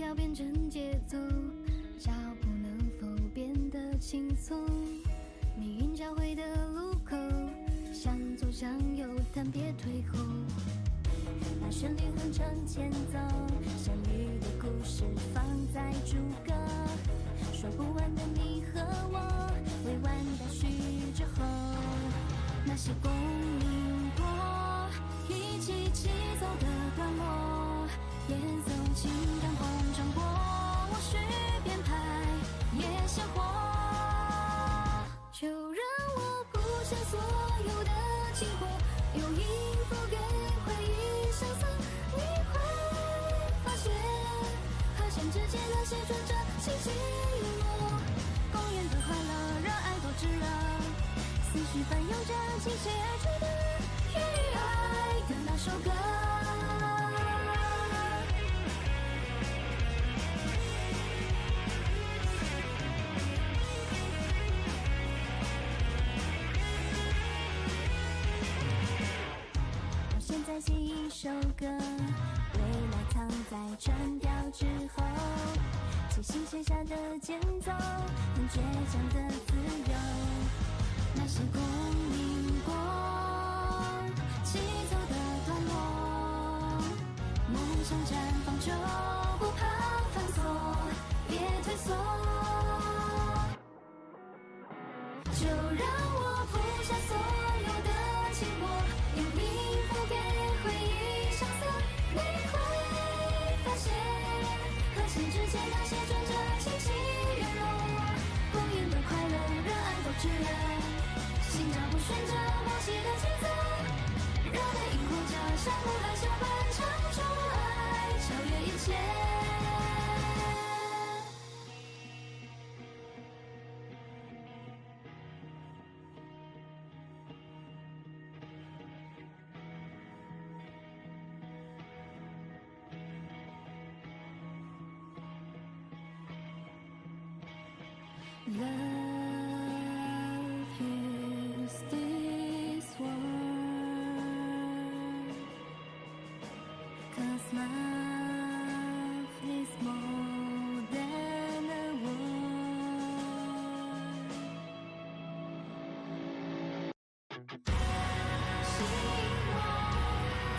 要变成节奏，脚步能否变得轻松？命运交汇的路口，向左向右，但别退后。把旋律哼成前奏，相遇的故事放在主歌，说不完的你和我，未完待续之后，那些共鸣过，一起起走的段落，演奏情感碰撞过，或许编排也鲜活。就让我谱下所有的情话，用音符给回忆上色，你会发现和弦之间那些转折起起落落，公园的快乐让爱多炙热，思绪翻涌着倾泻而出的源于爱的那首歌。再写一首歌，未来藏在转调之后，即兴写下的间奏，很倔强的自由。那些共鸣过，起奏的段落，梦想绽放就不怕犯错，别退缩。就让我谱下所有的情话，用音符给回忆上色，你会发现和弦之间那些转折起起落落，公园的快乐让爱多炙热，心照不宣着默契的节奏，热泪盈眶着山谷海啸般唱出爱，超越一切。Love is this word, 'cause love is more than a word. 希望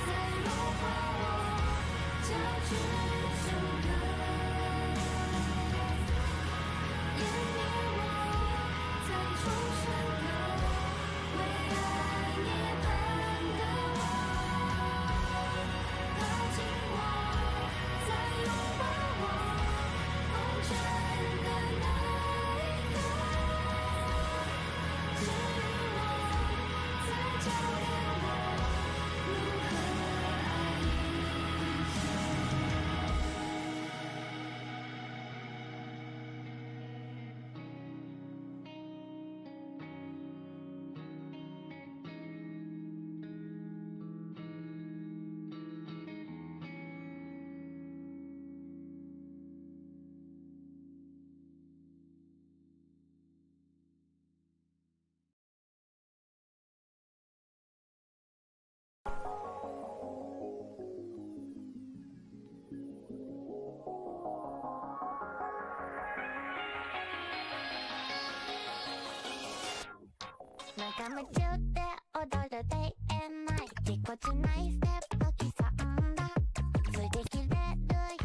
在融化我，交织成歌，湮灭我，再重生的，为爱涅槃的我，靠近我，再拥抱我，共振的那一刻，治愈我，再教练我如何爱一生。仲間夢中で踊る Day and Night ぎこちないステップ刻んだついてきれる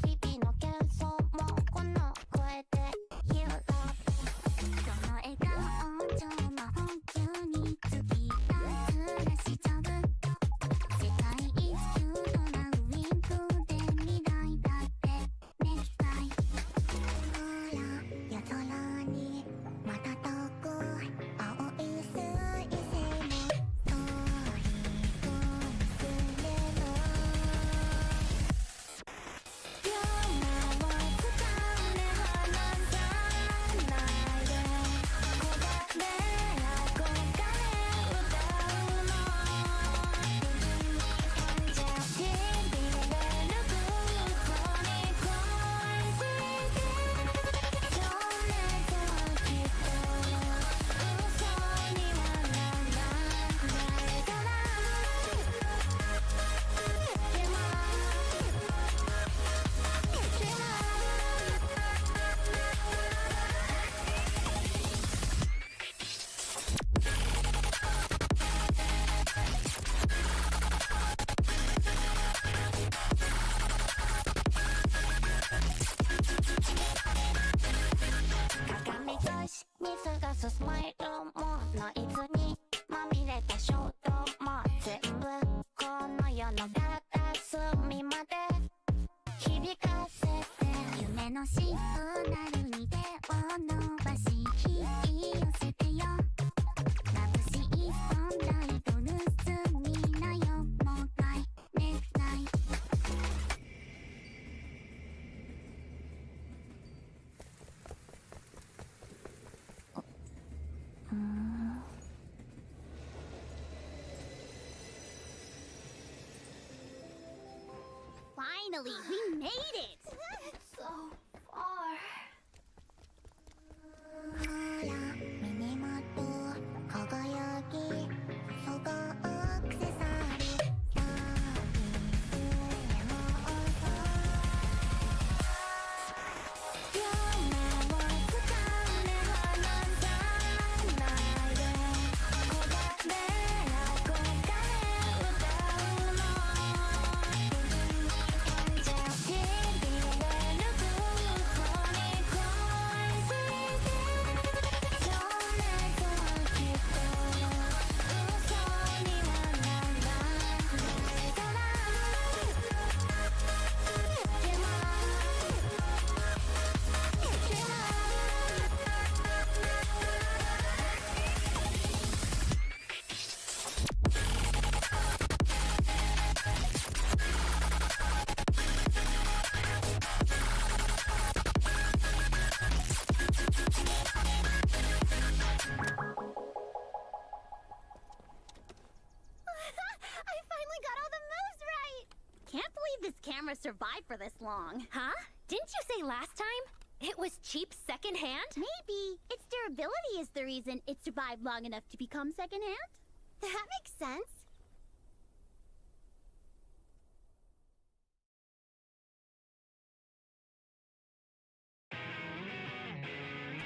日々の幻想もこの声で Heal Up その笑顔超魔法球に突き出すらしちゃう世界一キュートなウィンクで未来だってねきたいほら夜空に瞬く青い水星も遠い恋すれる Finally, we made it! So far. Camera survived for this long. Huh? Didn't you say last time it was cheap secondhand? Maybe. Its durability is the reason it survived long enough to become secondhand. That makes sense.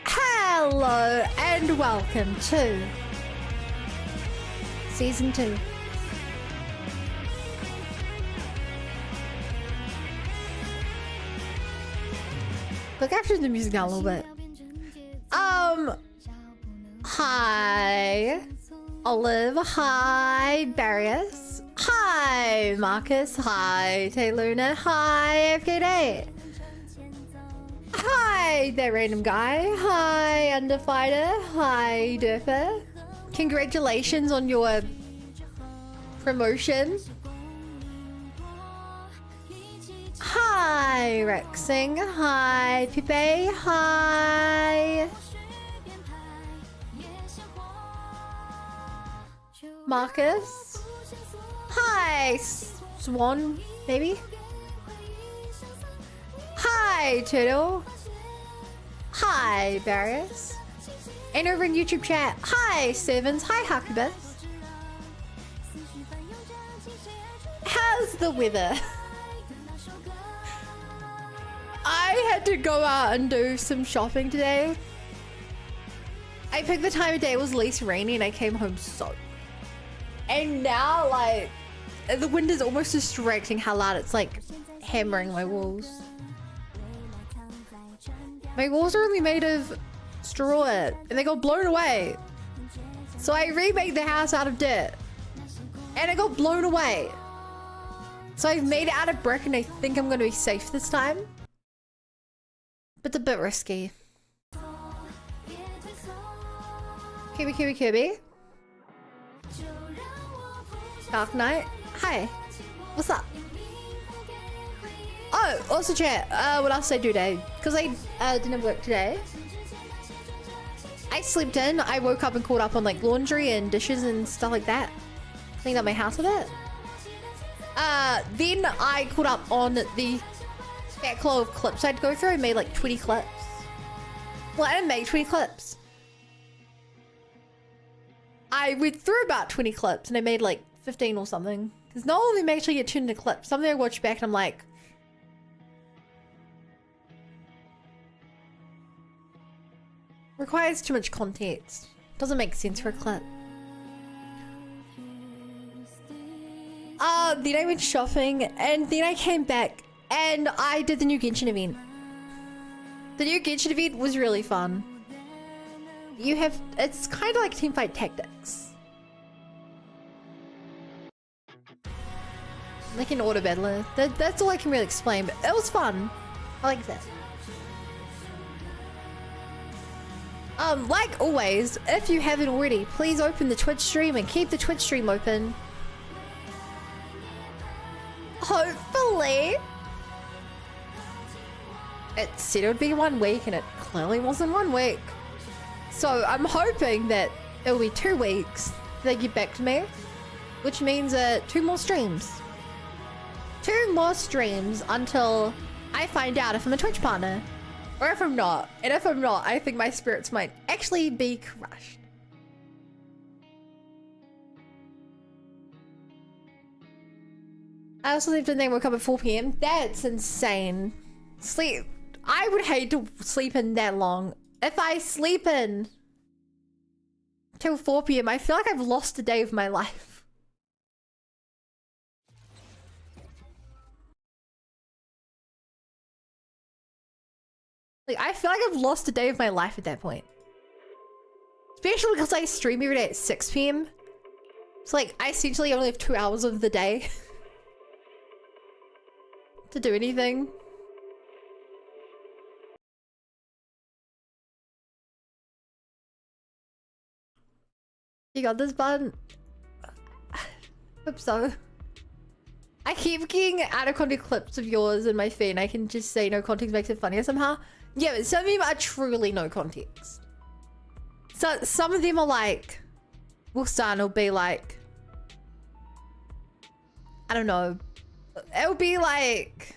Hello and welcome to Season 2. Look after the music down a little bit. Hi, Olive. Hi, Darius. Hi, Marcus. Hi, Tayluna. Hi, FKD. Hi, that random guy. Hi, Underfighter. Hi, Durfer. Congratulations on your promotion. Hi, Rexing. Hi, Pipe. Hi. Marcus. Hi, Swan, maybe. Hi, Turtle. Hi, Barris. And over in YouTube chat, hi, Sevens. Hi, Hakubus. How's the weather? I had to go out and do some shopping today. I picked the time of day it was least rainy and I came home soaked. And now, like, the wind is almost distracting how loud it's, like, hammering my walls. My walls are only made of straw and they got blown away. So I remade the house out of dirt and it got blown away. So I've made it out of brick and I think I'm going to be safe this time. But it's a bit risky. Kirby. Dark Knight. Hi. What's up? Oh, also chat. What else did I do today? Because I didn't work today. I slept in. I woke up and caught up on like laundry and dishes and stuff like that. Cleaned up my house a bit. Then I caught up on the backlog of clips I'd go through. I made like 20 clips. Well, I didn't make 20 clips. I went through about 20 clips and I made like 15 or something. Because not all of them actually get turned into clips. Some of them I watch back and I'm like, requires too much context. Doesn't make sense for a clip. Then I went shopping and then I came back and I did the new Genshin event. The new Genshin event was really fun. It's kind of like teamfight tactics. Like an auto battler. That's all I can really explain, but it was fun. I like that. Like always, if you haven't already, please open the Twitch stream and keep the Twitch stream open. Hopefully. It said it would be 1 week and it clearly wasn't 1 week. So I'm hoping that it'll be 2 weeks they get back to me, which means 2 more streams. 2 more streams until I find out if I'm a Twitch partner or if I'm not. And if I'm not, I think my spirits might actually be crushed. I also sleep and then woke up at 4 p.m. That's insane. Sleep. I would hate to sleep in that long. If I sleep in till 4 p.m, I feel like I've lost a day of my life. Like, I feel like I've lost a day of my life at that point. Especially because I stream every day at 6 p.m. It's like, I essentially only have 2 hours of the day to do anything. You got this, bud? Hope so. I keep getting out of context clips of yours in my feed and I can just say no context makes it funnier somehow. Yeah, but some of them are truly no context. So some of them are like, Wilson will be like, I don't know. It'll be like,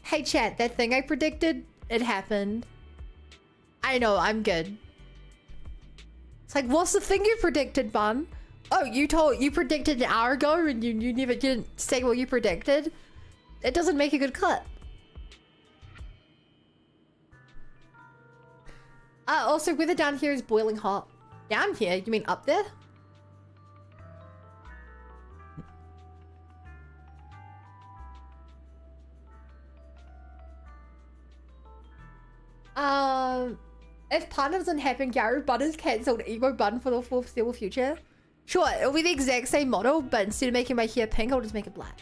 hey chat, that thing I predicted, it happened. I know, I'm good. It's like, what's the thing you predicted, Bun? Oh, you predicted an hour ago and you never didn't say what you predicted? It doesn't make a good clip. Also, weather down here is boiling hot. Down here? You mean up there? If partner doesn't happen, Gary Bun is cancelled. Emo Bun for the foreseeable future. Sure, it'll be the exact same model, but instead of making my hair pink, I'll just make it black.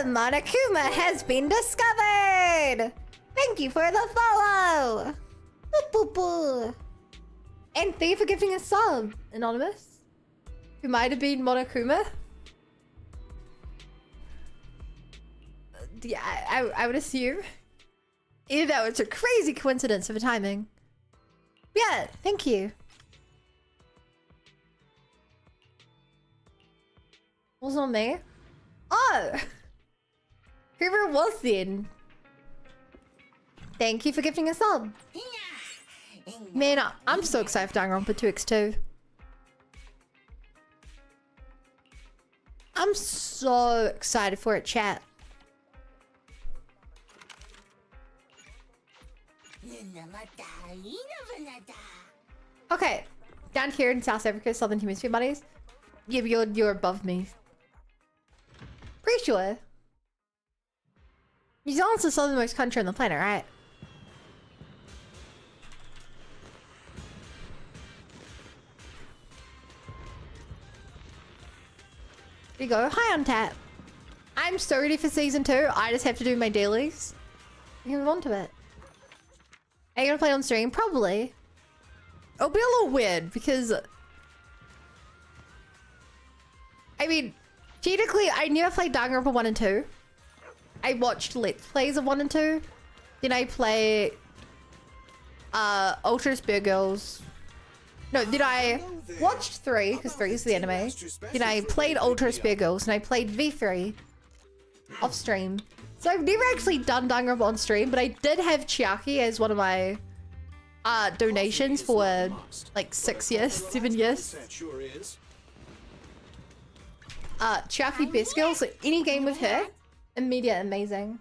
Monokuma has been discovered! Thank you for the follow! Boop, boop, boop. And thank you for gifting a sub, Anonymous. Who might have been Monokuma. Yeah, I would assume. Either that or it's a crazy coincidence of a timing. Yeah, thank you. Wasn't on me? Oh! Whoever it was then. Thank you for gifting a sub. Man, I'm so excited for Danganronpa 2x2. I'm so excited for it, chat. Okay, down here in South Africa, Southern Hemisphere buddies. Yeah, but you're above me. Pretty sure. New Zealand's the southernmost country on the planet, right? There you go. Hi, Untap. I'm so ready for season 2. I just have to do my dailies. We can move on to it. Are you gonna play on stream? Probably. It'll be a little weird because I mean, technically I never played Danganronpa 1 and 2. I watched Let's Plays of 1 and 2. Then I played Ultra Spear Girls. No, then I watched 3 because 3 is the anime. Then I played Ultra Spear Girls and I played V3 off stream. So I've never actually done Danganronpa on stream, but I did have Chiaki as one of my donations for like 6 years, 7 years. Chiaki best girl, so any game with her, immediate amazing.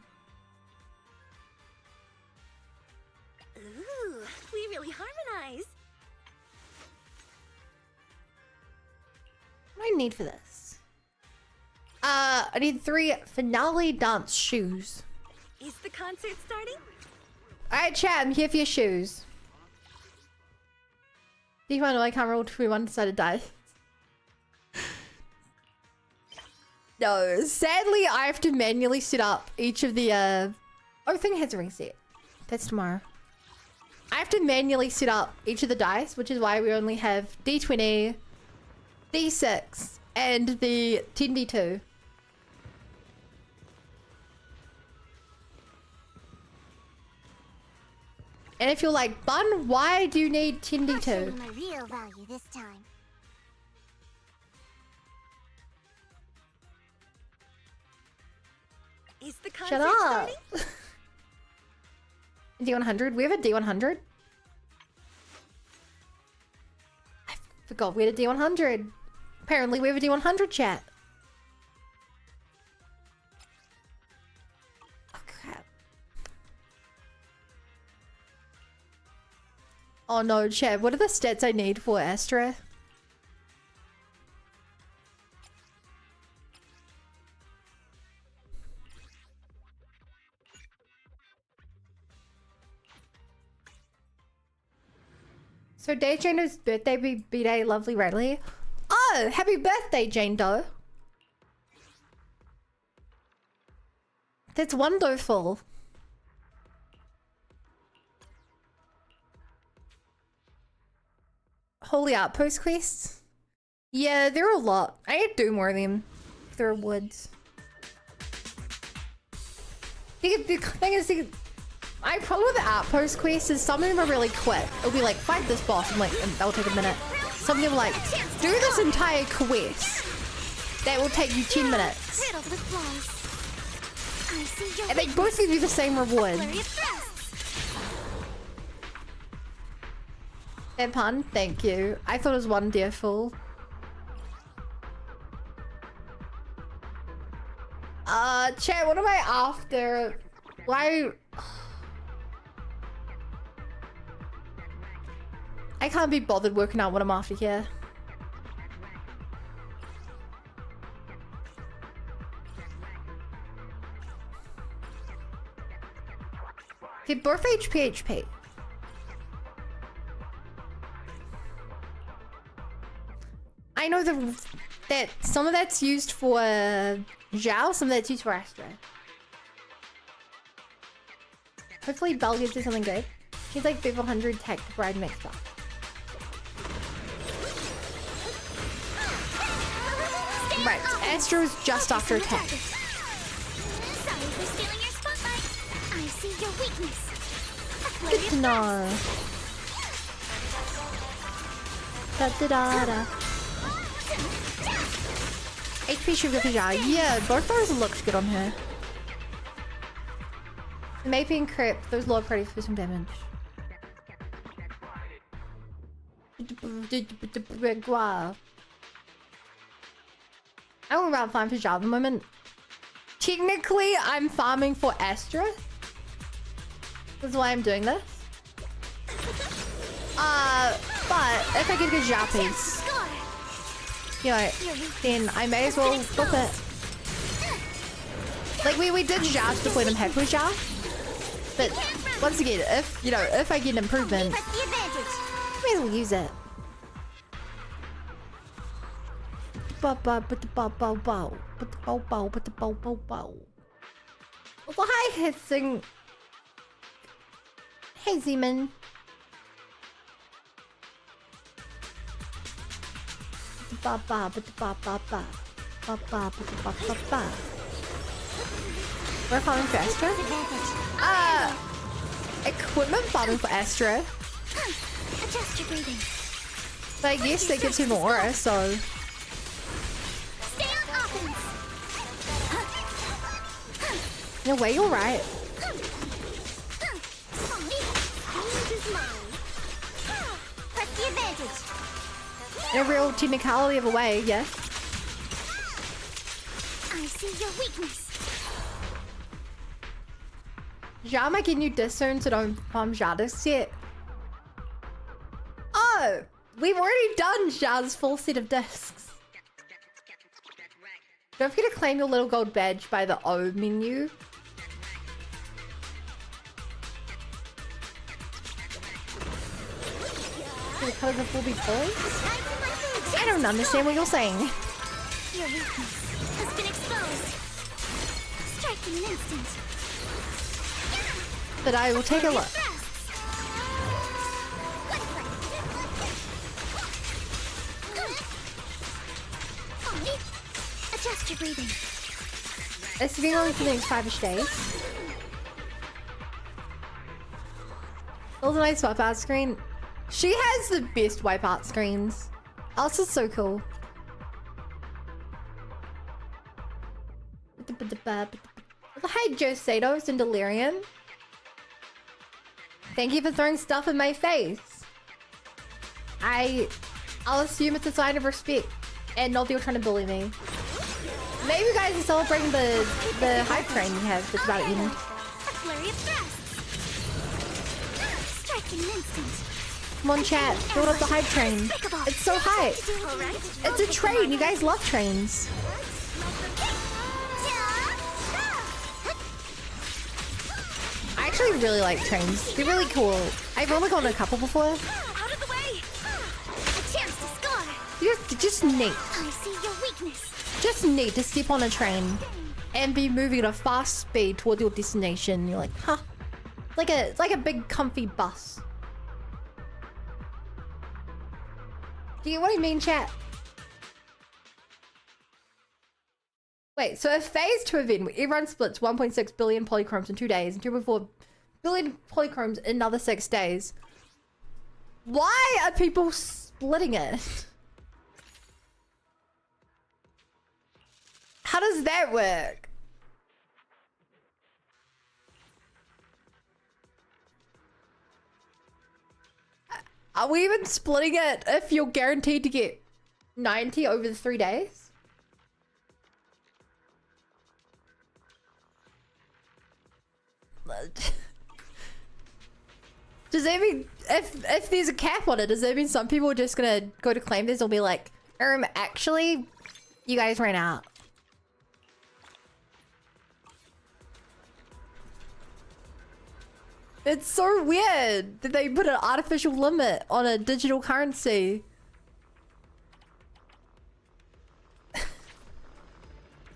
Ooh, we really harmonize. What do I need for this? I need 3 finale dance shoes. Is the concert starting? Alright, chat, I'm here for your shoes. Do you want to know I can't roll 21 decided to die? No, sadly, I have to manually set up each of the, oh, thing has a reset. That's tomorrow. I have to manually set up each of the dice, which is why we only have D20, D6, and the 10D2. And if you're like, Bun, why do you need 10D2? My real value this time. Is the Shut up! D100? We have a D100? I forgot we had a D100. Apparently we have a D100 chat. Oh crap. Oh no, chat. What are the stats I need for Astra? So day Jane's birthday B-Day, lovely Radley. Oh, happy birthday, Jane Doe. That's wonderful. Holy Outpost quests? Yeah, there are a lot. I need to do more of them. There are woods. The thing is, my problem with the outpost quests is some of them are really quick. It'll be like, fight this boss, and that'll take a minute. Some of them are like, do this entire quest. That will take you 10 minutes. And they both give you the same reward. That pun, thank you. I thought it was wonderful. Chat, what am I after? Why? I can't be bothered working out what I'm after here. Okay, both HP. I know that some of that's used for Zhao, some of that's used for Astra. Hopefully Belle gives you something good. She's like 500 tech to bride mixed up. Right, Astra is just after attack. Sorry for stealing your spotlight. I see your weakness. Good to know. Da da da da. HP should go for Zhao. Yeah, both those looked good on her. Maybe and Crypt, those low pretty for some damage. I won't around farm for Zhao at the moment. Technically, I'm farming for Astra. That's why I'm doing this. But if I get a good Zhao piece, you know, then I may as well go for it. Like we did Zhao to the point I'm happy with Zhao. But once again, if I get an improvement, I may as well use it. Well, hi, Hissing. Hey, Zeman. We're farming for Astra? Equipment farming for Astra. Adjust your breathing. But I guess that gives him aura, so... Stay on offense. In a way, you're right. Press the advantage. In a real technicality of a way, yeah. I see your weakness. Zhao might get new discs soon, so don't farm Zhao discs yet. Oh! We've already done Zhao's full set of discs. Don't forget to claim your little gold badge by the O menu. The colors of 4B points? I don't understand what you're saying. Your weakness has been exposed. goes. Strike in an instant. But I will take a look. Adjust your breathing. It's been on for the next 5-ish days. Also, nice wipeout screen. She has the best wipeout screens. Also, so cool. Hi, Joe Satos and Delirium. Thank you for throwing stuff in my face. I'll assume it's a sign of respect and not that you're trying to bully me. Maybe you guys are celebrating the hype train you have that's about to end. A flurry of thrusts. Strike in an instant. Come on, chat. Build up the hype train. It's so hype. All right. It's a train. You guys love trains. I actually really like trains. They're really cool. I've only gone on a couple before. Out of the way. A chance to score. You're just neat. I see your weakness. Just neat to step on a train and be moving at a fast speed towards your destination. You're like, huh? It's like a big comfy bus. Do you get what I mean, chat? Wait, so a phase 2 event where everyone splits 1.6 billion polychromes in 2 days and 2.4 billion polychromes in another 6 days. Why are people splitting it? How does that work? Are we even splitting it if you're guaranteed to get 90 over the 3 days? Does that mean if there's a cap on it, does that mean some people are just gonna go to claim this and be like, actually, you guys ran out? It's so weird that they put an artificial limit on a digital currency.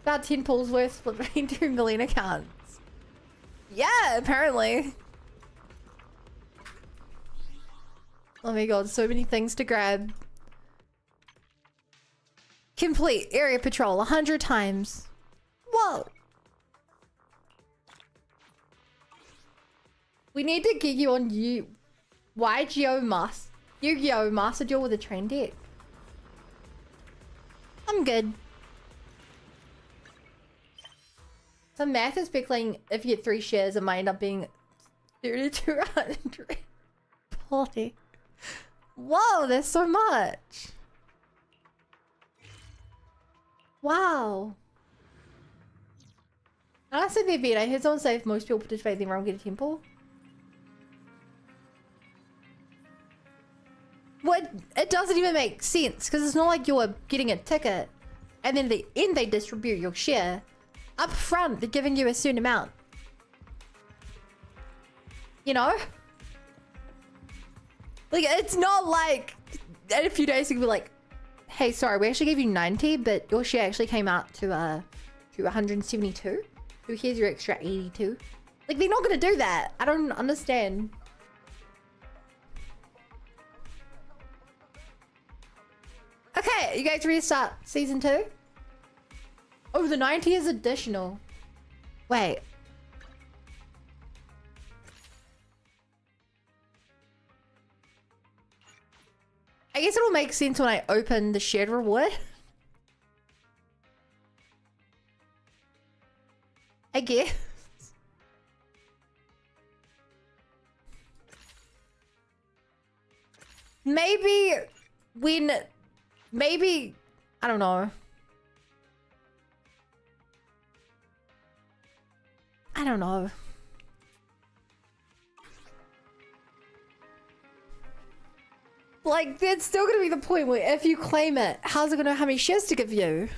About 10 pulls worth split between 2 million accounts. Yeah, apparently. Oh my god, so many things to grab. Complete area patrol 100 times. Whoa. We need to get you on Yu-Gi-Oh! Master Duel with a train deck. I'm good. Some math is speculating if you get 3 shares, it might end up being 3,200 poly. Whoa, there's so much. Wow. I said they beat. I heard someone say if most people participate, then won't get a temple. What? It doesn't even make sense because it's not like you're getting a ticket and then at the end they distribute your share. Up front, they're giving you a certain amount. You know? Like, it's not like in a few days you can be like, hey, sorry, we actually gave you 90, but your share actually came out to 172. So here's your extra 82. Like, they're not gonna do that. I don't understand. Okay, you guys ready to start season 2? Oh, the 90 is additional. Wait. I guess it'll make sense when I open the shared reward. I guess. Maybe when... Maybe... I don't know. I don't know. Like, that's still gonna be the point where if you claim it, how's it gonna know how many shares to give you?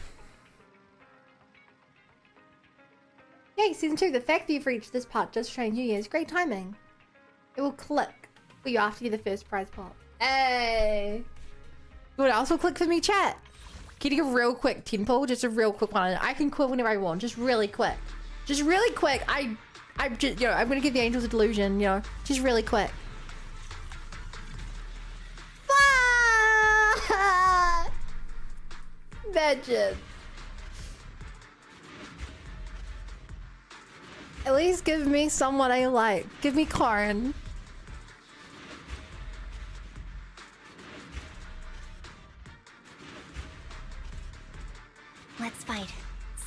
Yay, season 2. The fact that you've reached this part just trained you is great timing. It will click for you after you get the first prize pot. Hey! What else will click for me, chat? Getting a real quick temple, just a real quick one. I can quit whenever I want, just really quick. Just really quick. I'm just, you know, I'm gonna give the angels a delusion, you know, just really quick. Ah! Imagine. At least give me someone I like. Give me Karin. Let's fight,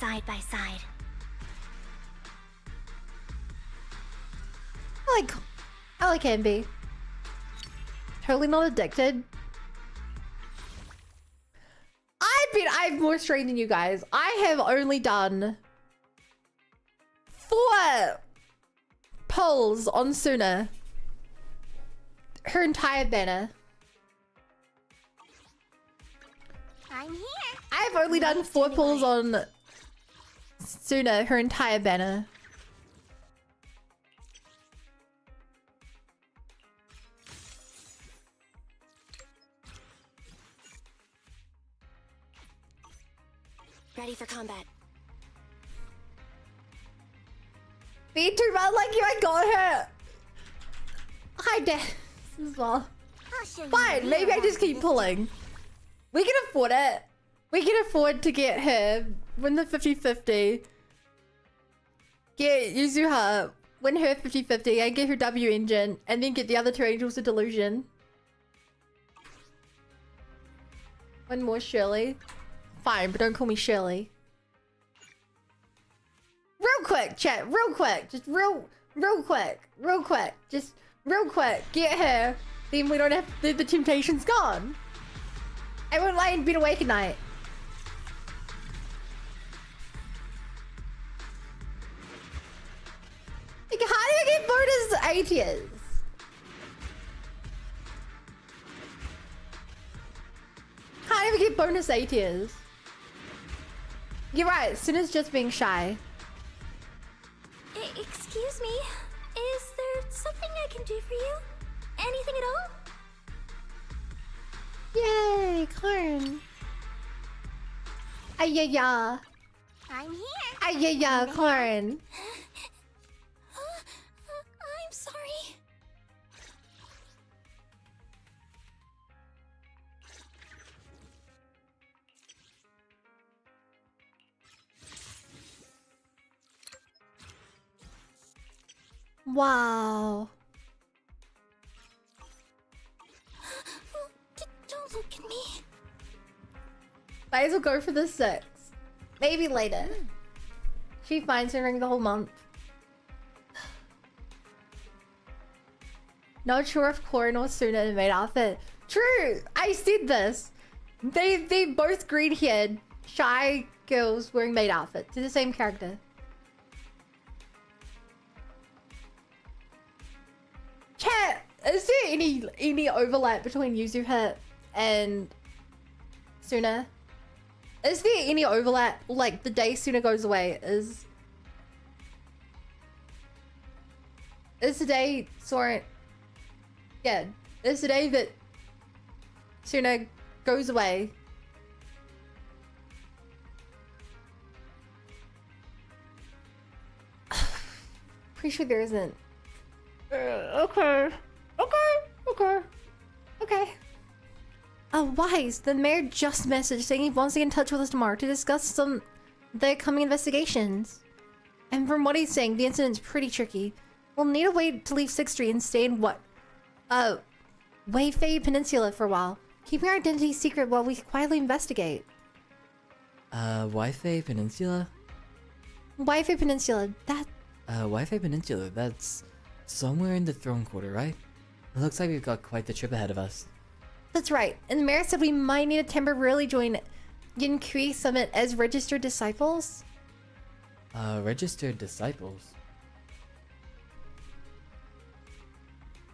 side by side. I like Envy. Totally not addicted. I bet I have more strength than you guys. I have only done 4 pulls on Suna. Her entire banner. I'm here. I've only done 4 pulls on Suna, her entire banner. Ready for combat. Me too, man. Like you, I got her. Hi, Dad. As well. Fine, maybe I just keep pulling. We can afford it. We can afford to get her, win the 50-50. Get Yuzuha, win her 50-50, and get her W engine, and then get the other 2 angels a delusion. One more Shirley. Fine, but don't call me Shirley. Real quick, chat, real quick. Just real quick. Just real quick. Get her. Then we don't have, the temptation's gone. I won't lie and be awake at night. Like, how do I get bonus ATS? How do I get bonus ATS? You're right, Suna's just being shy. Excuse me, is there something I can do for you? Anything at all? Yay, Karin. Ayaya. I'm here. Ayaya, Karin. I'm sorry. Wow. Don't look at me. Might as well go for the 6. Maybe later. She finds her ring the whole month. Not sure if Karin or Suna in maid outfit. True! I said this. They both green-haired, shy girls wearing maid outfits. They're the same character. Chat, is there any overlap between Yuzuha and Suna? Is there any overlap? Like the day Suna goes away is the day Soren. Yeah, it's the day that Suna goes away. Pretty sure there isn't. Okay. Wise, the mayor just messaged saying he wants to get in touch with us tomorrow to discuss the coming investigations. And from what he's saying, the incident's pretty tricky. We'll need a way to leave 6th Street and stay in Waifei Peninsula for a while, keeping our identity secret while we quietly investigate. Waifei Peninsula? Waifei Peninsula, Waifei Peninsula, that's somewhere in the Throne Quarter, right? It looks like we've got quite the trip ahead of us. That's right, and the mayor said we might need to temporarily join Yinkui Summit as registered disciples. Registered disciples?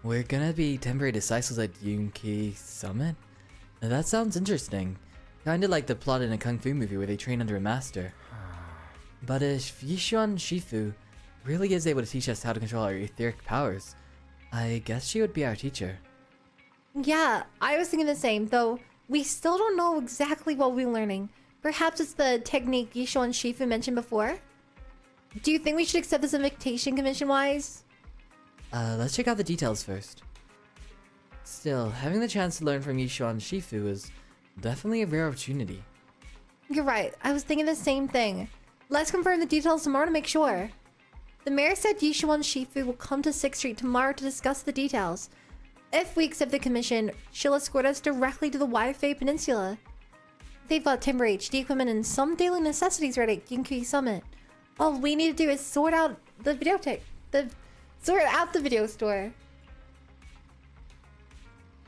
We're gonna be temporary disciples at Yunki Summit? Now that sounds interesting. Kinda like the plot in a kung fu movie where they train under a master. But if Yixuan Shifu really is able to teach us how to control our etheric powers, I guess she would be our teacher. Yeah, I was thinking the same, though We still don't know exactly what we're learning. Perhaps it's the technique Yixuan Shifu mentioned before? Do you think we should accept this invitation commission-wise? Let's check out the details first. Still, having the chance to learn from Yixuan Shifu is definitely a rare opportunity. You're right. I was thinking the same thing. Let's confirm the details tomorrow to make sure. The mayor said Yixuan Shifu will come to 6th Street tomorrow to discuss the details. If we accept the commission, she'll escort us directly to the Waifei Peninsula. They've got timber HD equipment and some daily necessities ready at Yunki Summit. All we need to do is sort out the video store.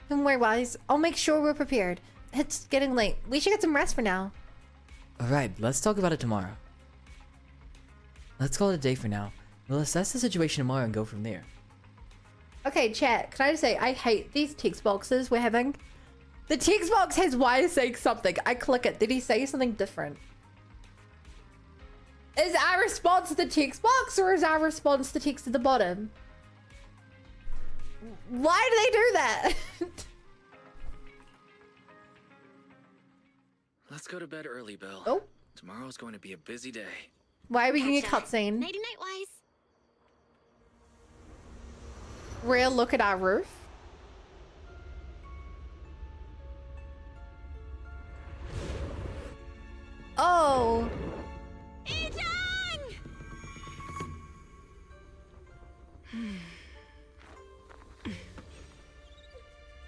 Don't worry, Wise. I'll make sure we're prepared. It's getting late. We should get some rest for now. Alright, let's talk about it tomorrow. Let's call it a day for now. We'll assess the situation tomorrow and go from there. Okay, chat. Can I just say, I hate these text boxes we're having. The text box has Wise saying something. I click it. Did he say something different? Is our response the text box or is our response the text at the bottom? Why do they do that? Let's go to bed early, Bill. Oh. Tomorrow's going to be a busy day. Why are we getting a cutscene? Nighty night, Wise. Real look at our roof. Oh.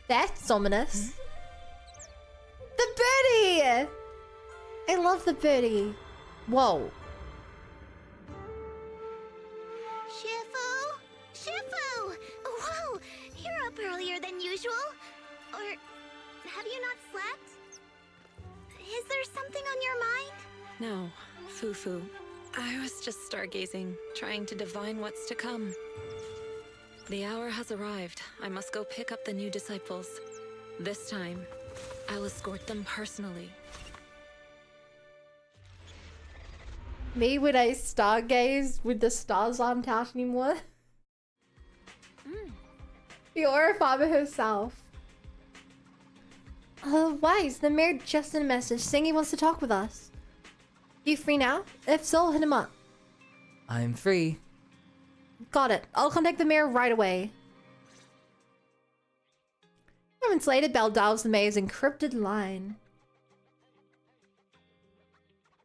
That's ominous. The birdie! I love the birdie. Whoa. Shifu! Whoa! You're up earlier than usual. Or have you not slept? Is there something on your mind? No, Fufu. I was just stargazing, trying to divine what's to come. The hour has arrived. I must go pick up the new disciples. This time, I'll escort them personally. Me when I stargaze with the stars aren't out anymore. The Aura Farmer herself. Wise, the mayor just sent a message saying he wants to talk with us. You free now? If so, hit him up. I'm free. Got it. I'll contact the mayor right away. Moments later, Belle dials the mayor's encrypted line.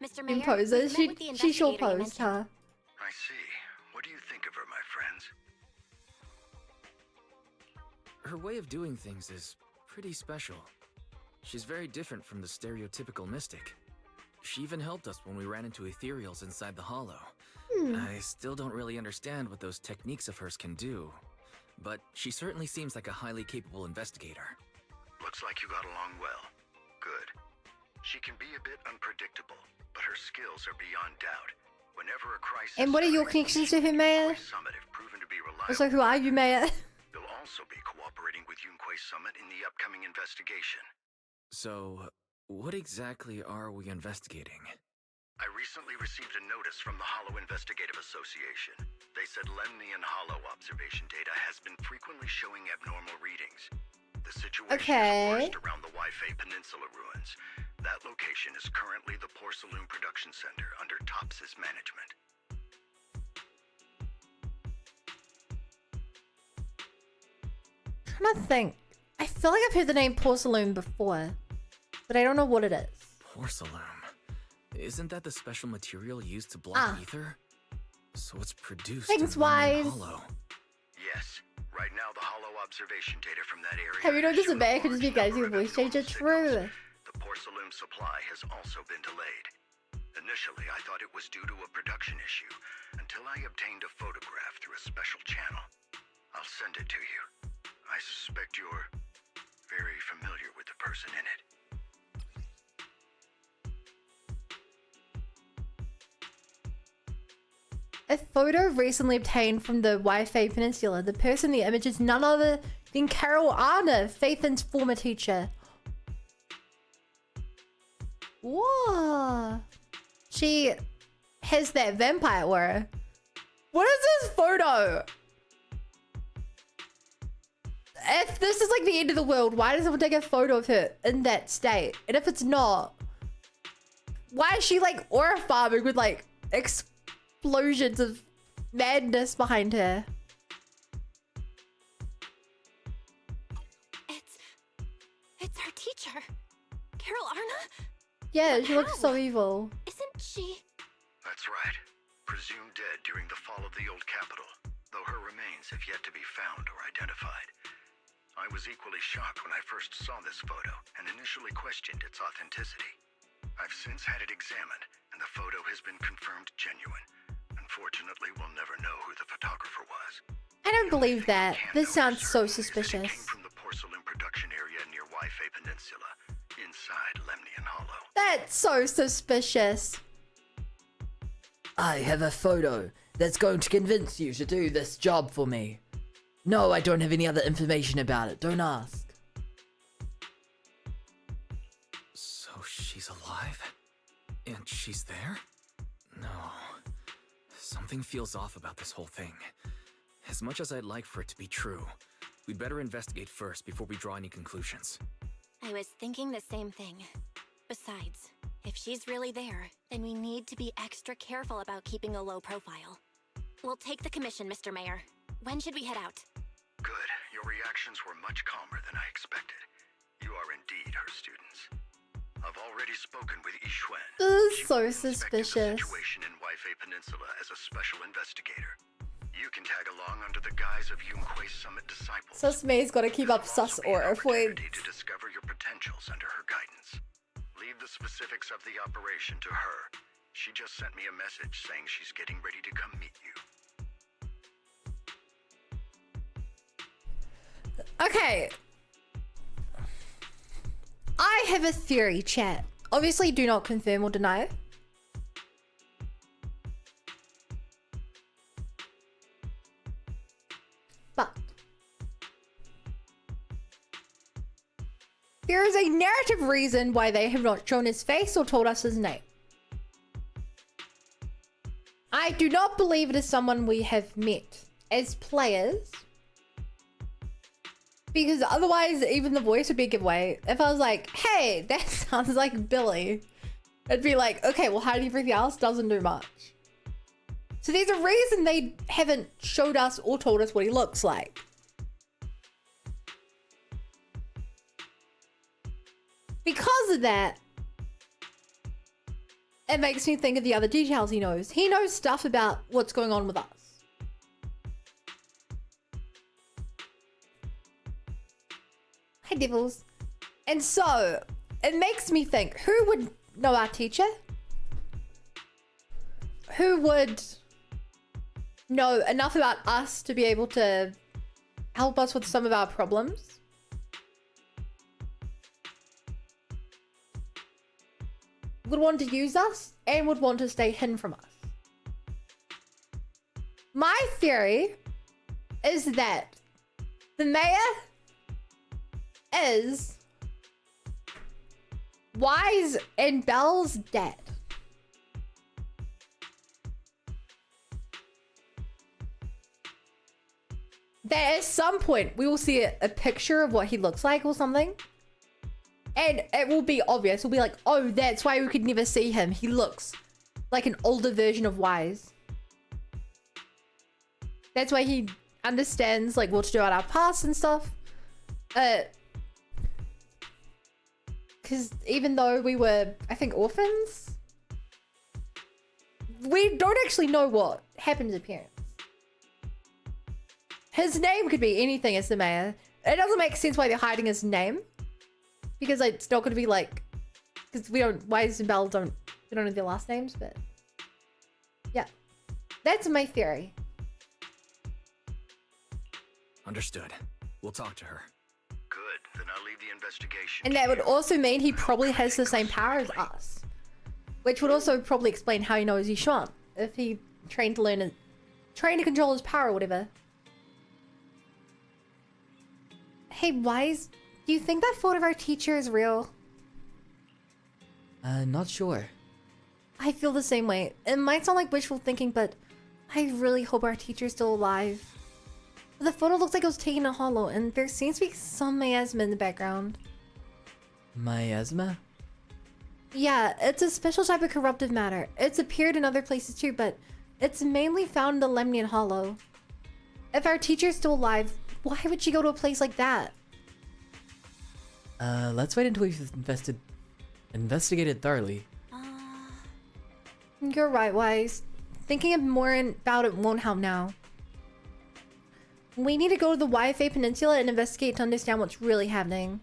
Mr. Mayor, Imposes. we've met with the She sure investigator you posed, mentioned. huh? I see. What do you think of her, my friends? Her way of doing things is pretty special. She's very different from the stereotypical mystic. She even helped us when we ran into ethereals inside the hollow. I still don't really understand what those techniques of hers can do, but she certainly seems like a highly capable investigator. Looks like you got along well. Good. She can be a bit unpredictable, but her skills are beyond doubt. Whenever a crisis... And what are your connections to him, Mayor? Summit have proven to be reliable. Also, who are you, Mayor? You'll also be cooperating with Yunquei Summit in the upcoming investigation. So, what exactly are we investigating? I recently received a notice from the Hollow Investigative Association. They said Lemnian Hollow observation data has been frequently showing abnormal readings. The situation is worst around the Waifei Peninsula ruins. That location is currently the Porcelain Production Center under Tops's management. I'm trying to think. I feel like I've heard the name Porcelain before, but I don't know what it is. Porcelain. Isn't that the special material used to block ether? So it's produced Thanks, in Lemnian Wise. Hollow. Yes. Right now, the Hollow observation data from that area... Have you noticed show the bear could large just be guys number who of voice changer? abnormal True. signals. The porcelain supply has also been delayed. Initially, I thought it was due to a production issue, until I obtained a photograph through a special channel. I'll send it to you. I suspect you're very familiar with the person in it. A photo recently obtained from the Waifei Peninsula. The person in the image is none other than Carol Arna, Faithin's former teacher. Whoa. She has that vampire aura. What is this photo? if this is like the end of the world, why does someone take a photo of her in that state? And if it's not, why is she like aura farming with like explosions of madness behind her? It's our teacher, Carol Arna? Yeah, she looks How? so evil. Isn't she? That's right. Presumed dead during the fall of the old capital, though her remains have yet to be found or identified. I was equally shocked when I first saw this photo and initially questioned its authenticity. I've since had it examined, and the photo has been confirmed genuine. Unfortunately, we'll never know who the photographer was. I don't believe that. This sounds so It suspicious. came from the porcelain production area near Waifei Peninsula, inside Lemnian Hollow. That's so suspicious. I have a photo that's going to convince you to do this job for me. No, I don't have any other information about it. Don't ask. So she's alive? And she's there? No. Something feels off about this whole thing. As much as I'd like for it to be true, we'd better investigate first before we draw any conclusions. I was thinking the same thing. Besides, if she's really there, then we need to be extra careful about keeping a low profile. We'll take the commission, Mr. Mayor. When should we head out? Good. Your reactions were much calmer than I expected. You are indeed her students. I've already spoken with Yixuan. This is She so will inspect the suspicious. situation in Waifei Peninsula as a special investigator. You can tag along under the guise of Yunque's Summit disciples. Sus May's gotta keep up There will sus also be an aura points. opportunity to discover your potentials under her guidance. Leave the specifics of the operation to her. She just sent me a message saying she's getting ready to come meet you. Okay. I have a theory, chat. Obviously, do not confirm or deny. But there is a narrative reason why they have not shown his face or told us his name. I do not believe it is someone we have met as players. Because otherwise, even the voice would be a giveaway. If I was like, hey, that sounds like Billy, it'd be like, okay, well, how do everything else doesn't do much? So there's a reason they haven't showed us or told us what he looks like. Because of that, it makes me think of the other details he knows. He knows stuff about what's going on with us. Hi, devils. And so, it makes me think, who would know our teacher? Who would know enough about us to be able to help us with some of our problems? Would want to use us and would want to stay hidden from us. My theory is that the mayor is Wise and Belle's dad. That at some point we will see a picture of what he looks like or something. And it will be obvious. It'll be like, oh, that's why we could never see him. He looks like an older version of Wise. That's why he understands like what to do about our past and stuff. Because even though we were, I think, orphans, we don't actually know what happened to his parents. His name could be anything as the mayor. It doesn't make sense why they're hiding his name. Because like, it's not going to be like... Because we don't... Wise and Belle don't... We don't know their last names, but... Yeah. That's my theory. Understood. We'll talk to her. Good, then I'll leave the investigation. And that would also mean he probably has the same power as us. Which would also probably explain how he knows Yixuan. If he trained to learn and... Trained to control his power or whatever. Hey, Wise... Do you think that photo of our teacher is real? Not sure. I feel the same way. It might sound like wishful thinking, but I really hope our teacher's still alive. The photo looks like it was taken in hollow, and there seems to be some miasma in the background. Miasma? Yeah, it's a special type of corruptive matter. It's appeared in other places too, but it's mainly found in the Lemnian Hollow. If our teacher's still alive, why would she go to a place like that? Let's wait until we've investigated thoroughly. You're right, Wise. Thinking more about it won't help now. We need to go to the Waifei Peninsula and investigate to understand what's really happening.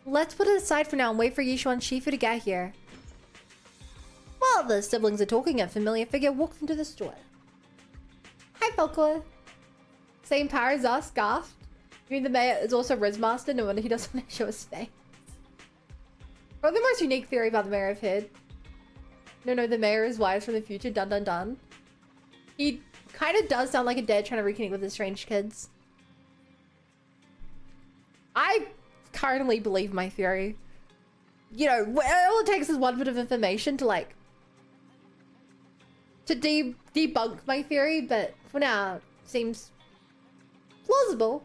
Let's put it aside for now and wait for Yixuan Shifu to get here. While the siblings are talking, a familiar figure walks into the store. Hi, Falcor. Same power as us, gasped. You mean the mayor is also Riz Master? No wonder he doesn't want to show his face. Or the most unique theory about the mayor I've heard. No, the mayor is wise from the future. Dun dun dun. He kind of does sound like a dad trying to reconnect with his strange kids. I currently believe my theory. You know, all it takes is one bit of information to like debunk my theory, but for now, seems plausible.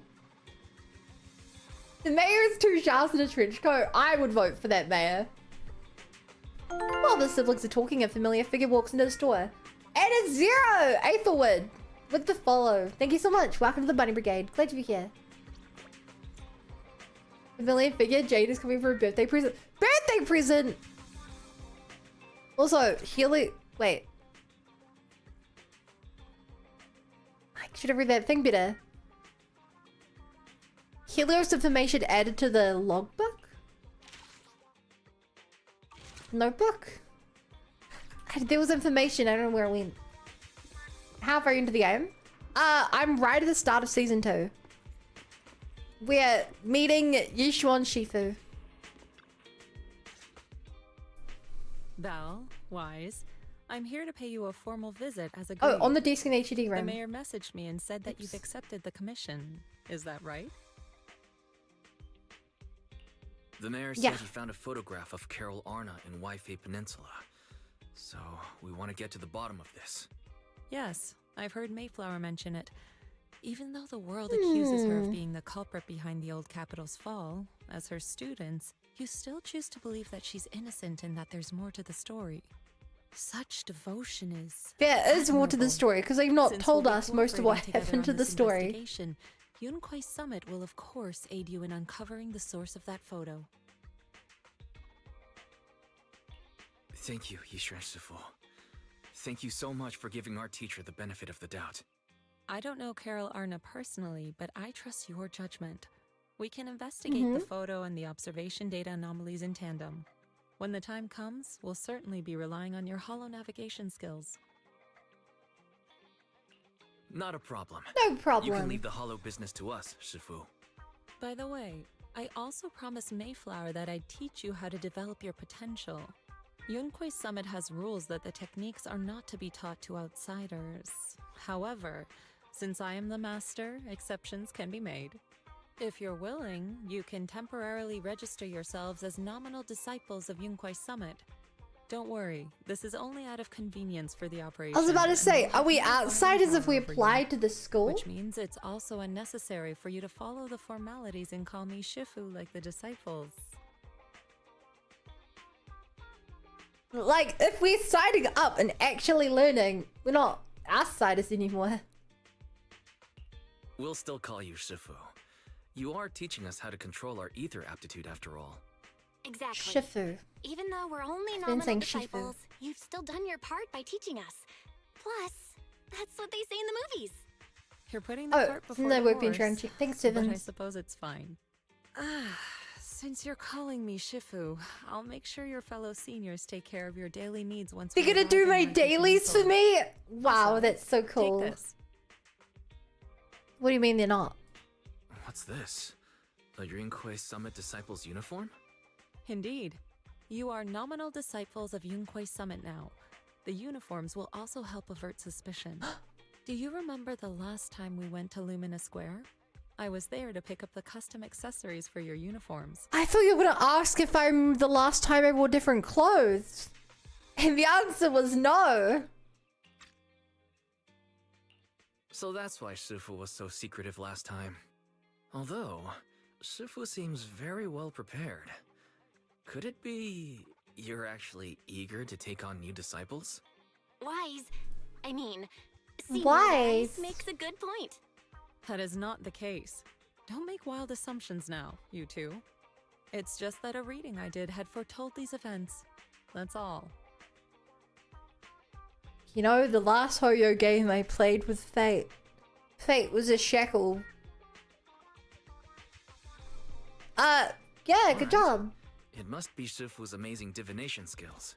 The mayor is two shafts in a trench coat. I would vote for that mayor. While the siblings are talking, a familiar figure walks into the store. And it's Zero! Aethelwood! With the follow. Thank you so much. Welcome to the Bunny Brigade. Glad to be here. Familiar figure, Jade is coming for a birthday present. Birthday present! Also, Healy... Wait. I should have read that thing better. Helios information added to the logbook? Notebook? There was information, I don't know where it went. How far into the game? I'm right at the start of season 2. We're meeting Yixuan Shifu. Val, Wise, I'm here to pay you a formal visit as a Oh, on the desk in HUD The room. mayor messaged me and said that you've accepted the commission. Is that right? The mayor Yeah. said he found a photograph of Carol Arna in Waifei Peninsula. So, we want to get to the bottom of this. Yes, I've heard Mayflower mention it. Even though the world accuses her of being the culprit behind the old capital's fall, as her students, you still choose to believe that she's innocent and that there's more to the story. Such devotion is There is more to the admirable. story, because they've not Since told we'll be us most of what cooperating together happened to on the this story. investigation, Yunquai Summit will of course aid you in uncovering the source of that photo. Thank you, Yixuan Shifu. Thank you so much for giving our teacher the benefit of the doubt. I don't know Carol Arna personally, but I trust your judgment. We can investigate the photo and the observation data anomalies in tandem. When the time comes, we'll certainly be relying on your holo navigation skills. Not a problem. No problem. You can leave the hollow business to us, Shifu. By the way, I also promised Mayflower that I'd teach you how to develop your potential. Yunquai Summit has rules that the techniques are not to be taught to outsiders. However, since I am the master, exceptions can be made. If you're willing, you can temporarily register yourselves as nominal disciples of Yunquai Summit. Don't worry, this is only out of convenience for the operation. I was about to and say, will have are we no binding outsiders if we power over you, apply to the school? Which means it's also unnecessary for you to follow the formalities and call me Shifu like the disciples. Like, if we're signing up and actually learning, we're not outsiders anymore. We'll still call you Shifu. You are teaching us how to control our ether aptitude after all. Exactly. Shifu. Even though we're only been nominal saying Shifu. disciples, you've still done your part by teaching us. Plus, that's what they say in the movies. You're putting the Oh, cart before no, the we've been horse, trying to. Thanks, but I Sivens. suppose it's fine. Since you're calling me Shifu, I'll make sure your fellow seniors take care of your daily needs once You're we gonna arrive do in my Waikiki dailies for Falls. me? Wow, Also, that's so cool. Take this. What do you mean they're not? What's this? A Yunquai Summit Disciples uniform? Indeed. You are nominal disciples of Yunquai Summit now. The uniforms will also help avert suspicion. Do you remember the last time we went to Lumina Square? I was there to pick up the custom accessories for your uniforms. I thought you were gonna ask if I'm the last time I wore different clothes. And the answer was no. So that's why Shifu was so secretive last time. Although, Shifu seems very well prepared. Could it be you're actually eager to take on new disciples? Wise. I mean, seeing Wise. makes a good point. That is not the case. Don't make wild assumptions now, you two. It's just that a reading I did had foretold these events. That's all. You know, the last Hoyo game I played with Fate. Fate was a shekel. Yeah, good job. It must be Shifu's amazing divination skills.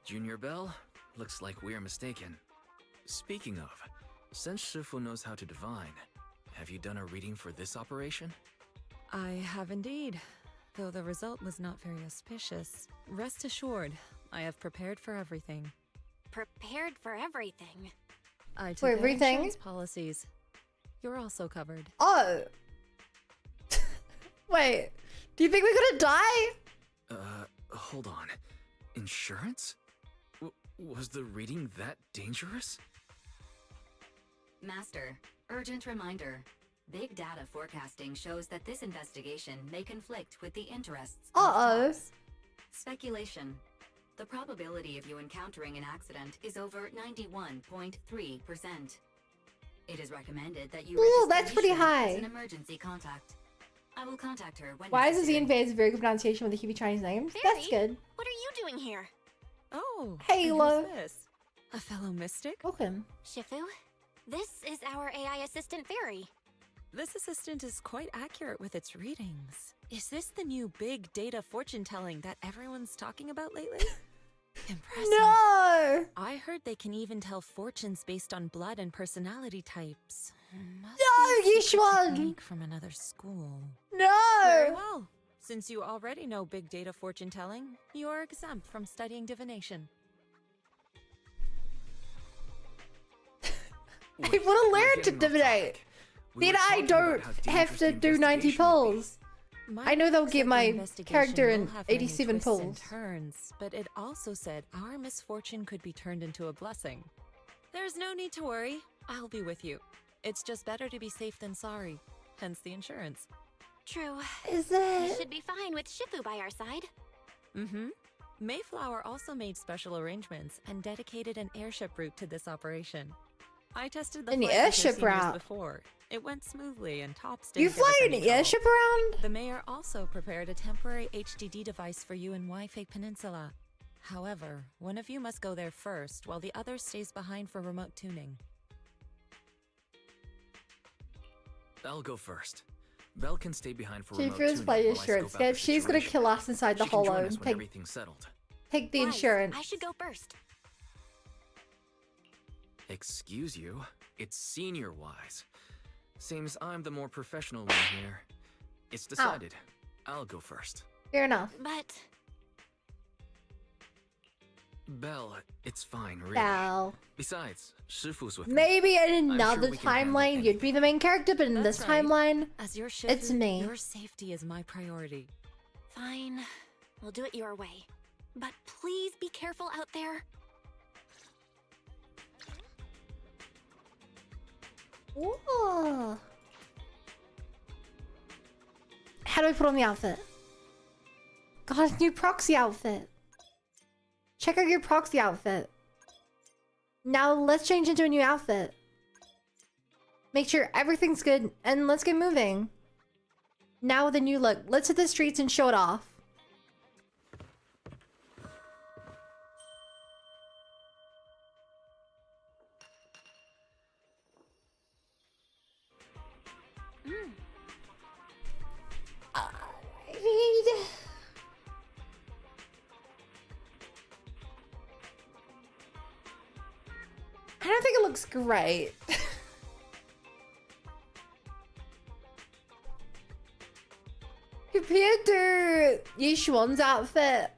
Junior Bell, looks like we're mistaken. Speaking of, since Shifu knows how to divine, have you done a reading for this operation? I have indeed, though the result was not very auspicious. Rest assured, I have prepared for everything. Prepared for everything. I took For out everything? insurance policies. You're also covered. Oh. Wait. Do you think we're gonna die? Hold on. Insurance? Was the reading that dangerous? Master, urgent reminder. Big data forecasting shows that this investigation may conflict with the interests of Uh-oh. Fox. Speculation. The probability of you encountering an accident is over 91.3%. It is recommended that you Ooh, register that's pretty Yixuan high. as an emergency contact. I will contact her when Why is the necessary. Xeon Phase very good pronunciation with the Hebrew Chinese names? That's Fairy? good. What are you doing here? Oh, Hey, and Lo. who's this? A fellow mystic? Welcome. Shifu? This is our AI assistant Fairy. This assistant is quite accurate with its readings. Is this the new big data fortune telling that everyone's talking about lately? Impressive. No! I heard they can even tell fortunes based on blood and personality types. Must No, be a secret Yixuan! technique from another school. No! Very well. Since you already know big data fortune telling, you are exempt from studying divination. I want to learn to divinate. Then I don't have to do 90 pulls. I know they'll get my character in 87 pulls. Turns, but it also said our misfortune could be turned into a blessing. There's no need to worry. I'll be with you. It's just better to be safe than sorry. Hence the insurance. True. Is We it? should be fine with Shifu by our side. Mm-hmm. Mayflower also made special arrangements and dedicated an airship route to this operation. I tested the An flight with their airship seniors route? before. It went smoothly and Tops You didn't give us fly an any trouble. airship around? The mayor also prepared a temporary HDD device for you in Waifei Peninsula. However, one of you must go there first, while the other stays behind for remote tuning. I'll go first. Belle can stay behind for She remote feels tuning by while I insurance. scope out the She's gonna situation. kill us inside the She can join hollow us and when take everything's settled. the Wise, insurance. I should go first. Excuse you? It's senior wise. Seems I'm the more professional one here. It's decided. I'll go first. Fair enough. But Belle, it's fine, really. Now, Besides, Shifu's with me. maybe in sure another we can handle timeline you'd be the main character, but in That's this right. timeline, As your Shifu, It's me. your safety is my priority. fine. We'll do it your way. But please be careful out there. Ooh. How do I put on the outfit? God, new proxy outfit. Check out your proxy outfit. Now let's change into a new outfit. Make sure everything's good and let's get moving. Now with a new look, let's hit the streets and show it off. I don't think it looks great. Compared to Yixuan's outfit.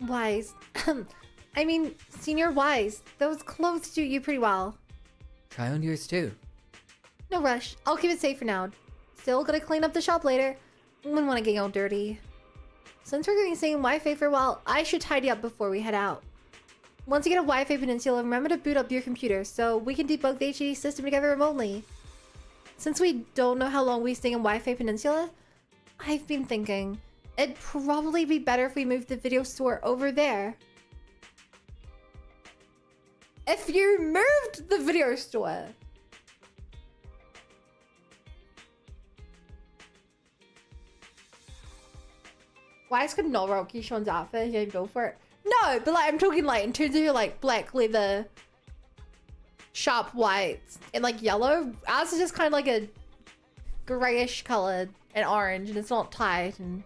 Wise. I mean, Senior Wise. Those clothes suit you pretty well. Try on yours too. No rush. I'll keep it safe for now. Still gotta clean up the shop later. Wouldn't want to get all dirty. Since we're going to be staying in Waifei for a while, I should tidy up before we head out. Once you get a Waifei Peninsula, remember to boot up your computer so we can debug the HDD system together remotely. Since we don't know how long we stay in Waifei Peninsula, I've been thinking it'd probably be better if we moved the video store over there. If you moved the video store. Why is could not rock Yixuan's outfit? He didn't go for it. No, but like I'm talking like in terms of your like black leather, sharp whites, and like yellow. Ours is just kind of like a grayish color and orange, and it's not tight. And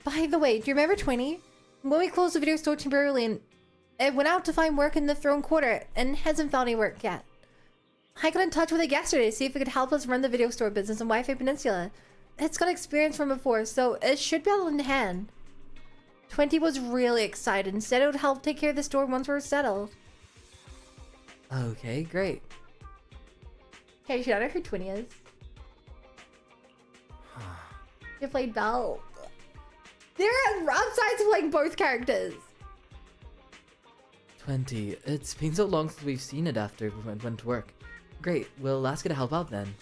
by the way, do you remember 20? When we closed the video store temporarily and it went out to find work in the Throne Quarter and hasn't found any work yet. I got in touch with it yesterday to see if it could help us run the video store business in Waifei Peninsula. It's got experience from before, so it should be all in hand. 20 was really excited and said it would help take care of the store once we're settled. Okay, great. Hey, should I know who 20 is? You played Belle. There are upsides of playing both characters. 20. It's been so long since we've seen it after we went to work. Great, we'll ask her to help out then.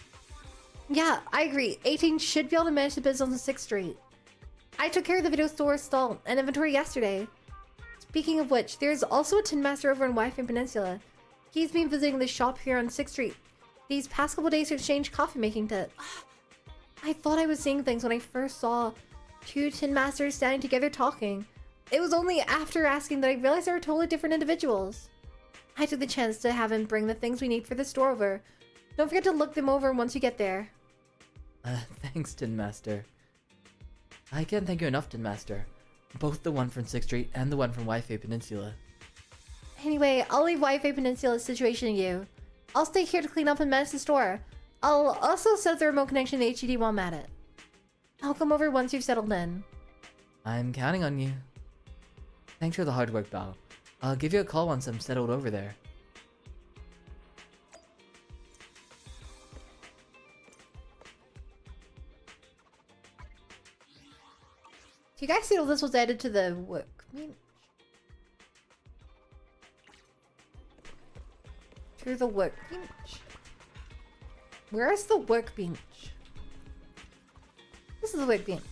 Yeah, I agree. 18 should be able to manage the business on 6th Street. I took care of the video store stall and inventory yesterday. Speaking of which, there's also a Tin Master over in Waifei Peninsula. He's been visiting the shop here on 6th Street these past couple days to exchange coffee making tips. I thought I was seeing things when I first saw 2 Tin Masters standing together talking. It was only after asking that I realized they were totally different individuals. I took the chance to have him bring the things we need for the store over. Don't forget to look them over once you get there. Thanks, Tin Master. I can't thank you enough, Tin Master. Both the one from 6th Street and the one from Waifei Peninsula. Anyway, I'll leave Waifei Peninsula's situation to you. I'll stay here to clean up and manage the store. I'll also set up the remote connection to the HDD while I'm at it. I'll come over once you've settled in. I'm counting on you. Thanks for the hard work, Bao. I'll give you a call once I'm settled over there. Do you guys see all this was added to the workbench? To the workbench? Where is the workbench? This is the workbench.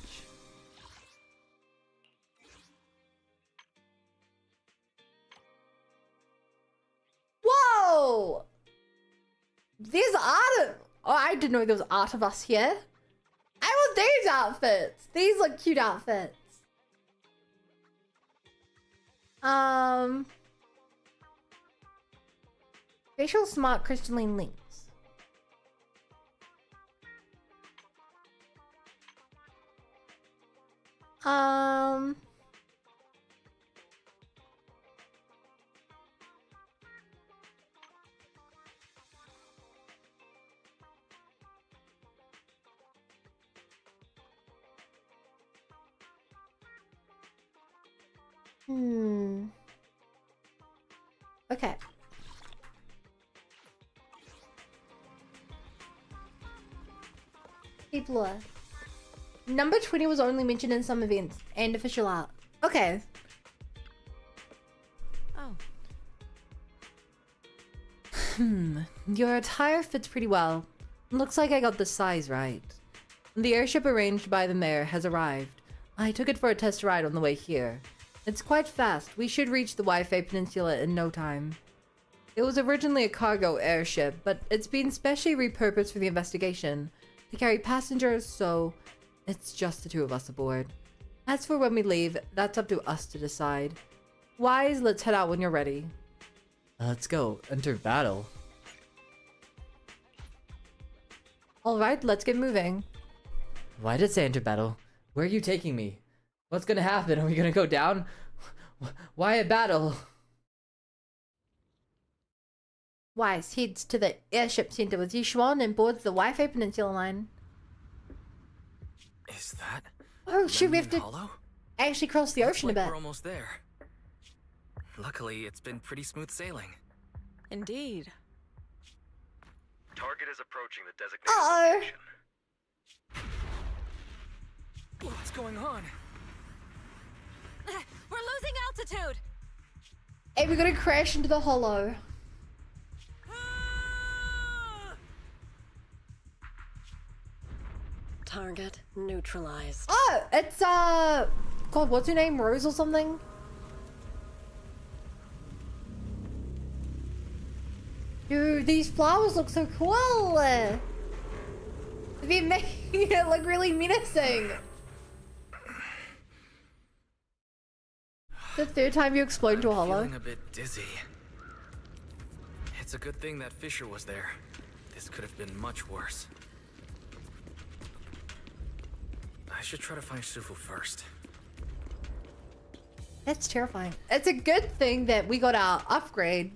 Whoa! There's art of... Oh, I didn't know there was art of us here. I want these outfits. These look cute outfits. Facial smart crystalline links. Okay. People are. Number 20 was only mentioned in some events and official art. Okay. Oh. Your attire fits pretty well. Looks like I got the size right. The airship arranged by the mayor has arrived. I took it for a test ride on the way here. It's quite fast. We should reach the Waifei Peninsula in no time. It was originally a cargo airship, but it's been specially repurposed for the investigation to carry passengers, so it's just the 2 of us aboard. As for when we leave, that's up to us to decide. Wise, let's head out when you're ready. Let's go. Enter battle. Alright, let's get moving. Why did it say enter battle? Where are you taking me? What's gonna happen? Are we gonna go down? Why a battle? Wise heads to the airship center with Yixuan and boards the Waifei Peninsula line. Is that? Oh, shoot, we have to Hollow? actually cross the ocean a bit. We're almost there. Luckily, it's been pretty smooth sailing. Indeed. Target is approaching the designated Uh-oh. location. going on? We're losing altitude! Hey, we're gonna crash into the hollow. Target neutralized. Oh, it's God, what's her name? Rose or something? Dude, these flowers look so cool. They've been making it look really menacing. The third time you explode into a hollow. Feeling a bit dizzy. It's a good thing that Fisher was there. This could have been much worse. I should try to find Shifu first. That's terrifying. It's a good thing that we got our upgrade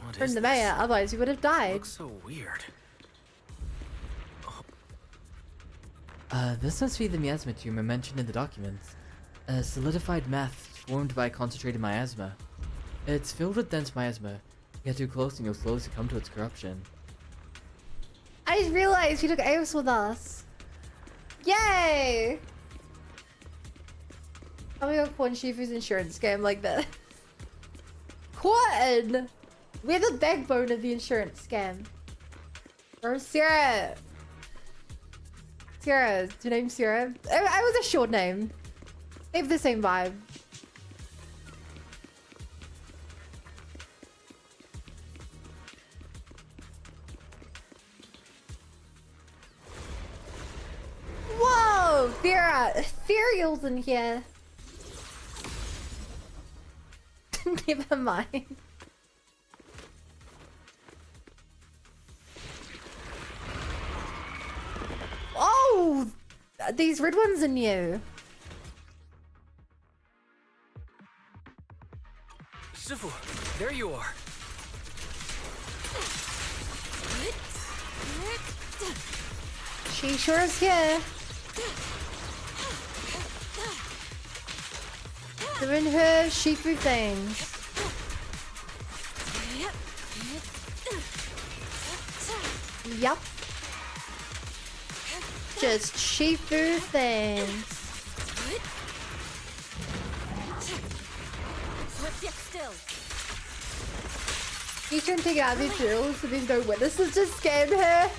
What from is the this? mayor, otherwise we would have died. Looks so weird. This must be the miasma tumor mentioned in the documents. A solidified meth formed by concentrated miasma. It's filled with dense miasma. Get too close and you'll slowly succumb to its corruption. I just realized you took Aos with us. Yay! I'm gonna Quan Shifu's insurance scam like that. Quan! We're the backbone of the insurance scam. Or Sarah. Sarah. Is your name Sarah? I was a short name. They have the same vibe. Whoa! There are ethereals in here. Never mind. Oh! These red ones are new. Shifu, there you are. She sure is here. Doing her Shifu things. Yup. Just Shifu things. You can take out the drills so there's no witnesses to scam her.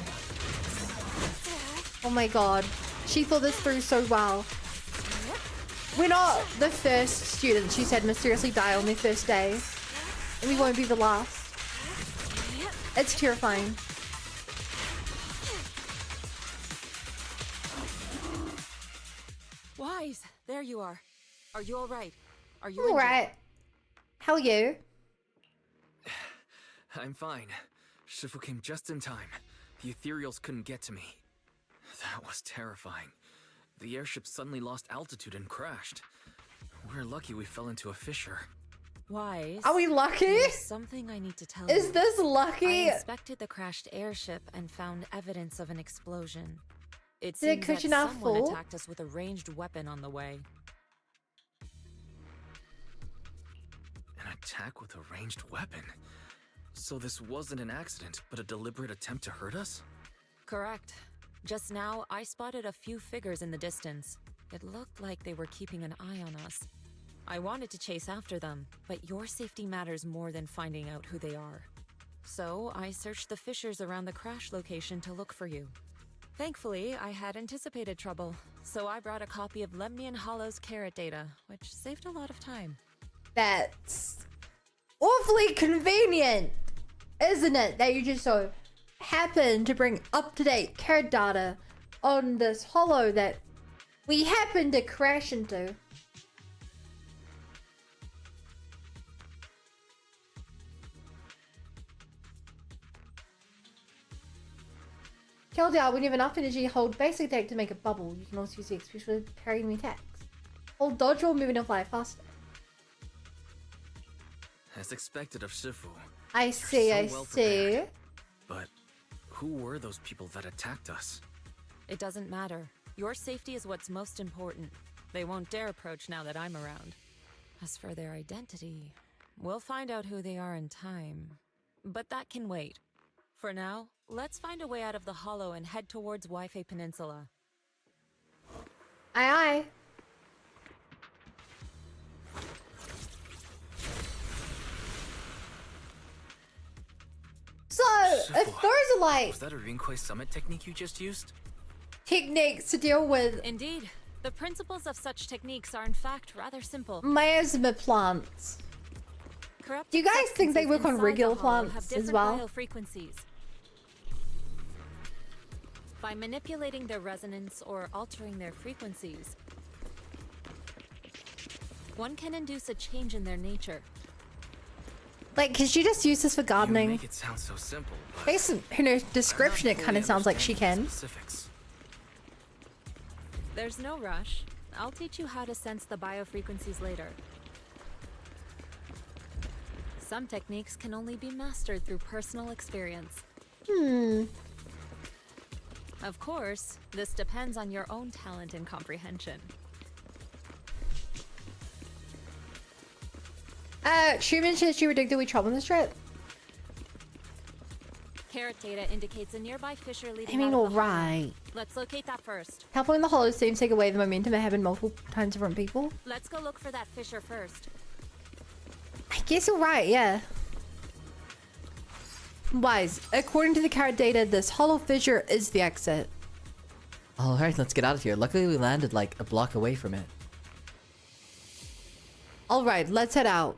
Oh my god. She thought this through so well. We're not the first students she said mysteriously die on their first day. And we won't be the last. It's terrifying. Wise, there you are. Are you alright? Are you injured? Alright. How are you? I'm fine. Shifu came just in time. The ethereals couldn't get to me. That was terrifying. The airship suddenly lost altitude and crashed. We're lucky we fell into a fissure. Wise. Are we lucky? There's something I need to tell you. Is this lucky? I inspected the crashed airship and found evidence of an explosion. It Did it seems that cushion our someone fall? attacked us with a ranged weapon on the way. An attack with a ranged weapon? So this wasn't an accident, but a deliberate attempt to hurt us? Correct. Just now, I spotted a few figures in the distance. It looked like they were keeping an eye on us. I wanted to chase after them, but your safety matters more than finding out who they are. So, I searched the fissures around the crash location to look for you. Thankfully, I had anticipated trouble, so I brought a copy of Lemnian Hollow's carrot data, which saved a lot of time. That's awfully convenient, isn't it? That you just so happen to bring up-to-date carrot data on this hollow that we happen to crash into. Keldar, when you have enough energy, hold basic attack to make a bubble. You can also use the expression with parrying attacks. Hold dodge or moving to fly faster. As expected of Shifu. I see, so I well see. prepared. But who were those people that attacked us? It doesn't matter. Your safety is what's most important. They won't dare approach now that I'm around. As for their identity, we'll find out who they are in time. But that can wait. For now, let's find a way out of the hollow and head towards Waifei Peninsula. Aye aye. So, if those are like Was that a Rinquay Summit technique you just used? techniques to deal with Indeed. The principles of such techniques are in fact rather simple. miasma plants, Corrupt do you guys think they work on substances regular inside the hollow have plants as different well? biofrequencies. By manipulating their resonance or altering their frequencies, one can induce a change in their nature. Like, could she just use this for You gardening? make it sound so simple, but Based on her description, it kind of sounds like she can. Specifics. There's no rush. I'll teach you how to sense the biofrequencies later. Some techniques can only be mastered through personal experience. Of course, this depends on your own talent and comprehension. She mentioned she predicted we trouble in this trip. Carrot data indicates a nearby fissure leading I mean, out of the hollow. alright. Let's locate that first. Helping in the hollow seems to take away the momentum it happened multiple times different people. Let's go look for that fissure first. I guess you're right, yeah. Wise, according to the carrot data, this hollow fissure is the exit. Alright, let's get out of here. Luckily we landed like a block away from it. Alright, let's head out.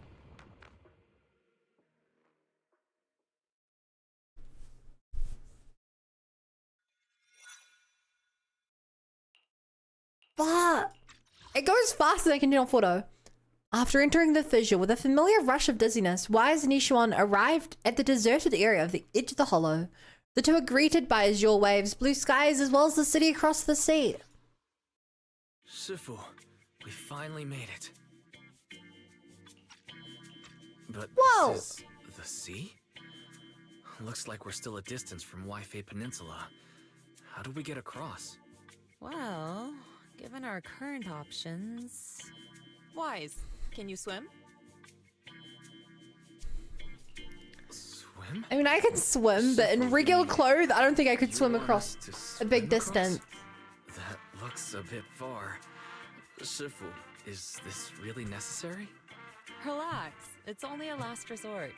But it goes faster than I can do on photo. After entering the fissure with a familiar rush of dizziness, Wise and Yixuan arrived at the deserted area of the edge of the hollow. The two are greeted by azure waves, blue skies, as well as the city across the sea. Shifu, we finally made it. But Whoa! this is the sea? Looks like we're still a distance from Waifei Peninsula. How do we get across? Well, given our current options... Wise, can you swim? Swim? I mean, I can swim, but in regular clothes, I don't think I could swim across a big distance. That looks a bit far. Shifu, is this really necessary? Relax, it's only a last resort.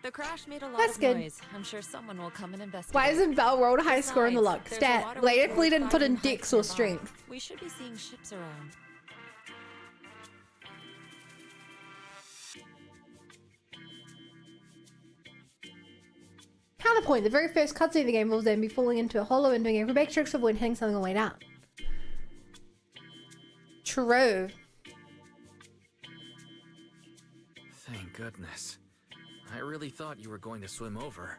The crash made a lot That's of good. noise. I'm sure someone will come and investigate. Why isn't Bell rolled a high score in the luck Besides, there's a stat? waterway They definitely didn't put in fortified and dex or heights nearby. strength. We should be seeing ships around. Counterpoint, the very first cutscene of the game will then be falling into a hollow and doing acrobatic tricks to avoid hitting something on the way down. True. Thank goodness. I really thought you were going to swim over.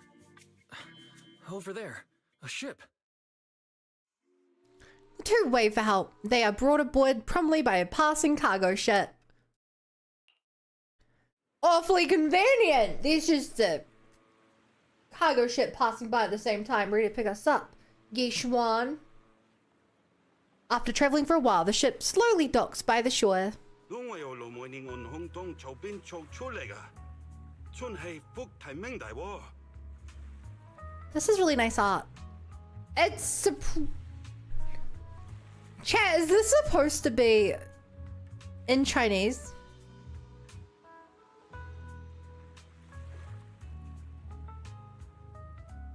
Over there, a ship. The two wave for help. They are brought aboard promptly by a passing cargo ship. Awfully convenient! There's just a cargo ship passing by at the same time, ready to pick us up. Yixuan. After traveling for a while, the ship slowly docks by the shore. This is really nice art. It's Chat, is this supposed to be in Chinese?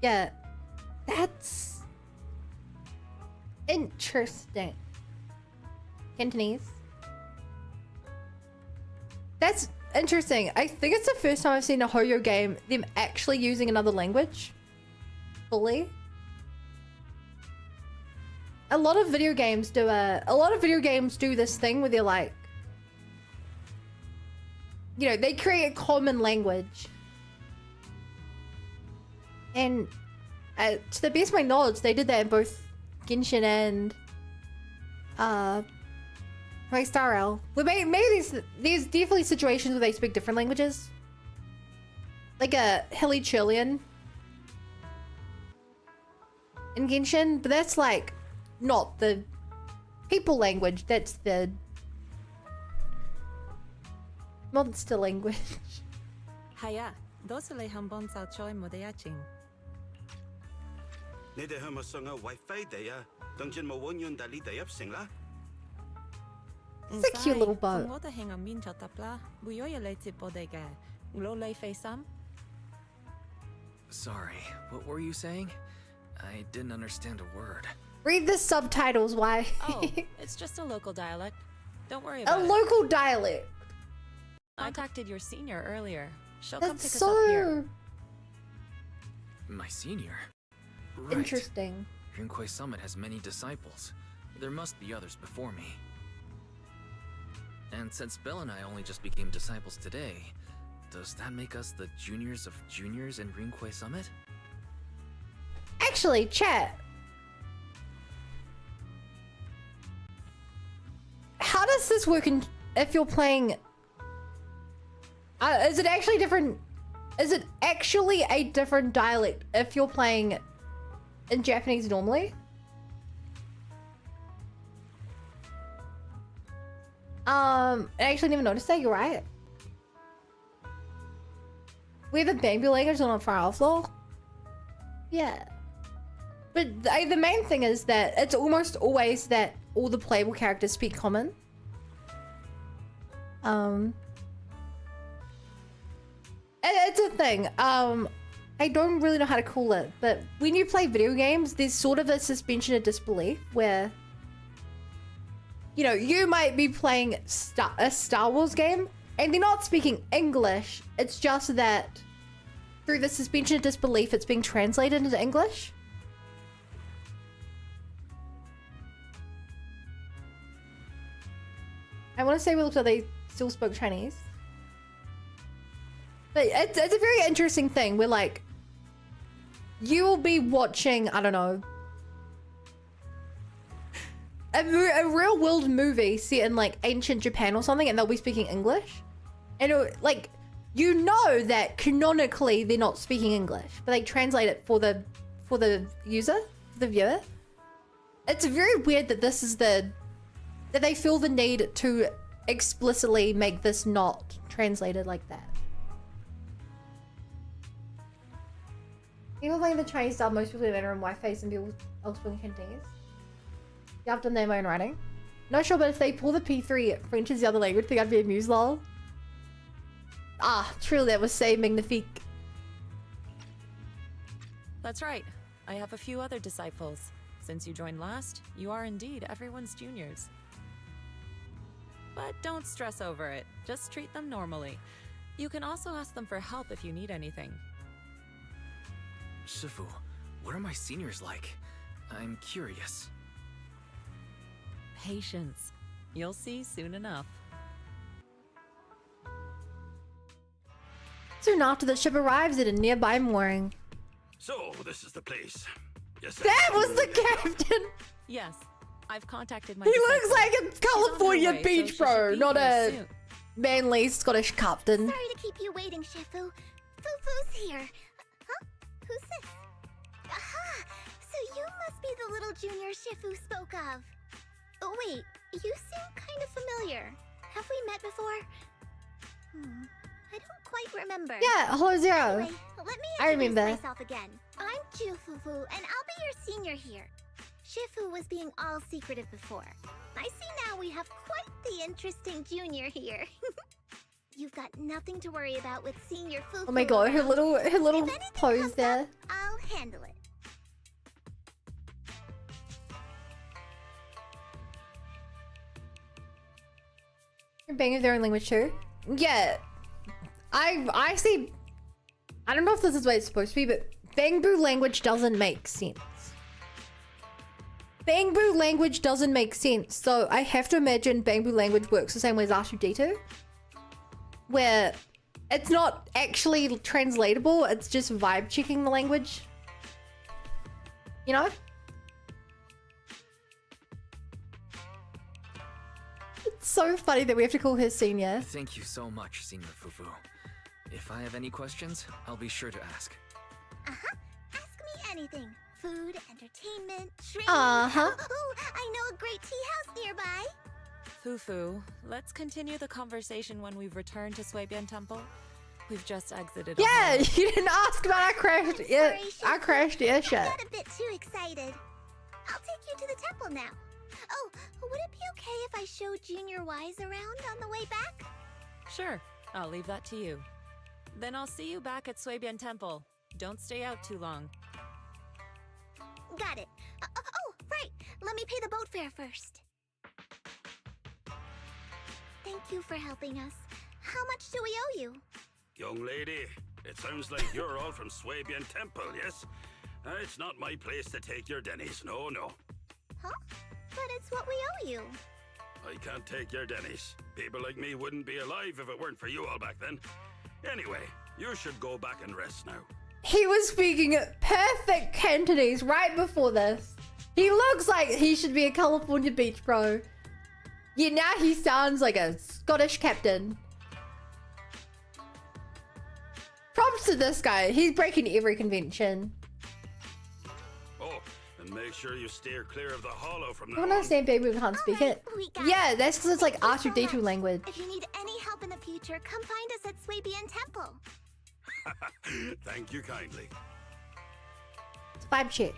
Yeah, that's interesting. Cantonese. That's interesting. I think it's the first time I've seen a Hoyo game them actually using another language fully. A lot of video games do this thing where they're like, you know, they create a common language. And to the best of my knowledge, they did that in both Genshin and Star Rail. Well, maybe there's definitely situations where they speak different languages. Like a Hilly Chilean in Genshin, but that's like not the people language, that's the monster language. Haya, 도스레 한번 사초에 모대야칭. It's a cute little boat. Sorry, what were you saying? I didn't understand a word. Read the subtitles, why? Oh, it's just a local dialect. Don't worry A about it. local dialect. I contacted your senior earlier. She'll come That's pick us up here. so My senior? Right. interesting. Rinkwei Summit has many disciples. There must be others before me. And since Belle and I only just became disciples today, does that make us the juniors of juniors in Rinkwei Summit? Actually, chat. How does this work if you're playing? Is it actually different? Is it actually a different dialect if you're playing in Japanese normally? I actually never noticed that. You're right. We have a Bangboo language on our file floor. Yeah. But the main thing is that it's almost always that all the playable characters speak common. It's a thing. I don't really know how to call it, but when you play video games, there's sort of a suspension of disbelief where, you know, you might be playing a Star Wars game and they're not speaking English. It's just that through the suspension of disbelief, it's being translated into English. I want to say we looked like they still spoke Chinese. But it's a very interesting thing where, like, you will be watching, I don't know, a real world movie set in, like, ancient Japan or something, and they'll be speaking English. And, like, you know that canonically they're not speaking English, but they translate it for the user, the viewer. It's very weird that this is that they feel the need to explicitly make this not translated like that. People playing the Chinese dub, most people in Mandarin, Waifei, and people else speaking Cantonese. Yeah, I've done their own writing. Not sure, but if they pull the P3, French is the other language, think I'd be amused, lol. Ah, truly, that was say magnifique. That's right. I have a few other disciples. Since you joined last, you are indeed everyone's juniors. But don't stress over it. Just treat them normally. You can also ask them for help if you need anything. Shifu, what are my seniors like? I'm curious. Patience. You'll see soon enough. Soon after the ship arrives at a nearby mooring. So, this is the place. Yes, That was the captain! Yes, I've contacted my He disciple. looks like a She's on her California way, beach so she bro, should be not here a soon. manly Scottish captain. Sorry to keep you waiting, Shifu. Fufu's here. Huh? Who's this? Aha! So you must be the little junior Shifu spoke of. Oh, wait, you seem kind of familiar. Have we met before? I don't quite remember. Yeah, hello Zero. Anyway, let me I introduce remember. myself again. I'm Jufufu, and I'll be your senior here. Shifu was being all secretive before. I see now we have quite the interesting junior here. You've got nothing to worry about with senior Fufu. Oh my god, her little If anything pose comes there. up, I'll handle it. You're banging their own language too? Yeah. I see. I don't know if this is the way it's supposed to be, but Bangboo language doesn't make sense. Bangboo language doesn't make sense, so I have to imagine Bangboo language works the same way as R2-D2, where it's not actually translatable, it's just vibe checking the language. You know? It's so funny that we have to call her senior. Thank you so much, Senior Fufu. If I have any questions, I'll be sure to ask. Uh-huh. Ask me anything. Food, entertainment, training. Uh-huh. Oh, I know a great tea house nearby. Fufu, let's continue the conversation when we've returned to Swayian Temple. We've just exited. Yeah, a hall. you didn't ask about our crashed. Yeah, Sorry, I crashed the I shit. got a bit too excited. I'll take you to the temple now. Oh, would it be okay if I show Junior Wise around on the way back? Sure, I'll leave that to you. Then I'll see you back at Swayian Temple. Don't stay out too long. Got it. Oh, right. Let me pay the boat fare first. Thank you for helping us. How much do we owe you? Young lady, it sounds like you're all from Swayian Temple, yes? It's not my place to take your dennies, no. Huh? But it's what we owe you. I can't take your dennies. People like me wouldn't be alive if it weren't for you all back then. Anyway, you should go back and rest now. He was speaking perfect Cantonese right before this. He looks like he should be a California beach bro. Yeah, now he sounds like a Scottish captain. Props to this guy. He's breaking every convention. Oh, and make sure you steer clear of the hollow from I now don't on. understand baby, we can't speak it. Yeah, that's because it's like R2-D2 language. If you need any help in the future, come find us at Swayian Temple. Thank you kindly. It's a vibe check.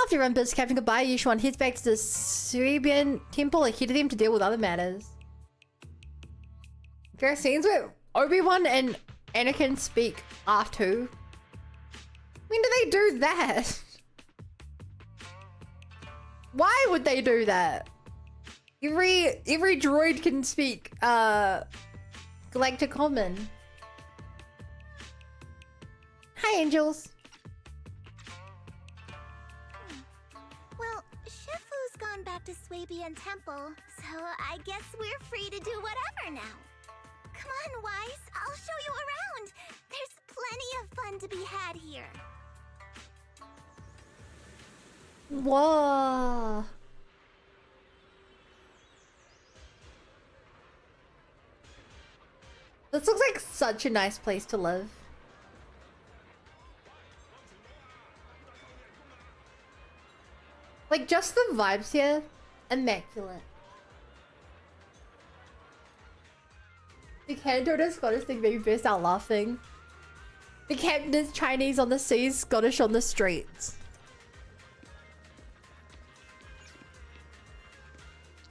After Rumpus having goodbye, Yixuan heads back to the Swayian Temple ahead of them to deal with other matters. There are scenes where Obi-Wan and Anakin speak R2. When do they do that? Why would they do that? Every droid can speak Galactic Common. Hi, angels. Well, Shifu's gone back to Swayian Temple, so I guess we're free to do whatever now. Come on, Wise, I'll show you around. There's plenty of fun to be had here. Whoa. This looks like such a nice place to live. Like, just the vibes here, immaculate. The Canton Scottish thing made me burst out laughing. The captain is Chinese on the seas, Scottish on the streets.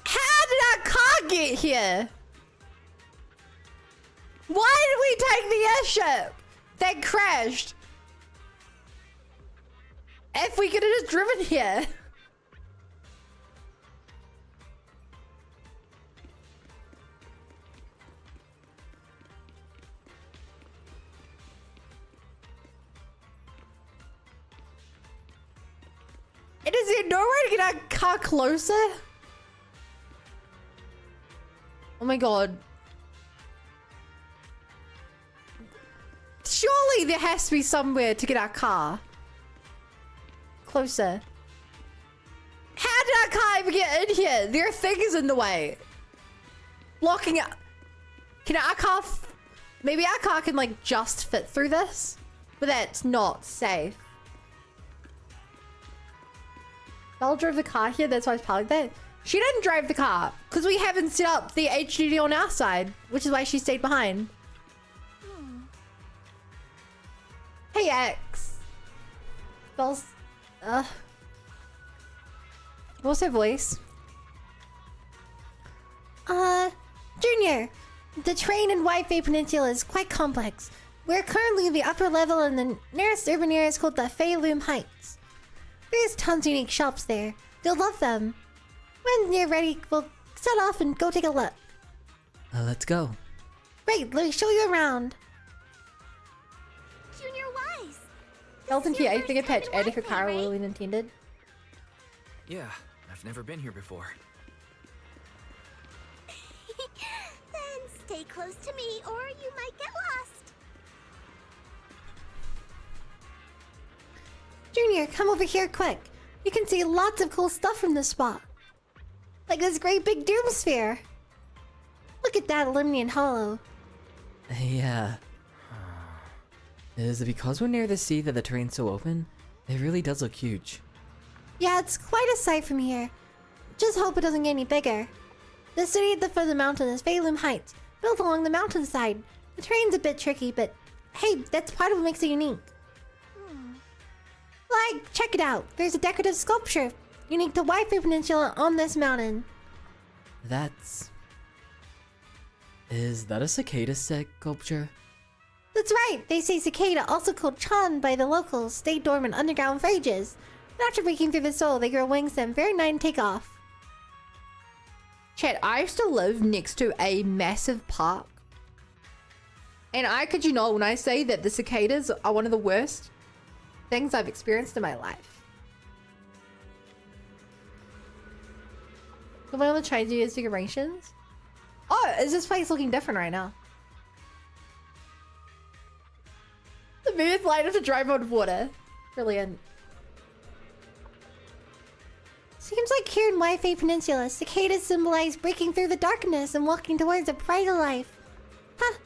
How did our car get here? Why did we take the airship that crashed? If we could have just driven here. And is there no way to get our car closer? Oh my god. Surely there has to be somewhere to get our car closer. How did our car even get in here? There are things in the way. Blocking out. Can our car... Maybe our car can like just fit through this? But that's not safe. Belle drove the car here, that's why it's probably like that. She didn't drive the car because we haven't set up the HDD on our side, which is why she stayed behind. Hey, X. Belle's... What's her voice? Junior, the terrain in Waifei Peninsula is quite complex. We're currently in the upper level and the nearest urban area is called the Feilum Heights. There's tons of unique shops there. You'll love them. When you're ready, we'll set off and go take a look. Let's go. Great, let me show you around. Junior Wise. Elton here, I think a patch added for Kara Lillian intended. Yeah, I've never been here before. Then stay close to me or you might get lost. Junior, come over here quick. You can see lots of cool stuff from this spot. Like this great big doom sphere. Look at that Limnian hollow. Yeah. Is it because we're near the sea that the terrain's so open? It really does look huge. Yeah, it's quite a sight from here. Just hope it doesn't get any bigger. The city at the foot of the mountain is Feilum Heights, built along the mountainside. The terrain's a bit tricky, but hey, that's part of what makes it unique. Like, check it out. There's a decorative sculpture unique to Waifei Peninsula on this mountain. That's... Is that a cicada sculpture? That's right. They say cicada, also called Chan by the locals, stay dormant underground for ages. And after breaking through the soil, they grow wings and very night and take off. Chat, I used to live next to a massive park. And I kid you not when I say that the cicadas are one of the worst things I've experienced in my life. The one on the trains use decorations. Oh, is this place looking different right now? The moon's light up to drive on water. Brilliant. Seems like here in Waifei Peninsula, cicadas symbolize breaking through the darkness and walking towards a brighter life. Huh,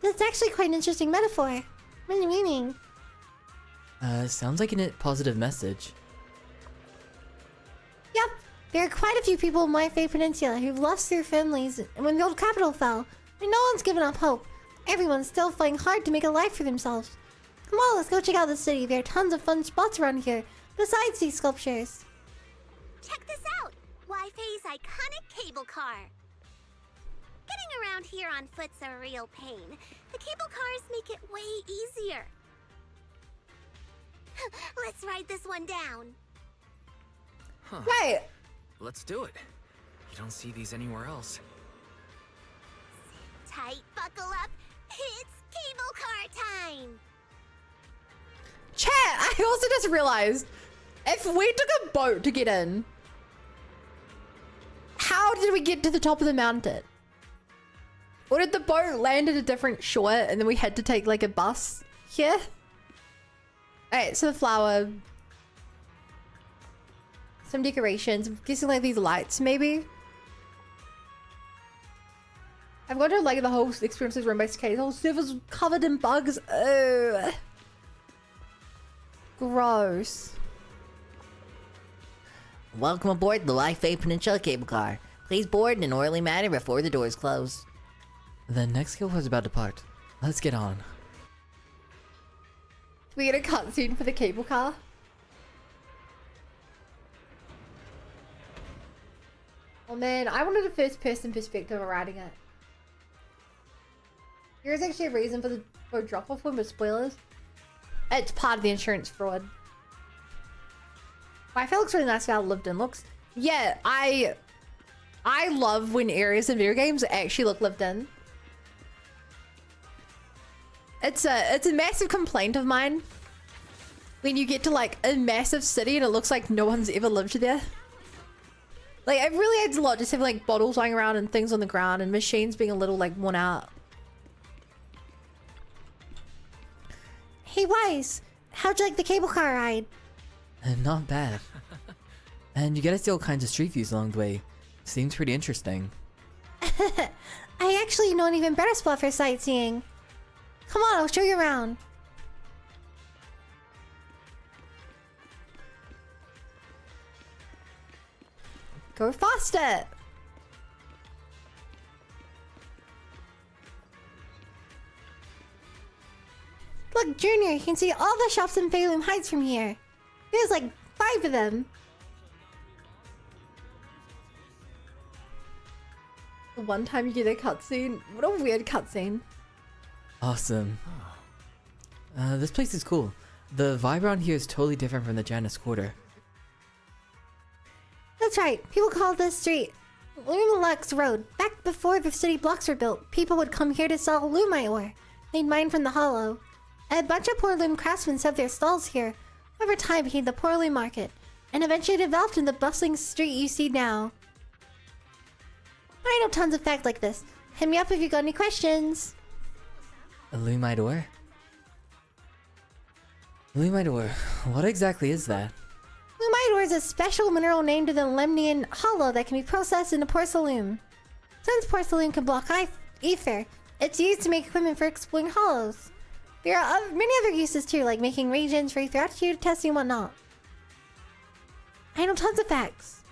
that's actually quite an interesting metaphor. What do you meaning? Sounds like a positive message. Yep, there are quite a few people in Waifei Peninsula who've lost their families when the old capital fell. And no one's given up hope. Everyone's still fighting hard to make a life for themselves. Come on, let's go check out the city. There are tons of fun spots around here, besides these sculptures. Check this out! Waifei's iconic cable car. Getting around here on foot's a real pain. The cable cars make it way easier. Let's ride this one down. Huh. Right. Let's do it. You don't see these anywhere else. Sit tight, buckle up. It's cable car time. Chat, I also just realized if we took a boat to get in, how did we get to the top of the mountain? Or did the boat land at a different shore and then we had to take like a bus here? Alright, so the flower. Some decorations. I'm guessing like these lights maybe? I've got to like the whole experience is run by cicadas. The whole server's covered in bugs. Ugh. Gross. Welcome aboard the Waifei Peninsula cable car. Please board in an orderly manner before the doors close. The next cable car is about to depart. Let's get on. We get a cutscene for the cable car. Oh man, I wanted a first person perspective of riding it. Here's actually a reason for the drop off one, but spoilers. It's part of the insurance fraud. Waifei looks really nice how lived in looks. Yeah, I love when areas in video games actually look lived in. It's a massive complaint of mine when you get to like a massive city and it looks like no one's ever lived there. Like it really adds a lot just having like bottles lying around and things on the ground and machines being a little like worn out. Hey Wise, how'd you like the cable car ride? Not bad. And you get to see all kinds of street views along the way. Seems pretty interesting. I actually know an even better spot for sightseeing. Come on, I'll show you around. Go faster! Look, Junior, you can see all the shops in Phelan Heights from here. There's like 5 of them. The one time you get a cutscene. What a weird cutscene. Awesome. This place is cool. The vibe around here is totally different from the Janus Quarter. That's right. People call this street Lumalux Road. Back before the city blocks were built, people would come here to sell lumite ore. They'd mine from the hollow. A bunch of poor loom craftsmen set their stalls here. Over time became the poor loom market, and eventually developed in the bustling street you see now. I know tons of facts like this. Hit me up if you got any questions. A lumite ore? Lumite ore. What exactly is that? Lumite ore is a special mineral named to the Lemnian hollow that can be processed into porcelain. Since porcelain can block ether, it's used to make equipment for exploring hollows. There are many other uses too, like making reagents for ether attitude testing and whatnot. I know tons of facts.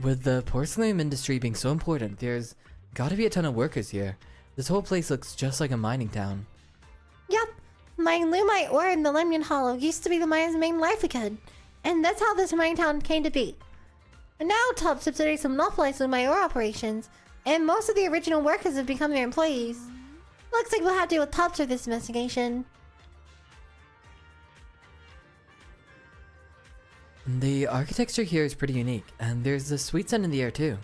With the porcelain industry being so important, there's gotta be a ton of workers here. This whole place looks just like a mining town. Yup, mining lumite ore in the Lemnian hollow used to be the mine's main livelihood, and that's how this mining town came to be. And now top subsidiaries have monopolized lumite ore operations, and most of the original workers have become their employees. Looks like we'll have to deal with Tops for this investigation. The architecture here is pretty unique, and there's a sweet scent in the air too.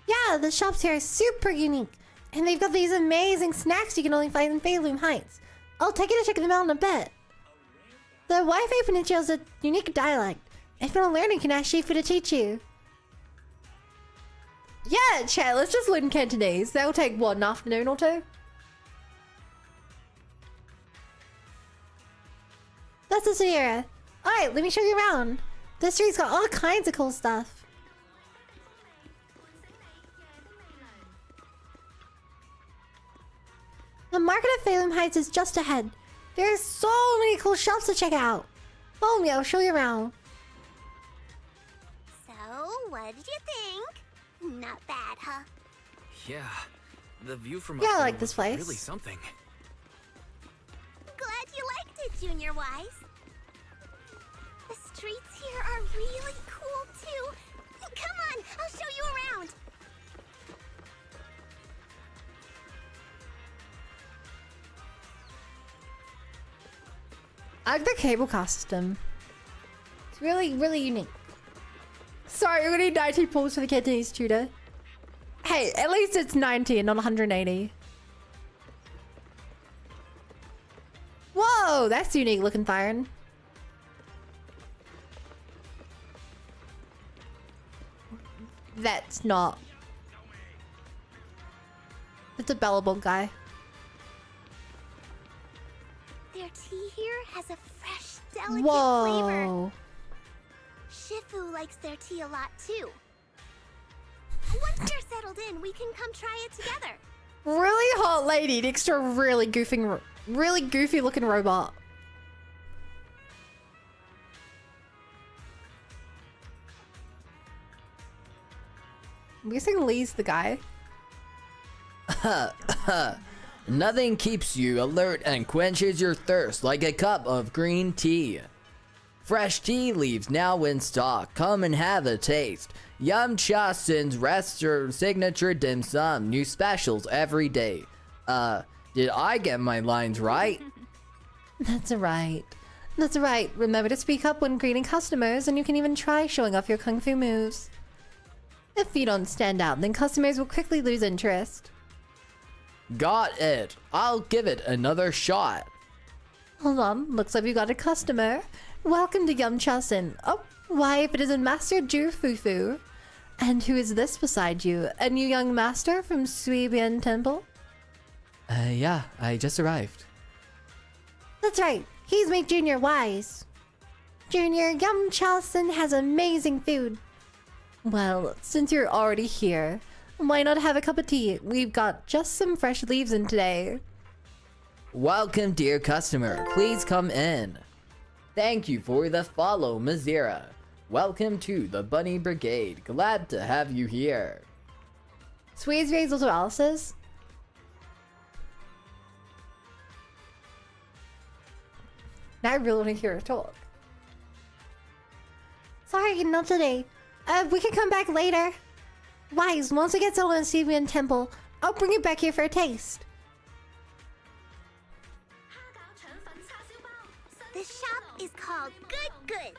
Yeah, the shops here are super unique. And they've got these amazing snacks you can only find in Feilum Heights. I'll take you to check them out in a bit. The Waifei Peninsula is a unique dialect. If you want to learn, you can ask Shifu to teach you. Yeah, chat, let's just learn Cantonese. That'll take, what, an afternoon or two? That's the Sierra. Alright, let me show you around. This street's got all kinds of cool stuff. The market of Feilum Heights is just ahead. There's so many cool shops to check out. Follow me, I'll show you around. So, what did you think? Not bad, huh? Yeah, the view from Yeah, up I there like this was place. really something. Glad you liked it, Junior Wise. The streets here are really cool, too. Come on, I'll show you around. I like the cable car system. It's really, really unique. Sorry, we're gonna need 90 pulls for the Cantonese tutor. Hey, at least it's 90 and not 180. Whoa, that's unique looking firing. That's not. It's a bellable guy. Their tea here has a fresh, delicate flavor. Whoa. Shifu likes their tea a lot, too. Once you're settled in, we can come try it together. Really hot lady next to a really goofy looking robot. I'm guessing Lee's the guy. Nothing keeps you alert and quenches your thirst like a cup of green tea. Fresh tea leaves now in stock. Come and have a taste. Yum Cha Sin's restaurant signature dim sum. New specials every day. Did I get my lines right? That's right. That's right. Remember to speak up when greeting customers, and you can even try showing off your kung fu moves. If you don't stand out, then customers will quickly lose interest. Got it. I'll give it another shot. Hold on, looks like we got a customer. Welcome to Yum Cha Sin. Oh, why, if it isn't Master Ju Fufu. And who is this beside you? A new young master from Swayian Temple? Yeah, I just arrived. That's right, he's my Junior Wise. Junior, Yum Cha Sin has amazing food. Well, since you're already here, why not have a cup of tea? We've got just some fresh leaves in today. Welcome, dear customer. Please come in. Thank you for the follow, Mazira. Welcome to the Bunny Brigade. Glad to have you here. Sweet's Rays also Alice's. Now I really want to hear her talk. Sorry, not today. We can come back later. Wise, once we get settled in Swayian Temple, I'll bring you back here for a taste. This shop is called Good Goods.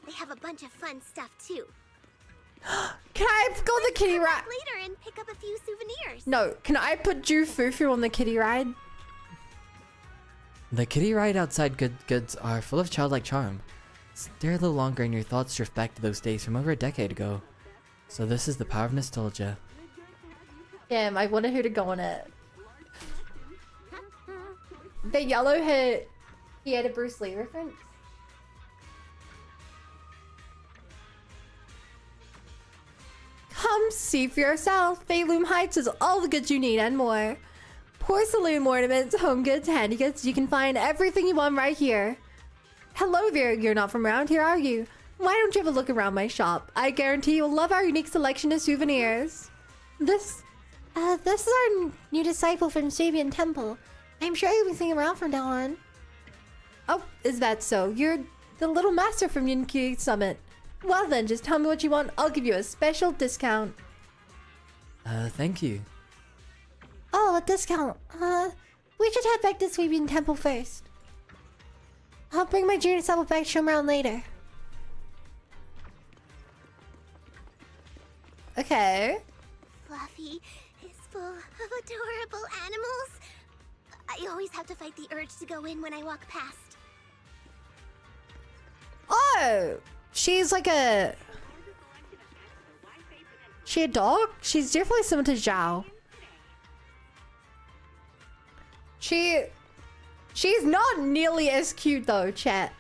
They have a bunch of fun stuff, too. Can I go on the kitty ride? Later and pick up a few souvenirs. No, can I put Ju Fufu on the kitty ride? The kitty ride outside Good Goods are full of childlike charm. Stare a little longer and your thoughts drift back to those days from over a decade ago. So this is the power of nostalgia. Damn, I wanted her to go on it. The yellow hair, he had a Bruce Lee reference. Come see for yourself. Feilum Heights is all the goods you need and more. Porcelain ornaments, home goods, handy goods, you can find everything you want right here. Hello there, you're not from around here, are you? Why don't you have a look around my shop? I guarantee you'll love our unique selection of souvenirs. This is our new disciple from Swayian Temple. I'm sure you'll be seeing him around from now on. Oh, is that so? You're the little master from Yunki Summit. Well then, just tell me what you want. I'll give you a special discount. Thank you. Oh, a discount. We should head back to Swayian Temple first. I'll bring my junior sample back, show 'em around later. Okay. Fluffy is full of adorable animals. I always have to fight the urge to go in when I walk past. Oh! She's like a... She a dog? She's definitely similar to Zhao. She's not nearly as cute though, chat.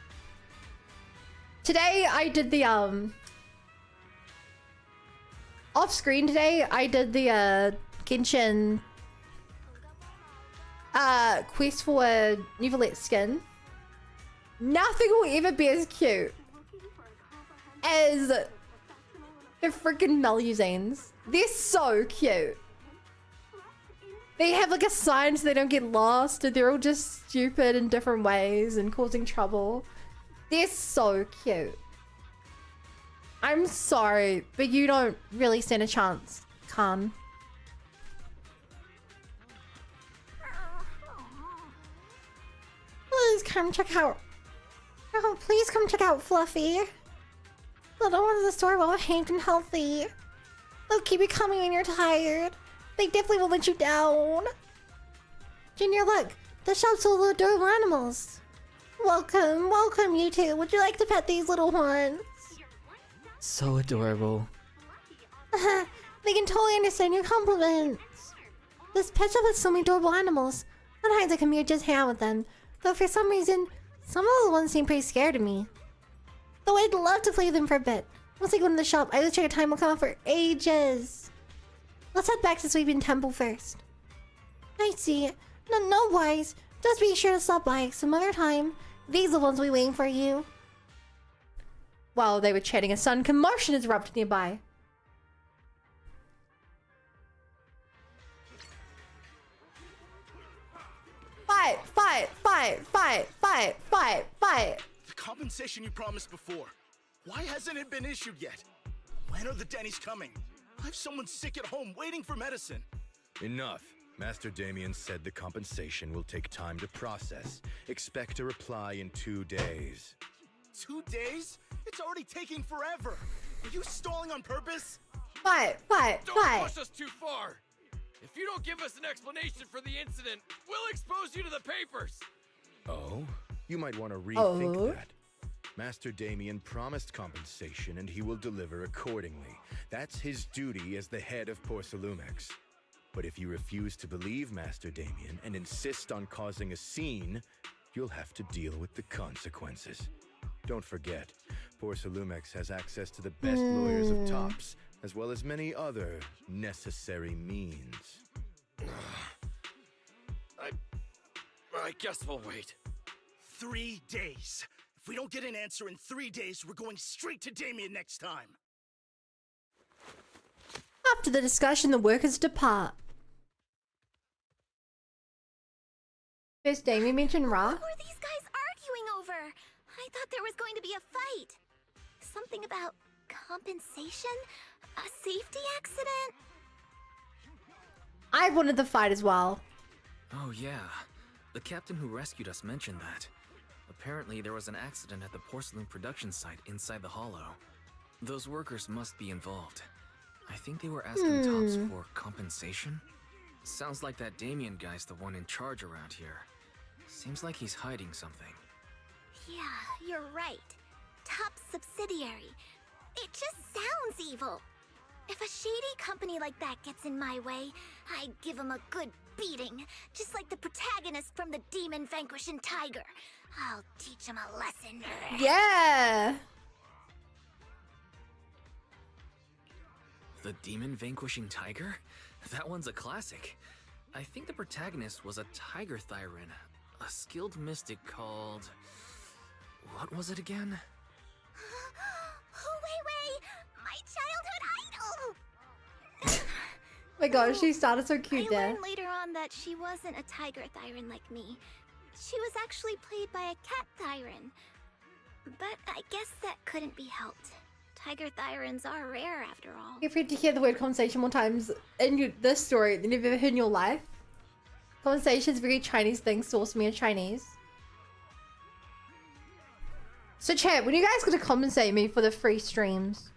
Today I did the off screen today I did the Genshin quest for Nivelet skin. Nothing will ever be as cute as the freaking Melusines. They're so cute. They have like a sign so they don't get lost, and they're all just stupid in different ways and causing trouble. They're so cute. I'm sorry, but you don't really stand a chance, Khan. Please come check out. Oh, please come check out Fluffy. Little one's in the store well behaved and healthy. They'll keep you coming when you're tired. They definitely won't let you down. Junior, look. The shop's full of adorable animals. Welcome, welcome you two. Would you like to pet these little ones? So adorable. They can totally understand your compliments. This pet shop has so many adorable animals. Sometimes I come here just hang out with them. Though for some reason, some of the ones seem pretty scared of me. Though I'd love to play with them for a bit. Once I go into the shop, I lose track of time will come out for ages. Let's head back to Swayian Temple first. I see. No worries. Just be sure to stop by some other time. These are the ones we waiting for you. While they were chatting, a sudden commotion is erupted nearby. Fight! The compensation you promised before. Why hasn't it been issued yet? When are the Denny's coming? I have someone sick at home waiting for medicine. Enough. Master Damian said the compensation will take time to process. Expect a reply in 2 days. 2 days? It's already taking forever. Are you stalling on purpose? Fight! Don't push us too far. If you don't give us an explanation for the incident, we'll expose you to the papers. Oh? You might want to rethink that. Master Damian promised compensation and he will deliver accordingly. That's his duty as the head of Porcelumex. But if you refuse to believe Master Damian and insist on causing a scene, you'll have to deal with the consequences. Don't forget, Porcelumex has access to the best lawyers of Tops, as well as many other necessary means. I guess we'll wait. 3 days. If we don't get an answer in 3 days, we're going straight to Damian next time. After the discussion, the workers depart. First, Damian mentioned Ra. What were these guys arguing over? I thought there was going to be a fight. Something about compensation? A safety accident? I wanted the fight as well. Oh yeah, the captain who rescued us mentioned that. Apparently there was an accident at the porcelain production site inside the hollow. Those workers must be involved. I think they were asking Tops for compensation? Sounds like that Damian guy's the one in charge around here. Seems like he's hiding something. Yeah, you're right. Top subsidiary. It just sounds evil. If a shady company like that gets in my way, I'd give him a good beating. Just like the protagonist from the Demon Vanquishing Tiger. I'll teach him a lesson. Yeah! The Demon Vanquishing Tiger? That one's a classic. I think the protagonist was a Tiger Thyran, a skilled mystic called... What was it again? Wait, my childhood idol! My gosh, she started so cute I there. learned later on that she wasn't a Tiger Thyran like me. She was actually played by a Cat Thyran. But I guess that couldn't be helped. Tiger Thyrans are rare after all. If you had to hear the word conversation more times in this story than you've ever heard in your life, Conversation's very Chinese thing. Source me in Chinese. So chat, when you guys gonna compensate me for the free streams?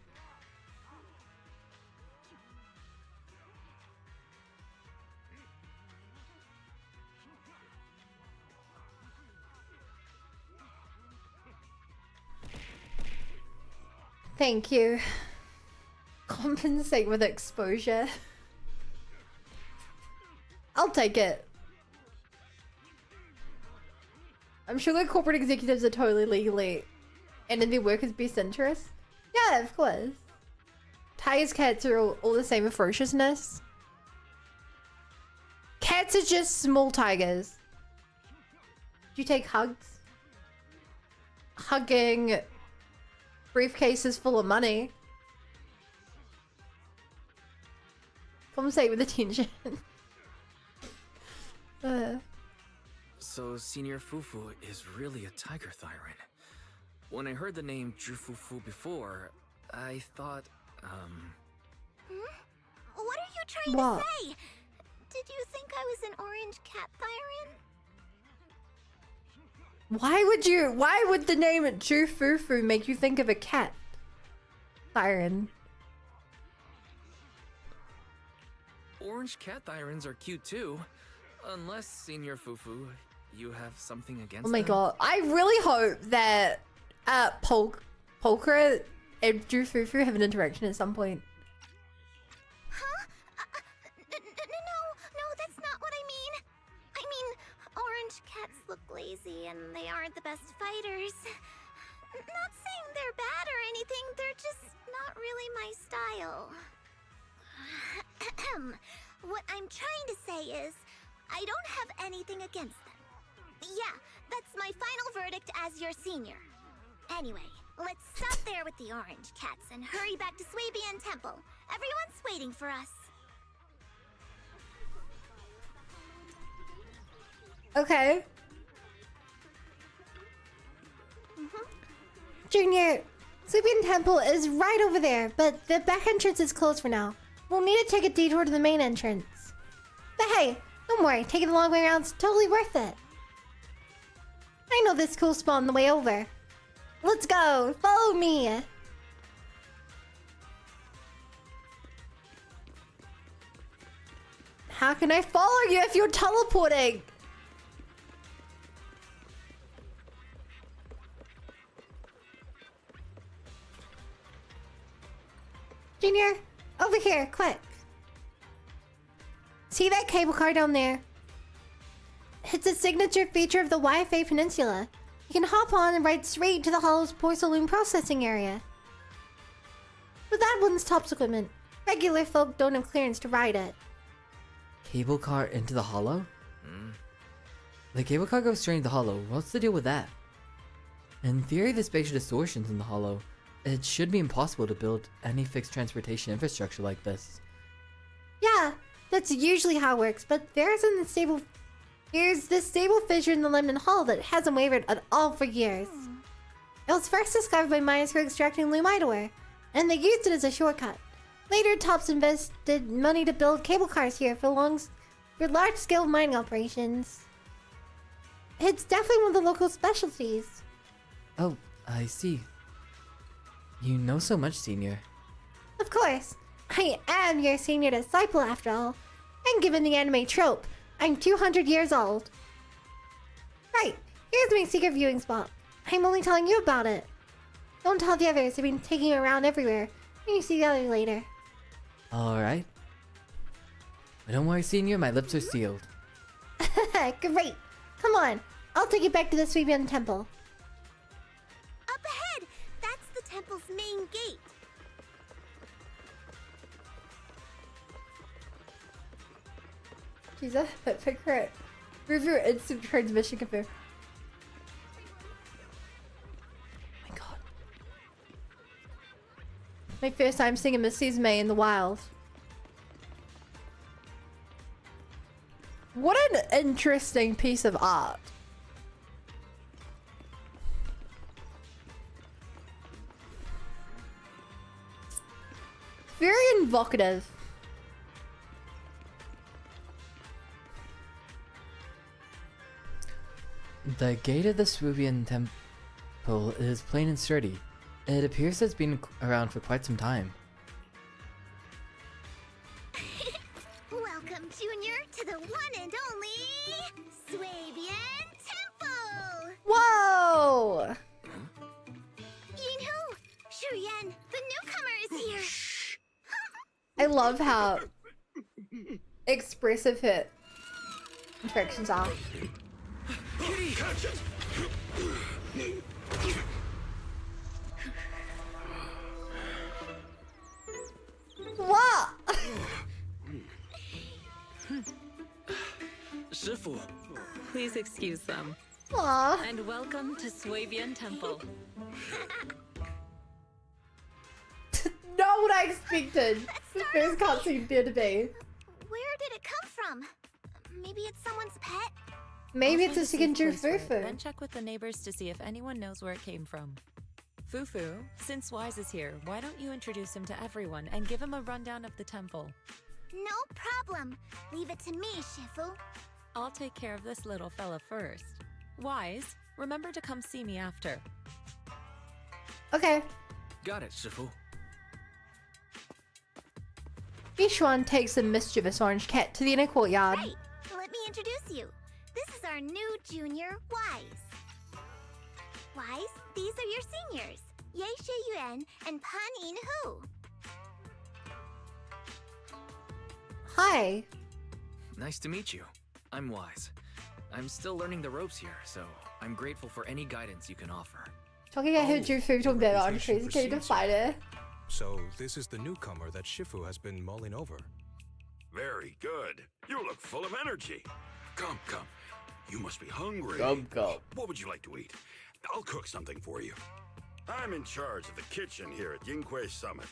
Thank you. Compensate with exposure. I'll take it. I'm sure the corporate executives are totally legally and in their workers' best interest. Yeah, of course. Tigers, cats are all the same ferociousness. Cats are just small tigers. Do you take hugs? Hugging briefcases full of money. Compensate with attention. So Senior Fufu is really a tiger thyron. When I heard the name Zhifufu before, I thought, What are you trying to say? Did you think I was an orange cat thyron? Why would the name Zhifufu make you think of a cat thyron? orange cat thyrons are cute too. Unless, Senior Fufu, you have something against Oh my them? god. I really hope that Polka and Zhifufu have an interaction at some point. Huh? No, that's not what I mean. I mean, orange cats look lazy and they aren't the best fighters. Not saying they're bad or anything, they're just not really my style. What I'm trying to say is, I don't have anything against them. Yeah, that's my final verdict as your senior. Anyway, let's stop there with the orange cats and hurry back to Swayian Temple. Everyone's waiting for us. Okay. Junior, Swayian Temple is right over there, but the back entrance is closed for now. We'll need to take a detour to the main entrance. But hey, don't worry, taking the long way around's totally worth it. I know this cool spot on the way over. Let's go, follow me. How can I follow you if you're teleporting? Junior, over here, quick. See that cable car down there? It's a signature feature of the Waifei Peninsula. You can hop on and ride straight to the Hollow's porcelain processing area. But that one's tops equipment. Regular folk don't have clearance to ride it. Cable car into the hollow? The cable car goes straight into the hollow. What's the deal with that? In theory, the spatial distortion's in the hollow. It should be impossible to build any fixed transportation infrastructure like this. Yeah, that's usually how it works, but there's this stable fissure in the Lemon Hull that hasn't wavered at all for years. It was first discovered by miners who were extracting lumite ore, and they used it as a shortcut. Later, Tops invested money to build cable cars here for large-scale mining operations. It's definitely one of the local specialties. Oh, I see. You know so much, Senior. Of course. I am your senior disciple after all. And given the anime trope, I'm 200 years old. Right, here's my secret viewing spot. I'm only telling you about it. Don't tell the others, I've been taking it around everywhere. You see the other later. Alright. But don't worry, Senior, my lips are sealed. Great. Come on, I'll take you back to the Swayian Temple. Up ahead! That's the temple's main gate. Jesus, pick her. Review instant transmission confirmed. Oh my god. My first time singing Mrs. May in the wild. What an interesting piece of art. Very invocative. The gate of the Swayian temple is plain and sturdy. It appears it's been around for quite some time. Welcome, Junior, to the one and only Swayian Temple! Whoa! Yinhu! Shuyan, the newcomer is here! I love how expressive her interactions are. What? Shifu. Please excuse them. Aww. And welcome to Swayian Temple. Not what I expected. The first cutscene appeared to be. Where did it come from? Maybe it's someone's pet? Maybe I'll it's a find second safe place for it, Fufu. Then check with the neighbors to see if anyone knows where it came from. Fufu, since Wise is here, why don't you introduce him to everyone and give him a rundown of the temple? No problem. Leave it to me, Shifu. I'll take care of this little fella first. Wise, remember to come see me after. Okay. Got it, Shifu. Yixuan takes the mischievous orange cat to the inner courtyard. Right. Let me introduce you. This is our new junior, Wise. Wise, these are your seniors, Yixuan and Pan Yinhu. Hi. Nice to meet you. I'm Wise. I'm still learning the ropes here, so I'm grateful for any guidance you can offer. Talking about her Drew food talking about on trees, can you fight it? So this is the newcomer that Shifu has been mulling over. Very good. You look full of energy. Come, come. You must be hungry. Come. What would you like to eat? I'll cook something for you. I'm in charge of the kitchen here at Yinghui Summit.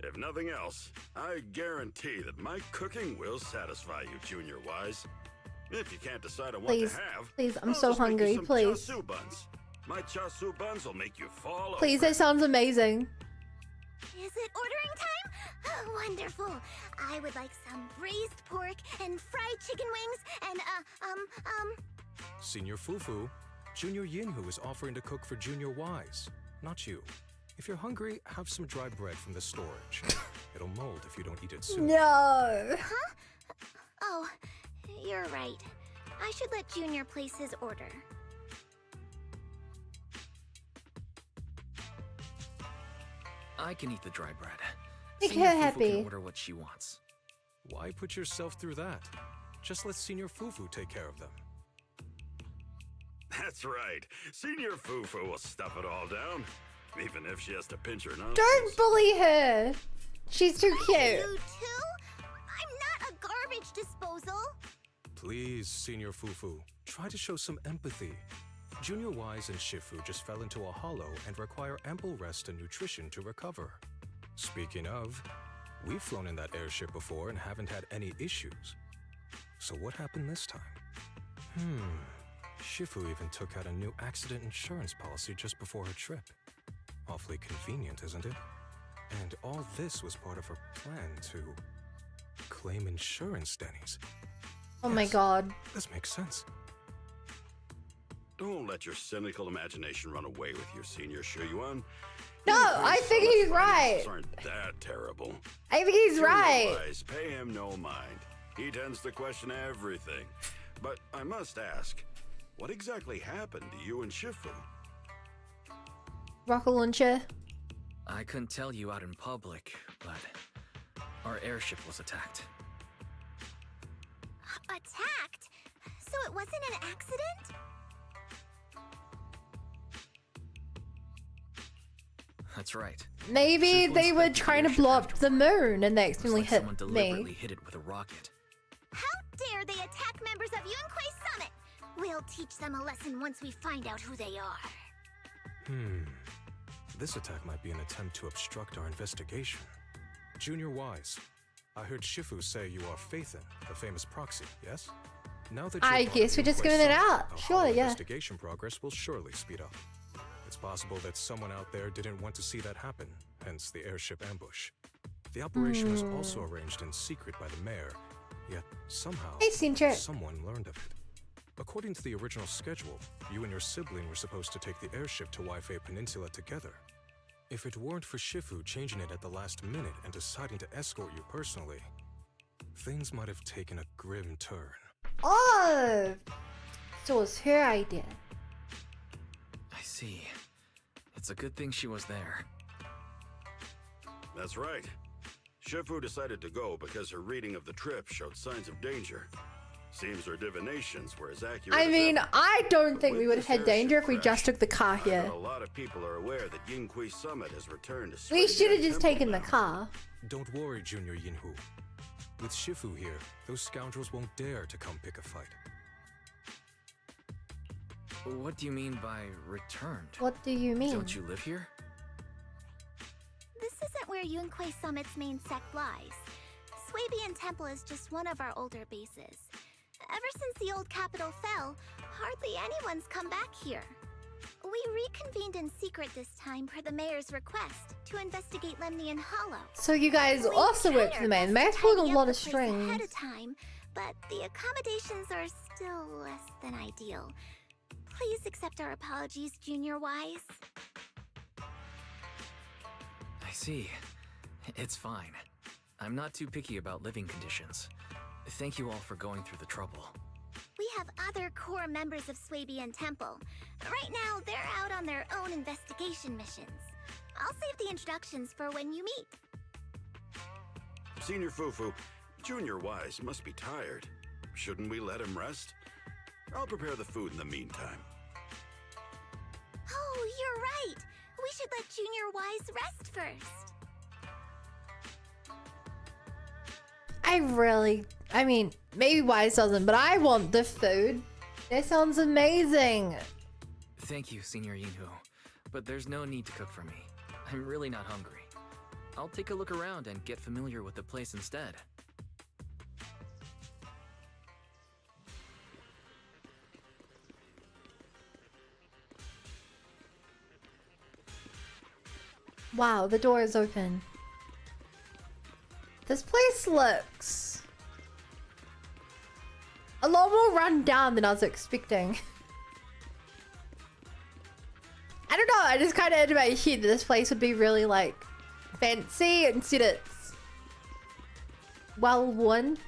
If nothing else, I guarantee that my cooking will satisfy you, Junior Wise. If you can't decide on what Please, to have, please, I'm I'll so just make you hungry, some please. chasu buns. My chasu buns will make you fall Please, over. that sounds amazing. Is it ordering time? Oh, wonderful. I would like some braised pork and fried chicken wings and, Senior Fufu, Junior Yinhu is offering to cook for Junior Wise, not you. If you're hungry, have some dry bread from the storage. It'll mold if you don't eat it soon. No. Huh? Oh, you're right. I should let Junior place his order. I can eat the dry bread. Make Senior her Fufu happy. can order what she wants. Why put yourself through that? Just let Senior Fufu take care of them. That's right. Senior Fufu will stuff it all down, even if she has to pinch her nose. Don't bully her. She's too cute. You too? I'm not a garbage disposal. Please, Senior Fufu, try to show some empathy. Junior Wise and Shifu just fell into a hollow and require ample rest and nutrition to recover. Speaking of, we've flown in that airship before and haven't had any issues. So what happened this time? Shifu even took out a new accident insurance policy just before her trip. Awfully convenient, isn't it? And all this was part of her plan to claim insurance, Denny's. Oh my god. This makes sense. Don't let your cynical imagination run away with you, Senior Shuyan. No, I think he's right. Aren't that terrible? I think he's Junior right. Wise, pay him no mind. He tends to question everything. But I must ask, what exactly happened to you and Shifu? Rocket launcher. I couldn't tell you out in public, but our airship was attacked. Attacked? So it wasn't an accident? That's right. Maybe they were trying to blow up the moon and they accidentally Looks like someone hit deliberately me. hit it with a rocket. How dare they attack members of Yunquei Summit? We'll teach them a lesson once we find out who they are. This attack might be an attempt to obstruct our investigation. Junior Wise, I heard Shifu say you are Faithin, the famous proxy, yes? Now that I you're part guess of we're just Yunquei giving it Summit, out. our Sure, whole yeah. investigation progress will surely speed up. It's possible that someone out there didn't want to see that happen, hence the airship ambush. The operation was also arranged in secret by the mayor, yet somehow Hey, Sintra. someone learned of it. According to the original schedule, you and your sibling were supposed to take the airship to Waifei Peninsula together. If it weren't for Shifu changing it at the last minute and deciding to escort you personally, things might have taken a grim turn. Oh! So it was her idea. I see. It's a good thing she was there. That's right. Shifu decided to go because her reading of the trip showed signs of danger. Seems her divinations were as accurate I mean, I don't think we would have had danger if we crash, just took the car here. A lot of people are aware that Yinghui Summit has returned to We should have Swayian just Temple taken the now. car. Don't worry, Junior Yinhu. With Shifu here, those scoundrels won't dare to come pick a fight. What do you mean by returned? What do you mean? Don't you live here? This isn't where Yunquei Summit's main sect lies. Swayian Temple is just one of our older bases. Ever since the old capital fell, hardly anyone's come back here. We reconvened in secret this time per the mayor's request to investigate Lemnian Hollow. So you guys also work for the mayor. The mayor's pulling a lot of strings. Ahead of time, but the accommodations are still less than ideal. Please accept our apologies, Junior Wise. I see. It's fine. I'm not too picky about living conditions. Thank you all for going through the trouble. We have other core members of Swayian Temple. Right now, they're out on their own investigation missions. I'll save the introductions for when you meet. Senior Fufu, Junior Wise must be tired. Shouldn't we let him rest? I'll prepare the food in the meantime. Oh, you're right. We should let Junior Wise rest first. I mean, maybe Wise doesn't, but I want the food. That sounds amazing. Thank you, Senior Yinhu. But there's no need to cook for me. I'm really not hungry. I'll take a look around and get familiar with the place instead. Wow, the door is open. This place looks a lot more run down than I was expecting. I don't know, I just kind of had in my head that this place would be really like fancy. Instead it's well worn.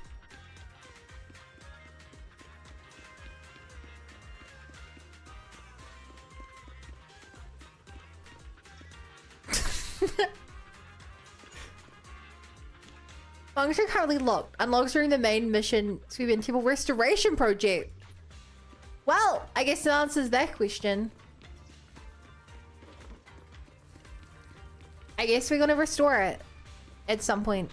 Function currently locked. Unlocks during the main mission Swayian Temple Restoration Project. Well, I guess it answers that question. I guess we're gonna restore it at some point.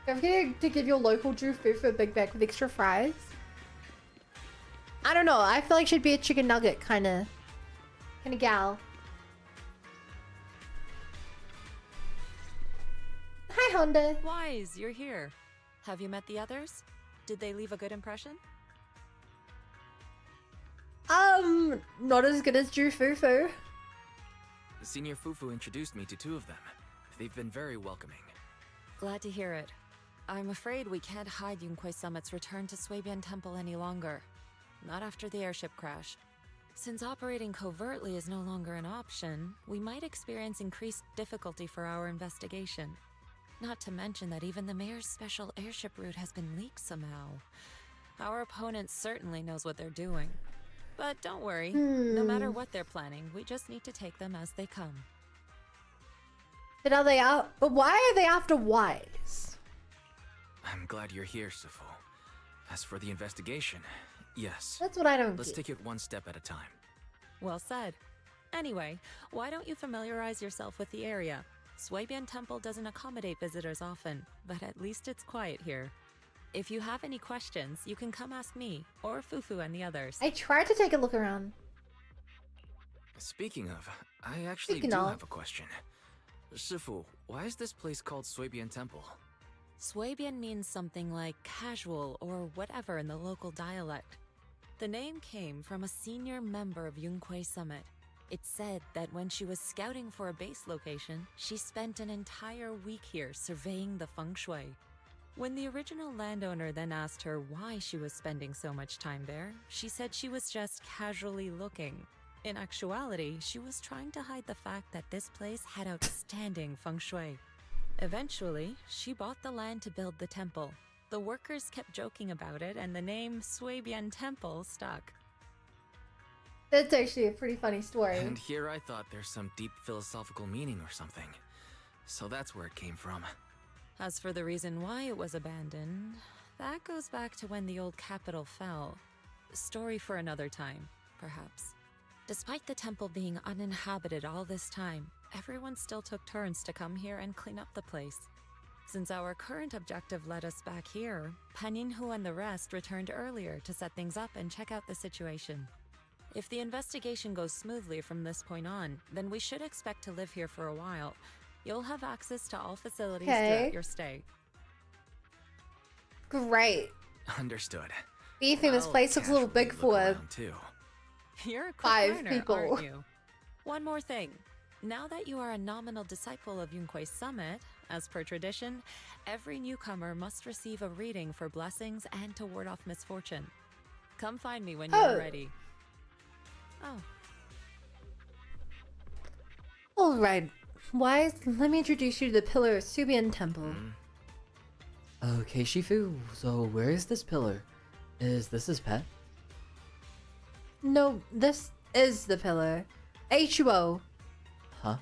Don't forget to give your local Drew food for a big bag with extra fries. I don't know. I feel like she'd be a chicken nugget kind of gal. Hi, Honda. Wise, you're here. Have you met the others? Did they leave a good impression? Not as good as Drew Fufu. Senior Fufu introduced me to two of them. They've been very welcoming. Glad to hear it. I'm afraid we can't hide Yunquei Summit's return to Swayian Temple any longer. Not after the airship crash. Since operating covertly is no longer an option, we might experience increased difficulty for our investigation. Not to mention that even the mayor's special airship route has been leaked somehow. Our opponent certainly knows what they're doing. But don't worry, no matter what they're planning, we just need to take them as they come. But are they out? But why are they after Wise? I'm glad you're here, Sifu. As for the investigation, yes. That's what I don't Let's get. take it one step at a time. Well said. Anyway, why don't you familiarize yourself with the area? Swayian Temple doesn't accommodate visitors often, but at least it's quiet here. If you have any questions, you can come ask me, or Fufu and the others. I tried to take a look around. Speaking of, I actually do have a question. Sifu, why is this place called Swayian Temple? Swayian means something like casual or whatever in the local dialect. The name came from a senior member of Yunquei Summit. It's said that when she was scouting for a base location, she spent an entire week here surveying the feng shui. When the original landowner then asked her why she was spending so much time there, she said she was just casually looking. In actuality, she was trying to hide the fact that this place had outstanding feng shui. Eventually, she bought the land to build the temple. The workers kept joking about it, and the name Swayian Temple stuck. That's actually a pretty funny story. And here I thought there's some deep philosophical meaning or something. So that's where it came from. As for the reason why it was abandoned, that goes back to when the old capital fell. Story for another time, perhaps. Despite the temple being uninhabited all this time, everyone still took turns to come here and clean up the place. Since our current objective led us back here, Paninhu and the rest returned earlier to set things up and check out the situation. If the investigation goes smoothly from this point on, then we should expect to live here for a while. You'll have access to all facilities throughout your stay. Great. Understood. Do you think this place looks a little big for You're a quick 5 learner, people? aren't you? One more thing. Now that you are a nominal disciple of Yunquei Summit, as per tradition, every newcomer must receive a reading for blessings and to ward off misfortune. Come find me when you're ready. Oh. Alright. Wise, let me introduce you to the pillar of Subian Temple. Okay, Shifu, so where is this pillar? Is this his pet? No, this is the pillar. H-U-O. Huh?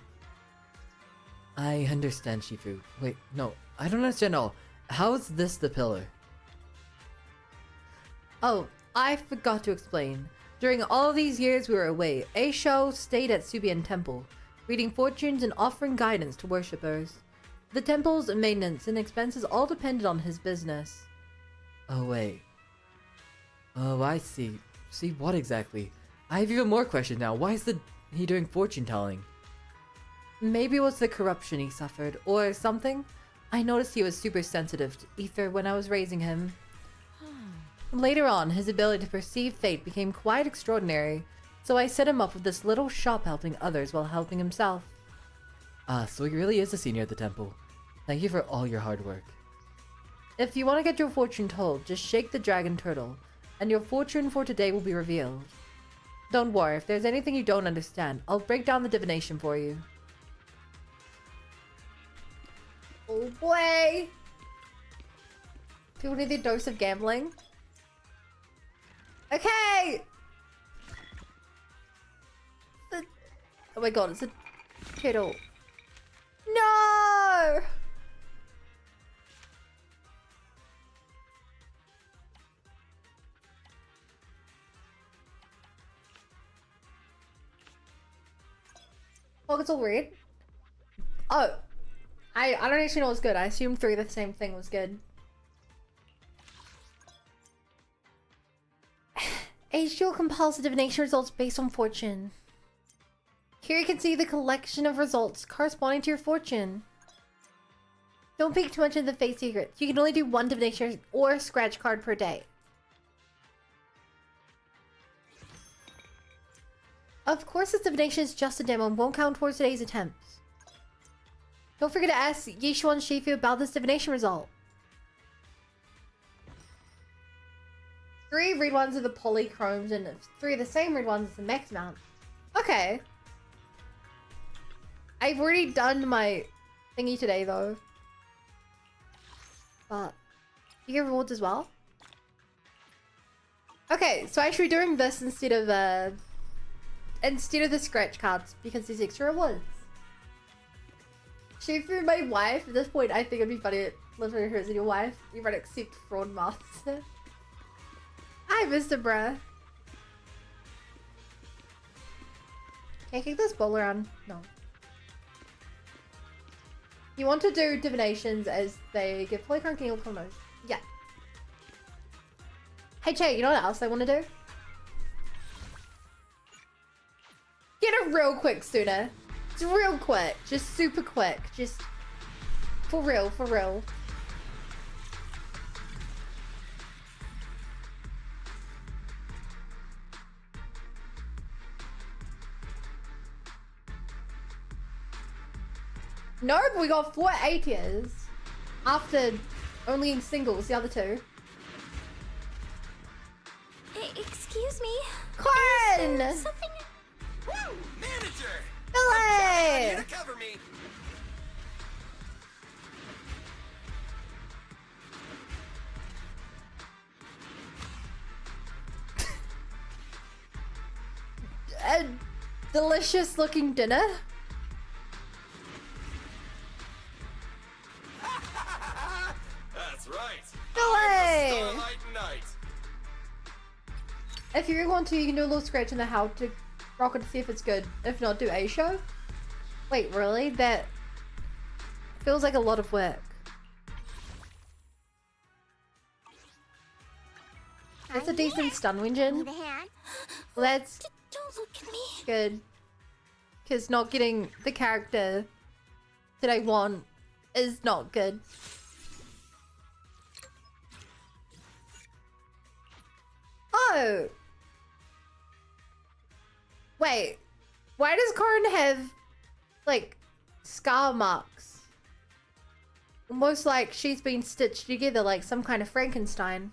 I understand, Shifu. Wait, no, I don't understand all. How is this the pillar? Oh, I forgot to explain. During all these years we were away, Aisho stayed at Subian Temple, reading fortunes and offering guidance to worshippers. The temple's maintenance and expenses all depended on his business. Oh, wait. Oh, I see. See what exactly? I have even more questions now. Why is he doing fortune telling? Maybe it was the corruption he suffered, or something. I noticed he was super sensitive to ether when I was raising him. Later on, his ability to perceive fate became quite extraordinary, so I set him up with this little shop helping others while helping himself. Ah, so he really is a senior at the temple. Thank you for all your hard work. If you want to get your fortune told, just shake the dragon turtle, and your fortune for today will be revealed. Don't worry, if there's anything you don't understand, I'll break down the divination for you. Oh boy! People need their dose of gambling. Okay! Oh my god, it's a turtle. No! Oh, it's all weird. Oh. I don't actually know what's good. I assumed 3 the same thing was good. H2O compiles the divination results based on fortune. Here you can see the collection of results corresponding to your fortune. Don't peek too much into the fate secrets. You can only do 1 divination or scratch card per day. Of course, this divination is just a demo and won't count towards today's attempts. Don't forget to ask Yixuan Shifu about this divination result. 3 read ones are the polychromes and 3 of the same read ones is the max amount. Okay. I've already done my thingy today though. But you get rewards as well? Okay, so I should be doing this instead of the scratch cards because there's extra rewards. Shifu, my wife. At this point, I think it'd be funny to literally her as your wife. You might accept fraud master. Hi, Mr. Bruh. Can I kick this ball around? No. You want to do divinations as they give polychron king combos? Yeah. Hey, Che, you know what else I want to do? Get a real quick, Suna. Just real quick. Just super quick. Just for real, for real. No, but we got 4 A tiers. After only in singles, the other 2. Excuse me. Corn! Something. Woo! Manager! Billy! Here to cover me. A delicious looking dinner. That's right. Billy! Starlight Knight. If you really want to, you can do a little scratch in the how to rock it to see if it's good. If not, do a show. Wait, really? That feels like a lot of work. That's a decent stun engine. Need a hand? Well, that's Don't look at me. good. Because not getting the character that I want is not good. Oh! Wait. Why does Karin have, like, scar marks? Almost like she's been stitched together like some kind of Frankenstein.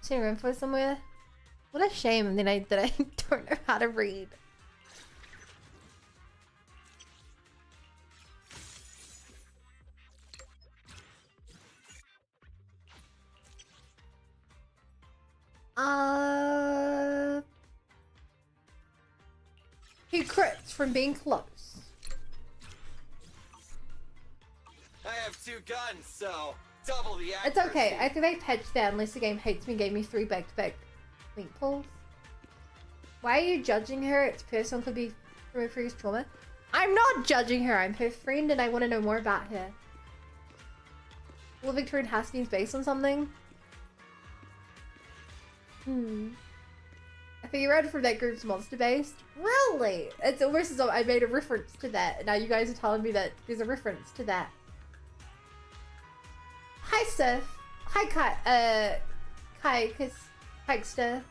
Is there room for somewhere? What a shame that I don't know how to read. He crits from being close. I have 2 guns, so double the It's okay. I think they patched that unless the game hates me and gave me 3 back-to-back link pulls. Why are you judging her? It's personal, could be from her previous trauma. I'm not judging her. I'm her friend and I want to know more about her. Will Victorian Haskins based on something? I think you read from that group's monster based. Really? It's almost as though I made a reference to that. And now you guys are telling me that there's a reference to that. Hi, Sif. Hi, Kikester.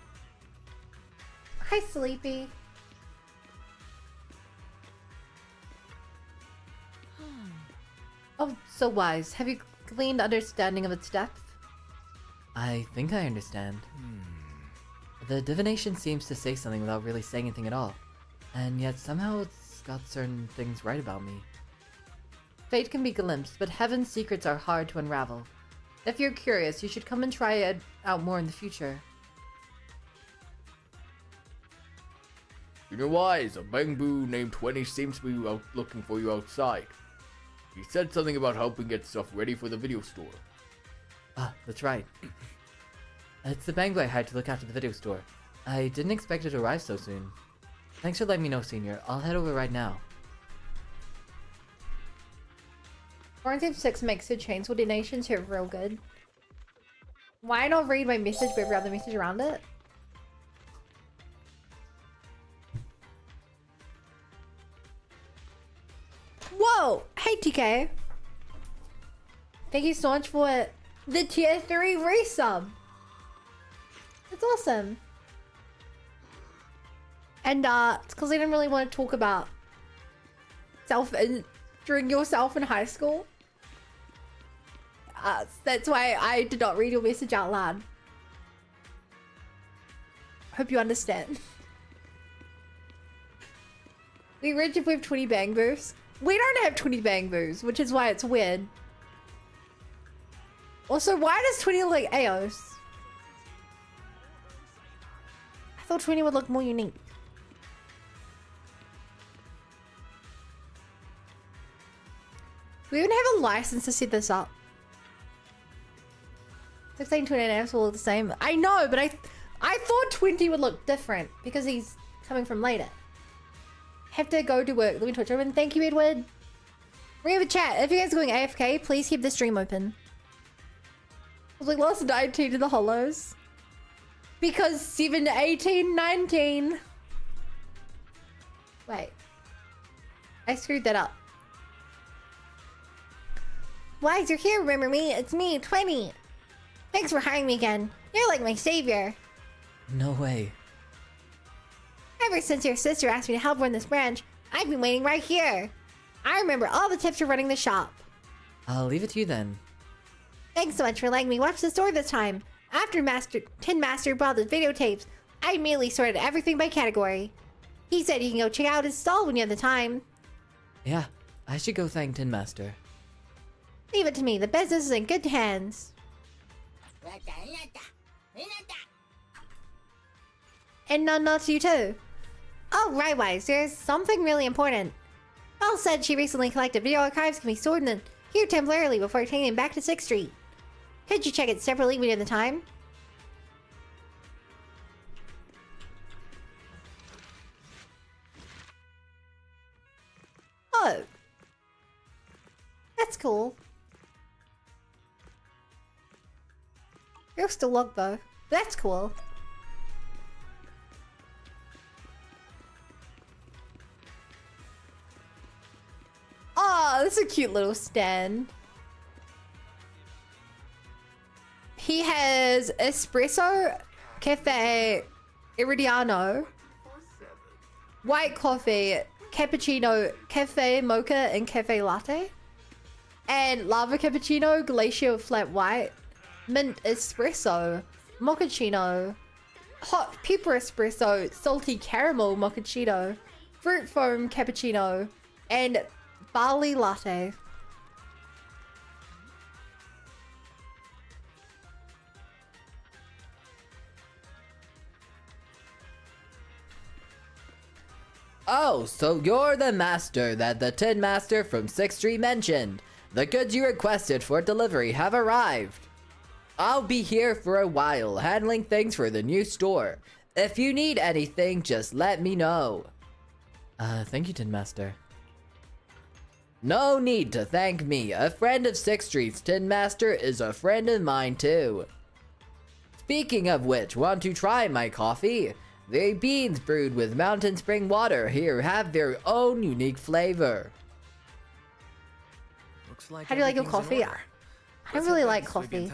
Hi, Sleepy. Oh, so wise. Have you gleaned understanding of its depth? I think I understand. The divination seems to say something without really saying anything at all. And yet somehow it's got certain things right about me. Fate can be glimpsed, but heaven's secrets are hard to unravel. If you're curious, you should come and try it out more in the future. You know wise, a Bangboo named 20 seems to be out looking for you outside. He said something about helping get stuff ready for the video store. Ah, that's right. It's the Bangboo I hired to look after the video store. I didn't expect it to arrive so soon. Thanks for letting me know, Senior. I'll head over right now. Quarantine 6 makes the chainsaw donations here real good. Why not read my message but every other message around it? Whoa! Hey TK! Thank you so much for the tier 3 resub! That's awesome! And it's because I didn't really want to talk about injuring yourself in high school. That's why I did not read your message out loud. Hope you understand. We rich if we have 20 Bangboos. We don't have 20 Bangboos, which is why it's weird. Also, why does 20 look like Aos? I thought 20 would look more unique. Do we even have a license to set this up? 16, 20 and Aos will look the same. I know, but I thought 20 would look different because he's coming from later. Have to go to work. Let me Twitch open. Thank you, Edward. We have a chat. If you guys are going AFK, please keep the stream open. I was like, lost 19 to the hollows. Because 7, 18, 19. Wait. I screwed that up. Wise, you're here, remember me? It's me, 20. Thanks for hiring me again. You're like my savior. No way. Ever since your sister asked me to help run this branch, I've been waiting right here. I remember all the tips for running the shop. I'll leave it to you then. Thanks so much for letting me watch the store this time. After Tin Master brought the videotapes, I immediately sorted everything by category. He said you can go check out his stall when you have the time. Yeah, I should go thank Tin Master. Leave it to me. The business is in good hands. And not to you too. Oh, right, Wise. There's something really important. Belle said she recently collected video archives can be stored here temporarily before taking them back to 6th Street. Could you check it separately when you have the time? Oh. That's cool. You're still locked though. That's cool. Oh, this is a cute little stand. He has espresso, cafe, iridiano, white coffee, cappuccino, cafe mocha, and cafe latte, and lava cappuccino, glacier flat white, mint espresso, mochaccino, hot pepper espresso, salty caramel mochaccino, fruit foam cappuccino, and barley latte. Oh, so you're the master that the Tin Master from 6th Street mentioned. The goods you requested for delivery have arrived. I'll be here for a while, handling things for the new store. If you need anything, just let me know. Thank you, Tin Master. No need to thank me. A friend of 6th Street's Tin Master is a friend of mine too. Speaking of which, want to try my coffee? The beans brewed with mountain spring water here have their own unique flavor. Looks like How do you like your everything's in coffee? order. I don't really like coffee.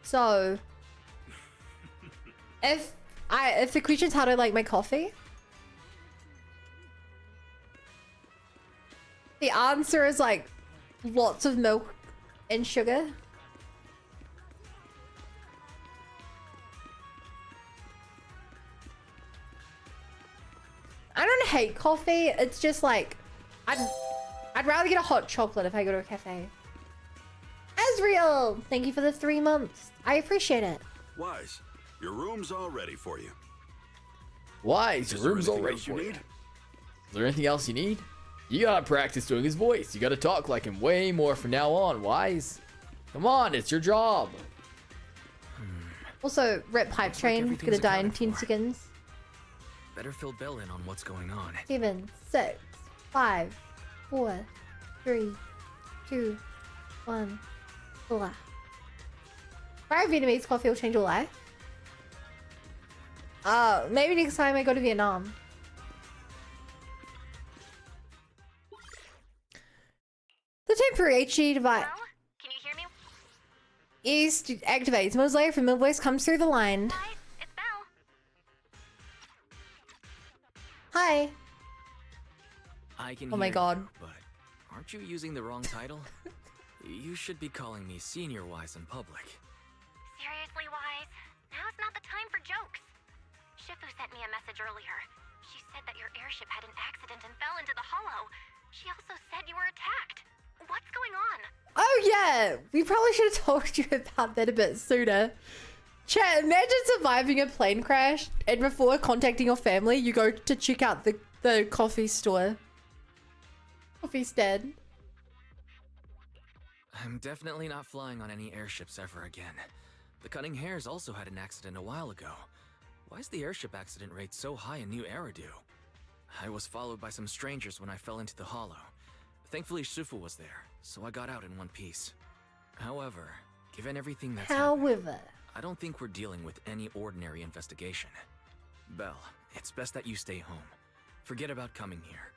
So, if the question's how do I like my coffee? The answer is like lots of milk and sugar. I don't hate coffee. It's just like I'd rather get a hot chocolate if I go to a cafe. Azriel, thank you for the 3 months. I appreciate it. Wise, your room's all ready for you. Wise, your Is there room's all anything ready else you for you. need? Is there anything else you need? You gotta practice doing his voice. You gotta talk like him way more from now on, Wise. Come on, it's your job. Also, rep Pipe Train, everything's gonna die in accounted 10 for. seconds. Better fill Bell in on what's going on. 7, 6, 5, 4, 3, 2, 1. Blah. Try Vietnamese coffee will change your life. Maybe next time I go to Vietnam. The temporary HD device Can you hear me? is activates. Most layer from mid voice comes through the line. It's Belle. Hi. I can Oh my hear God. you, but aren't you using the wrong title? You should be calling me Senior Wise in public. Seriously, Wise? Now's not the time for jokes. Shifu sent me a message earlier. She said that your airship had an accident and fell into the hollow. She also said you were attacked. What's going on? Oh yeah, we probably should have told you about that a bit sooner. Chat, imagine surviving a plane crash and before contacting your family, you go to check out the coffee store. Coffee stand. I'm definitely not flying on any airships ever again. The Cunning Hares also had an accident a while ago. Why is the airship accident rate so high in New Eridu? I was followed by some strangers when I fell into the hollow. Thankfully, Shifu was there, so I got out in one piece. However, given everything that's happened, I don't think we're dealing with any ordinary investigation. Belle, it's best that you stay home. Forget about coming here.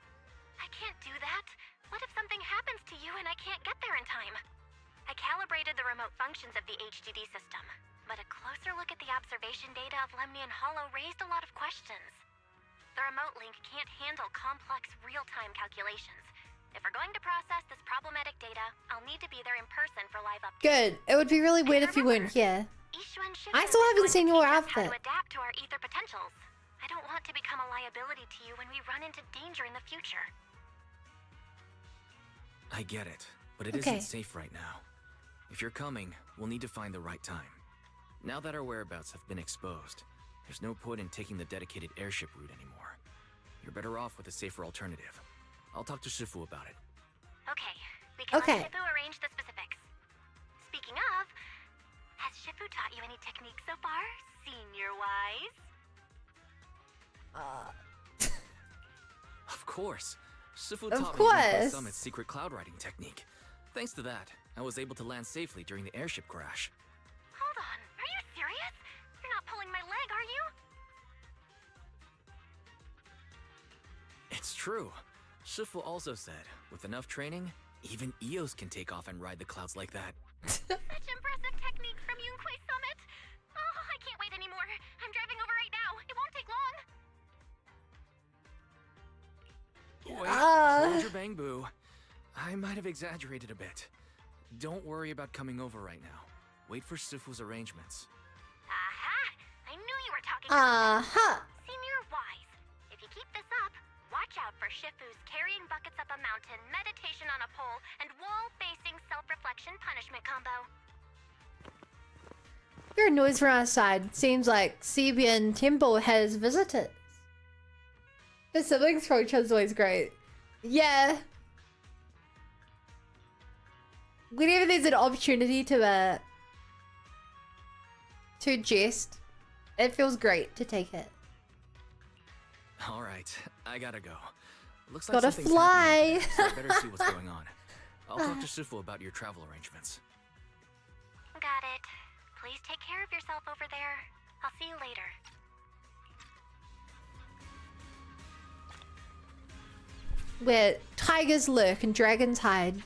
I can't do that. What if something happens to you and I can't get there in time? I calibrated the remote functions of the HDD system, but a closer look at the observation data of Lemnian Hollow raised a lot of questions. The remote link can't handle complex real-time calculations. If we're going to process this problematic data, I'll need to be there in person for live updates. Good. It would be really weird if you weren't here. I still haven't seen your outfit. To adapt to our ether potentials. I don't want to become a liability to you when we run into danger in the future. I get it, but it isn't safe right now. If you're coming, we'll need to find the right time. Now that our whereabouts have been exposed, there's no point in taking the dedicated airship route anymore. You're better off with a safer alternative. I'll talk to Shifu about it. Okay, we can let Shifu arrange the specifics. Speaking of, has Shifu taught you any techniques so far, senior-wise? Of course. Shifu taught me Yunkwei Summit's secret cloud riding technique. Thanks to that, I was able to land safely during the airship crash. Hold on, are you serious? You're not pulling my leg, are you? It's true. Shifu also said, with enough training, even Eos can take off and ride the clouds like that. Such impressive technique from Yunkwei Summit! Oh, I can't wait anymore. I'm driving over right now. It won't take long. Wait, hold your Bangboo. I might have exaggerated a bit. Don't worry about coming over right now. Wait for Shifu's arrangements. Aha! I knew you were talking about Senior-wise. If you keep this up, watch out for Shifu's carrying buckets up a mountain, meditation on a pole, and wall-facing self-reflection punishment combo. There are noise from outside. Seems like Swayian Temple has visitors. The siblings for each other is always great. Yeah. Whenever there's an opportunity to jest, it feels great to take it. All right, I gotta go. Looks like Gotta something's fly. happening, so I better see what's going on. I'll talk to Shifu about your travel arrangements. Got it. Please take care of yourself over there. I'll see you later. Where tigers lurk and dragons hide.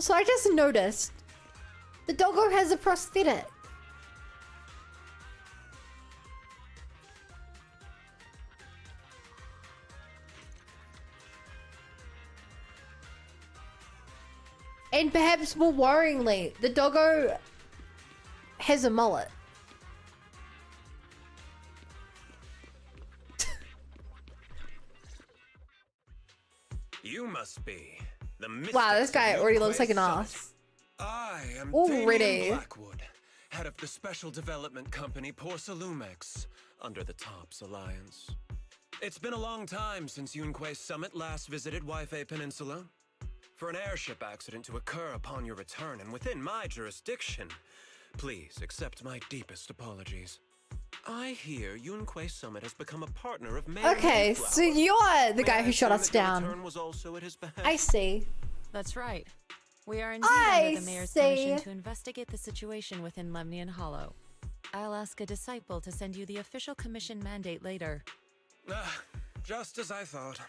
So I just noticed the doggo has a prosthetic. And perhaps more worryingly, the doggo has a mullet. You must be the Wow, this guy already looks like an Summit. ass. I am Already. Damian Blackwood, head of the special development company Porcelumex, under the Tops Alliance. It's been a long time since Yunkwei Summit last visited Waifei Peninsula. For an airship accident to occur upon your return and within my jurisdiction, please accept my deepest apologies. I hear Yunkwei Summit has become a partner of Mayor Okay, Mayflower. so you're the guy who shot us That your down. return was also at his behest. I see. That's right. We are indeed I under the mayor's see. permission to investigate the situation within Lemnian Hollow. I'll ask a disciple to send you the official commission mandate later. Just as I thought.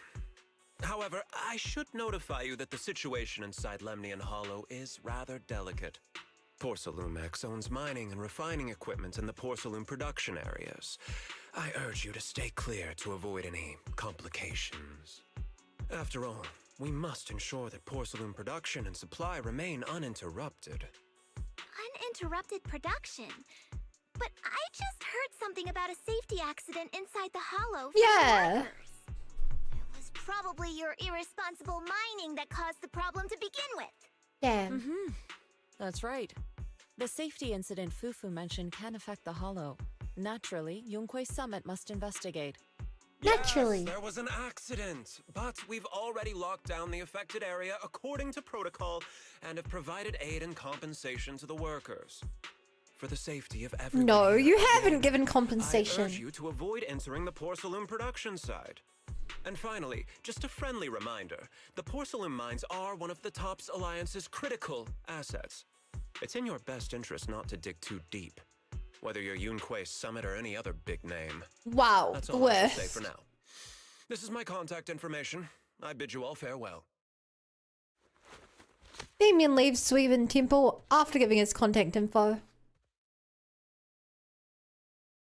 However, I should notify you that the situation inside Lemnian Hollow is rather delicate. Porcelumex owns mining and refining equipment in the porcelain production areas. I urge you to stay clear to avoid any complications. After all, we must ensure that porcelain production and supply remain uninterrupted. Uninterrupted production? But I just heard something about a safety accident inside the hollow. for the Yeah. workers. It was probably your irresponsible mining that caused the problem to begin with. Yeah. That's right. The safety incident Fufu mentioned can affect the Hollow. Naturally, Yunkwei Summit must investigate. Naturally. Yes, there was an accident, but we've already locked down the affected area according to protocol and have provided aid and compensation to the workers. For the safety of everyone. No, here, you haven't again, given I compensation. urge you to avoid entering the porcelain production side. And finally, just a friendly reminder, the porcelain mines are one of the Tops Alliance's critical assets. It's in your best interest not to dig too deep. Whether you're Yunquei Summit or any other big name. Wow, That's the all I have to say worst. for now. This is my contact information. I bid you all farewell. Damian leaves Swayian Temple after giving his contact info.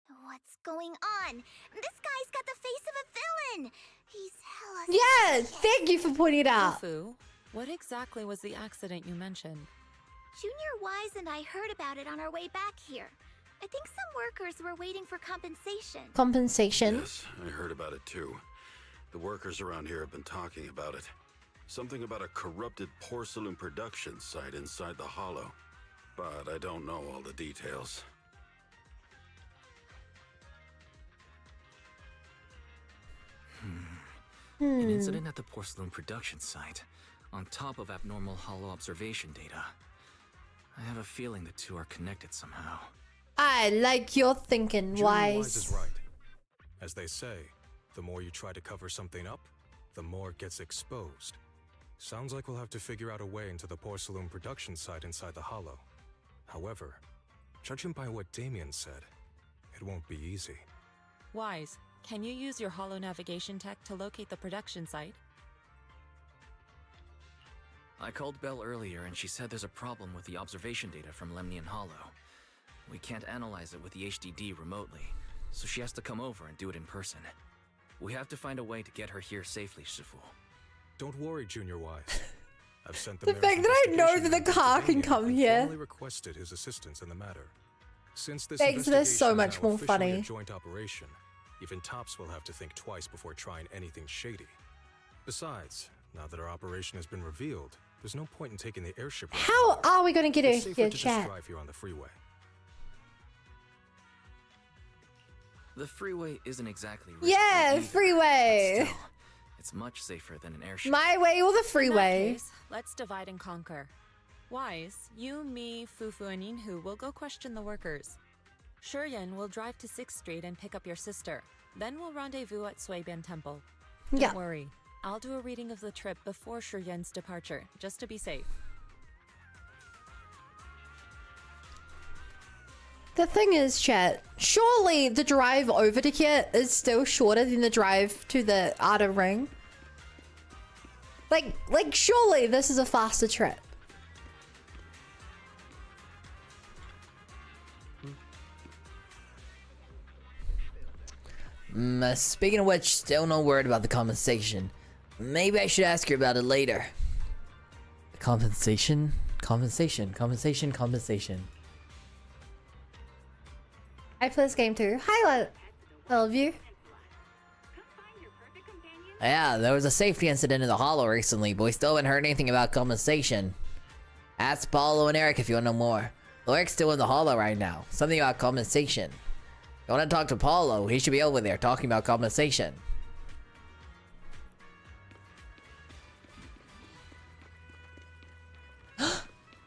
What's going on? This guy's got the face of a villain. He's hella. Yeah, thank you for pointing it out. Fufu, what exactly was the accident you mentioned? Junior Wise and I heard about it on our way back here. I think some workers were waiting for compensation. Compensation? Yes, I heard about it too. The workers around here have been talking about it. Something about a corrupted porcelain production site inside the hollow. But I don't know all the details. An incident at the porcelain production site, on top of abnormal hollow observation data. I have a feeling the two are connected somehow. I like your thinking, Junior Wise Wise. is right. As they say, the more you try to cover something up, the more it gets exposed. Sounds like we'll have to figure out a way into the porcelain production site inside the hollow. However, judging by what Damian said, it won't be easy. Wise, can you use your holo navigation tech to locate the production site? I called Belle earlier and she said there's a problem with the observation data from Lemnian Hollow. We can't analyze it with the HDD remotely, so she has to come over and do it in person. We have to find a way to get her here safely, Shifu. Don't worry, Junior Wise. I've sent The fact that I know that the car can come here formally requested his assistance in the matter. Since this makes this so investigation much is now more officially funny. a joint operation, even Tops will have to think twice before trying anything shady. Besides, now that our operation has been revealed, there's no point in taking the airship. How are we going to get It's her safer here, to just chat? drive here on the freeway. The freeway isn't exactly Yeah, risky either, freeway. but still, it's much safer than an airship. My way or the In that freeway? case, let's divide and conquer. Wise, you, me, Fufu, and Yinhu will go question the workers. Shuyan will drive to 6th Street and pick up your sister. Then we'll rendezvous at Swayian Temple. Don't Yeah. worry, I'll do a reading of the trip before Shuyan's departure, just to be safe. The thing is, chat, surely the drive over to here is still shorter than the drive to the outer ring. Like surely this is a faster trip. Speaking of which, still no word about the compensation. Maybe I should ask her about it later. Compensation? Compensation. I play this game too. Hi, all of you. Yeah, there was a safety incident in the hollow recently, but we still haven't heard anything about compensation. Ask Paulo and Eric if you want to know more. Eric's still in the hollow right now. Something about compensation. You want to talk to Paulo, he should be over there talking about compensation.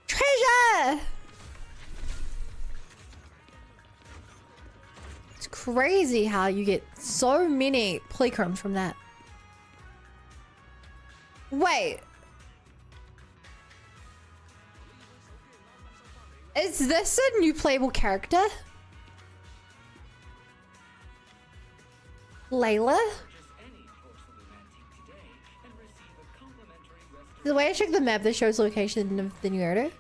Treasure! It's crazy how you get so many playcrumbs from that. Wait. Is this a new playable character? Layla? The way I check the map that shows location of the new area.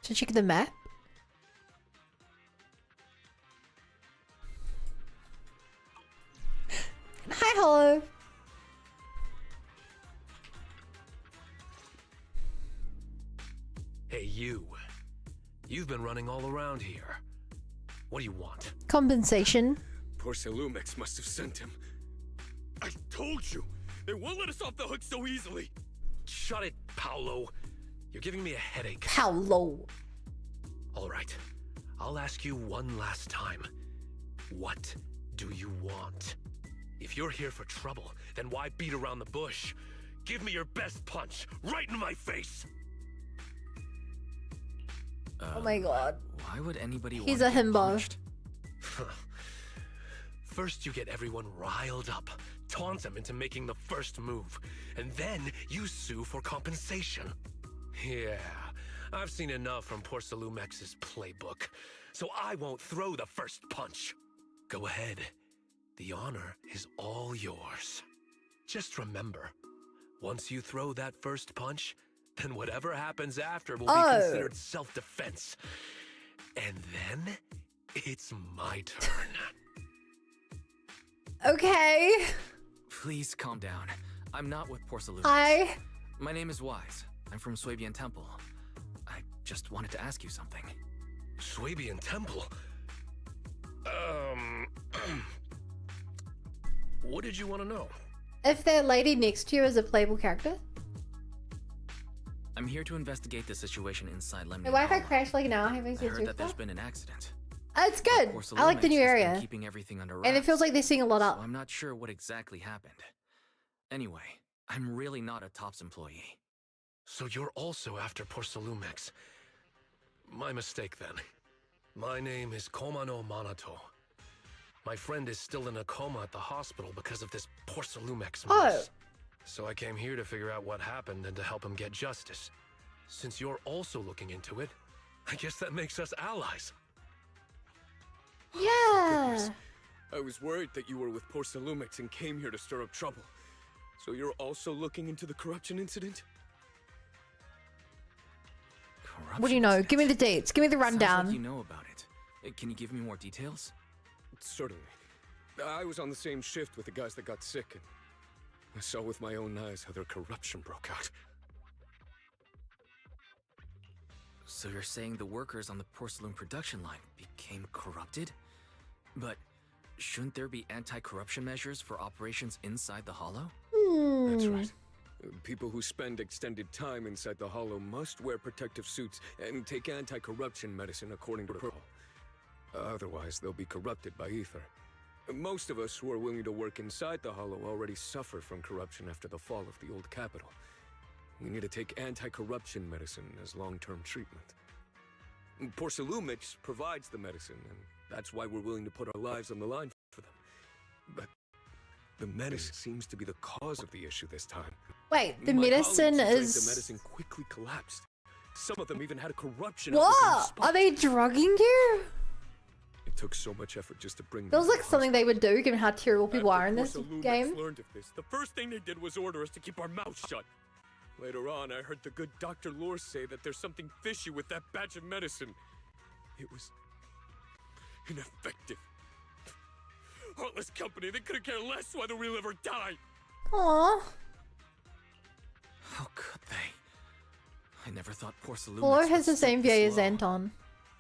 Should I check the map? Hi, hello. Hey, you. You've been running all around here. What do you want? Compensation. Porcelumix must have sent him. I told you! They won't let us off the hook so easily! Shut it, Paolo. You're giving me a headache. Paolo. All right. I'll ask you one last time. What do you want? If you're here for trouble, then why beat around the bush? Give me your best punch, right in my face! Oh my god. Why would anybody He's want a to get himbo. punched? First you get everyone riled up, taunt them into making the first move, and then you sue for compensation. Yeah, I've seen enough from Porcelumex's playbook, so I won't throw the first punch. Go ahead. The honor is all yours. Just remember, once you throw that first punch, then whatever happens after will be considered self-defense. And then, it's my turn. Okay. Please calm down. I'm not with Porcelumex. Hi. My name is Wise. I'm from Swayian Temple. I just wanted to ask you something. Swayian Temple? What did you want to know? If that lady next to you is a playable character? I'm here to investigate the situation inside Lemnian The Wi-Fi Hollow. crashed like now. Having I seen heard that there's been an accident. It's good. I like the new Porcelumex has been area. keeping everything under And it wraps, feels like they're seeing a lot up. so I'm not sure what exactly happened. Anyway, I'm really not a TOPS employee. So you're also after Porcelumex. My mistake then. My name is Komano Manato. My friend is still in a coma at the hospital because of this Porcelumex mess. So I came here to figure out what happened and to help him get justice. Since you're also looking into it, I guess that makes us allies. Yeah. I was worried that you were with Porcelumex and came here to stir up trouble. So you're also looking into the corruption incident? What do you know? Give me the dates. Give me the rundown. Sounds like you know about it. Can you give me more details? Certainly. I was on the same shift with the guys that got sick, and I saw with my own eyes how their corruption broke out. So you're saying the workers on the porcelain production line became corrupted? But shouldn't there be anti-corruption measures for operations inside the Hollow? That's right. People who spend extended time inside the Hollow must wear protective suits and take anti-corruption medicine according to protocol. Otherwise, they'll be corrupted by ether. Most of us who are willing to work inside the Hollow already suffer from corruption after the fall of the old capital. We need to take anti-corruption medicine as long-term treatment. Porcelumix provides the medicine, and that's why we're willing to put our lives on the line for them. But the medicine seems to be the cause of the issue this time. Wait, the My medicine colleagues who drank is... the medicine quickly collapsed. Some of them even had a corruption. What? Are they drugging you? It took so much effort just to bring Feels them like to something they would do, given how terrible people are in this Porcelumix game. learned of this, the first thing they did was order us to keep our mouths shut. Later on, I heard the good Dr. Lore say that there's something fishy with that batch of medicine. It was ineffective. Heartless company, they couldn't care less whether we live or die. Aww. How could they? I never thought Porcelumix Lore has would the same stoop VA this as low. Anton.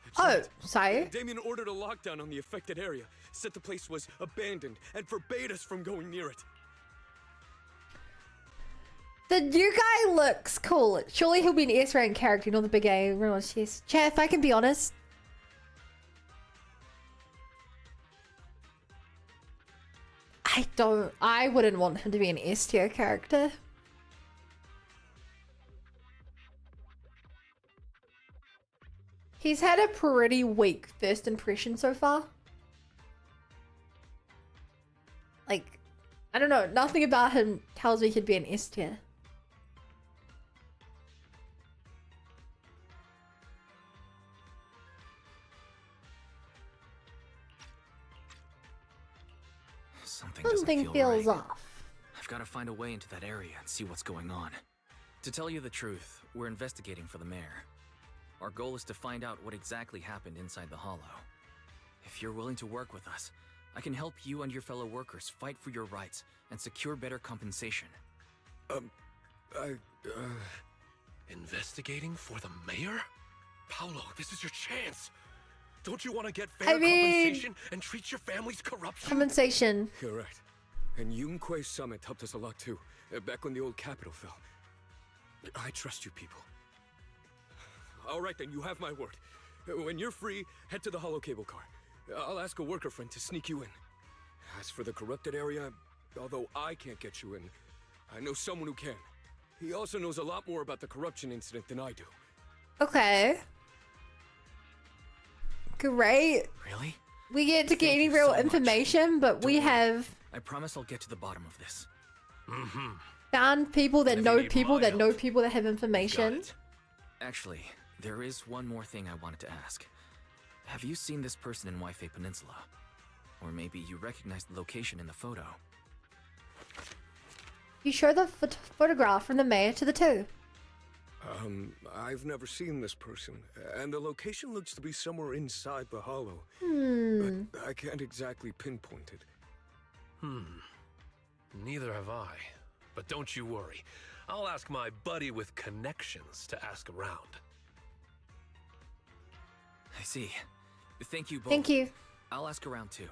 That's Oh, right. sorry. Damian ordered a lockdown on the affected area, said the place was abandoned, and forbade us from going near it. The new guy looks cool. Surely he'll be an S-rank character, not the big A. Everyone's chest. Chat, if I can be honest. I wouldn't want him to be an S-tier character. He's had a pretty weak first impression so far. Like, I don't know, nothing about him tells me he'd be an S-tier. Something feels off. I've got to find a way into that area and see what's going on. To tell you the truth, we're investigating for the mayor. Our goal is to find out what exactly happened inside the Hollow. If you're willing to work with us, I can help you and your fellow workers fight for your rights and secure better compensation. Investigating for the mayor? Paolo, this is your chance. Don't you want to get I fair mean- compensation and treat your family's corruption? Compensation. Correct. And Yunquei Summit helped us a lot too, back when the old capital fell. I trust you people. All right then, you have my word. When you're free, head to the hollow cable car. I'll ask a worker friend to sneak you in. As for the corrupted area, although I can't get you in, I know someone who can. He also knows a lot more about the corruption incident than I do. Okay. Great. Really? We get to get any real information, but we have I promise I'll get to the bottom of this. found people that know people that know people that have information. Actually, There is one more thing I wanted to ask. Have you seen this person in Waifei Peninsula? Or maybe you recognize the location in the photo? You show the photograph from the mayor to the two. I've never seen this person, and the location looks to be somewhere inside the hollow. But I can't exactly pinpoint it. Neither have I. But don't you worry. I'll ask my buddy with connections to ask around. I see. Thank you both. Thank you. I'll ask around too.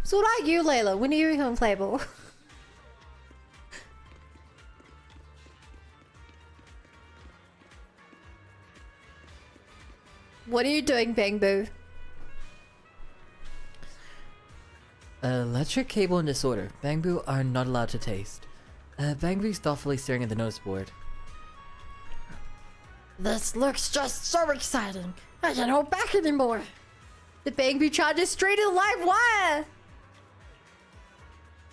So what are you, Layla? When are you becoming playable? What are you doing, Bangboo? Electric cable and disorder. Bangboo are not allowed to taste. Bangboo's thoughtfully staring at the notice board. This looks just so exciting. I can't hold back anymore. The Bangboo charges straight to the live wire.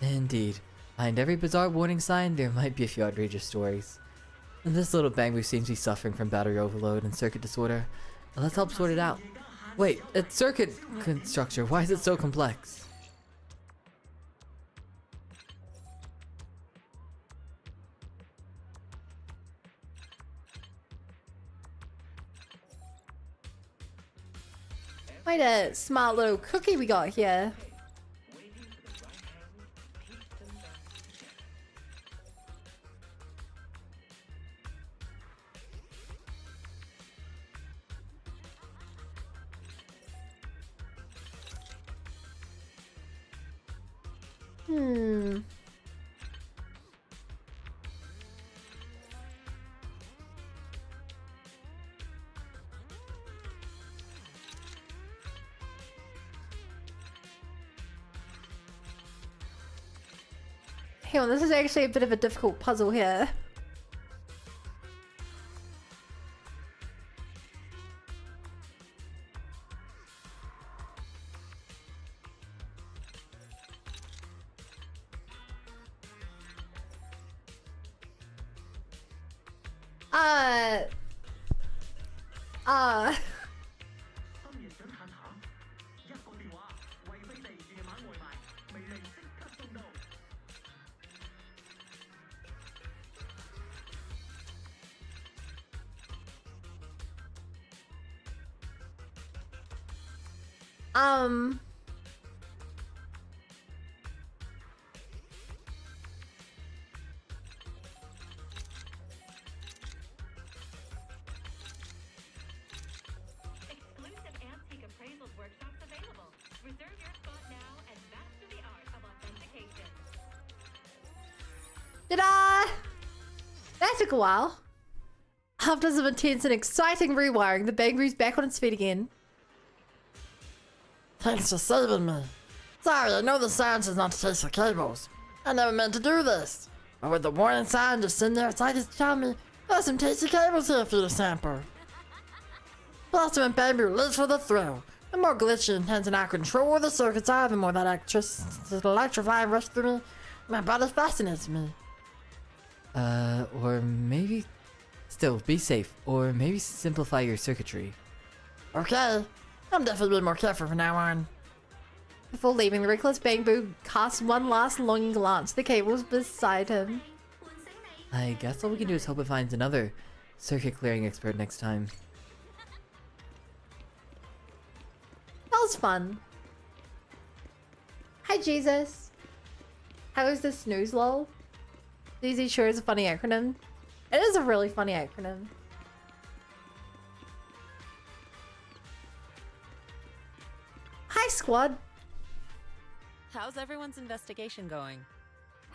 Indeed. Behind every bizarre warning sign, there might be a few outrageous stories. And this little Bangboo seems to be suffering from battery overload and circuit disorder. Let's help sort it out. Wait, it's circuit structure. Why is it so complex? Quite a smart little cookie we got here. Hang on, this is actually a bit of a difficult puzzle here. Exclusive antique appraisals workshops available. Reserve your spot now and master the art of authentication. Ta-da! That took a while. After some intense and exciting rewiring, the Bangboo's back on its feet again. Thanks for saving me. Sorry, I know the sign says not to chase the cables. I never meant to do this. But with the warning sign just sitting there outside just tell me there's some tasty cables here for you to sample. Blossom and Bangboo lives for the thrill. The more glitchy and intense and out of control the circuits are, the more that electrifying rush through me. My body fascinates me. Or maybe... Still, be safe. Or maybe simplify your circuitry. Okay. I'm definitely being more careful from now on. Before leaving, the reckless Bangboo casts one last longing glance at the cables beside him. I guess all we can do is hope it finds another circuit clearing expert next time. That was fun. Hi, Jesus. How is the snooze lol? DZ sure is a funny acronym. It is a really funny acronym. Hi, squad. How's everyone's investigation going?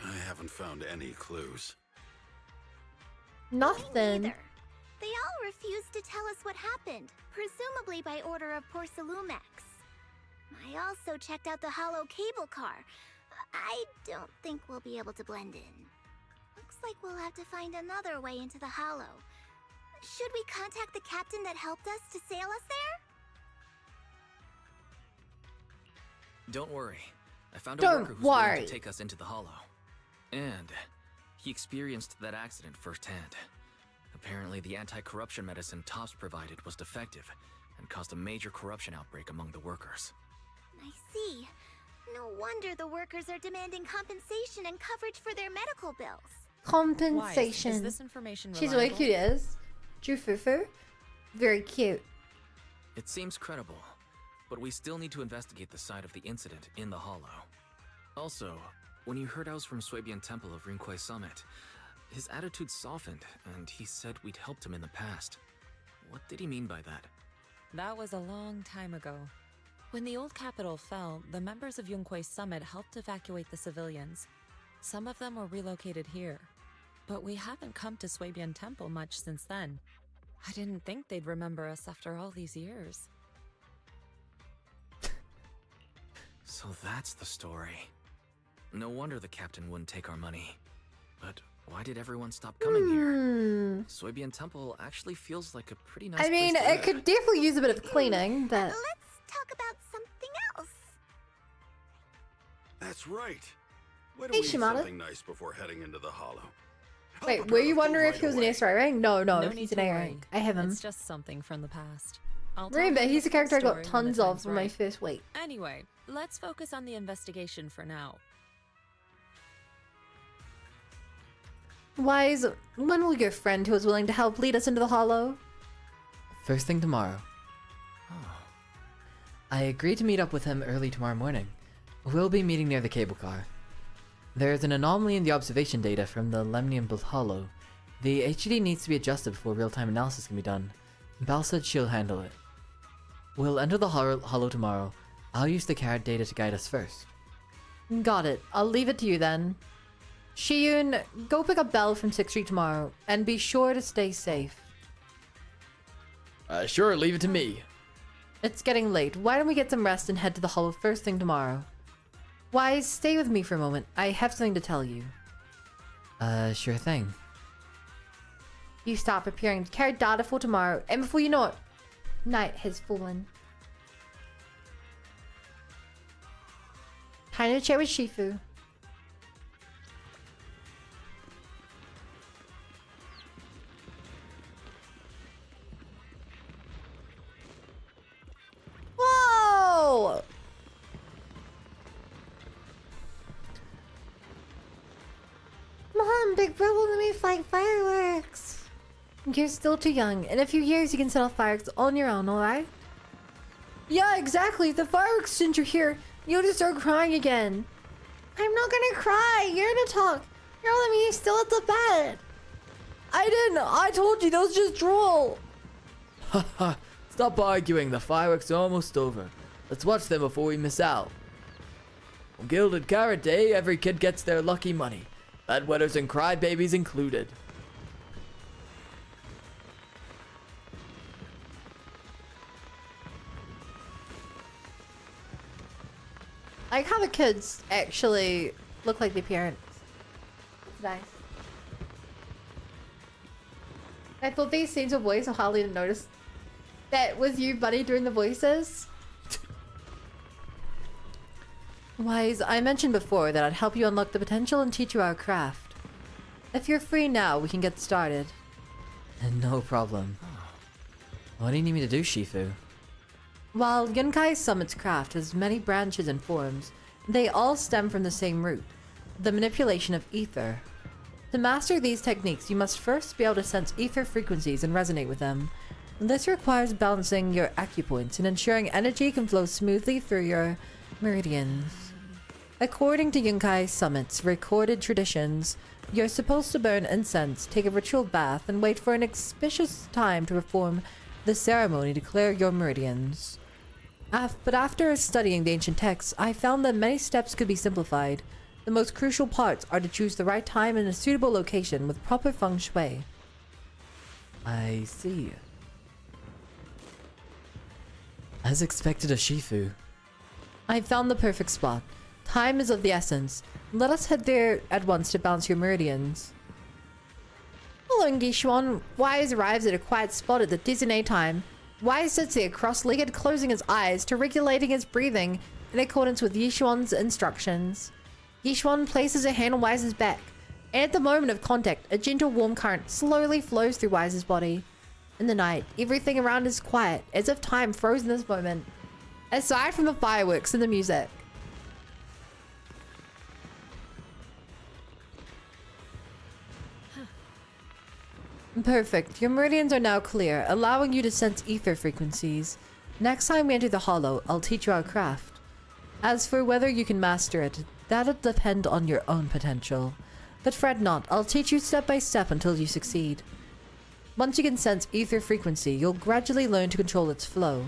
I haven't found any clues. Nothing. Neither. They all refused to tell us what happened, presumably by order of Porcelumex. I also checked out the hollow cable car. I don't think we'll be able to blend in. Looks like we'll have to find another way into the hollow. Should we contact the captain that helped us to sail us there? Don't worry. I found a worker who's willing to take us into the hollow. And He experienced that accident firsthand. Apparently, the anti-corruption medicine Tops provided was defective and caused a major corruption outbreak among the workers. I see. No wonder the workers are demanding compensation and coverage for their medical bills. Compensation. Is this information She's really reliable? cute, is. Jufufu. Very cute. It seems credible, but we still need to investigate the side of the incident in the Hollow. Also, when you heard I was from Swayian Temple of Rinquay Summit, his attitude softened, and he said we'd helped him in the past. What did he mean by that? That was a long time ago. When the old capital fell, the members of Yunquay Summit helped evacuate the civilians. Some of them were relocated here. But we haven't come to Swayian Temple much since then. I didn't think they'd remember us after all these years. So that's the story. No wonder the captain wouldn't take our money. But why did everyone stop coming here? Swayian Temple actually feels like a pretty nice I mean, place to it could definitely use a bit of cleaning, but... Let's talk about something else. That's right. Why Hey, don't we eat Shimada. something nice before heading into the Hollow? Wait, were you wondering if he was an Acer rank? No, No he's need an to A worry. rank. I have him. It's just something from the past. I'll tell Remember, you he's the a character I full got story when tons the of time's from my right. first week. Anyway, let's focus on the investigation for now. Wise, when will your friend who is willing to help lead us into the Hollow? First thing tomorrow. I agreed to meet up with him early tomorrow morning. We'll be meeting near the cable car. There is an anomaly in the observation data from the Lemnian Hollow. The HUD needs to be adjusted before real-time analysis can be done. Bal said she'll handle it. We'll enter the Hollow tomorrow. I'll use the carrot data to guide us first. Got it. I'll leave it to you then. Shiyun, go pick up Belle from 6th Street tomorrow, and be sure to stay safe. Sure, leave it to me. It's getting late. Why don't we get some rest and head to the Hollow first thing tomorrow? Wise, stay with me for a moment. I have something to tell you. Sure thing. You start preparing to carry data for tomorrow, and before you know it, night has fallen. Time to chat with Shifu. Whoa! Mom, big brother let me fight fireworks. You're still too young. In a few years, you can set off fireworks on your own, alright? Yeah, exactly. The fireworks since you're here, you'll just start crying again. I'm not gonna cry. You're gonna talk. You're telling me you're still at the bed. I didn't. I told you. Those just drool. Haha, stop arguing. The fireworks are almost over. Let's watch them before we miss out. On Gilded Carrot Day, every kid gets their lucky money. Bedwetters and crybabies included. I like how the kids actually look like their parents. It's nice. I thought these scenes were voice, so hardly even noticed. That was you, buddy, doing the voices? Wise, I mentioned before that I'd help you unlock the potential and teach you our craft. If you're free now, we can get started. No problem. What do you need me to do, Shifu? While Yunkai Summit's craft has many branches and forms, they all stem from the same root, the manipulation of ether. To master these techniques, you must first be able to sense ether frequencies and resonate with them. This requires balancing your acupoints and ensuring energy can flow smoothly through your meridians. According to Yunkai Summit's recorded traditions, you're supposed to burn incense, take a ritual bath, and wait for an auspicious time to perform the ceremony to clear your meridians. But after studying the ancient texts, I found that many steps could be simplified. The most crucial parts are to choose the right time and a suitable location with proper feng shui. I see. As expected of Shifu. I found the perfect spot. Time is of the essence. Let us head there at once to balance your meridians. Following Yixuan, Wise arrives at a quiet spot at the designated time. Wise sits there cross-legged, closing his eyes to regulating his breathing in accordance with Yixuan's instructions. Yixuan places a hand on Wise's back And at the moment of contact, a gentle warm current slowly flows through Wise's body. In the night, everything around is quiet, as if time froze in this moment. Aside from the fireworks and the music. Perfect. Your meridians are now clear, allowing you to sense ether frequencies. Next time we enter the hollow, I'll teach you our craft. As for whether you can master it, that'll depend on your own potential. But fret not, I'll teach you step by step until you succeed. Once you can sense ether frequency, you'll gradually learn to control its flow.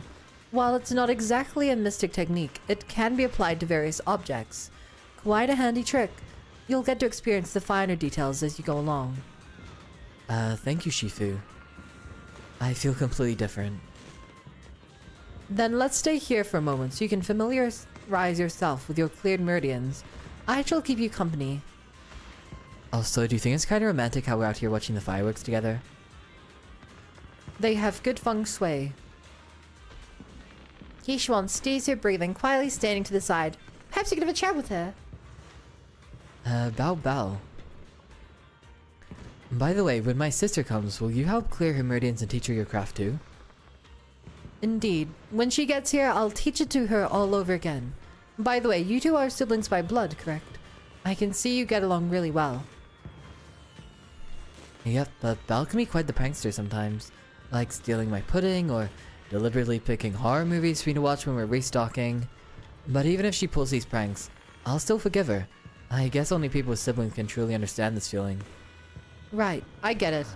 While it's not exactly a mystic technique, it can be applied to various objects. Quite a handy trick. You'll get to experience the finer details as you go along. Thank you, Shifu. I feel completely different. Then let's stay here for a moment so you can familiarize yourself with your cleared meridians. I shall keep you company. Also, do you think it's kind of romantic how we're out here watching the fireworks together? They have good feng shui. Yixuan steers her breathing, quietly standing to the side. Perhaps you could have a chat with her. Bao. By the way, when my sister comes, will you help clear her meridians and teach her your craft too? Indeed. When she gets here, I'll teach it to her all over again. By the way, you two are siblings by blood, correct? I can see you get along really well. Yep, but Bao can be quite the prankster sometimes. Like stealing my pudding or deliberately picking horror movies for me to watch when we're restocking. But even if she pulls these pranks, I'll still forgive her. I guess only people with siblings can truly understand this feeling. Right, I get it.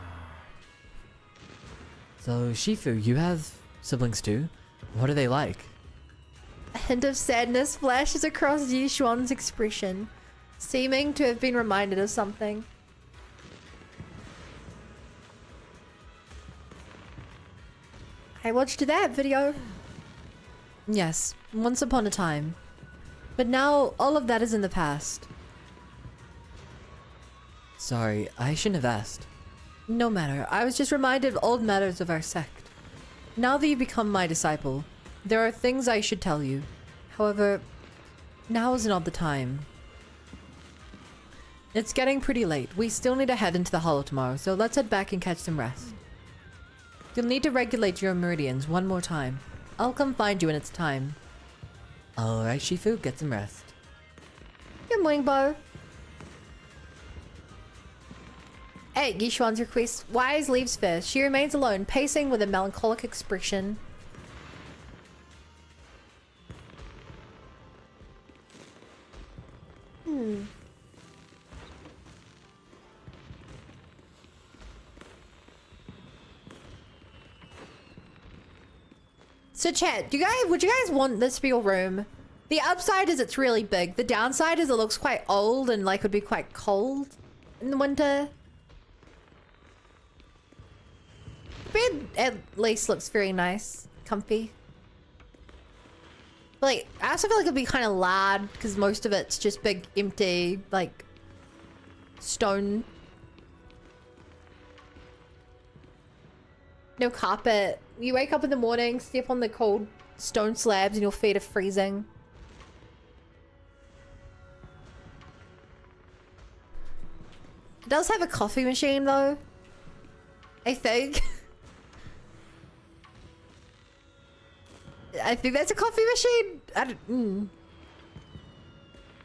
So, Shifu, you have siblings too? What are they like? A hint of sadness flashes across Yixuan's expression, seeming to have been reminded of something. I watched that video. Yes, once upon a time. But now, all of that is in the past. Sorry, I shouldn't have asked. No matter, I was just reminded of old matters of our sect. Now that you've become my disciple, there are things I should tell you. However, now is not the time. It's getting pretty late. We still need to head into the hollow tomorrow, so let's head back and catch some rest. You'll need to regulate your meridians one more time. I'll come find you when it's time. Alright, Shifu, get some rest. Good morning, Bo. At Yixuan's request, Wise leaves first. She remains alone, pacing with a melancholic expression. So chat, would you guys want this to be your room? The upside is it's really big. The downside is it looks quite old and like would be quite cold in the winter. The bed at least looks very nice, comfy. But, like, I also feel like it'd be kind of loud because most of it's just big, empty, like, stone. No carpet. You wake up in the morning, step on the cold stone slabs and your feet are freezing. It does have a coffee machine though, I think. I think that's a coffee machine.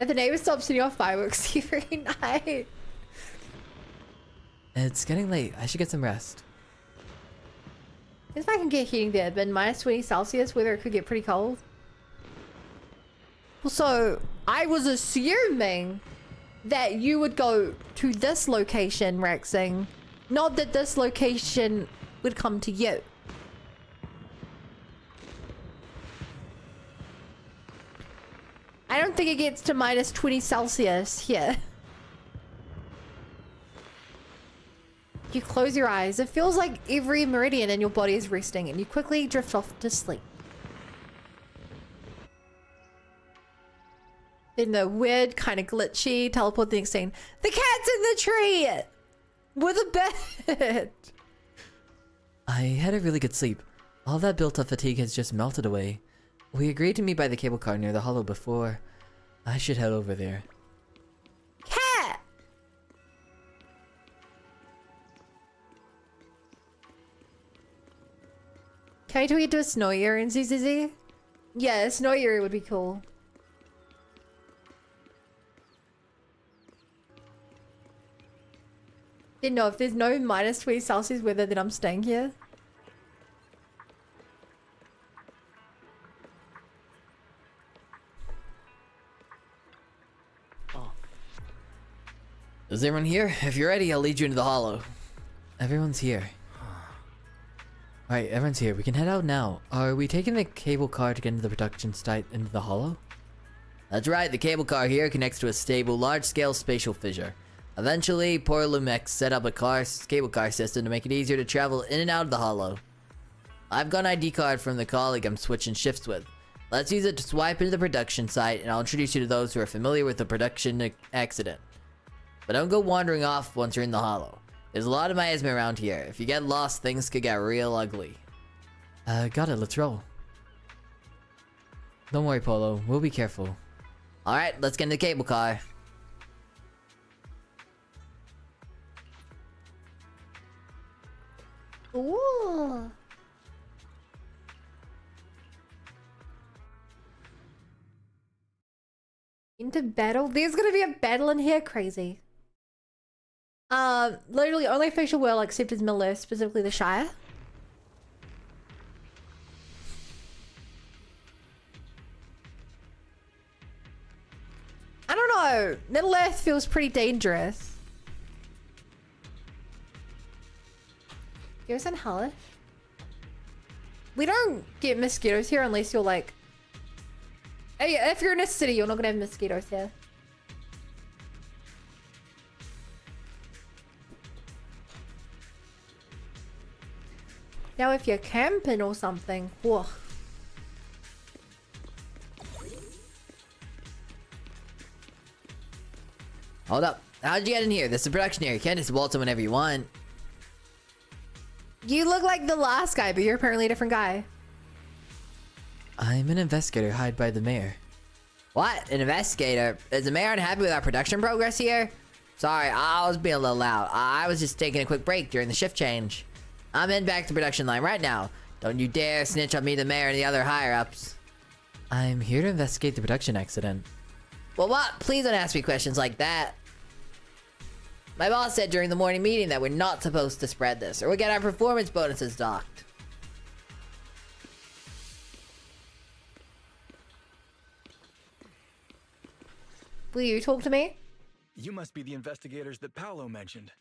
If the neighbor stops turning off fireworks every night. It's getting late. I should get some rest. If I can get heating there, but minus 20 Celsius, whether it could get pretty cold. So, I was assuming that you would go to this location, Rexing. Not that this location would come to you. I don't think it gets to minus 20 Celsius here. You close your eyes. It feels like every meridian in your body is resting and you quickly drift off to sleep. In the weird, kind of glitchy teleport thing saying, the cat's in the tree! With a bed! I had a really good sleep. All that built-up fatigue has just melted away. We agreed to meet by the cable car near the hollow before. I should head over there. Cat! Can we tweet to a snow area in ZZZ? Yeah, a snow area would be cool. Didn't know if there's no minus 20 Celsius weather, then I'm staying here. Is everyone here? If you're ready, I'll lead you into the hollow. Everyone's here. Alright, everyone's here. We can head out now. Are we taking the cable car to get into the production site into the hollow? That's right, the cable car here connects to a stable, large-scale spatial fissure. Eventually, poor Lumex set up a cable car system to make it easier to travel in and out of the hollow. I've got an ID card from the colleague I'm switching shifts with. Let's use it to swipe into the production site, and I'll introduce you to those who are familiar with the production accident. But don't go wandering off once you're in the hollow. There's a lot of miasma around here. If you get lost, things could get real ugly. Got it. Let's roll. Don't worry, Polo. We'll be careful. Alright, let's get in the cable car. Ooh. Into battle? There's gonna be a battle in here? Crazy. Literally only facial will except is Middle Earth, specifically the Shire. I don't know. Middle Earth feels pretty dangerous. You're in hellish. We don't get mosquitoes here unless you're like... Hey, if you're in a city, you're not gonna have mosquitoes here. Now if you're camping or something, whoa. Hold up. How'd you get in here? This is the production area. You can't just waltz in whenever you want. You look like the last guy, but you're apparently a different guy. I'm an investigator hired by the mayor. What? An investigator? Is the mayor unhappy with our production progress here? Sorry, I was being a little loud. I was just taking a quick break during the shift change. I'm in back to the production line right now. Don't you dare snitch on me, the mayor, and the other higher-ups. I'm here to investigate the production accident. Well, what? Please don't ask me questions like that. My boss said during the morning meeting that we're not supposed to spread this, or we'll get our performance bonuses docked. Will you talk to me? You must be the investigators that Paolo mentioned.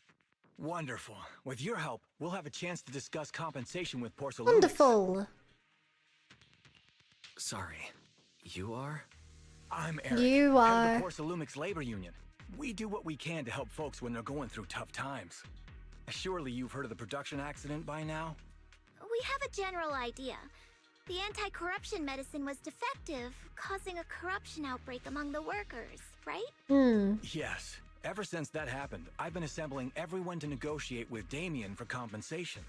Wonderful. With your help, we'll have a chance to discuss compensation with Porcelain. Wonderful. Sorry, you are? I'm Eric. You are. Head of the Porcelumix Labor Union. We do what we can to help folks when they're going through tough times. Surely you've heard of the production accident by now? We have a general idea. The anti-corruption medicine was defective, causing a corruption outbreak among the workers, right? Yes. Ever since that happened, I've been assembling everyone to negotiate with Damian for compensation.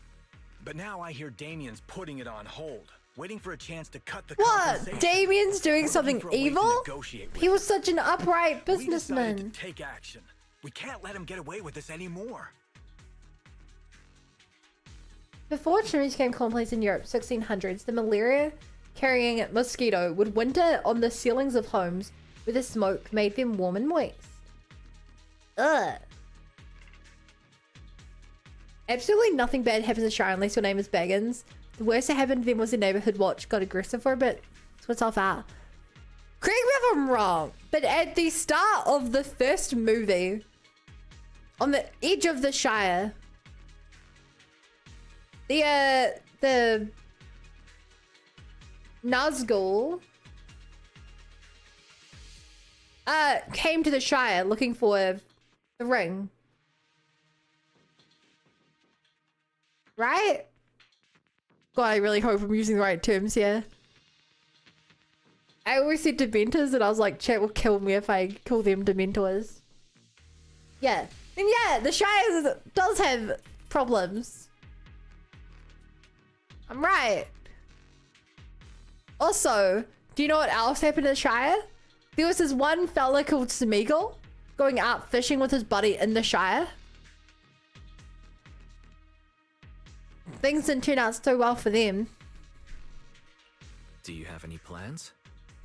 But now I hear Damian's putting it on hold, waiting for a chance to cut the compensation. What? Damian's doing something evil? He was such an upright We businessman. decided to take action. We can't let him get away with this anymore. Before chimneys became commonplace in Europe, 1600s, the malaria-carrying mosquito would winter on the ceilings of homes where the smoke made them warm and moist. Ugh. Absolutely nothing bad happens to Shire unless your name is Baggins. The worst that happened to them was the neighborhood watch got aggressive for a bit. So it's off out. Correct me if I'm wrong, but at the start of the first movie, on the edge of the Shire, the Nazgul came to the Shire looking for the ring. Right? God, I really hope I'm using the right terms here. I always said Dementors and I was like, chat will kill me if I call them Dementors. Yeah. And yeah, the Shire does have problems. I'm right. Also, do you know what else happened in the Shire? There was this one fella called Smeagol going out fishing with his buddy in the Shire. Things didn't turn out so well for them. Do you have any plans?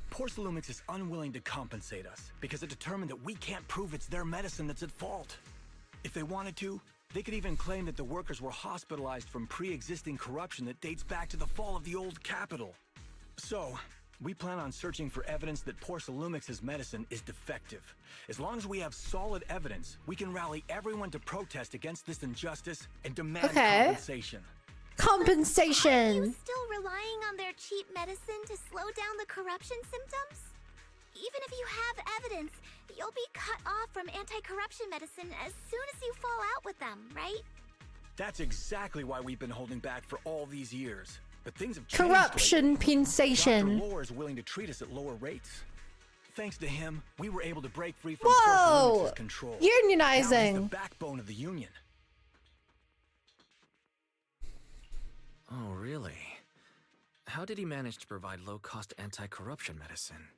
Porcelumix is unwilling to compensate us because it determined that we can't prove it's their medicine that's at fault. If they wanted to, they could even claim that the workers were hospitalized from pre-existing corruption that dates back to the fall of the old capital. So, we plan on searching for evidence that Porcelumix's medicine is defective. As long as we have solid evidence, we can rally everyone to protest against this injustice and demand compensation. Compensation! Are you still relying on their cheap medicine to slow down the corruption symptoms? Even if you have evidence, you'll be cut off from anti-corruption medicine as soon as you fall out with them, right? That's exactly why we've been holding back for all these years. But things have changed. Corruption pensation. Dr. Lore is willing to treat us at lower rates. Thanks to him, we were able to break free from Whoa! Porcelumix's control. Unionizing. Now he's the backbone of the union. Oh, really? How did he manage to provide low-cost anti-corruption medicine?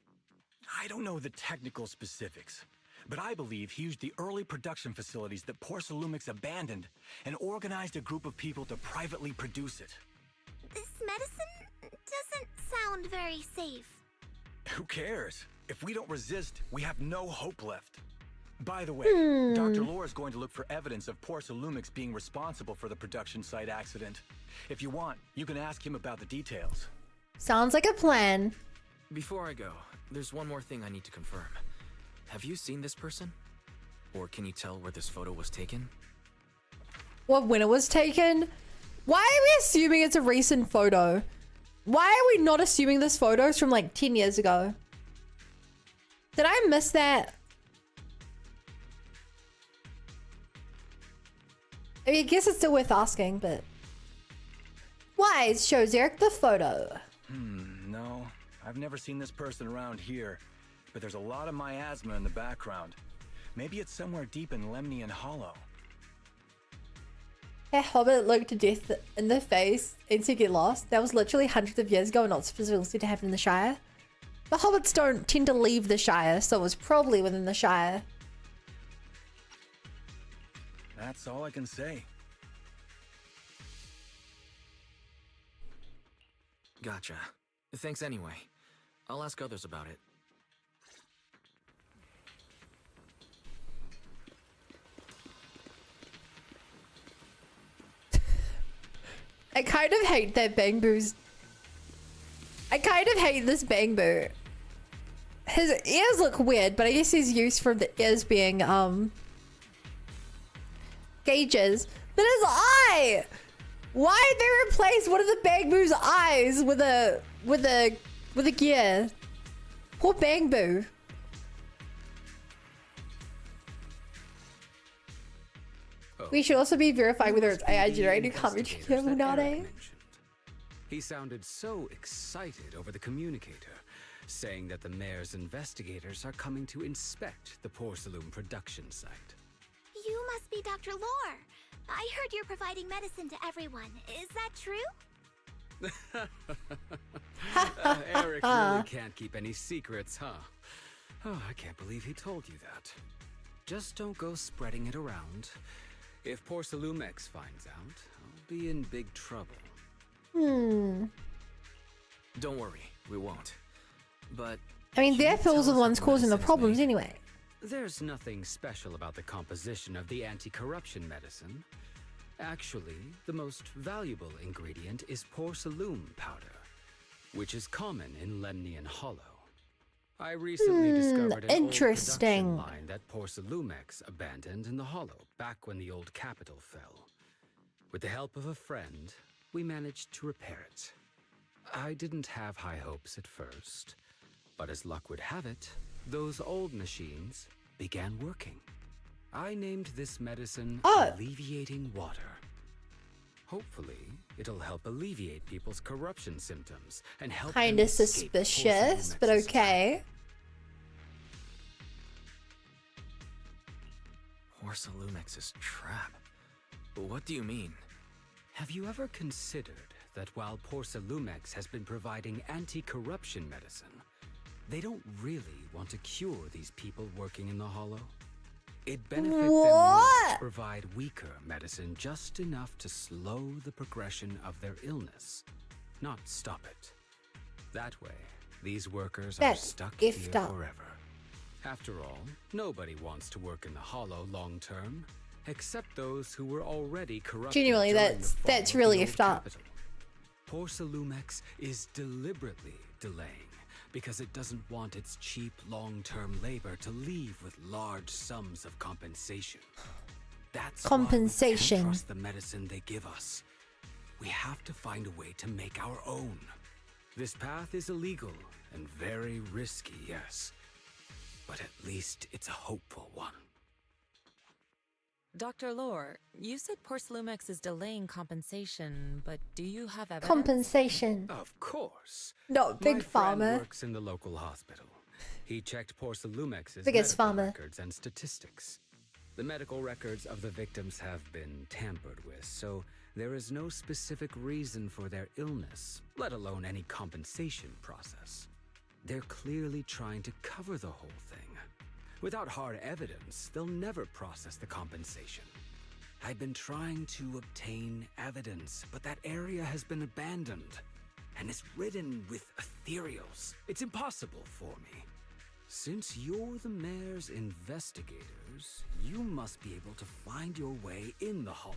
I don't know the technical specifics, but I believe he used the early production facilities that Porcelumix abandoned and organized a group of people to privately produce it. This medicine doesn't sound very safe. Who cares? If we don't resist, we have no hope left. By the way, Dr. Lore is going to look for evidence of Porcelumix being responsible for the production site accident. If you want, you can ask him about the details. Sounds like a plan. Before I go, there's one more thing I need to confirm. Have you seen this person? Or can you tell where this photo was taken? What, when it was taken? Why are we assuming it's a recent photo? Why are we not assuming this photo is from like 10 years ago? Did I miss that? I mean, I guess it's still worth asking, but... Wise shows Eric the photo. No. I've never seen this person around here, but there's a lot of miasma in the background. Maybe it's somewhere deep in Lemnian Hollow. That hobbit looked to death in the face and to get lost. That was literally hundreds of years ago and not supposed to happen in the Shire. The hobbits don't tend to leave the Shire, so it was probably within the Shire. That's all I can say. Gotcha. Thanks anyway. I'll ask others about it. I kind of hate that Bangboo's... I kind of hate this Bangboo. His ears look weird, but I guess he's used from the ears being, gauges. But his eye! Why did they replace one of the Bangboo's eyes with a gear? Poor Bangboo. We should also be verifying whether it's AI generated commentary or not. He sounded so excited over the communicator, saying that the mayor's investigators are coming to inspect the Porcelume production site. You must be Dr. Lore. I heard you're providing medicine to everyone. Is that true? Eric really can't keep any secrets, huh? Oh, I can't believe he told you that. Just don't go spreading it around. If Porcelumix finds out, I'll be in big trouble. Don't worry, we won't. But... I mean, their pills are the ones causing the problems anyway. There's nothing special about the composition of the anti-corruption medicine. Actually, the most valuable ingredient is Porcelume powder, which is common in Lemnian Hollow. I recently discovered an old production line that Porcelumix abandoned in the Hollow back when the old capital fell. With the help of a friend, we managed to repair it. I didn't have high hopes at first, but as luck would have it, those old machines began working. I named this medicine Alleviating Water. Hopefully, it'll help alleviate people's corruption symptoms and help them Kinda escape suspicious, but Porcelumix's okay. Porcelumix's trap? What do you mean? Have you ever considered that while Porcelumix has been providing anti-corruption medicine, they don't really want to cure these people working in the Hollow? It benefits them more to provide weaker medicine just enough to slow the progression of their illness, not stop it. That way, these workers are That's stuck here effed up. forever. After all, nobody wants to work in the Hollow long term, except those who were already corrupted. Genuinely, during the fall that's of really the old effed up. capital. Porsalumex is deliberately delaying because it doesn't want its cheap long-term labor to leave with large sums of compensation. That's Compensation. why we can't trust the medicine they give us. We have to find a way to make our own. This path is illegal and very risky, yes. But at least it's a hopeful one. Dr. Lore, you said Porsalumex is delaying compensation, but do you have evidence? Compensation. Of course. Not Big My friend Pharma. works in the local hospital. He checked Porsalumex's Biggest medical pharma. records and statistics. The medical records of the victims have been tampered with, so there is no specific reason for their illness, let alone any compensation process. They're clearly trying to cover the whole thing. Without hard evidence, they'll never process the compensation. I've been trying to obtain evidence, but that area has been abandoned and is ridden with ethereals. It's impossible for me. Since you're the mayor's investigators, you must be able to find your way in the Hollow.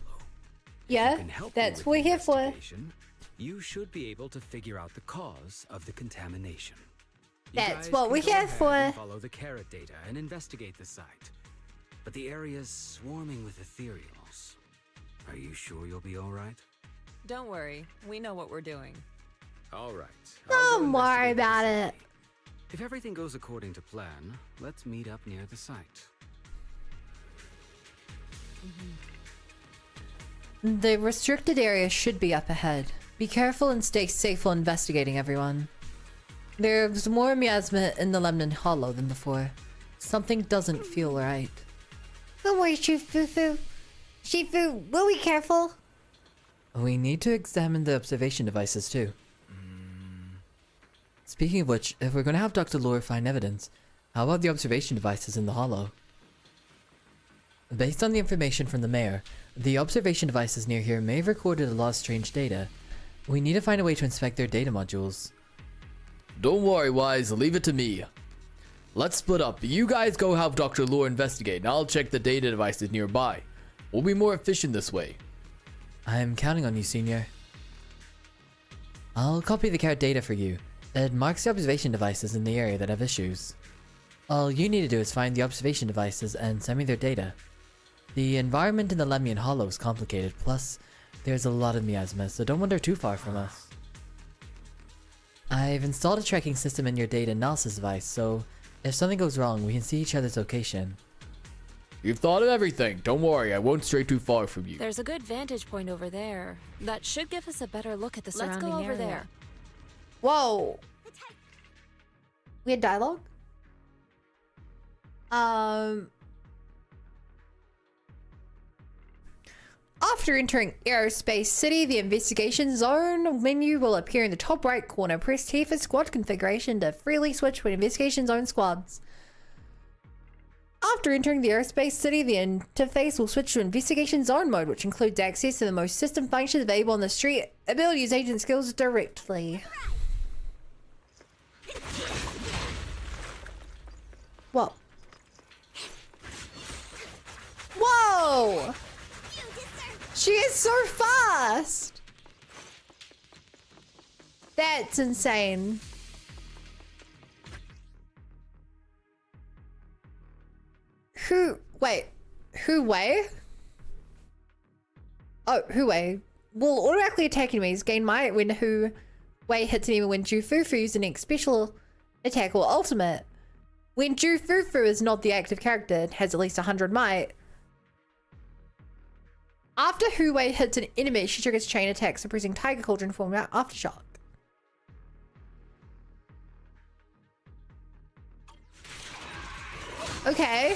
If you Yeah, can help me that's with what the we're here for. investigation, you should be able to figure out the cause of the contamination. You That's guys what can we're go here ahead for. and follow the carrot data and investigate the site. But the area's swarming with ethereals. Are you sure you'll be all right? Don't worry, we know what we're doing. All right. I'll go Don't worry investigate the about it. facility. If everything goes according to plan, let's meet up near the site. The restricted area should be up ahead. Be careful and stay safe while investigating, everyone. There's more miasma in the Lemnon Hollow than before. Something doesn't feel right. Don't worry, Shifu. Shifu, we'll be careful. We need to examine the observation devices too. Speaking of which, if we're gonna have Dr. Lore find evidence, how about the observation devices in the Hollow? Based on the information from the mayor, the observation devices near here may have recorded a lot of strange data. We need to find a way to inspect their data modules. Don't worry, Wise, leave it to me. Let's split up. You guys go help Dr. Lore investigate, and I'll check the data devices nearby. We'll be more efficient this way. I'm counting on you, Senior. I'll copy the carrot data for you. It marks the observation devices in the area that have issues. All you need to do is find the observation devices and send me their data. The environment in the Lemnian Hollow is complicated, plus there's a lot of miasma, so don't wander too far from us. I've installed a tracking system in your data analysis device, so if something goes wrong, we can see each other's location. You've thought of everything. Don't worry, I won't stray too far from you. There's a good vantage point over there. That should give us a better look at the surrounding Let's go over area. there. Whoa. We had dialogue? After entering Aerospace City, the investigation zone menu will appear in the top right corner. Press T for squad configuration to freely switch between investigation zone squads. After entering the Aerospace City, the interface will switch to investigation zone mode, which includes access to the most system functions available on the street, abilities, agent skills directly. Whoa. Whoa! She is so fast! That's insane. Waifei? Oh, Waifei will automatically attack enemies, gain might when Waifei hits an enemy when Jufufu using an special attack or ultimate. When Jufufu is not the active character, it has at least 100 might. After Waifei hits an enemy, she triggers chain attack, suppressing Tiger Cauldron format Aftershock. Okay.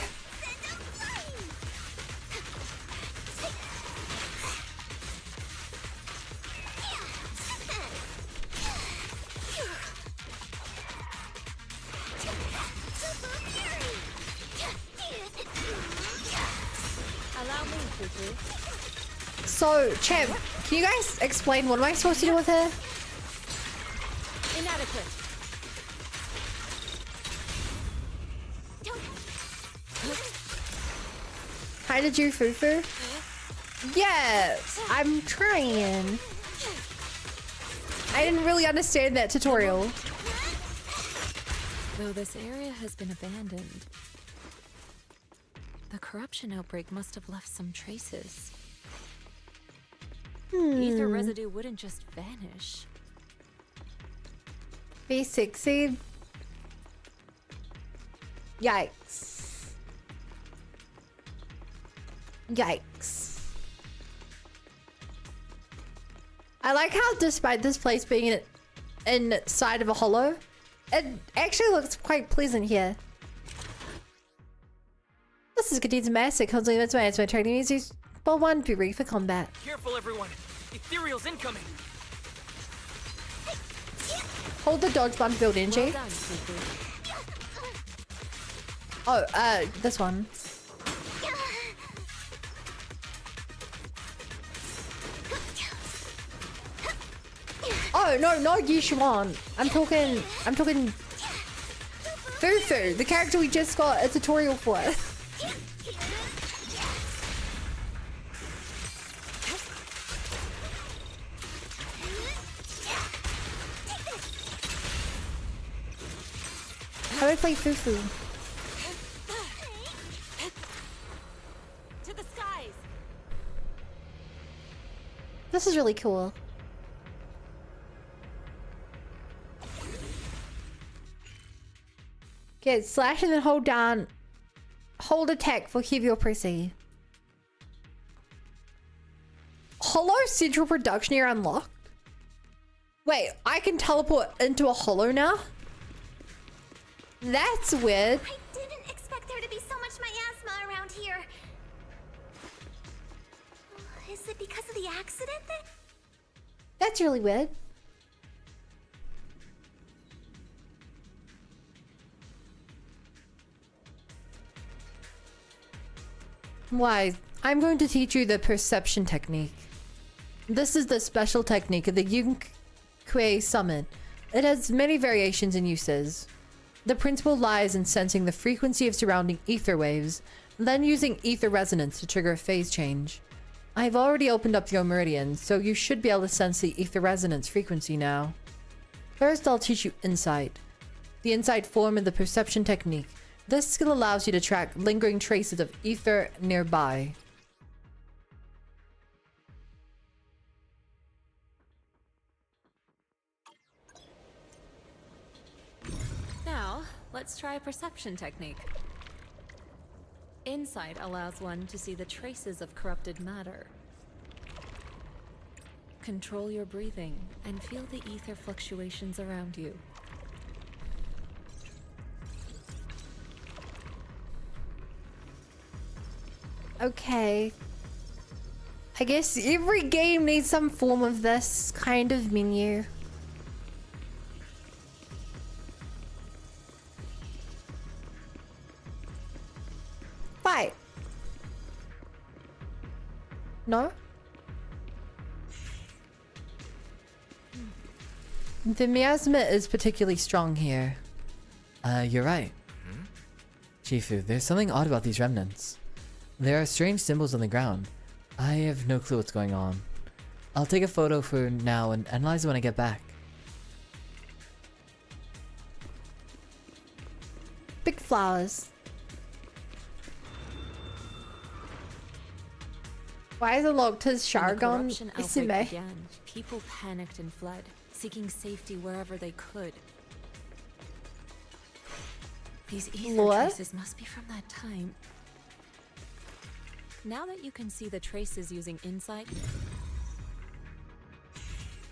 Allow me, Fufu. So, champ, can you guys explain what am I supposed to do with her? Inadequate. How did you, Fufu? Yeah, I'm trying. I didn't really understand that tutorial. Though this area has been abandoned, the corruption outbreak must have left some traces. Ether residue wouldn't just vanish. Be sexy. Yikes. Yikes. I like how despite this place being inside of a hollow, it actually looks quite pleasant here. This is Kadid's master, constantly that's my training music. But one be ready for combat. Careful, everyone! Ethereal's incoming! Hold the dodge button, build energy. Oh, this one. Oh no, not Yixuan. I'm talking Fufu, the character we just got a tutorial for. How do I play Fufu? To the skies. This is really cool. Okay, slash and then hold down. Hold attack for heavier pressing. Hollow central production area unlocked. Wait, I can teleport into a hollow now? That's weird. I didn't expect there to be so much miasma around here. Is it because of the accident that... That's really weird. Why? I'm going to teach you the perception technique. This is the special technique of the Yixuan summit. It has many variations and uses. The principle lies in sensing the frequency of surrounding ether waves, then using ether resonance to trigger a phase change. I've already opened up your meridian, so you should be able to sense the ether resonance frequency now. First, I'll teach you insight. The insight form of the perception technique. This skill allows you to track lingering traces of ether nearby. Now, let's try a perception technique. Insight allows one to see the traces of corrupted matter. Control your breathing and feel the ether fluctuations around you. Okay. I guess every game needs some form of this kind of menu. Fight. No? The miasma is particularly strong here. You're right. Shifu, there's something odd about these remnants. There are strange symbols on the ground. I have no clue what's going on. I'll take a photo for now and analyze it when I get back. Big flowers. Why is it locked his Shargon? Outbreak began, people panicked and fled, seeking safety wherever they could. These ether traces must be from that time. Now that you can see the traces using insight,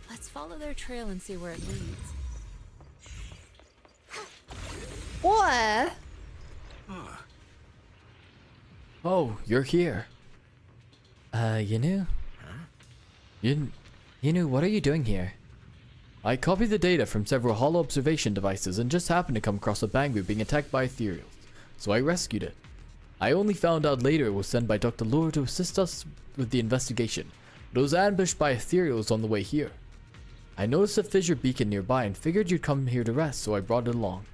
let's follow their trail and see where it leads. What? Oh, you're here. Yinu? Yinu, what are you doing here? I copied the data from several hollow observation devices and just happened to come across a Bangboo being attacked by ethereals, so I rescued it. I only found out later it was sent by Dr. Lure to assist us with the investigation, but it was ambushed by ethereals on the way here. I noticed a fissure beacon nearby and figured you'd come here to rest, so I brought it along.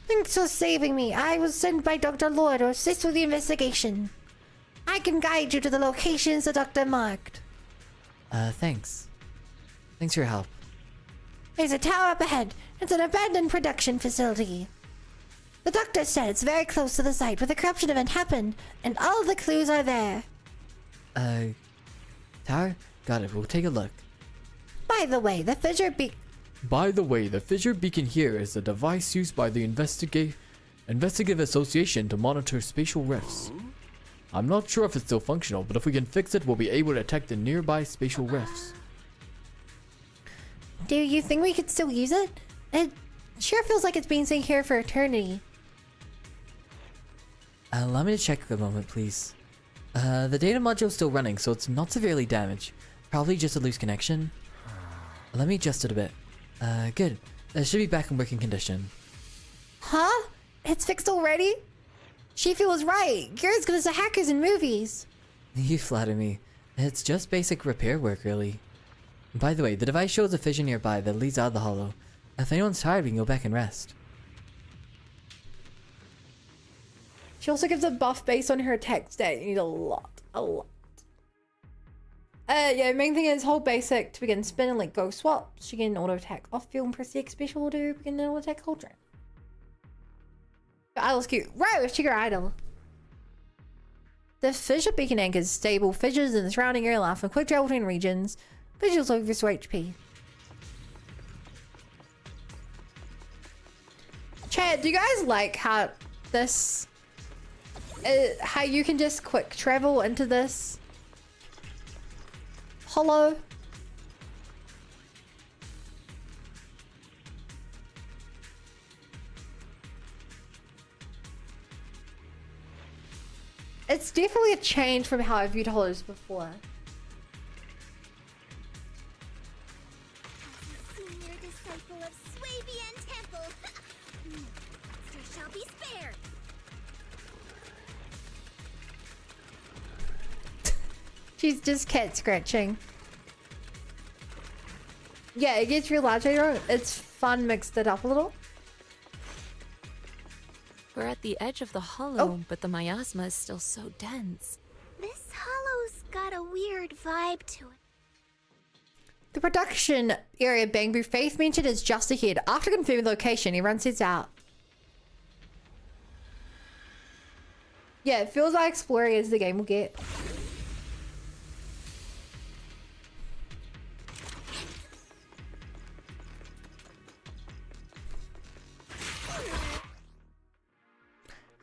Thanks for saving me. I was sent by Dr. Lord to assist with the investigation. I can guide you to the locations the doctor marked. Thanks. Thanks for your help. There's a tower up ahead. It's an abandoned production facility. The doctor said it's very close to the site where the corruption event happened, and all the clues are there. Tower? Got it. We'll take a look. By the way, the fissure beacon here is a device used by the Investigative Association to monitor spatial rifts. I'm not sure if it's still functional, but if we can fix it, we'll be able to detect the nearby spatial rifts. Do you think we could still use it? It sure feels like it's been sitting here for eternity. Allow me to check for a moment, please. The data module's still running, so it's not severely damaged. Probably just a loose connection. Let me adjust it a bit. Good. It should be back in working condition. Huh? It's fixed already? Shifu was right. You're as good as the hackers in movies. You flatter me. It's just basic repair work, really. By the way, the device shows a fissure nearby that leads out of the hollow. If anyone's tired, we can go back and rest. She also gives a buff based on her attack stat. You need a lot. Yeah, main thing is hold basic to begin spin and let go swap. She can auto attack off field and press the X special to begin an auto attack cauldron. Your idol's cute. Right, we've checked your idol. The fissure beacon anchors stable fissures in the surrounding area allow for quick travel between regions. Fissures over restore HP. Chad, do you guys like how this... how you can just quick travel into this hollow? It's definitely a change from how I viewed hollows before. Senior disciple of Swayian Temple. Monster shall be spared. She's just cat scratching. Yeah, it gets real large later on. It's fun, mixed it up a little. We're at the edge of the hollow, but the miasma is still so dense. This hollow's got a weird vibe to it. The production area Bangboo Faith mentioned is just ahead. After confirming the location, everyone sets out. Yeah, it feels like exploring as the game will get.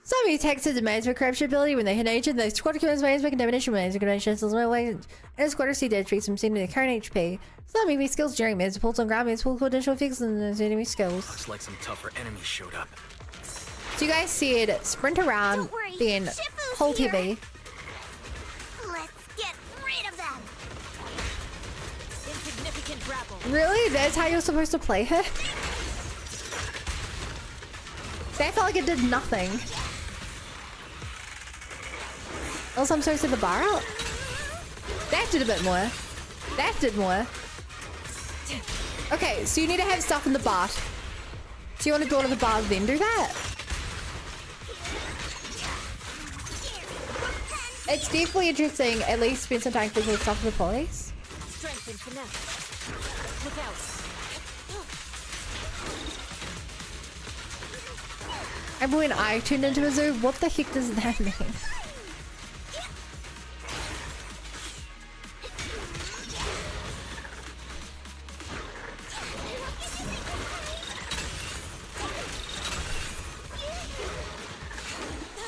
Some attacks have demands for corruption ability when they hit an agent. The squad kills management contamination management contamination systems and a squatter see dead streaks from seeing the current HP. Some enemy skills during man's pulls on ground man's pull additional fix and the enemy skills. Looks like some tougher enemies showed up. So you guys see it sprint around, then hold heavy. Let's get rid of them. Insignificant rabble. Really? That's how you're supposed to play her? That felt like it did nothing. Also, I'm supposed to the bar out? That did a bit more. That did more. Okay, so you need to have stuff in the bar. So you want to go to the bar then do that? It's definitely interesting. At least spend some time with stuff with the police. Strength and finesse. Look out. And when I turned into a zoo, what the heck does that mean?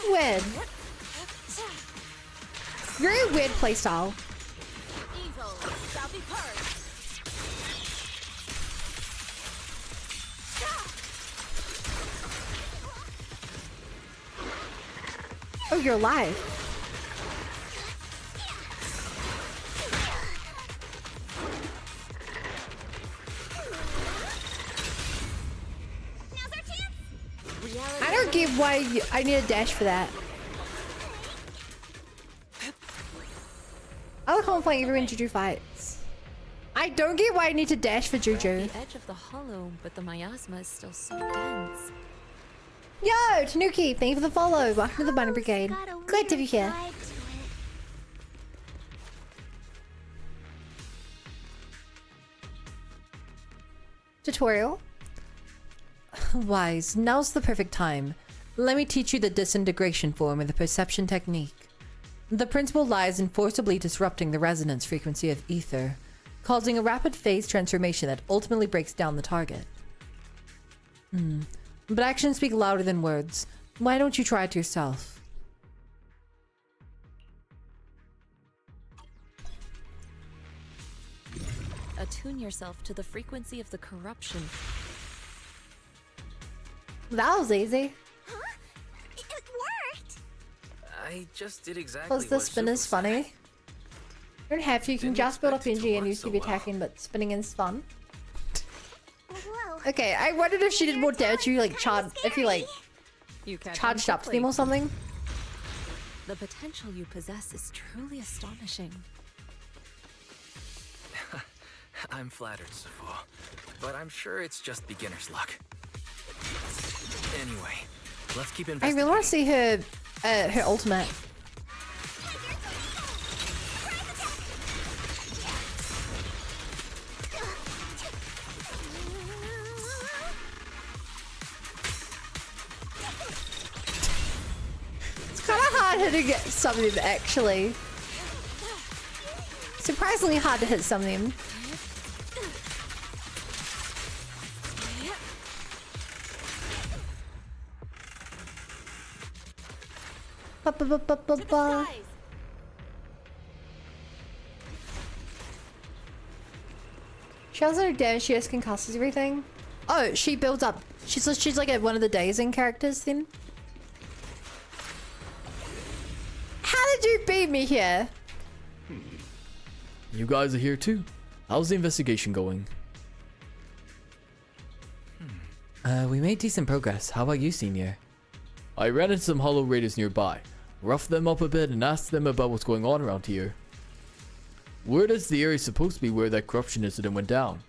Weird. Very weird playstyle. Evil shall be purged. Oh, you're alive. I don't get why I need a dash for that. I like how I'm playing everyone Juju fights. I I don't get why I need to dash for We're Juju. at the edge of the hollow, but the miasma is still so dense. Yo, Tanuki, thank you for the follow. Welcome to the Bunny Brigade. Glad to be here. Tutorial. Wise, now's the perfect time. Let me teach you the disintegration form of the perception technique. The principle lies in forcibly disrupting the resonance frequency of ether, causing a rapid phase transformation that ultimately breaks down the target. But actions speak louder than words. Why don't you try it yourself? Attune yourself to the frequency of the corruption. That was easy. Huh? It worked! I just did exactly Plus the spin is funny. You don't have to, you can just build up energy and use to be attacking, but spinning is fun. Whoa. Okay, I wondered if she did more damage, you like if you like charged up to them or something. The potential you possess is truly astonishing. I'm flattered, Safo, but I'm sure it's just beginner's luck. Anyway, let's keep I investigating. really want to see her her ultimate. It's kind of hard hitting some of them, actually. Surprisingly hard to hit some of them. Ba-ba-ba-ba-ba-ba. She has her damage, she just concusses everything. Oh, she builds up. She's like one of the dazing characters then. How did you beat me here? You guys are here too. How's the investigation going? We made decent progress. How about you, Senior? I ran into some Hollow Raiders nearby, roughed them up a bit and asked them about what's going on around here. Word is the area is supposed to be where that corruption incident went down.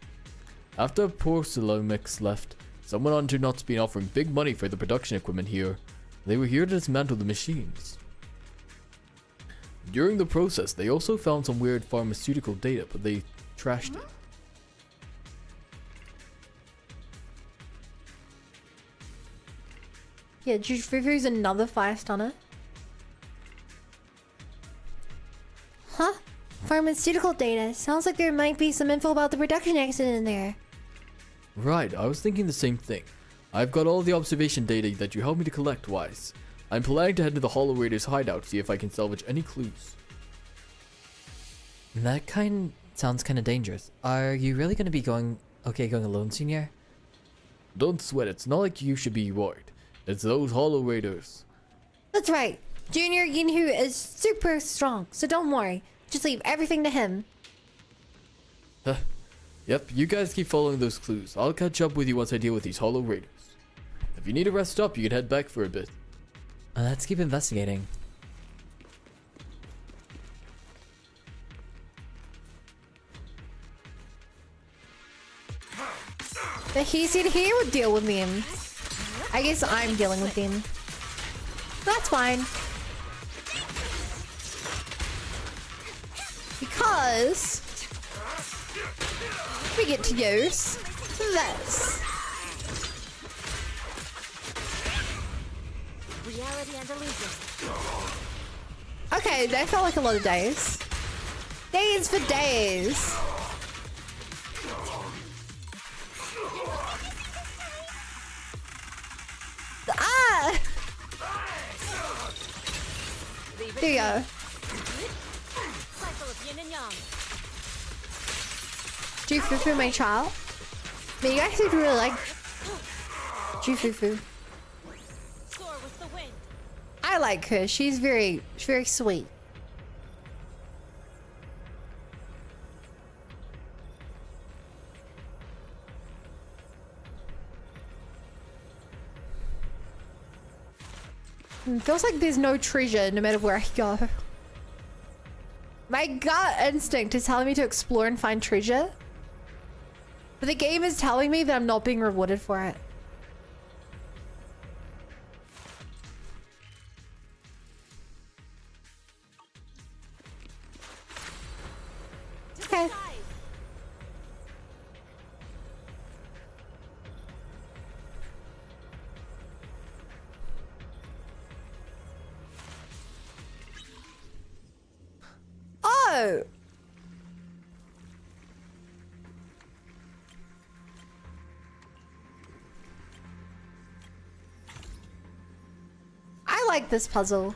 After Porcelomix left, someone on Junot's been offering big money for the production equipment here. They were here to dismantle the machines. During the process, they also found some weird pharmaceutical data, but they trashed it. Yeah, Jufufu's another fire stunner. Huh? Pharmaceutical data. Sounds like there might be some info about the production accident in there. Right, I was thinking the same thing. I've got all the observation data that you helped me to collect, Wise. I'm planning to head to the Hollow Raiders hideout to see if I can salvage any clues. That sounds kind of dangerous. Are you really going to be going alone, Senior? Don't sweat, it's not like you should be worried. It's those Hollow Raiders. That's right. Junior Yinhu is super strong, so don't worry. Just leave everything to him. Yep, you guys keep following those clues. I'll catch up with you once I deal with these Hollow Raiders. If you need to rest up, you can head back for a bit. Let's keep investigating. But he said he would deal with them. I guess I'm dealing with them. That's fine. Because we get to use this. Reality and illusion. Okay, that felt like a lot of days. Days for days. Ah! There you go. Cycle of yin and yang. Jufufu, my child. But you guys would really like Jufufu. Soar with the wind. I like her. She's very sweet. It feels like there's no treasure no matter where I go. My gut instinct is telling me to explore and find treasure, But the game is telling me that I'm not being rewarded for it. Okay. Oh! I like this puzzle.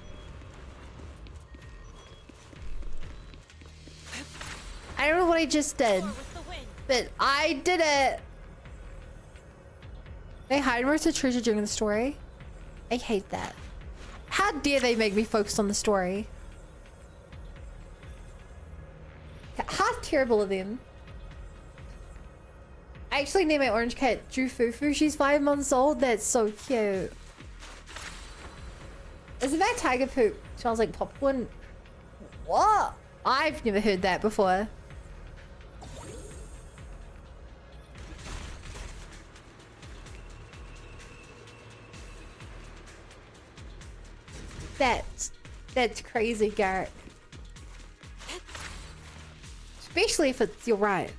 I don't know what I just did, but I did it. They hide where's the treasure during the story. I hate that. How dare they make me focus on the story? How terrible of them. I actually named my orange cat Fufu. She's 5 months old. That's so cute. Isn't that tiger poop? Smells like popcorn. What? I've never heard that before. That's crazy, Garrett. Especially if it's you're right.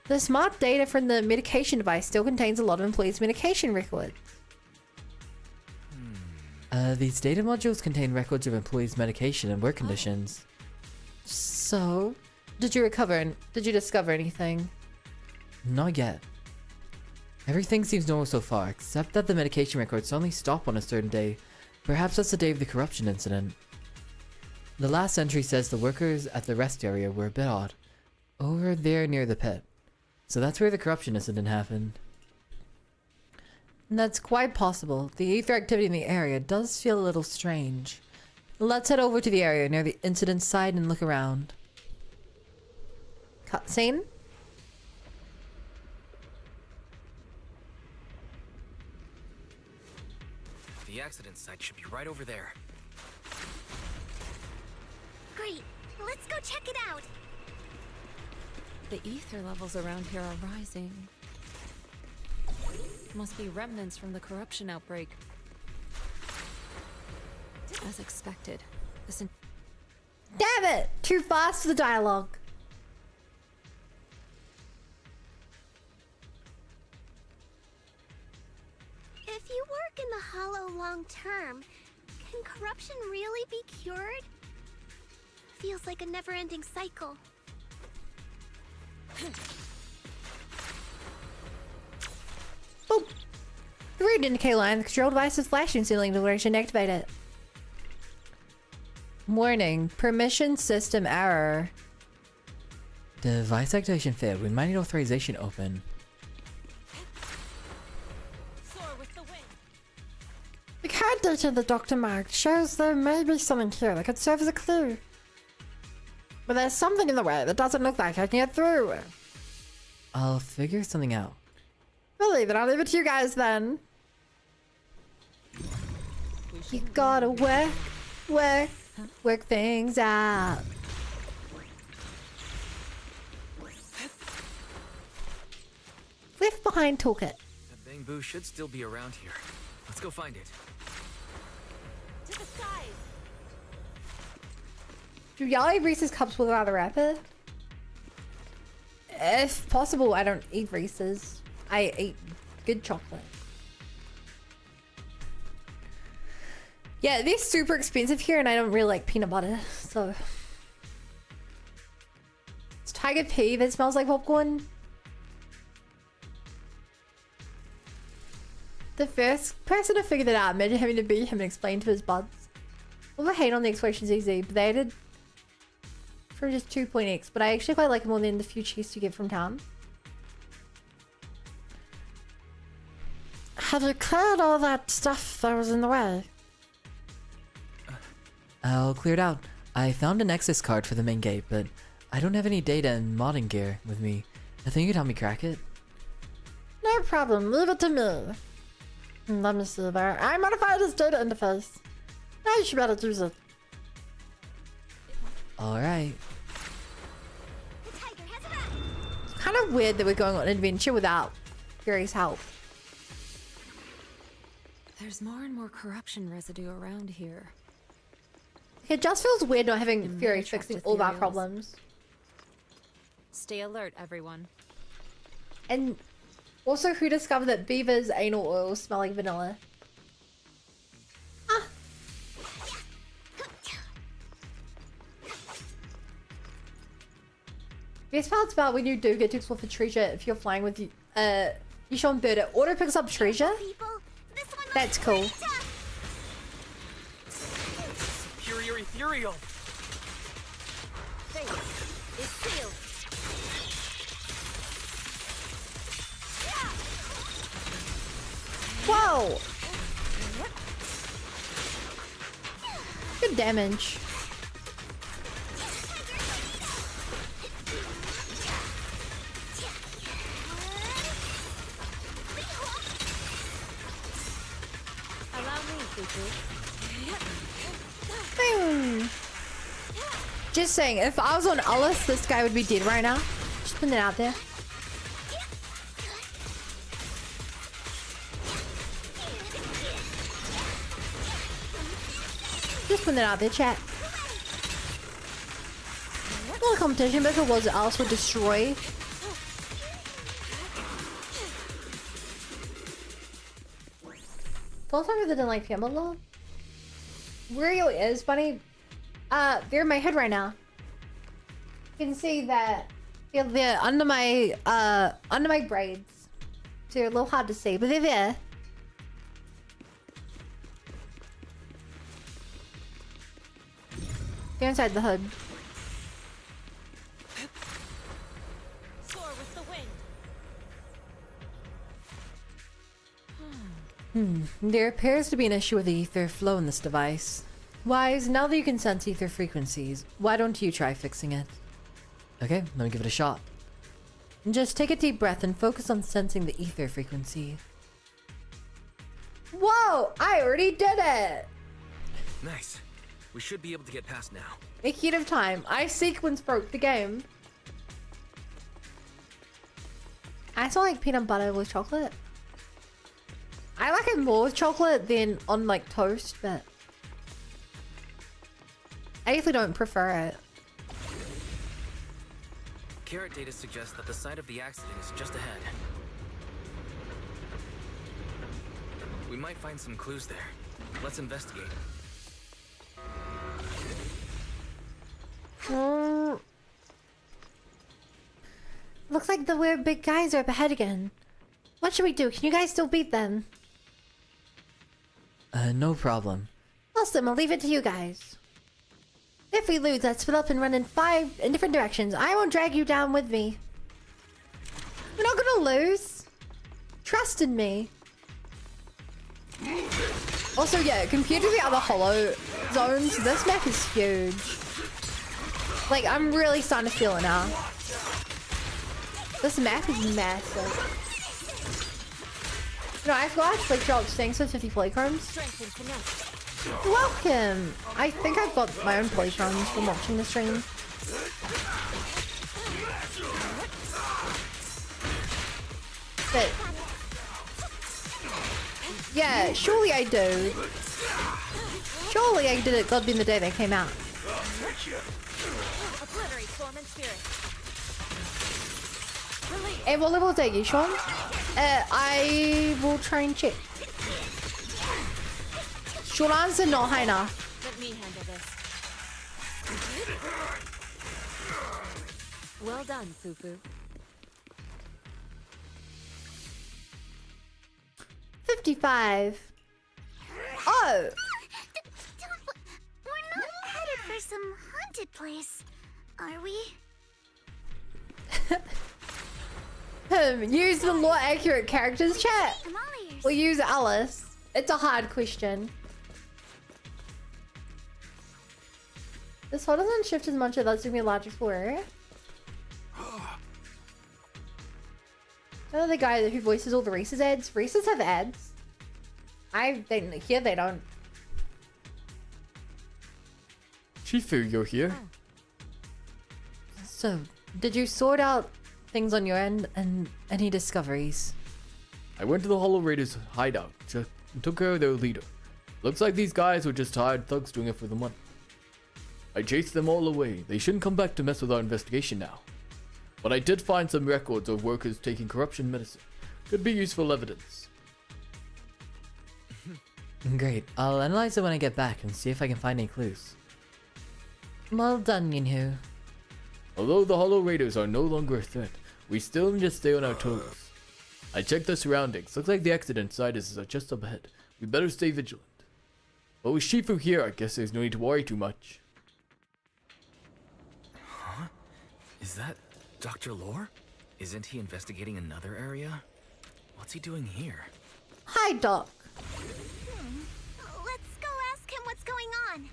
The smart data from the medication device still contains a lot of employees' medication records. These data modules contain records of employees' medication and work conditions. So, did you discover anything? Not yet. Everything seems normal so far, except that the medication records suddenly stop on a certain day. Perhaps that's the day of the corruption incident. The last entry says the workers at the rest area were a bit odd. Over there near the pit. So that's where the corruption incident happened. That's quite possible. The ether activity in the area does feel a little strange. Let's head over to the area near the incident site and look around. Cutscene? The accident site should be right over there. Great. Let's go check it out. The ether levels around here are rising. Must be remnants from the corruption outbreak. As expected. Damn it! Too fast for the dialogue. If you work in the Hollow long term, can corruption really be cured? Feels like a never-ending cycle. Boop. The route indicator line, the control device is flashing, signaling the direction to activate it. Warning, permission system error. Device activation failed. We might need authorization open. The card data the doctor marked shows there may be something here that could serve as a clue. But there's something in the way that doesn't look like I can get through. I'll figure something out. Really? Then I'll leave it to you guys then. You gotta work things out. Left behind toolkit. The Bangboo should still be around here. Let's go find it. To the side. Do y'all eat Reese's Cups without a wrapper? If possible, I don't eat Reese's. I eat good chocolate. Yeah, they're super expensive here and I don't really like peanut butter, so. It's Tiger Pea that smells like popcorn. The first person to figure that out, imagine having to beat him and explain to his buds. All the hate on the explosion's easy, but they added for just 2.x, but I actually quite like it more than the few cheese you get from town. Have you cleared all that stuff that was in the way? I'll clear it out. I found an access card for the main gate, but I don't have any data and modding gear with me. I think you could help me crack it? No problem, leave it to me. Let me see there. I modified his data interface. Now you should be able to use it. Alright. The tiger has arrived. of weird that we're going on an adventure without Fury's help. There's more and more corruption residue around here. It just feels weird not having Fury fixing all of our problems. Stay alert, everyone. And also, who discovered that Beaver's anal oil smell like vanilla? Ah. Best part's about when you do get to explore for treasure if you're flying with Yixuan bird, it auto picks up treasure. That's cool. Superior ethereal. It's sealed. Whoa! Good damage. Allow me, Fufu. Boom. Just saying, if I was on Alice, this guy would be dead right now. Just putting it out there. Just putting it out there, chat. Not a competition, but if it was, Alice would destroy. Last time I didn't like him a lot. Where he is, Bunny? They're in my head right now. You can see that they're under my braids. So they're a little hard to see, but they're there. They're inside the hood. Soar with the wind. There appears to be an issue with the ether flow in this device. Wise, now that you can sense ether frequencies, why don't you try fixing it? Okay, let me give it a shot. Just take a deep breath and focus on sensing the ether frequency. Whoa! I already did it! Nice. We should be able to get past now. Ahead of time. I sequence broke the game. I still like peanut butter with chocolate. I like it more with chocolate than on like toast, but I definitely don't prefer it. Carrot data suggests that the site of the accident is just ahead. We might find some clues there. Let's investigate. Looks like the weird big guys are up ahead again. What should we do? Can you guys still beat them? No problem. Awesome, I'll leave it to you guys. If we lose, let's split up and run in 5 different directions. I won't drag you down with me. We're not gonna lose. Trust in me. Also, yeah, compared to the other hollow zones, this map is huge. Like, I'm really starting to feel it now. This map is massive. You know, I've got actually dropped thanks for 50 polychromes. You're welcome. I think I've got my own polychromes from watching the stream. But yeah, surely I do. Surely I did it. God be the day they came out. And what level is that, Yixuan? I will try and check. Short answer, not high enough. Let me handle this. Well done, Fufu. 55. Oh! We're not headed for some haunted place, are we? Use the more accurate characters chat. I'm all ears. Or use Alice. It's a hard question. This hole doesn't shift as much as it does to be a large explorer. Another guy who voices all the Reese's ads. Reese's have ads. Here they don't. Shifu, you're here? So, did you sort out things on your end and any discoveries? I went to the Hollow Raiders' hideout and took care of their leader. Looks like these guys were just hired thugs doing it for the money. I chased them all away. They shouldn't come back to mess with our investigation now. But I did find some records of workers taking corruption medicine. Could be useful evidence. Great. I'll analyze it when I get back and see if I can find any clues. Well done, Yinhu. Although the Hollow Raiders are no longer a threat, we still need to stay on our toes. I checked the surroundings. Looks like the accident site is just up ahead. We better stay vigilant. But with Shifu here, I guess there's no need to worry too much. Huh? Is that Dr. Lore? Isn't he investigating another area? What's he doing here? Hi, Doc. Let's go ask him what's going on.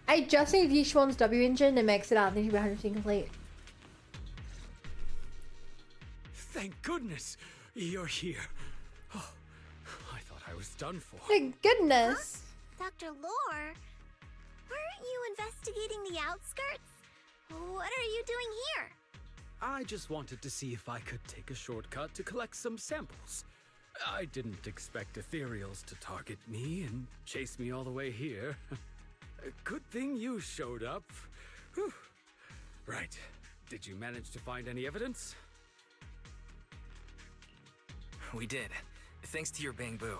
I just need Yixuan's W engine and max it out, then he'll be 100% complete. Thank goodness you're here. Oh, I thought I was done for. Thank goodness. Huh? Dr. Lore? Weren't you investigating the outskirts? What are you doing here? I just wanted to see if I could take a shortcut to collect some samples. I didn't expect ethereals to target me and chase me all the way here. Good thing you showed up. Whew. Right. Did you manage to find any evidence? We did. Thanks to your Bangboo.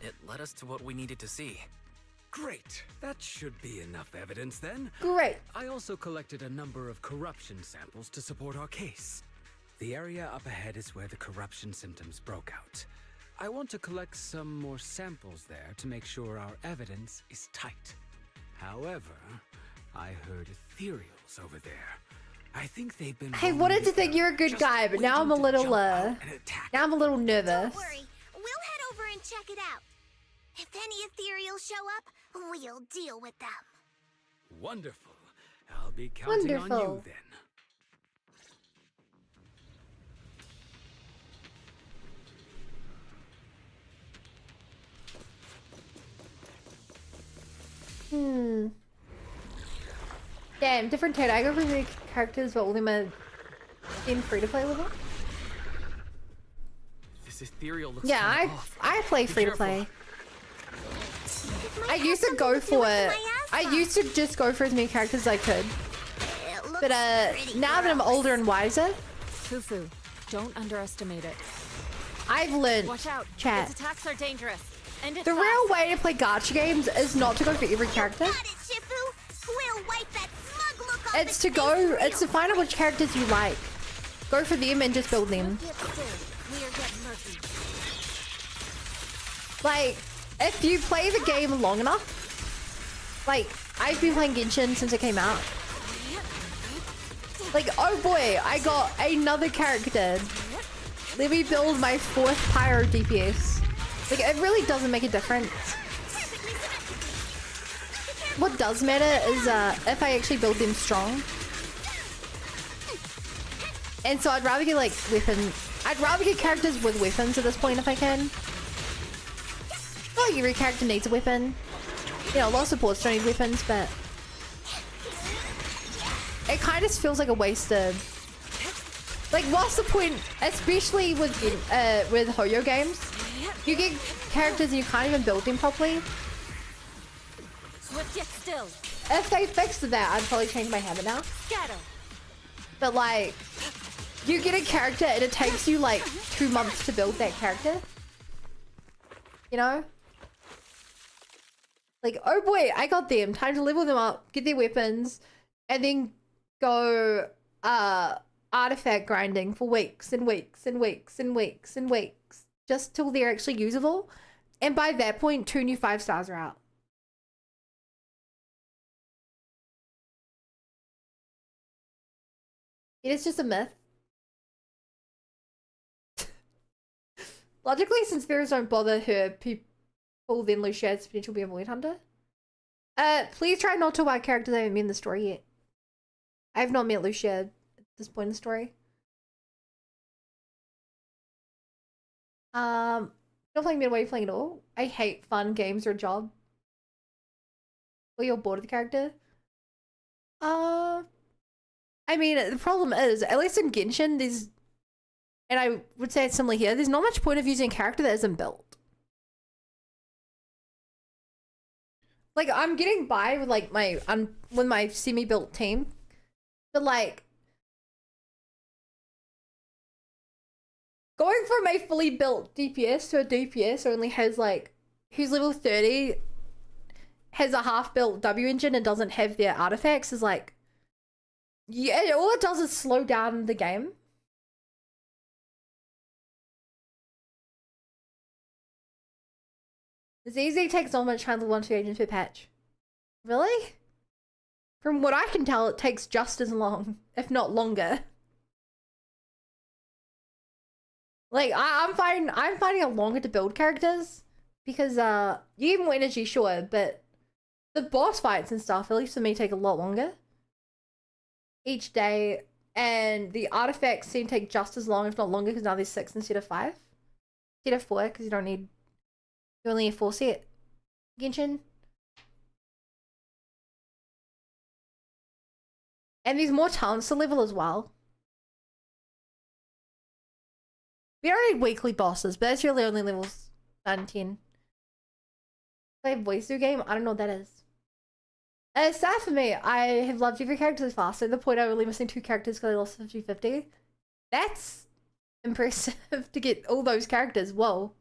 It led us to what we needed to see. Great. That should be enough evidence then. Great. I also collected a number of corruption samples to support our case. The area up ahead is where the corruption symptoms broke out. I want to collect some more samples there to make sure our evidence is tight. However, I heard ethereals over there. I think they've been. I wanted to think you're a good guy, but now I'm a little now I'm a little nervous. Don't worry, we'll head over and check it out. If any ethereals show up, we'll deal with them. Wonderful. I'll be counting on you then. Damn, different tone. I go for the characters, but all of them are in free-to-play level. This ethereal looks Yeah, I play free-to-play. I used to go for it. I used to just go for as many characters as I could. But now that I'm older and wiser, Fufu, don't underestimate it. I've learned. Watch out. Chat. Its attacks are dangerous. And The real way to play gacha games is not to go for every character. It's to find out which characters you like. Go for them and just build them. Like, if you play the game long enough, like, I've been playing Genshin since it came out. Like, oh boy, I got another character. Let me build my 4th pyro DPS. Like, it really doesn't make a difference. What does matter is if I actually build them strong. And so I'd rather get like I'd rather get characters with weapons at this point if I can. Not like every character needs a weapon. You know, a lot of supports don't need weapons, but it kind of feels like a waste of. Like, what's the point? Especially with Hoyo games, you get characters and you can't even build them properly. Still. If they fixed that, I'd probably change my habit now. Scatter. But like, you get a character and it takes you like 2 months to build that character. You know? Like, oh boy, I got them. Time to level them up, get their weapons, and then go artifact grinding for weeks and weeks and weeks and weeks and weeks. Just till they're actually usable. And by that point, 2 new 5 stars are out. It is just a myth. Logically, since fairies don't bother her people, then Lucia has potential to be a void hunter. Please try not to about characters I haven't met in the story yet. I have not met Lucia at this point in the story. Not playing midway playing at all. I hate fun games or a job. Or you're bored of the character. I mean, the problem is, at least in Genshin, there's, and I would say it's similar here, there's not much point of using a character that isn't built. Like, I'm getting by with like with my semi-built team, but like, going from a fully built DPS to a DPS who only has like, who's level 30, has a half-built W engine and doesn't have their artifacts is like, yeah, all it does is slow down the game. It's easy, it takes not much time to 1-2 agents per patch. Really? From what I can tell, it takes just as long, if not longer. Like, I'm finding it longer to build characters because you get more energy, sure, but the boss fights and stuff, at least for me, take a lot longer each day, and the artifacts seem to take just as long, if not longer, because now there's 6 instead of 5. Instead of 4, because you only have 4 set. Genshin. And there's more talents to level as well. We don't need weekly bosses, but that's really only levels 9 and 10. Play a voice-through game? I don't know what that is. It's sad for me. I have loved every character this far, so at the point I'm only missing 2 characters because I lost 50-50. That's impressive to get all those characters. Whoa.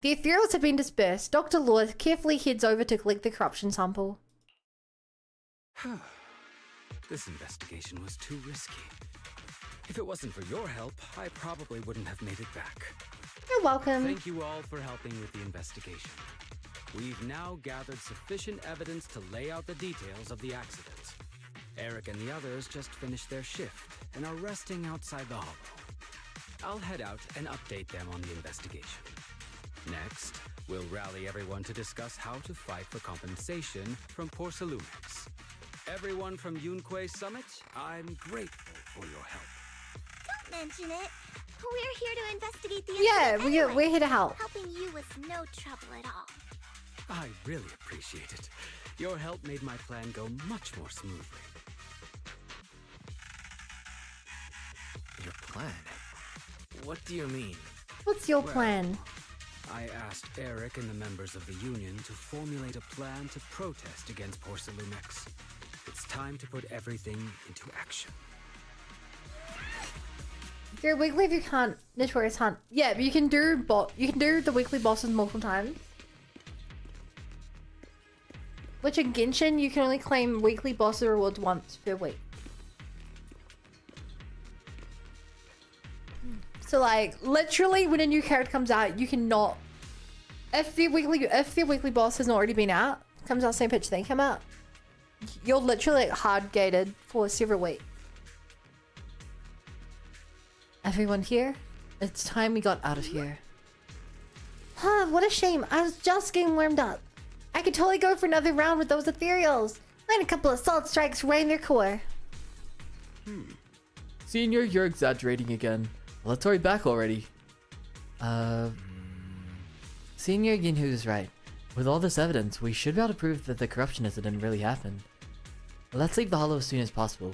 The ethereals have been dispersed. Dr. Law carefully heads over to collect the corruption sample. This investigation was too risky. If it wasn't for your help, I probably wouldn't have made it back. You're welcome. Thank you all for helping with the investigation. We've now gathered sufficient evidence to lay out the details of the accident. Eric and the others just finished their shift and are resting outside the hollow. I'll head out and update them on the investigation. Next, we'll rally everyone to discuss how to fight for compensation from Porcelumix. Everyone from Yunquei Summit, I'm grateful for your help. Don't mention it. We're here to investigate the Yeah, incident we're here to help. Helping you was no trouble at all. I really appreciate it. Your help made my plan go much more smoothly. Your plan? What do you mean? What's your plan? I asked Eric and the members of the Union to formulate a plan to protest against Porcelumix. It's time to put everything into action. You're weekly if you can't notorious hunt. Yeah, but you can do the weekly bosses multiple times. Which in Genshin you can only claim weekly boss rewards once per week. So like literally when a new character comes out, you cannot, if their weekly boss has not already been out, comes out same pitch they come out, you're literally like, hard gated for several weeks. Everyone here? It's time we got out of here. Huh, what a shame. I was just getting warmed up. I could totally go for another round with those ethereals. Land a couple of salt strikes right in their core. Senior, you're exaggerating again. Let's hurry back already. Senior Yinhu's right. With all this evidence, we should be able to prove that the corruption incident really happened. Let's leave the hollow as soon as possible.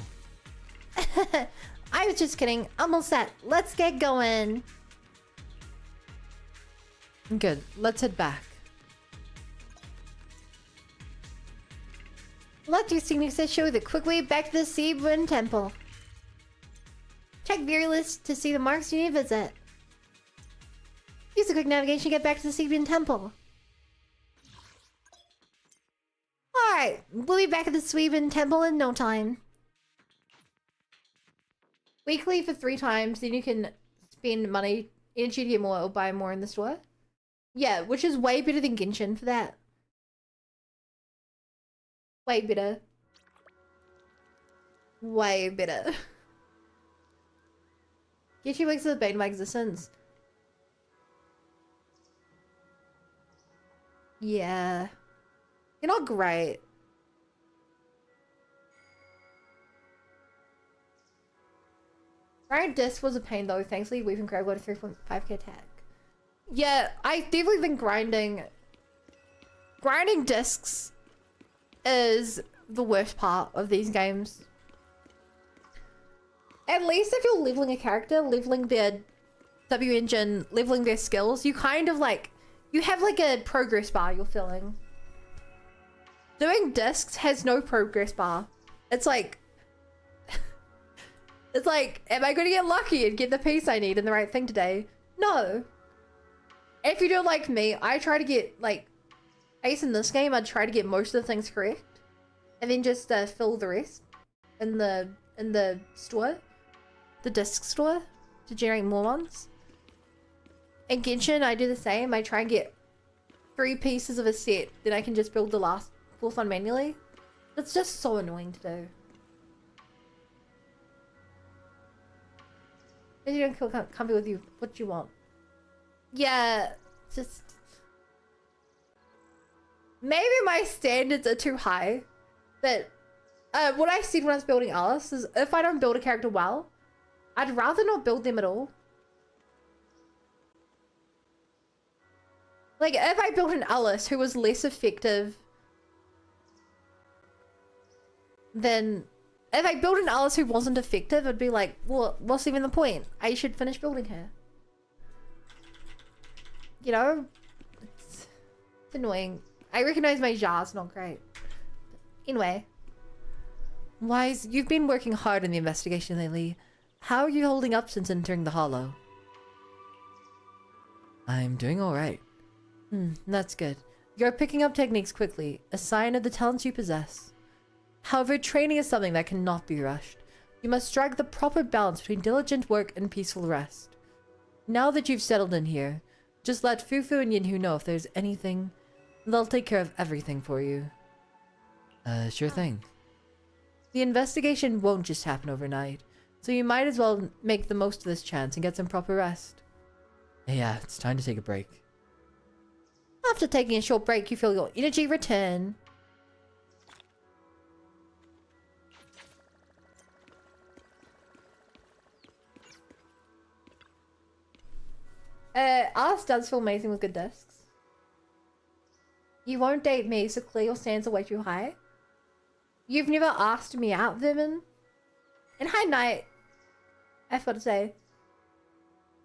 I was just kidding. I'm all set. Let's get going. Good. Let's head back. Let's do Signature show the quick way back to the Swayian temple. Check Very List to see the marks you need to visit. Use the quick navigation to get back to the Swayian temple. Alright, we'll be back at the Swayian temple in no time. Weekly for 3 times, then you can spend money, energy to get more or buy more in the store. Yeah, which is way better than Genshin for that. Way better. Way better. Get 2 weeks of the bane of my existence. Yeah. You're not great. Iron Disc was a pain though, thankfully Weaving Crab got a 3.5k attack. Yeah, I've definitely been grinding. Grinding discs is the worst part of these games. at least if you're leveling a character, leveling their W engine, leveling their skills, you kind of like, you have like a progress bar you're filling. Doing discs has no progress bar. It's like, it's like, am I going to get lucky and get the piece I need and the right thing today? No. If you do like me, I try to get like, ace in this game, I'd try to get most of the things correct. And then just fill the rest in the store. The disc store. To generate more ones. In Genshin, I do the same. I try and get 3 pieces of a set. Then I can just build the last 4th one manually. It's just so annoying to do. If you don't feel comfy with you, what do you want? Yeah, just... Maybe my standards are too high. But what I said when I was building Alice is if I don't build a character well, I'd rather not build them at all. Like, if I built an Alice who was less effective than... If I built an Alice who wasn't effective, I'd be like, well, what's even the point? I should finish building her. You know? It's annoying. I recognize my Jar's not great. Anyway. Wise, you've been working hard on the investigation lately. How are you holding up since entering the Hollow? I'm doing alright. That's good. You're picking up techniques quickly, a sign of the talents you possess. However, training is something that cannot be rushed. You must strike the proper balance between diligent work and peaceful rest. Now that you've settled in here, just let Fufu and Yinhu know if there's anything. They'll take care of everything for you. Sure thing. The investigation won't just happen overnight, so you might as well make the most of this chance and get some proper rest. Yeah, it's time to take a break. After taking a short break, you feel your energy return. Alice does feel amazing with good discs. You won't date me, so clear your stands are way too high. You've never asked me out, Vimin. In High Night, I forgot to say.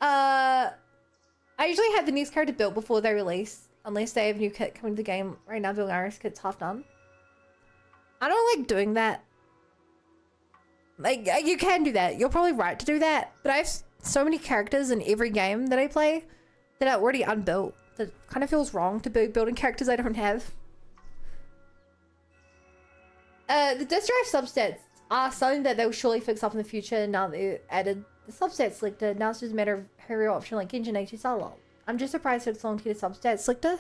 I usually have the next character built before they release, unless they have a new kit coming to the game. Right now, building Iris kit's half done. I don't like doing that. Like, you can do that. You're probably right to do that, but I have so many characters in every game that I play that are already unbuilt. That kind of feels wrong to be building characters I don't have. The disk drive subsets are something that they'll surely fix up in the future now that they added the subset selector. Now it's just a matter of hurry option like Genshin HSL. I'm just surprised it took so long to get a substat selector.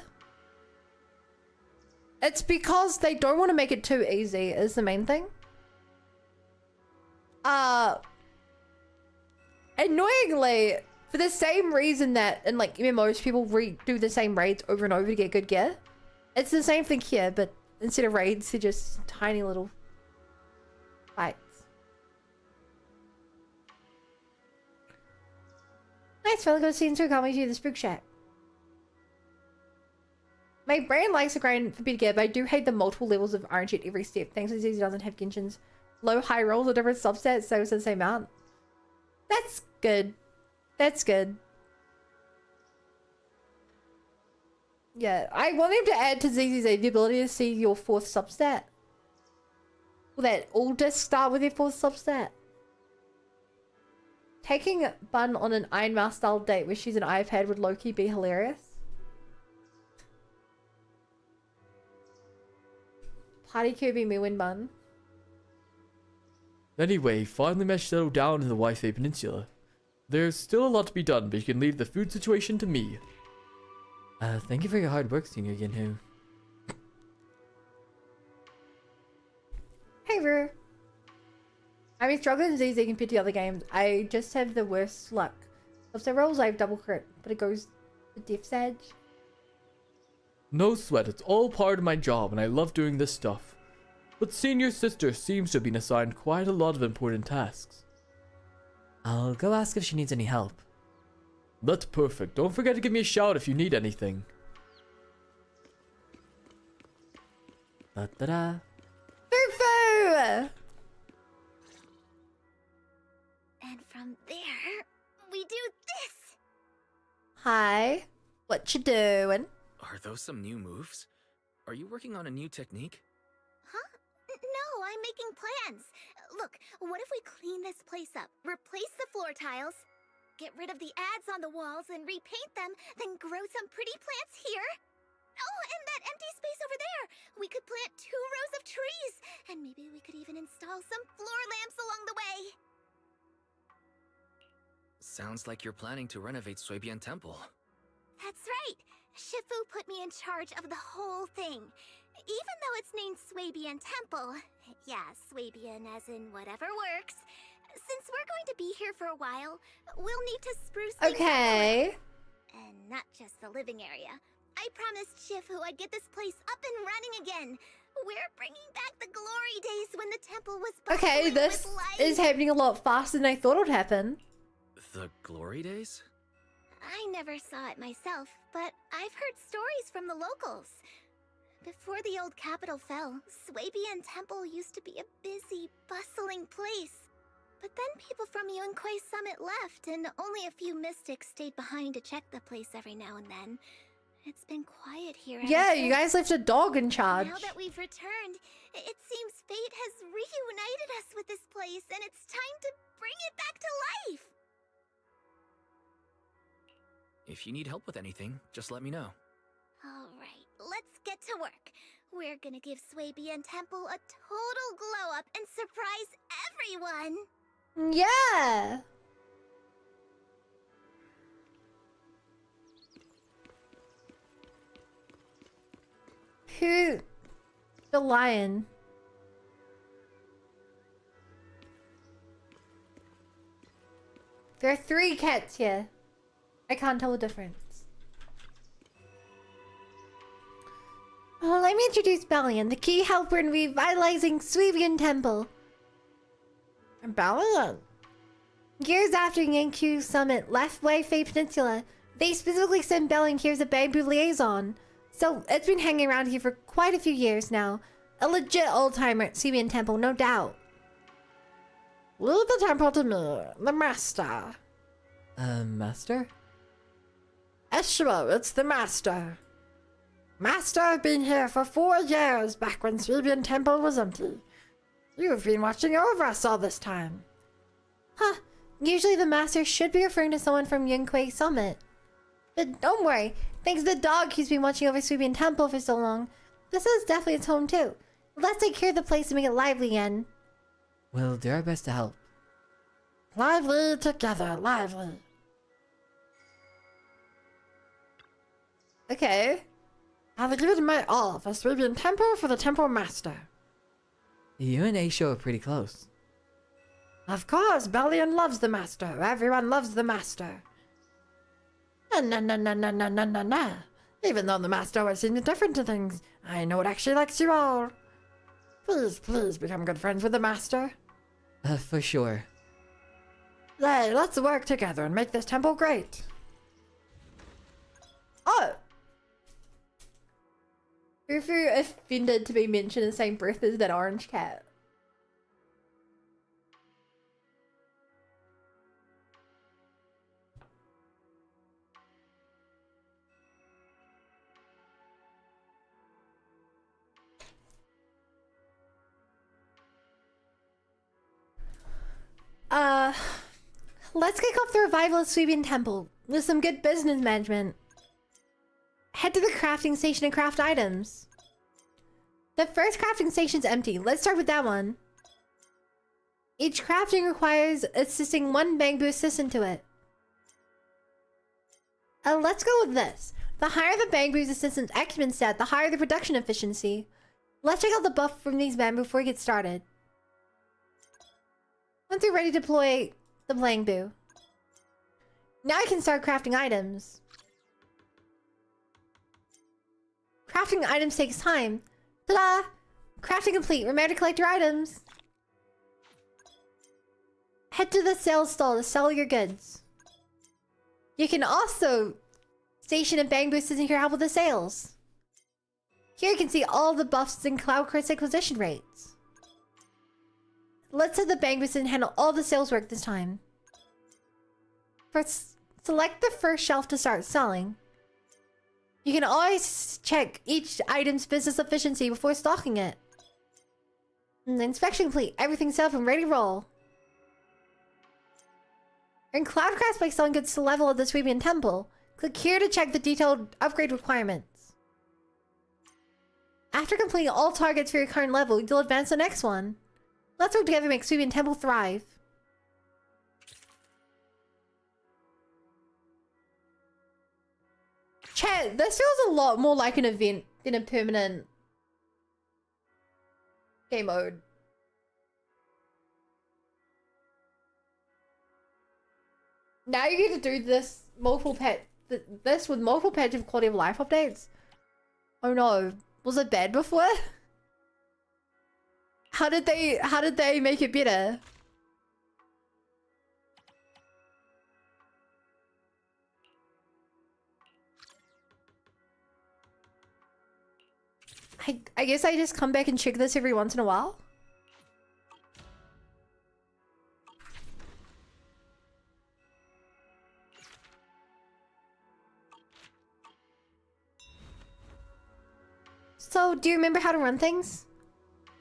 It's because they don't want to make it too easy is the main thing. Annoyingly, for the same reason that in like MMOs people redo the same raids over and over to get good gear, it's the same thing here, but instead of raids, they're just tiny little fights. Nice, fella, go see into coming to the Spook Shack. My brain likes the grind for better gear, but I do hate the multiple levels of RNG at every step. Thanks to Zizi doesn't have Genshin's low high rolls or different subsets, so it's the same amount. That's good. That's good. Yeah, I want them to add to ZZ's the ability to see your 4th substat. Will that all discs start with your 4th substat? Taking Bun on an Iron Mouse style date where she's an iPad would low-key be hilarious. Party Kirby me win Bun. Anyway, finally managed to settle down in the Waifei Peninsula. There's still a lot to be done, but you can leave the food situation to me. Thank you for your hard work, Senior Yinhu. Hey, Rue. I've been struggling with ZZ compared to the other games. I just have the worst luck. Of the rolls, I have double crit, but it goes to Death's Edge. No sweat, it's all part of my job, and I love doing this stuff. But Senior Sister seems to have been assigned quite a lot of important tasks. I'll go ask if she needs any help. That's perfect. Don't forget to give me a shout if you need anything. Da-da-da. Foo-foo! And from there, we do this! Hi. What you doing? Are those some new moves? Are you working on a new technique? Huh? No, I'm making plans. Look, what if we clean this place up, replace the floor tiles, get rid of the ads on the walls and repaint them, then grow some pretty plants here? Oh, and that empty space over there! We could plant 2 rows of trees, and maybe we could even install some floor lamps along the way. Sounds like you're planning to renovate Swayian Temple. That's right! Shifu put me in charge of the whole thing. Even though it's named Swayian Temple. Yeah, Swayian as in whatever works. Since we're going to be here for a while, we'll need to spruce things up. Okay. And not just the living area. I promised Shifu I'd get this place up and running again. We're bringing back the glory days when the temple was Okay, this is happening a lot faster than I thought it would happen. The glory days? I never saw it myself, but I've heard stories from the locals. Before the old capital fell, Swayian Temple used to be a busy, bustling place. But then people from Yunquei Summit left, and only a few mystics stayed behind to check the place every now and then. It's been quiet here. Yeah, you guys left a dog in charge. Now that we've returned, it seems fate has reunited us with this place, and it's time to bring it back to life. If you need help with anything, just let me know. Alright, let's get to work. We're gonna give Swayian Temple a total glow-up and surprise everyone! Yeah! Who? The lion. There are 3 cats here. I can't tell the difference. Let me introduce Balian, the key helper in revitalizing Swayian Temple. Balian? Years after Yangqiu Summit left Waifei Peninsula, they specifically sent Balian here as a Bangboo liaison. So it's been hanging around here for quite a few years now. A legit old-timer at Swayian Temple, no doubt. Leave the temple to me, the master. Master? Sure, it's the master. Master, I've been here for 4 years, back when Swayian Temple was empty. You've been watching over us all this time. Huh, usually the master should be referring to someone from Yunquei Summit. But don't worry, thanks to the dog who's been watching over Swayian Temple for so long, this is definitely its home too. Let's take care of the place and make it lively again. We'll do our best to help. Lively together, lively. Okay. I'll give it my all for Swayian Temple for the Temple Master. You and Aisho are pretty close. Of course, Balian loves the Master. Everyone loves the Master. Na. Even though the Master always seems different to things, I know it actually likes you all. Please, please become good friends with the Master. For sure. Hey, let's work together and make this temple great. Oh! If you're offended to be mentioned in the same breath as that orange cat. Let's kick off the revival of Swayian Temple with some good business management. Head to the crafting station and craft items. The first crafting station's empty. Let's start with that one. Each crafting requires assisting one Bangboo assistant to it. Let's go with this. The higher the Bangboo's assistant's acumen stat, the higher the production efficiency. Let's check out the buff from these Bangboo before we get started. Once you're ready to deploy the Bangboo, now I can start crafting items. Crafting items takes time. Ta-da! Crafting complete. Remember to collect your items. Head to the sales stall to sell your goods. You can also station a Bangboo assistant here to help with the sales. Here you can see all the buffs and Cloud Curse acquisition rates. Let's have the Bangboo assistant handle all the sales work this time. First, select the first shelf to start selling. You can always check each item's business efficiency before stocking it. And inspection complete. Everything's set up and ready to roll. Earn cloud crafts by selling goods to the level of the Swayian temple. Click here to check the detailed upgrade requirements. After completing all targets for your current level, you'll advance to the next one. Let's work together to make Swayian temple thrive. Chat, this feels a lot more like an event than a permanent game mode. Now you get to do this this with multiple patches of quality of life updates. Oh no, was it bad before? How did they make it better? I guess I just come back and check this every once in a while. So, do you remember how to run things?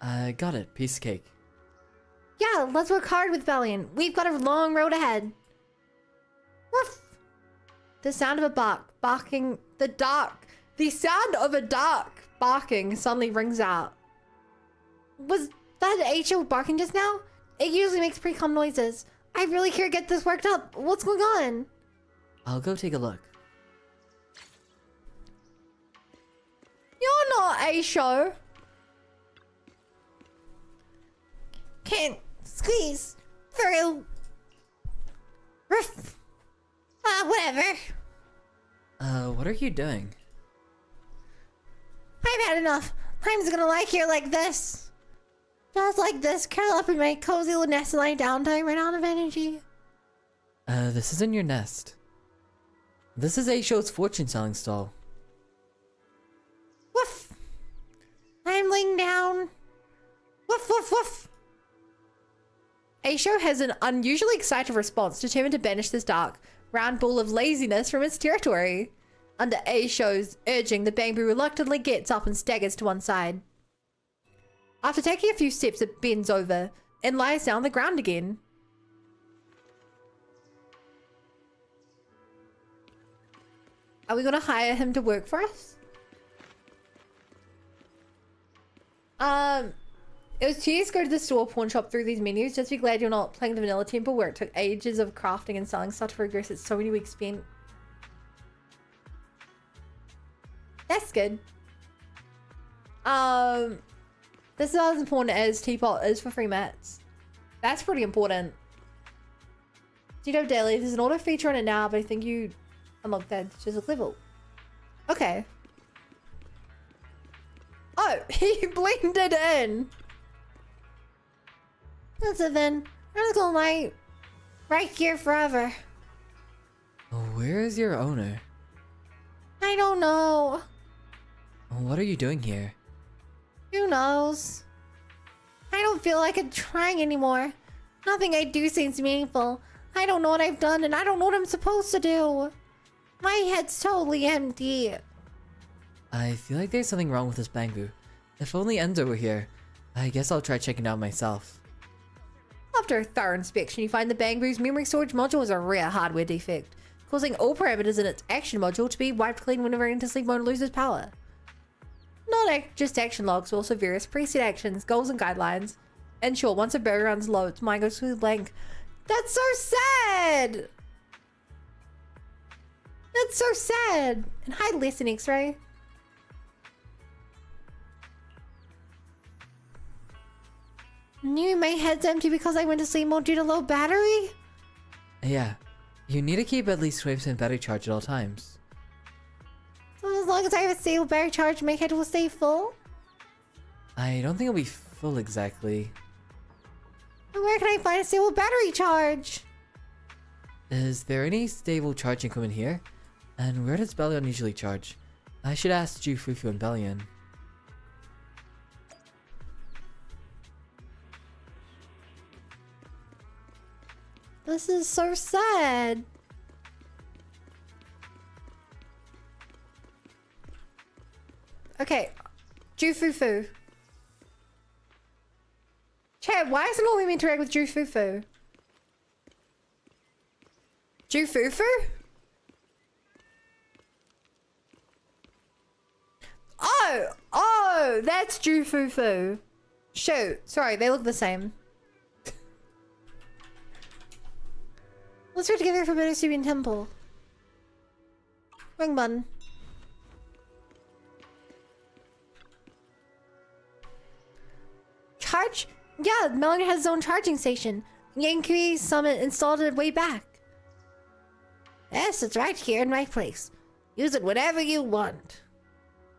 I got it. Piece of cake. Yeah, let's work hard with Valiant. We've got a long road ahead. Woof! The sound of a barking, the sound of a dog barking suddenly rings out. Was that H.O. barking just now? It usually makes pretty calm noises. I really can't get this worked up. What's going on? I'll go take a look. You're not H.O. Can't squeeze through. Whatever. What are you doing? I've had enough. I'm gonna lie here like this. Just like this, curl up in my cozy little nest and lie down till I run out of energy. This isn't your nest. This is Aisho's fortune-selling stall. Woof! I'm laying down. Woof, woof, woof! Aisho has an unusually excited response, determined to banish this dark, round ball of laziness from its territory. Under Aisho's urging, the Bangboo reluctantly gets up and staggers to one side. After taking a few steps, it bends over and lies down on the ground again. Are we gonna hire him to work for us? It was 2 years ago to the store pawn shop through these menus. Just be glad you're not playing the vanilla temple where it took ages of crafting and selling stuff to progress. It's so many weeks spent. That's good. This is not as important as Teapot is for free mats. That's pretty important. Tito Daily, there's an auto feature on it now, but I think you unlocked that physical level. Okay. Oh, he blended in. That's it then. I'm just gonna lie right here forever. Where is your owner? I don't know. What are you doing here? Who knows? I don't feel like I'm trying anymore. Nothing I do seems meaningful. I don't know what I've done and I don't know what I'm supposed to do. My head's totally empty. I feel like there's something wrong with this Bangboo. If only Enzo were here. I guess I'll try checking it out myself. After a thorough inspection, you find the Bangboo's memory storage module is a rare hardware defect, causing all parameters in its action module to be wiped clean whenever into sleep mode loses power. Not just action logs, but also various preset actions, goals, and guidelines. And sure, once a berry runs low, its mind goes through blank. That's so sad! That's so sad! And hide less in X-ray. Knew my head's empty because I went to sleep mode due to low battery? Yeah. You need to keep at least 20% battery charge at all times. So as long as I have a stable battery charge, my head will stay full? I don't think it'll be full exactly. Where can I find a stable battery charge? Is there any stable charging equipment here? And where does Bellion usually charge? I should ask Ju, Fufu, and Bellion. This is so sad. Okay. Jufufu. Chad, why isn't all we interact with Jufufu? Jufufu? Oh, that's Jufufu. Shoot, sorry, they look the same. Let's work together for better Swayian temple. Wrong button. Charge? Yeah, Melon has his own charging station. Yankee Summit installed it way back. Yes, it's right here in my place. Use it whenever you want.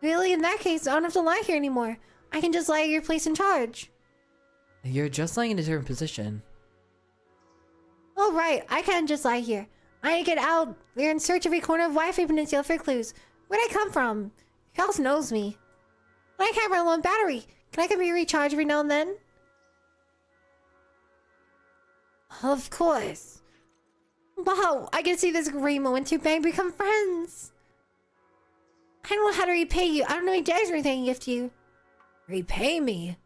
Really? In that case, I don't have to lie here anymore. I can just lie at your place in charge. You're just lying in a different position. Oh, right. I can't just lie here. I need to get out. We're in search of every corner of Waifei Peninsula for clues. Where'd I come from? Who else knows me? I can't run low on battery. Can I come be recharged every now and then? Of course. Wow, I can see this great moment to Bang become friends. I don't know how to repay you. I don't know any days or anything to gift you. Repay me?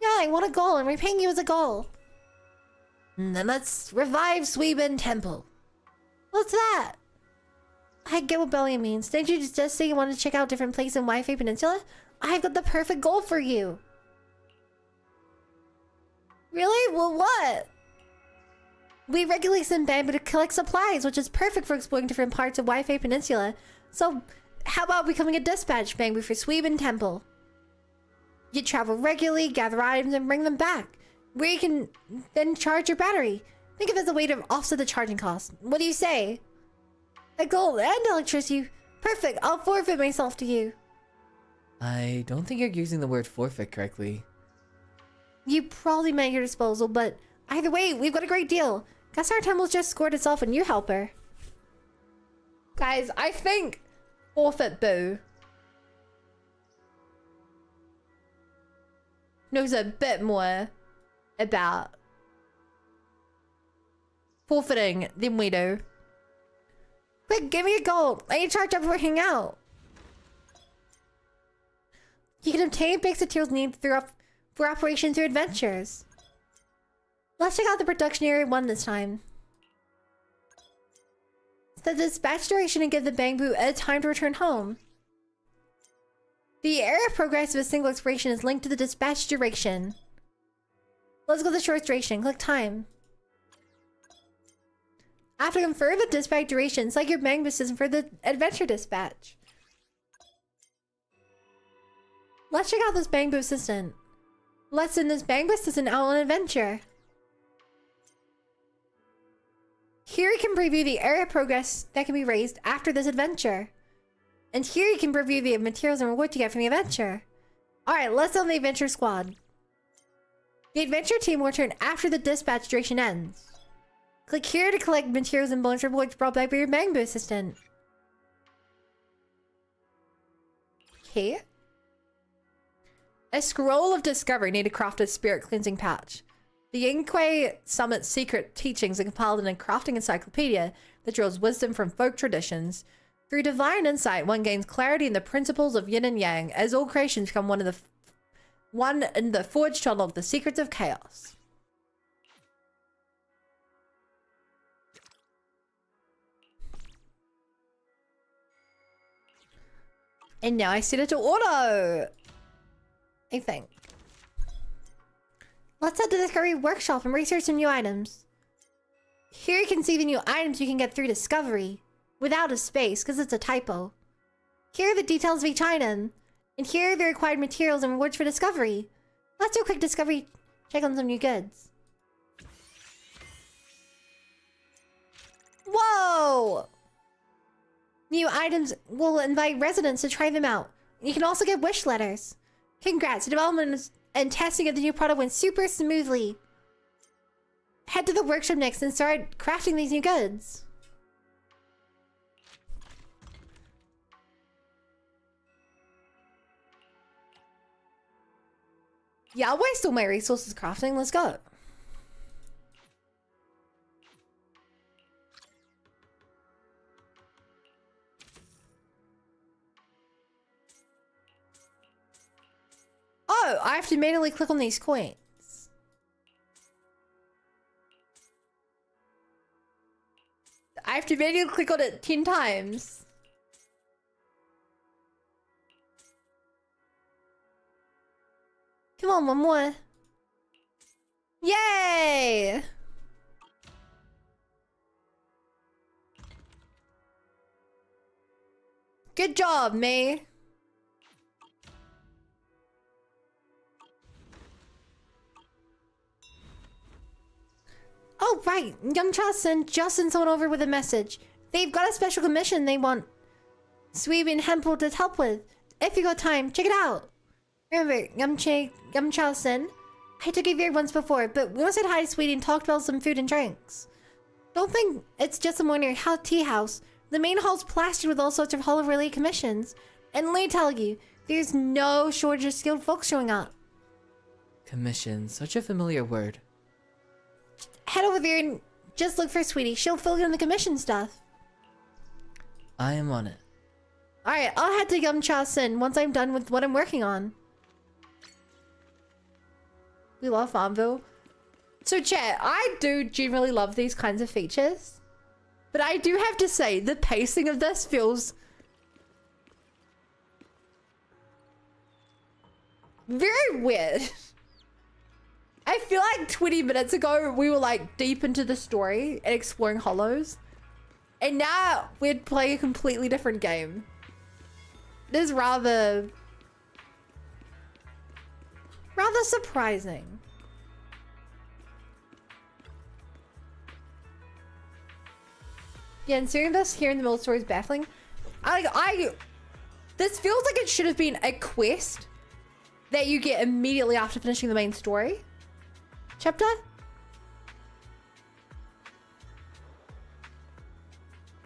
Yeah, I want a goal, and repaying you is a goal. Then let's revive Swayian Temple. What's that? I get what belly means. Didn't you just say you wanted to check out different places in Waifei Peninsula? I've got the perfect goal for you. Really? Well, what? We regularly send Bangboo to collect supplies, which is perfect for exploring different parts of Waifei Peninsula. So, how about becoming a dispatch Bangboo for Swayian Temple? You travel regularly, gather items, and bring them back, where you can then charge your battery. Think of it as a way to offset the charging cost. What do you say? A gold and electricity. Perfect. I'll forfeit myself to you. I don't think you're using the word forfeit correctly. You probably meant your disposal, but either way, we've got a great deal. Guess our temple's just scored itself a new helper. Guys, I think forfeit Boo knows a bit more about forfeiting than we do. Quick, give me a gold. I need to charge up before we hang out. You can obtain basic materials needed for operations or adventures. Let's check out the production area 1 this time. The dispatch duration and give the Bangboo a time to return home. The area of progress of a single exploration is linked to the dispatch duration. Let's go to the short duration. Click time. After confirm the dispatch duration, select your Bangboo system for the adventure dispatch. Let's check out this Bangboo assistant. Let's send this Bangboo assistant out on an adventure. Here you can preview the area of progress that can be raised after this adventure. And here you can preview the materials and rewards you get from the adventure. Alright, let's on the adventure squad. The adventure team will return after the dispatch duration ends. Click here to collect materials and bonus rewards brought back by your Bangboo assistant. Okay. A scroll of discovery need to craft a spirit cleansing patch. The Yixuan Summit's secret teachings are compiled in a crafting encyclopedia that draws wisdom from folk traditions. Through divine insight, one gains clarity in the principles of yin and yang, as all creations become one in the forged tunnel of the secrets of chaos. And now I set it to auto. I think. Let's head to the Discovery Workshop and research some new items. Here you can see the new items you can get through Discovery, without a space, because it's a typo. Here are the details of each item, and here are the required materials and rewards for Discovery. Let's do a quick Discovery check on some new goods. Whoa! New items will invite residents to try them out. You can also get wish letters. Congrats, the development and testing of the new product went super smoothly. Head to the workshop next and start crafting these new goods. Yeah, I'll waste all my resources crafting. Let's go. Oh, I have to manually click on these coins. I have to manually click on it 10 times. Come on, one more. Yay! Good job, May. Oh, right. Yamcha sent Justin someone over with a message. They've got a special commission they want Swayian Hempel to help with. If you got time, check it out. Remember, Yamcha-sen, I took you here once before, but we once said hi to Sweetie and talked about some food and drinks. Don't think it's just some ordinary tea house. The main hall's plastered with all sorts of hollow-related commissions. And let me tell you, there's no shortage of skilled folks showing up. Commission, such a familiar word. Head over there and just look for Sweetie. She'll fill you in the commission stuff. I am on it. Alright, I'll head to Yamcha-sen once I'm done with what I'm working on. We love Bangboo. So chat, I do generally love these kinds of features. But I do have to say, the pacing of this feels very weird. I feel like 20 minutes ago, we were like deep into the story and exploring hollows. And now we're playing a completely different game. It is rather surprising. Yeah, and seeing this here in the middle of the story is baffling. This feels like it should have been a quest that you get immediately after finishing the main story chapter.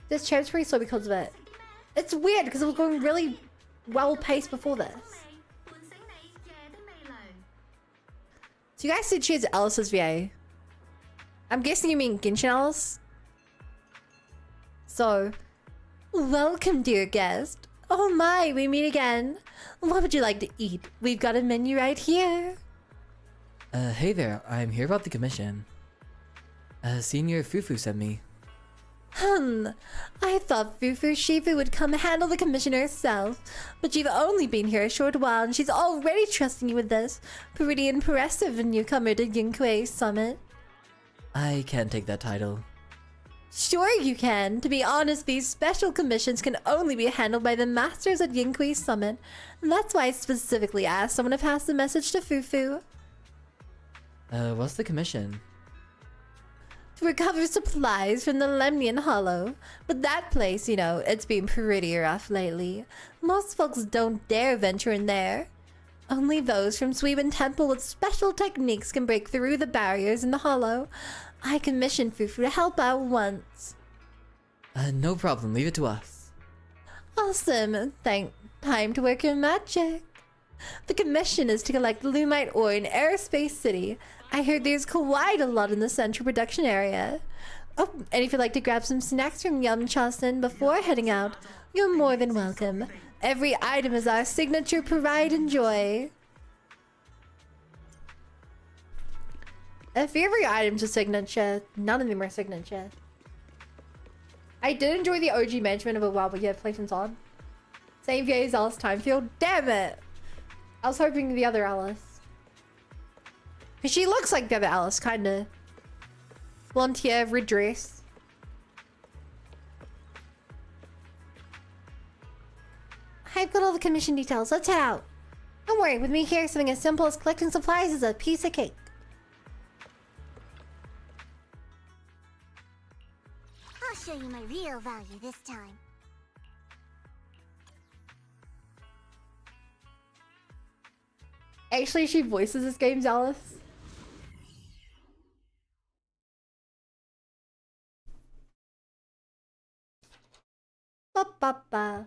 This chapter's pretty slow because of it. It's weird because it was going really well paced before this. So you guys said she's Alice's VA. I'm guessing you mean Genshin Alice. So, welcome, dear guest. Oh my, we meet again. What would you like to eat? We've got a menu right here. Hey there, I'm here about the commission. Senior Fufu sent me. I thought Fufu Shifu would come handle the commission herself, but you've only been here a short while and she's already trusting you with this. Pretty impressive newcomer to Yinghui Summit. I can't take that title. Sure you can. To be honest, these special commissions can only be handled by the masters at Yinghui Summit. That's why I specifically asked someone to pass the message to Fufu. What's the commission? To recover supplies from the Lemnian Hollow. But that place, you know, it's been pretty rough lately. Most folks don't dare venture in there. Only those from Swayian Temple with special techniques can break through the barriers in the Hollow. I commissioned Fufu to help out once. No problem, leave it to us. Awesome. Time to work your magic. The commission is to collect Lumite ore in Aerospace City. I heard there's quite a lot in the central production area. Oh, and if you'd like to grab some snacks from Yamcha-sen before heading out, you're more than welcome. Every item is our signature pride and joy. If every item's a signature, none of them are signature. I did enjoy the OG management of it while we had Playton's on. Same VA as Alice Timefield. Damn it! I was hoping the other Alice. Because she looks like the other Alice, kinda. Blonde hair, red dress. I've got all the commission details. Let's head out. Don't worry, with me here, something as simple as collecting supplies is a piece of cake. I'll show you my real value this time. Actually, she voices this game's Alice. Ba-ba-ba.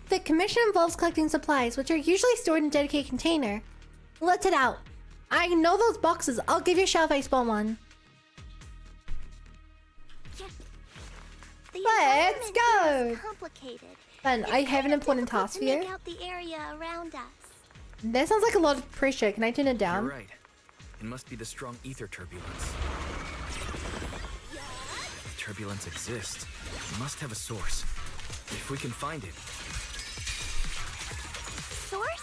The commission involves collecting supplies, which are usually stored in a dedicated container. Let's head out. I know those boxes. I'll give you a shell if I spawn one. Let's go! Complicated. Ben, I have an important task for you. Make out the area around us. That sounds like a lot of pressure. Can I turn it down? You're right. It must be the strong ether turbulence. If turbulence exists, it must have a source. If we can find it. Source?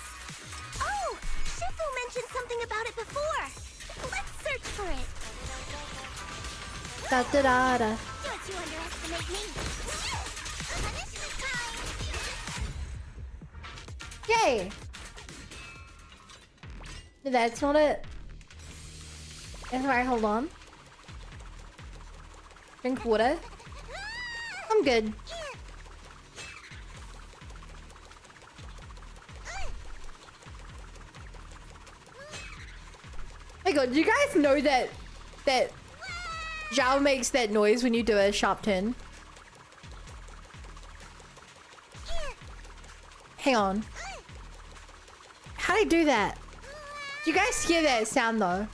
Oh! Shifu mentioned something about it before. Let's search for it. Da da da da. Don't you underestimate me. Yay! That's not it. That's alright, hold on. Drink water. I'm good. My god, do you guys know that Zhao makes that noise when you do a sharp turn? Hang on. How do I do that? Do you guys hear that sound though?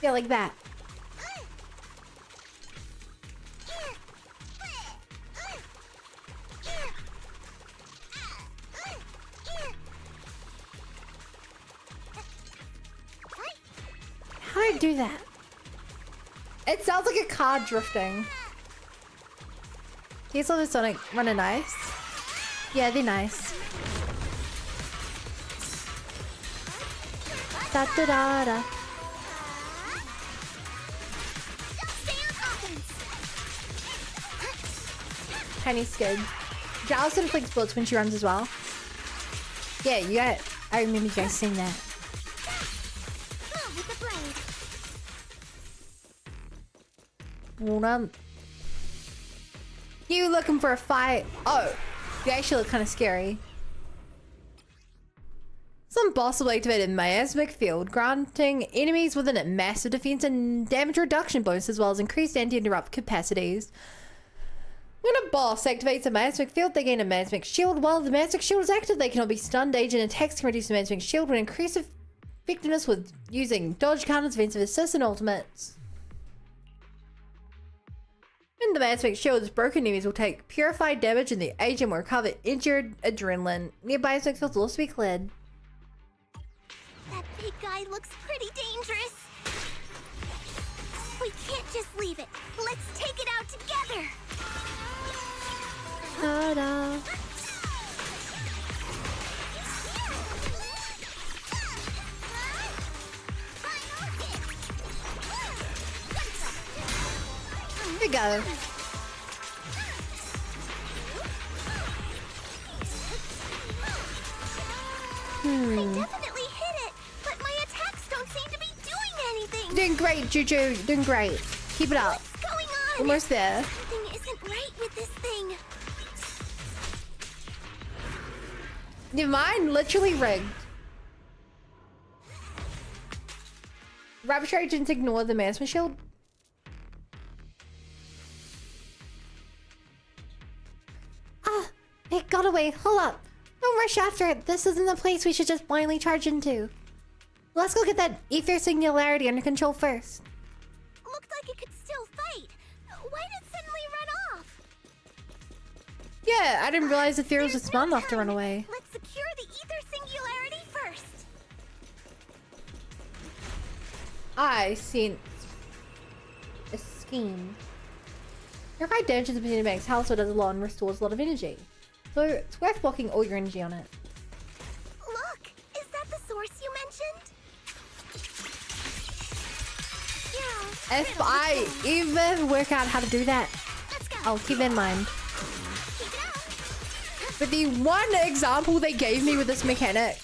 Yeah, like that. How do I do that? It sounds like a car drifting. These all the Sonic running nice. Yeah, they're nice. Da da da da. Tiny's scared. Zhao's gonna flick bullets when she runs as well. Yeah, you got it. I remember you guys saying that. You looking for a fight? Oh, you actually look kind of scary. Some boss will activate a miasmic field, granting enemies within it massive defense and damage reduction bonus, as well as increased anti-interrupt capacities. When a boss activates a miasmic field, they gain a miasmic shield. While the miasmic shield is active, they cannot be stunned. Agent attacks can reduce the miasmic shield when increase effectiveness with using dodge counters, defensive assists, and ultimates. When the miasmic shield is broken, enemies will take purified damage and the agent will recover injured adrenaline. Nearby miasmic fields will also be cleared. That big guy looks pretty dangerous. We can't just leave it. Let's take it out together. Ta-da. Here we go. I definitely hit it, but my attacks don't seem to be doing anything. Doing great, Juju. Doing great. Keep it up. What's going on? Almost there. Something isn't right with this thing. Never mind, literally rigged. Rapture agents ignore the miasmic shield. Ah, it got away. Hold up. Don't rush after it. This isn't the place we should just blindly charge into. Let's go get that ether singularity under control first. Looked like it could still fight. Why did it suddenly run off? Yeah, I didn't realize the theory was smart enough to run away. Let's secure the ether singularity first. I seen a scheme. Purified damage to the Pavilion Bank's house, so it does a lot and restores a lot of energy. So it's worth blocking all your energy on it. Look, is that the source you mentioned? Yeah. If I ever work out how to do that, I'll keep in mind. But the one example they gave me with this mechanic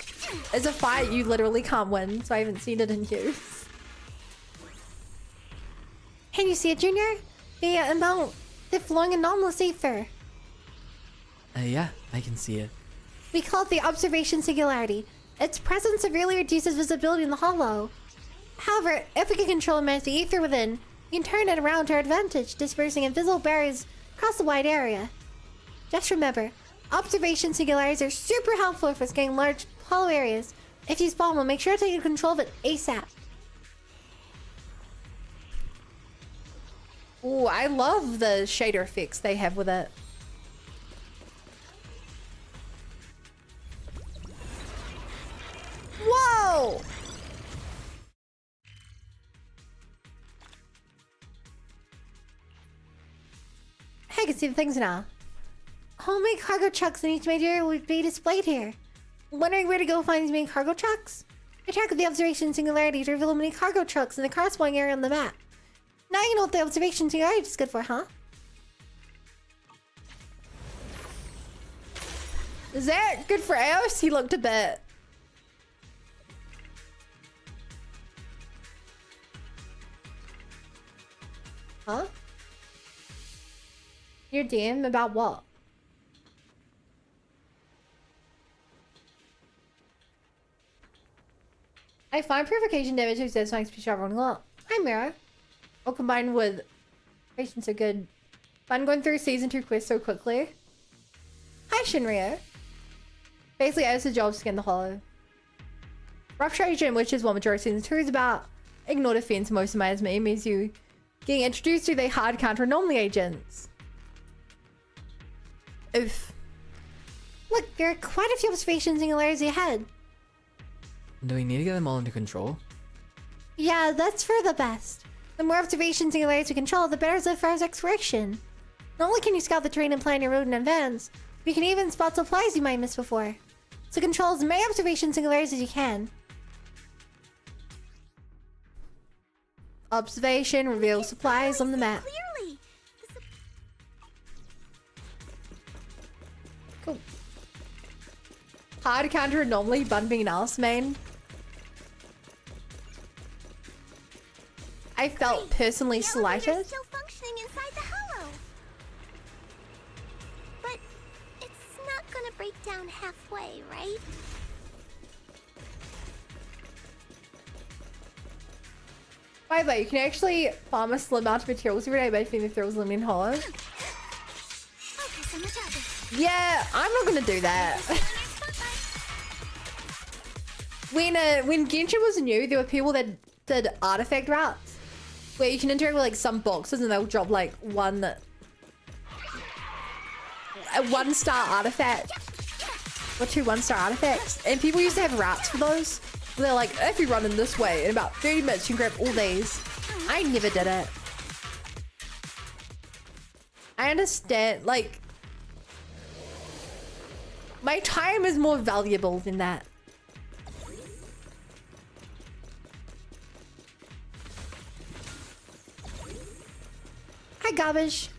is a fight you literally can't win, so I haven't seen it in use. Can you see it, Junior? They're flowing anomalous ether. Yeah, I can see it. We call it the observation singularity. Its presence severely reduces visibility in the hollow. However, if we can control and manage the ether within, we can turn it around to our advantage, dispersing invisible barriers across the wide area. Just remember, Observation singularities are super helpful for scanning large hollow areas. If you spawn one, make sure to take control of it ASAP. Ooh, I love the shader effects they have with it. Whoa! I can see the things now. Homemade cargo trucks in each major area would be displayed here. Wondering where to go find these main cargo trucks? I track the observation singularity to reveal many cargo trucks in the corresponding area on the map. Now you know what the observation singularity is good for, huh? Is that good for Eos? He looked a bit. Huh? Your DM about what? I find purification damage to satisfying speed shot running low. Hi, Mira. All combined with patience are good. Fun going through season 2 quests so quickly. Hi, Shinryu. Basically, it's a job to scan the hollow. Rough Trajan, which is what majority season 2 is about. Ignore defense most of my anime means you getting introduced to the hard counter anomaly agents. Oof. Look, there are quite a few observation singularities ahead. Do we need to get them all under control? Yeah, that's for the best. The more observation singularities we control, the better as far as exploration. Not only can you scout the terrain and plan your route in advance, but you can even spot supplies you might miss before. So control as many observation singularities as you can. Observation reveals supplies on the map. Clearly. Cool. Hard counter anomaly, bun being us, main. I felt personally slighted. Still functioning inside the hollow. But it's not gonna break down halfway, right? By the way, you can actually farm a slim amount of materials every day by feeding the throws lemon hollow. Okay, so much out there. Yeah, I'm not gonna do that. When Genshin was new, there were people that did artifact routes where you can interact with like some boxes and they'll drop like a 1-star artifact or 2 1-star artifacts, and people used to have routes for those. They're like, if you run in this way, in about 30 minutes you can grab all these. I never did it. I understand, like, my time is more valuable than that. Hi, garbage.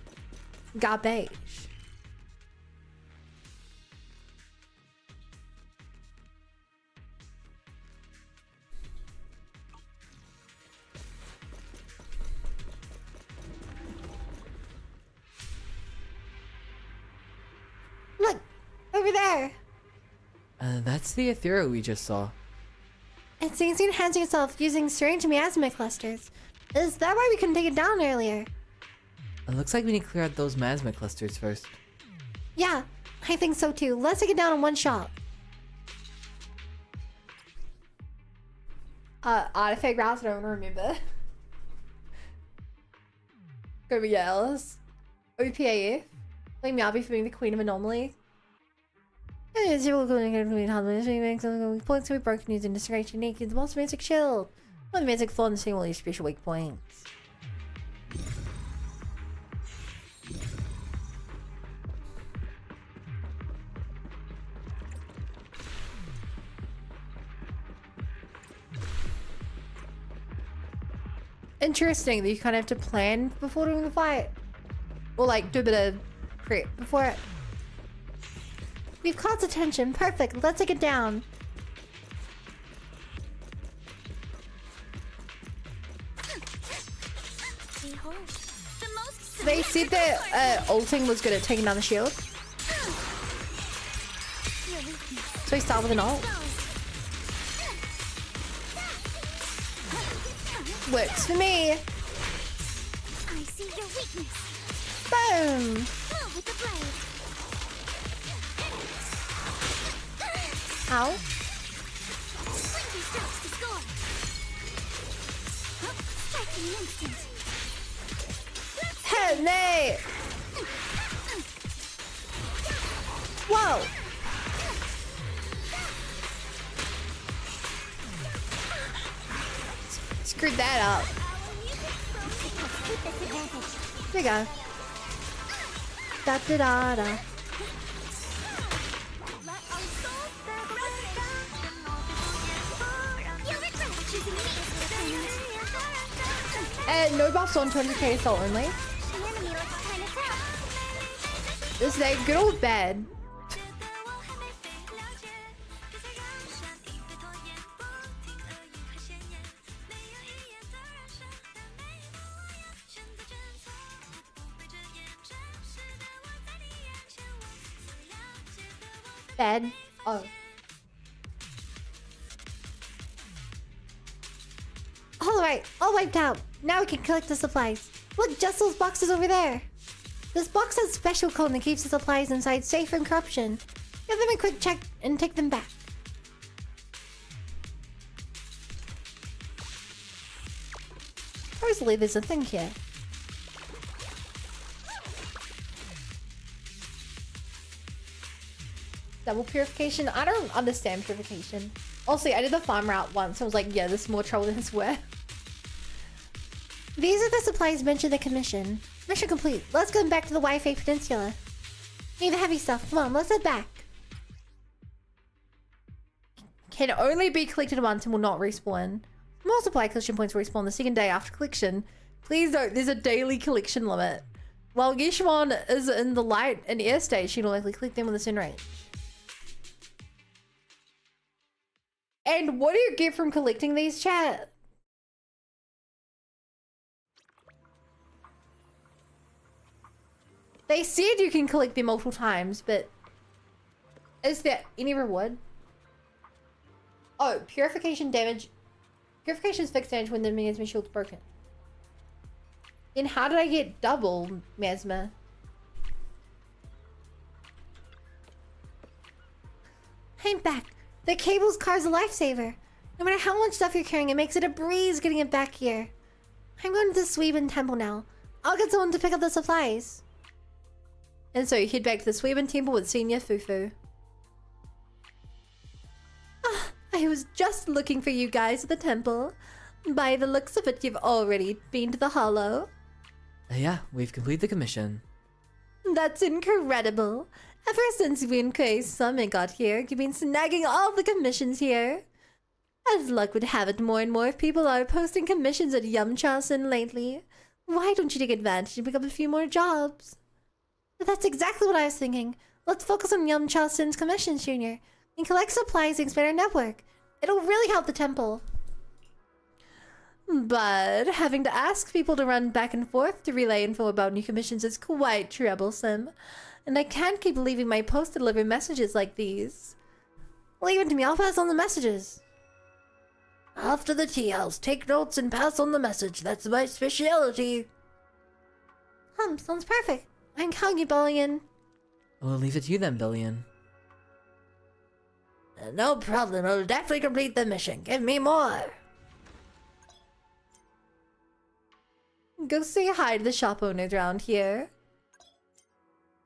Garbage. Look, over there. That's the ethereal we just saw. It seems to enhance itself using strange miasma clusters. Is that why we couldn't take it down earlier? It looks like we need to clear out those miasma clusters first. Yeah, I think so too. Let's take it down in one shot. Artifact routes, I don't remember. Go be yells. OPAF. Like Miyabi for being the queen of anomaly. Zero going to be handled. Points to be broken using disintegration naked. The most magic shield. One magic floor in the same will use special weak points. Interesting that you kind of have to plan before doing the fight. Or like do a bit of prep before it. We've caught attention. Perfect. Let's take it down. They said that ulting was good at taking down the shield. So we start with an ult. Works for me. I see your weakness. Boom. Move with the blade. Ow. Flinky strikes to score. Huh? Strike in an instant. Hey, nay! Whoa! Screwed that up. There you go. Da da da da. And no buffs on 200k assault only. This is a good old bed. Bed. Oh. Alright, all wiped out. Now we can collect the supplies. Look, just those boxes over there. This box has special code that keeps the supplies inside safe from corruption. Give them a quick check and take them back. Personally, there's a thing here. Double purification? I don't understand purification. Also, I did the farm route once. I was like, yeah, this is more trouble than it's worth. These are the supplies mentioned in the commission. Mission complete. Let's go back to the Waifei Peninsula. Need the heavy stuff. Come on, let's head back. Can only be collected once and will not respawn. More supply collection points respawn the second day after collection. Please note, there's a daily collection limit. While Yixuan is in the light and air stage, she will likely collect them with a certain rate. And what do you get from collecting these, chat? They said you can collect them multiple times, but is there any reward? Oh, purification damage. Purification is fixed damage when the miasma shield's broken. Then how did I get double miasma? I'm back. The cable's car's a lifesaver. No matter how much stuff you're carrying, it makes it a breeze getting it back here. I'm going to the Swayian temple now. I'll get someone to pick up the supplies. And so you head back to the Swayian temple with Senior Fufu. Ah, I was just looking for you guys at the temple. By the looks of it, you've already been to the hollow. Yeah, we've completed the commission. That's incredible. Ever since Yixuan Summit got here, you've been snagging all the commissions here. As luck would have it, more and more people are posting commissions at Yumchasen lately. Why don't you take advantage and pick up a few more jobs? That's exactly what I was thinking. Let's focus on Yumchasen's commissions, Junior, and collect supplies and expand our network. It'll really help the temple. But having to ask people to run back and forth to relay info about new commissions is quite troublesome. And I can't keep leaving my post to deliver messages like these. Leave it to me, I'll pass on the messages. After the tea house, take notes and pass on the message. That's my specialty. Sounds perfect. I'm calling you, Billion. We'll leave it to you then, Billion. No problem, I'll definitely complete the mission. Give me more. Go say hi to the shop owners around here.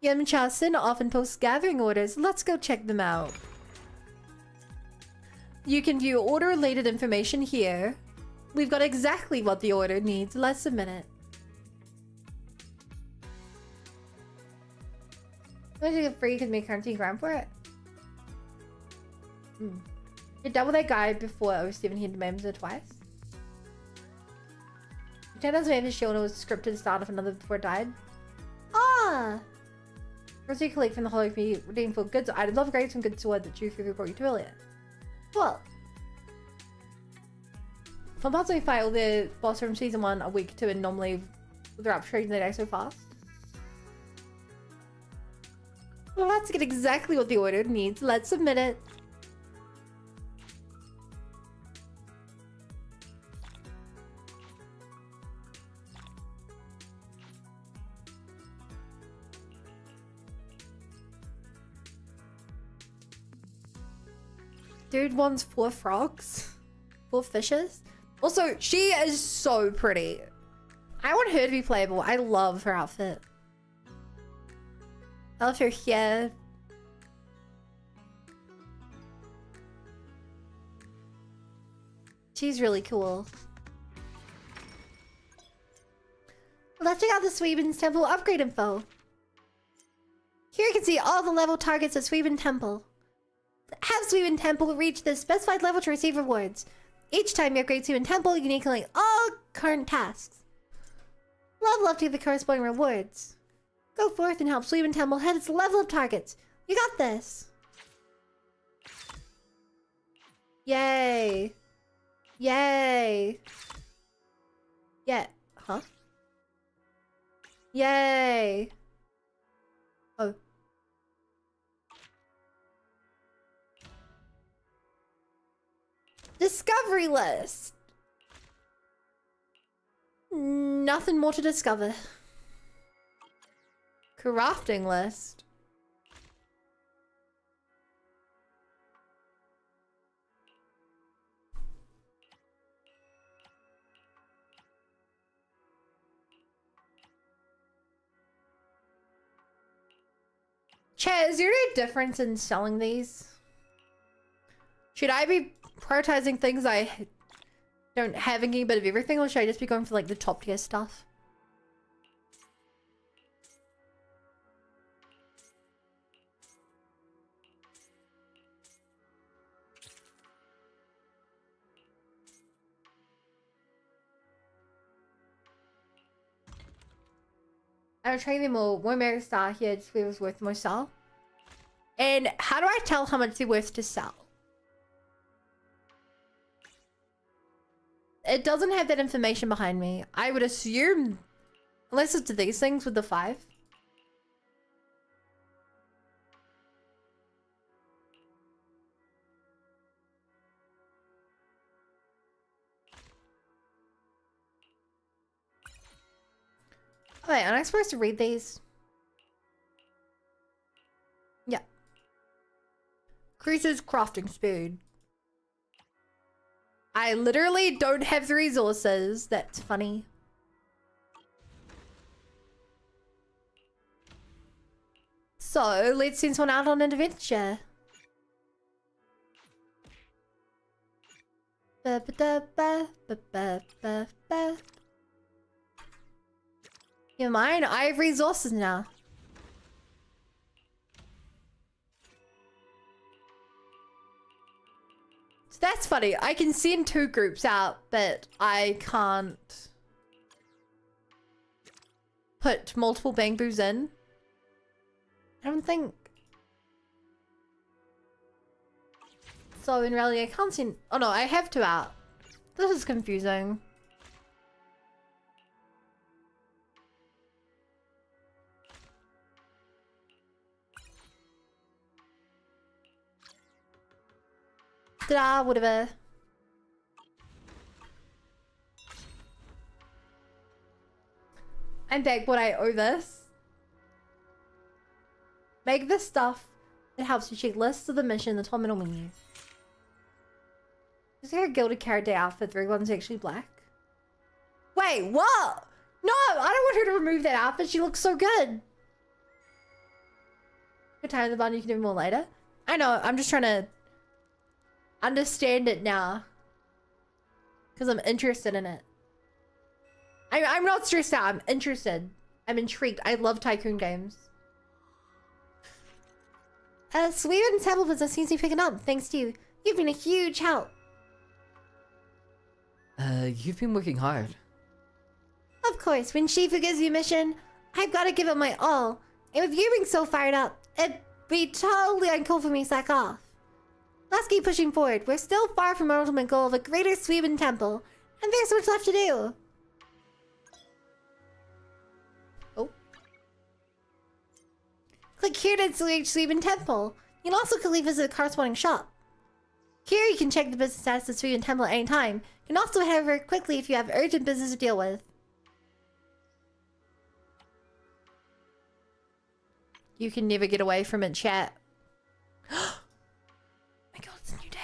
Yumchasen often posts gathering orders. Let's go check them out. You can view order-related information here. We've got exactly what the order needs. Let's submit it. I'm gonna get free because my currency grand for it. You double that guy before I was 17 members twice. Lieutenant's man has shown it was scripted to start off another before it died. Ah! First you collect from the Hollow Community, redeem for goods, items, upgrades from good sword that Fufu brought you to earlier. Well. From parts we fight all the boss from season 1 a week to, and normally they're upgrading the day so fast. Well, let's get exactly what the order needs. Let's submit it. Dude wants 4 frogs. 4 fishes. Also, she is so pretty. I want her to be playable. I love her outfit. I love her hair. She's really cool. Let's check out the Swayian Temple upgrade info. Here you can see all the level targets at Swayian Temple. Have Swayian Temple reach the specified level to receive rewards. Each time you upgrade Swayian Temple, you need to complete all current tasks. Level up to get the corresponding rewards. Go forth and help Swayian Temple hit its level up targets. You got this. Yay. Yay. Yeah. Huh? Yay. Oh. Discovery list. Nothing more to discover. Crafting list. Chat, is there a difference in selling these? Should I be prioritizing things I don't have any bit of everything, or should I just be going for like the top tier stuff? I'll train them all. One merit star here just was worth more sell. And how do I tell how much they're worth to sell? It doesn't have that information behind me. I would assume, unless it's these things with the 5. Oh, wait, am I supposed to read these? Yeah. Increases crafting speed. I literally don't have the resources. That's funny. So, let's send someone out on an adventure. Ba ba da ba ba ba ba ba. You're mine. I have resources now. So that's funny. I can send 2 groups out, but I can't put multiple Bangboos in. I don't think. So in reality, I can't send. Oh no, I have 2 out. This is confusing. Ta-da, whatever. And back what I owe this. Make this stuff. It helps you check lists of the mission in the top middle menu. Is there a gilded carrot day outfit? The one's actually black. Wait, what? No, I don't want her to remove that outfit. She looks so good. Good time in the button. You can do more later. I know. I'm just trying to understand it now. Because I'm interested in it. I'm not stressed out. I'm interested. I'm intrigued. I love tycoon games. Swayian's Temple business seems to be picking up. Thanks to you. You've been a huge help. You've been working hard. Of course, when Shifu gives you a mission, I've got to give it my all. And with you being so fired up, it'd be totally uncool for me to slack off. Let's keep pushing forward. We're still far from our ultimate goal of a greater Swayian Temple, and there's so much left to do. Oh. Click here to select Swayian Temple. You can also quickly visit the corresponding shop. Here you can check the business status of Swayian Temple at any time. You can also head over quickly if you have urgent business to deal with. You can never get away from it, chat. My god, it's a new day.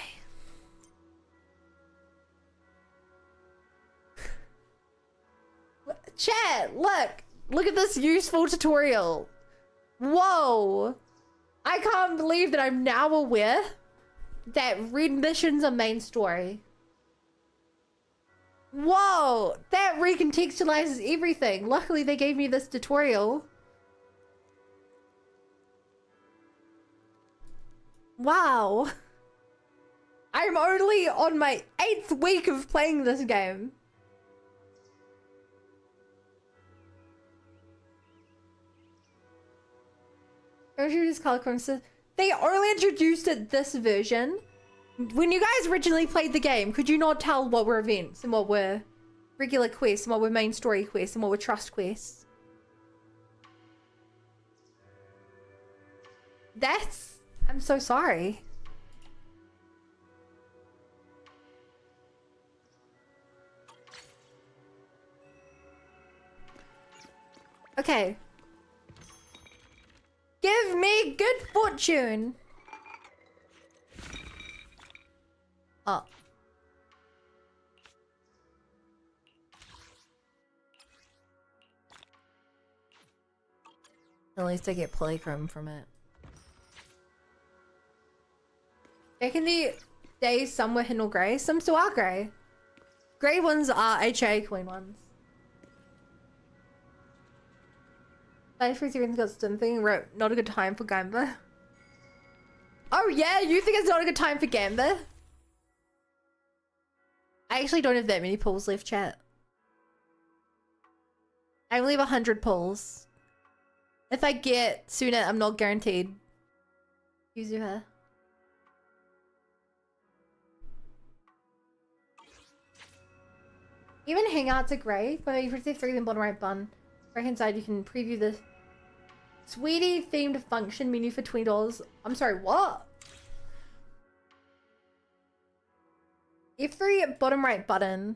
this useful tutorial. Whoa. I can't believe that I'm now aware that red missions are main story. Whoa, that recontextualizes everything. Luckily they gave me this tutorial. Wow. I'm only on my 8th week of playing this game. They only introduced it this version. When you guys originally played the game, could you not tell what were events and what were regular quests and what were main story quests and what were trust quests? I'm so sorry. Okay. Give me good fortune. Oh. At least I get polychrome from it. Back in the days, some were hidden or grey. Some still are grey. Grey ones are HA coin ones. Life for Syrians got something. Wrote, not a good time for Gamba. Oh yeah, you think it's not a good time for Gamba? I actually don't have that many pulls left, chat. I only have 100 pulls. If I get sooner, I'm not guaranteed. Use her. Even hangouts are great, but if you press 3 then bottom right button. Right hand side, you can preview the Sweetie themed function menu for $20. I'm sorry, what? F3 bottom right button.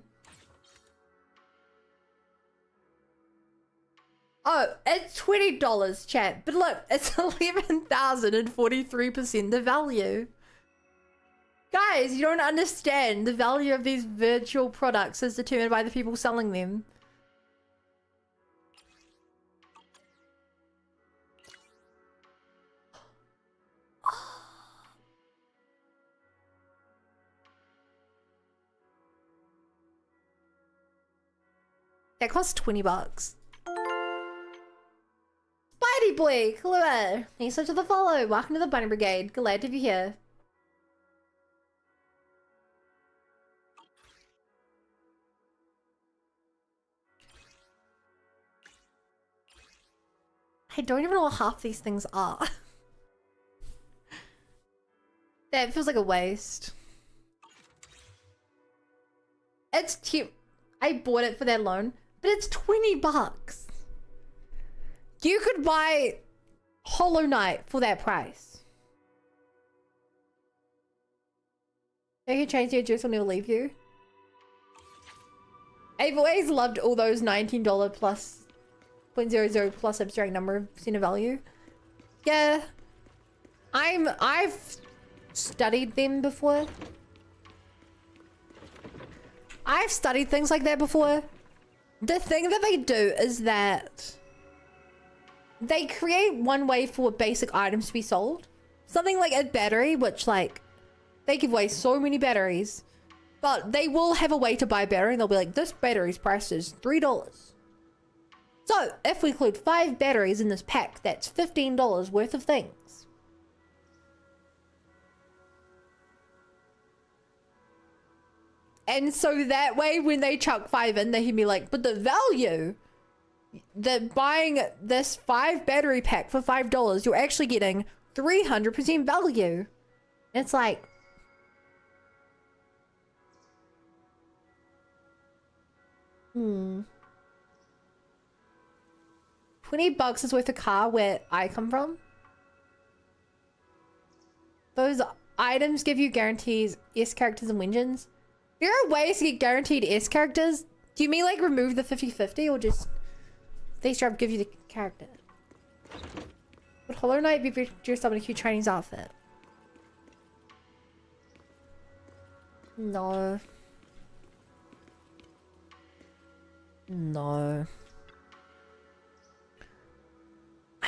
Oh, it's $20, chat. But look, it's 11,043% the value. Guys, you don't understand. The value of these virtual products is determined by the people selling them. That costs $20. Spidey boy, hello. Thanks so much for the follow. Welcome to the Bunny Brigade. Glad to be here. I don't even know what half these things are. That feels like a waste. It's cheap. I bought it for that loan. But it's $20. You could buy Hollow Knight for that price. You can change your address, I'll never leave you. I've always loved all those $19 plus 0.00 plus abstract number of % of value. Yeah. I've studied them before. I've studied things like that before. The thing that they do is that they create one way for basic items to be sold. Something like a battery, which like, they give away so many batteries, but they will have a way to buy a battery and they'll be like, this battery's price is $3. So if we include 5 batteries in this pack, that's $15 worth of things. And so that way, when they chuck 5 in, they can be like, but the value, that buying this 5 battery pack for $5, you're actually getting 300% value. It's like, $20 is worth a car where I come from. Those items give you guarantees S characters and engines. There are ways to get guaranteed S characters. Do you mean like remove the 50-50 or just they straight up give you the character? Would Hollow Knight be dressed up in a cute Chinese outfit? No. No.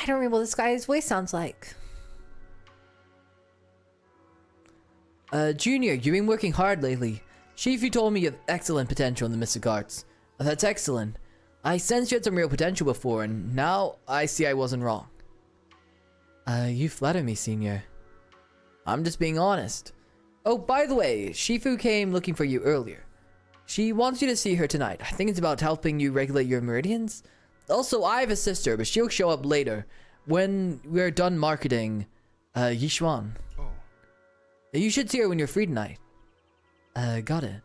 I don't remember what this guy's voice sounds like. Junior, you've been working hard lately. Shifu told me you have excellent potential in the mystic arts. That's excellent. I sensed you had some real potential before, and now I see I wasn't wrong. You flatter me, Senior. I'm just being honest. Oh, by the way, Shifu came looking for you earlier. She wants you to see her tonight. I think it's about helping you regulate your meridians. Also, I have a sister, but she'll show up later when we're done marketing Yixuan. Oh. You should see her when you're free tonight. Got it.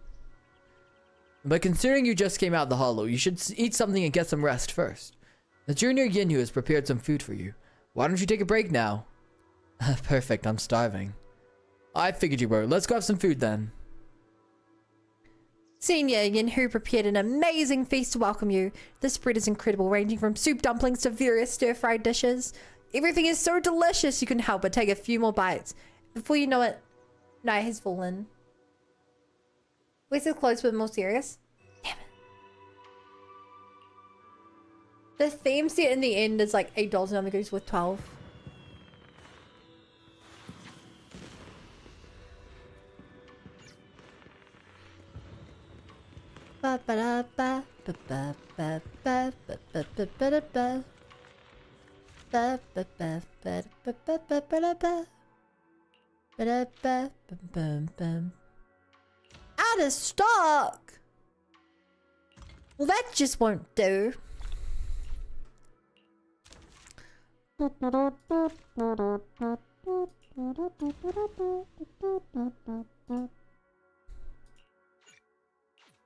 But considering you just came out of the hollow, you should eat something and get some rest first. The Junior Yinhu has prepared some food for you. Why don't you take a break now? Perfect, I'm starving. I figured you were. Let's go have some food then. Senior Yinhu prepared an amazing feast to welcome you. This spread is incredible, ranging from soup dumplings to various stir-fried dishes. Everything is so delicious you can help but take a few more bites. Before you know it, night has fallen. Voice is close but more serious. Damn it. The theme set in the end is like $8 and only goes with 12. Ba ba da ba ba ba ba ba ba ba ba ba da ba ba ba ba ba ba ba ba ba da ba ba da ba bum bum. Out of stock. Well, that just won't do.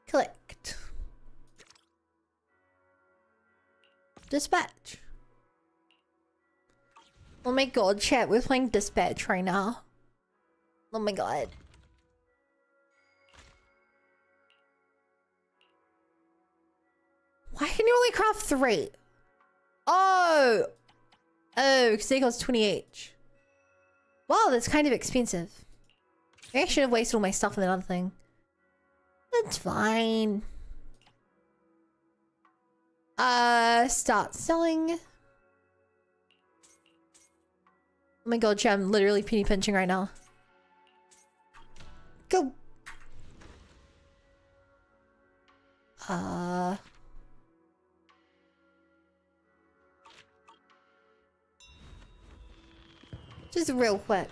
Clicked. Dispatch. Oh my god, chat, we're playing Dispatch right now. Oh my god. Why can you only craft 3? Oh! Oh, because they cost 20 each. Wow, that's kind of expensive. I should have wasted all my stuff on that other thing. That's fine. Start selling. Oh my god, chat, I'm literally penny pinching right now. Go. Just real quick.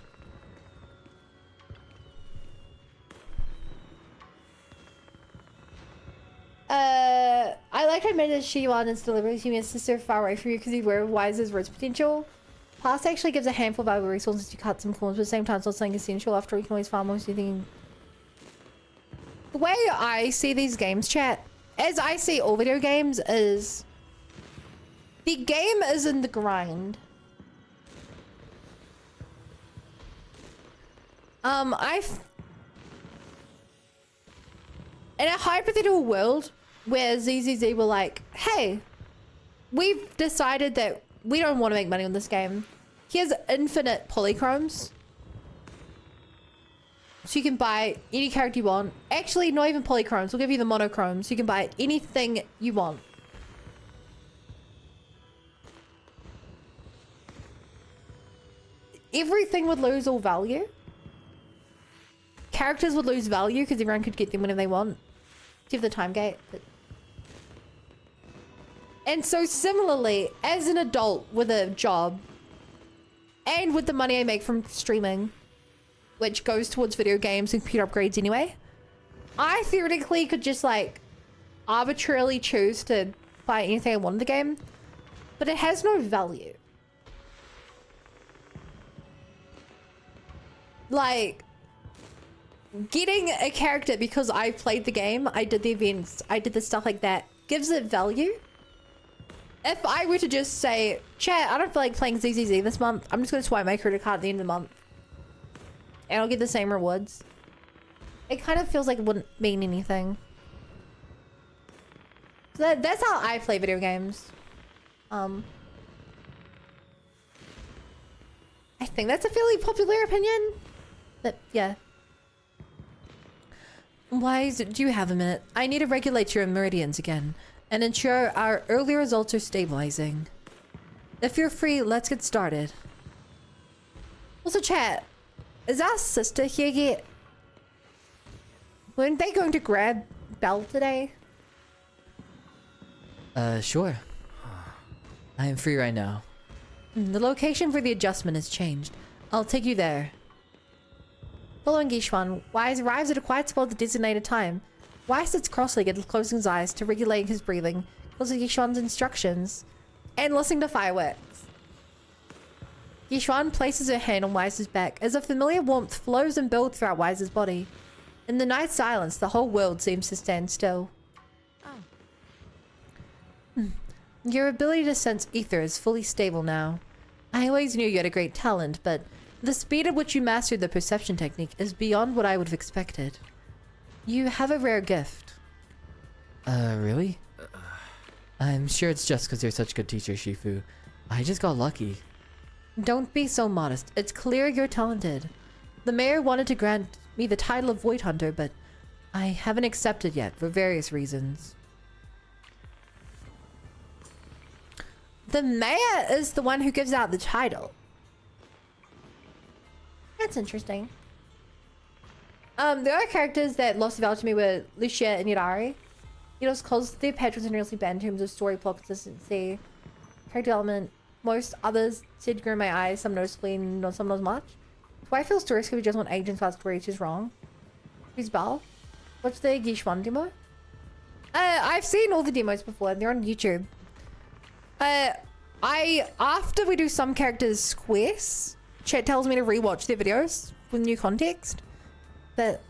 I like how I made it Swayian is deliberately keeping his sister far away from you because he realizes Red's potential. Past actually gives a handful of valuable resources to cut some corners, but at the same time it's not something essential. After all, you can always farm most anything. The way I see these games, chat, as I see all video games, is the game is in the grind. In a hypothetical world where ZZZ were like, hey, we've decided that we don't want to make money on this game. Here's infinite polychromes. So you can buy any character you want. Actually, not even polychromes. We'll give you the monochromes. You can buy anything you want. Everything would lose all value. Characters would lose value because everyone could get them whenever they want. Give the time gate. But... And so similarly, as an adult with a job, and with the money I make from streaming, which goes towards video games and computer upgrades anyway, I theoretically could just like arbitrarily choose to buy anything I want in the game, but it has no value. Like, getting a character because I played the game, I did the events, I did the stuff like that, gives it value. If I were to just say, chat, I don't feel like playing ZZZ this month, I'm just going to swipe my credit card at the end of the month. And I'll get the same rewards. It kind of feels like it wouldn't mean anything. So that's how I play video games. I think that's a fairly popular opinion. But yeah. Do you have a minute? I need to regulate your meridians again and ensure our early results are stabilizing. If you're free, let's get started. Also, chat, is our sister here yet? Weren't they going to grab Belle today? Sure. I am free right now. The location for the adjustment has changed. I'll take you there. Following Yixuan, Wise arrives at a quiet spot at the designated time. Wise sits cross-legged, closing his eyes to regulate his breathing, following Yixuan's instructions, and listening to fireworks. Yixuan places her hand on Wise's back as a familiar warmth flows and builds throughout Wise's body. In the night silence, the whole world seems to stand still. Your ability to sense ether is fully stable now. I always knew you had a great talent, but the speed at which you mastered the perception technique is beyond what I would have expected. You have a rare gift. Really? I'm sure it's just because you're such a good teacher, Shifu. I just got lucky. Don't be so modest. It's clear you're talented. The mayor wanted to grant me the title of Void Hunter, but I haven't accepted yet for various reasons. The mayor is the one who gives out the title. That's interesting. The other characters that lost the value to me were Lucia and Yidari. You know, because their patrons are nearly banned in terms of story plot consistency, character development. Most others did grow my eyes, some noticeably, not some not as much. Waifei stories could be just one agent's past story, which is wrong. Who's Belle? What's the Yixuan demo? I've seen all the demos before. They're on YouTube. After we do some characters' quests, chat tells me to rewatch their videos with new context. But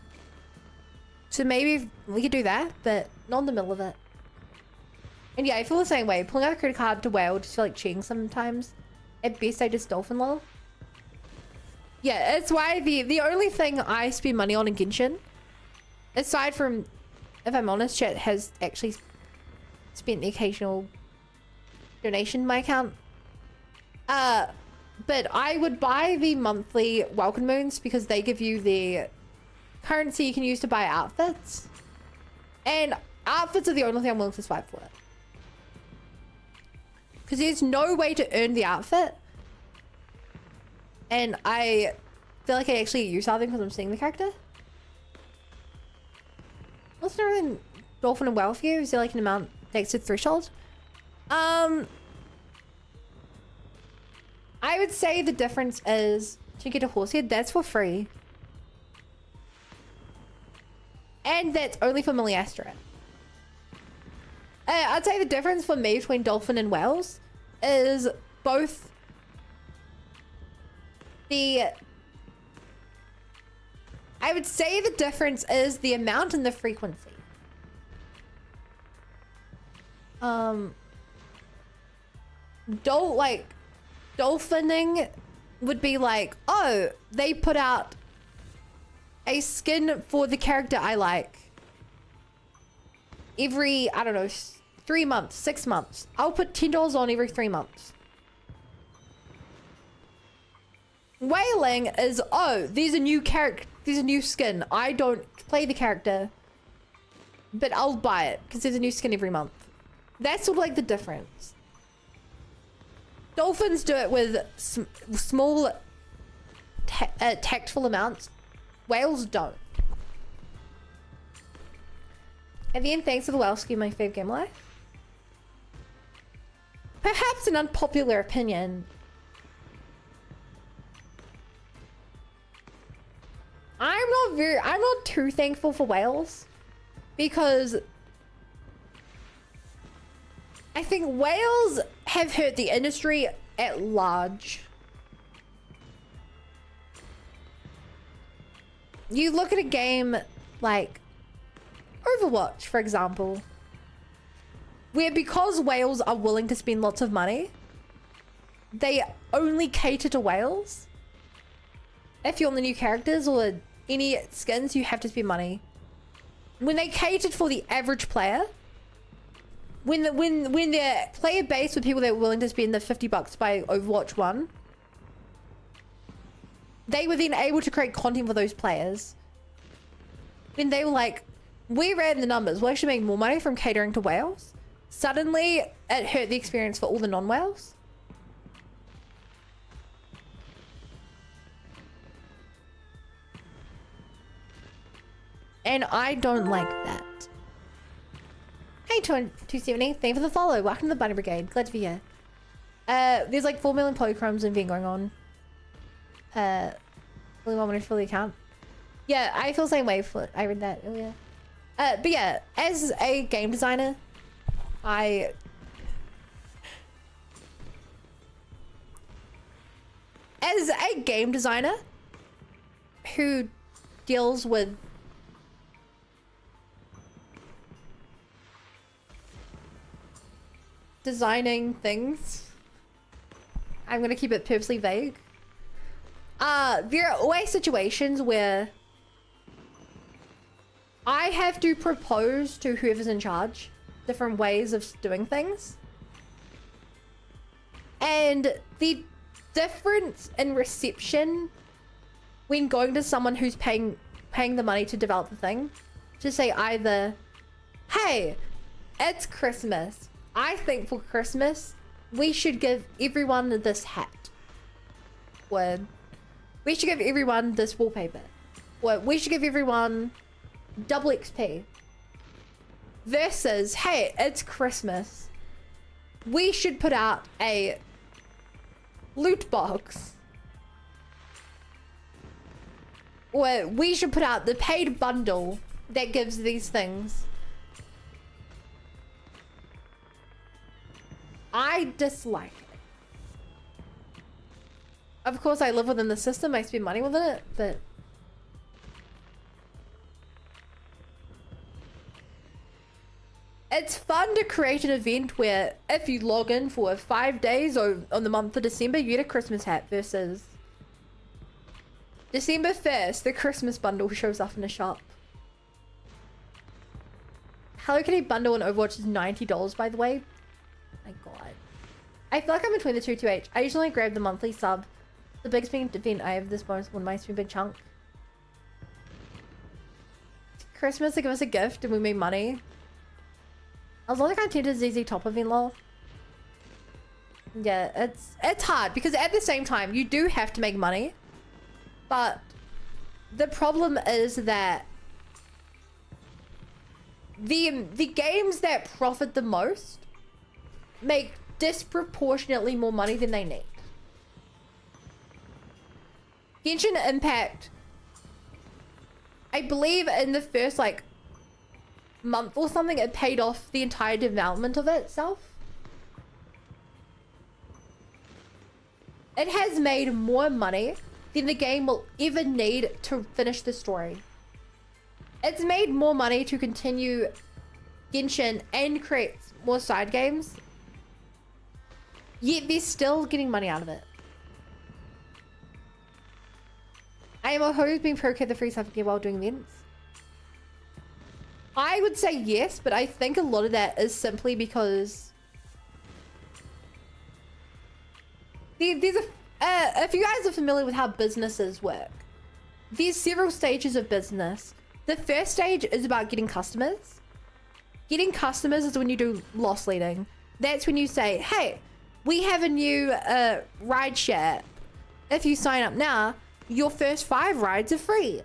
so maybe we could do that, but not in the middle of it. And yeah, I feel the same way. Pulling out a credit card to whale just feel like cheating sometimes. At best, I just dolphin lol. Yeah, it's why the only thing I spend money on in Genshin, aside from, if I'm honest, chat has actually spent the occasional donation in my account. But I would buy the monthly welcome moons because they give you the currency you can use to buy outfits. And outfits are the only thing I'm willing to swipe for. Because there's no way to earn the outfit. And I feel like I actually use something because I'm seeing the character. What's there in Dolphin and Whale for you? Is there like an amount next to threshold? I would say the difference is to get a horse head, that's for free. And that's only for Miliastra. I'd say the difference for me between Dolphin and Whales is both I would say the difference is the amount and the frequency. Dolphining would be like, oh, they put out a skin for the character I like every, I don't know, 3 months, 6 months. I'll put $10 on every 3 months. Whaling is, oh, there's a new character, there's a new skin. I don't play the character, but I'll buy it because there's a new skin every month. That's sort of like the difference. Dolphins do it with small, tactful amounts. Whales don't. At the end, thanks for the whale scheme, my favorite game of life. Perhaps an unpopular opinion. I'm not too thankful for whales because I think whales have hurt the industry at large. You look at a game like Overwatch, for example, where because whales are willing to spend lots of money, they only cater to whales. If you're on the new characters or any skins, you have to spend money. When they catered for the average player, when their player base were people that were willing to spend the $50 to buy Overwatch 1, they were then able to create content for those players. When they were like, we ran the numbers, we actually make more money from catering to whales. Suddenly, it hurt the experience for all the non-whales. And I don't like that. Hey, 270, thank you for the follow. Welcome to the Bunny Brigade. Glad to be here. There's like 4 million polychromes and event going on. Only 1 minute for the account. Yeah, I feel the same way. I read that earlier. But yeah, as a game designer, as a game designer who deals with designing things, I'm gonna keep it purposely vague. There are always situations where I have to propose to whoever's in charge different ways of doing things. And the difference in reception when going to someone who's paying the money to develop the thing, to say either, hey, it's Christmas. I think for Christmas, we should give everyone this hat. Or we should give everyone this wallpaper. Or we should give everyone double XP. Versus, hey, it's Christmas. We should put out a loot box. Or we should put out the paid bundle that gives these things. I dislike it. Of course, I live within the system. I spend money within it, but it's fun to create an event where if you log in for 5 days or on the month of December, you get a Christmas hat versus December 1st, the Christmas bundle shows up in the shop. Hello Kitty bundle in Overwatch is $90, by the way. My god. I feel like I'm between the two 2H. I usually grab the monthly sub. The biggest event I have this bonus one might be a big chunk. Christmas, they give us a gift and we made money. I was only kind of tempted to ZZ top event lol. Yeah, it's hard because at the same time you do have to make money. But the problem is that the games that profit the most make disproportionately more money than they need. Genshin Impact, I believe in the first like month or something, it paid off the entire development of itself. It has made more money than the game will ever need to finish the story. It's made more money to continue Genshin and create more side games, yet they're still getting money out of it. I am a who's been pro-kid the free stuff while doing events. I would say yes, but I think a lot of that is simply because there's if you guys are familiar with how businesses work, there's several stages of business. The first stage is about getting customers. Getting customers is when you do loss leading. That's when you say, hey, we have a new rideshare app. If you sign up now, your first 5 rides are free.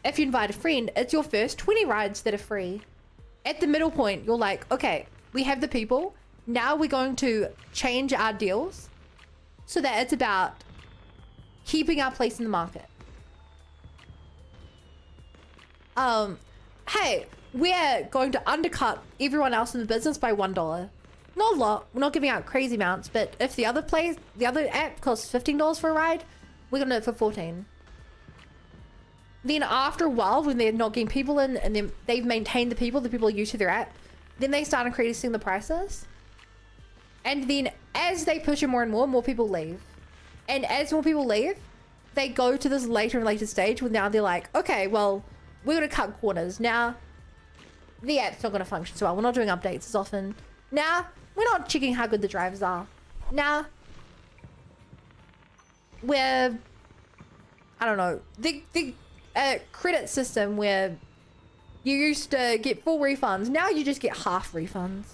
If you invite a friend, it's your first 20 rides that are free. At the middle point, you're like, okay, we have the people. Now we're going to change our deals so that it's about keeping our place in the market. Hey, we're going to undercut everyone else in the business by $1. Not a lot. We're not giving out crazy amounts, but if the other app costs $15 for a ride, we're gonna do it for 14. Then after a while, when they're not getting people in and then they've maintained the people are used to their app, then they start increasing the prices. And then as they push it more and more people leave. And as more people leave, they go to this later and later stage where now they're like, okay, well, we're gonna cut corners. Now, the app's not gonna function so well. We're not doing updates as often. Now, we're not checking how good the drivers are. Now, we're, I don't know, the credit system where you used to get full refunds. Now you just get half refunds.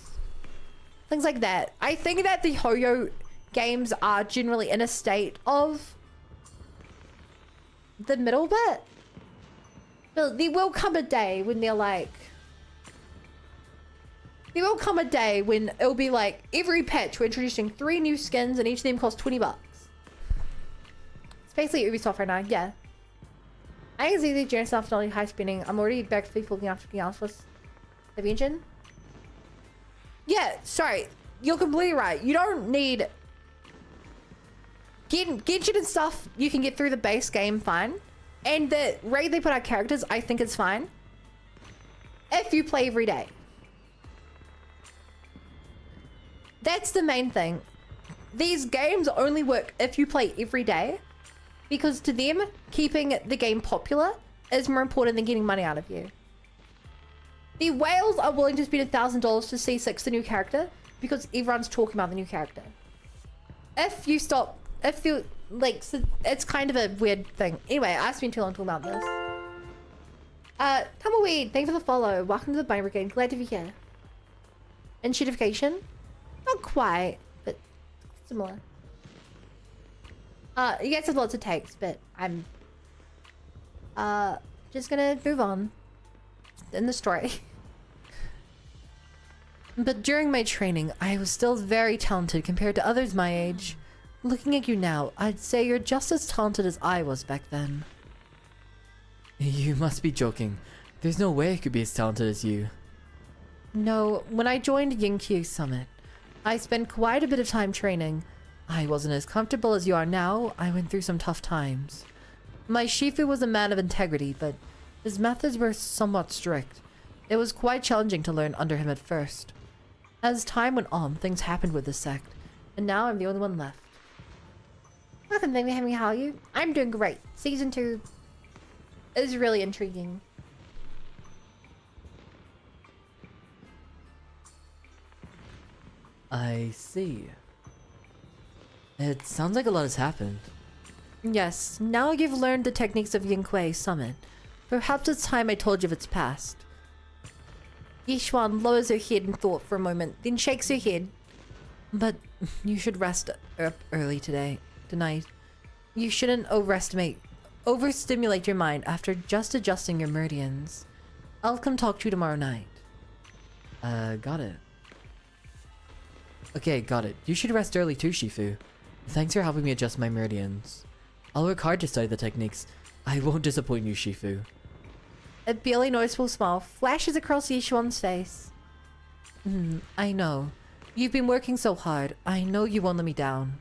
Things like that. I think that the Hoyo games are generally in a state of the middle bit. But there will come a day when they're like... There will come a day when it'll be like, every patch we're introducing 3 new skins and each of them cost 20 bucks. It's basically Ubisoft right now, yeah. I think it's easy to stuff, not high spending. I'm already back to looking after something else with the engine. Yeah, sorry. You're completely right. You don't need... Genshin and stuff you can get through the base game fine. And the rate they put out characters, I think it's fine. If you play every day. That's the main thing. These games only work if you play every day. Because to them, keeping the game popular is more important than getting money out of you. The whales are willing to spend $1,000 to see 6 the new character because everyone's talking about the new character. If you stop, if you like, so it's kind of a weird thing. Anyway, I spent too long talking about this. Tumbleweed, thanks for the follow. Welcome to the Bangboo game. Glad to be here. Enshitification? Not quite, but similar. You guys have lots of takes, but I'm just gonna move on in the story. But during my training, I was still very talented compared to others my age. Looking at you now, I'd say you're just as talented as I was back then. You must be joking. There's no way I could be as talented as you. No, when I joined Yixuan Summit, I spent quite a bit of time training. I wasn't as comfortable as you are now. I went through some tough times. My Shifu was a man of integrity, but his methods were somewhat strict. It was quite challenging to learn under him at first. As time went on, things happened with the sect, and now I'm the only one left. Welcome, thank you for having me. How are you? I'm doing great. Season 2 is really intriguing. I see. It sounds like a lot has happened. Yes, now you've learned the techniques of Yixuan Summit. Perhaps it's time I told you of its past. Yixuan lowers her head in thought for a moment, then shakes her head. But you should rest up early tonight. You shouldn't overstimulate your mind after just adjusting your meridians. I'll come talk to you tomorrow night. Got it. Okay, got it. You should rest early too, Shifu. Thanks for helping me adjust my meridians. I'll work hard to study the techniques. I won't disappoint you, Shifu. A barely noticeable smile flashes across Yixuan's face. I know. You've been working so hard. I know you won't let me down.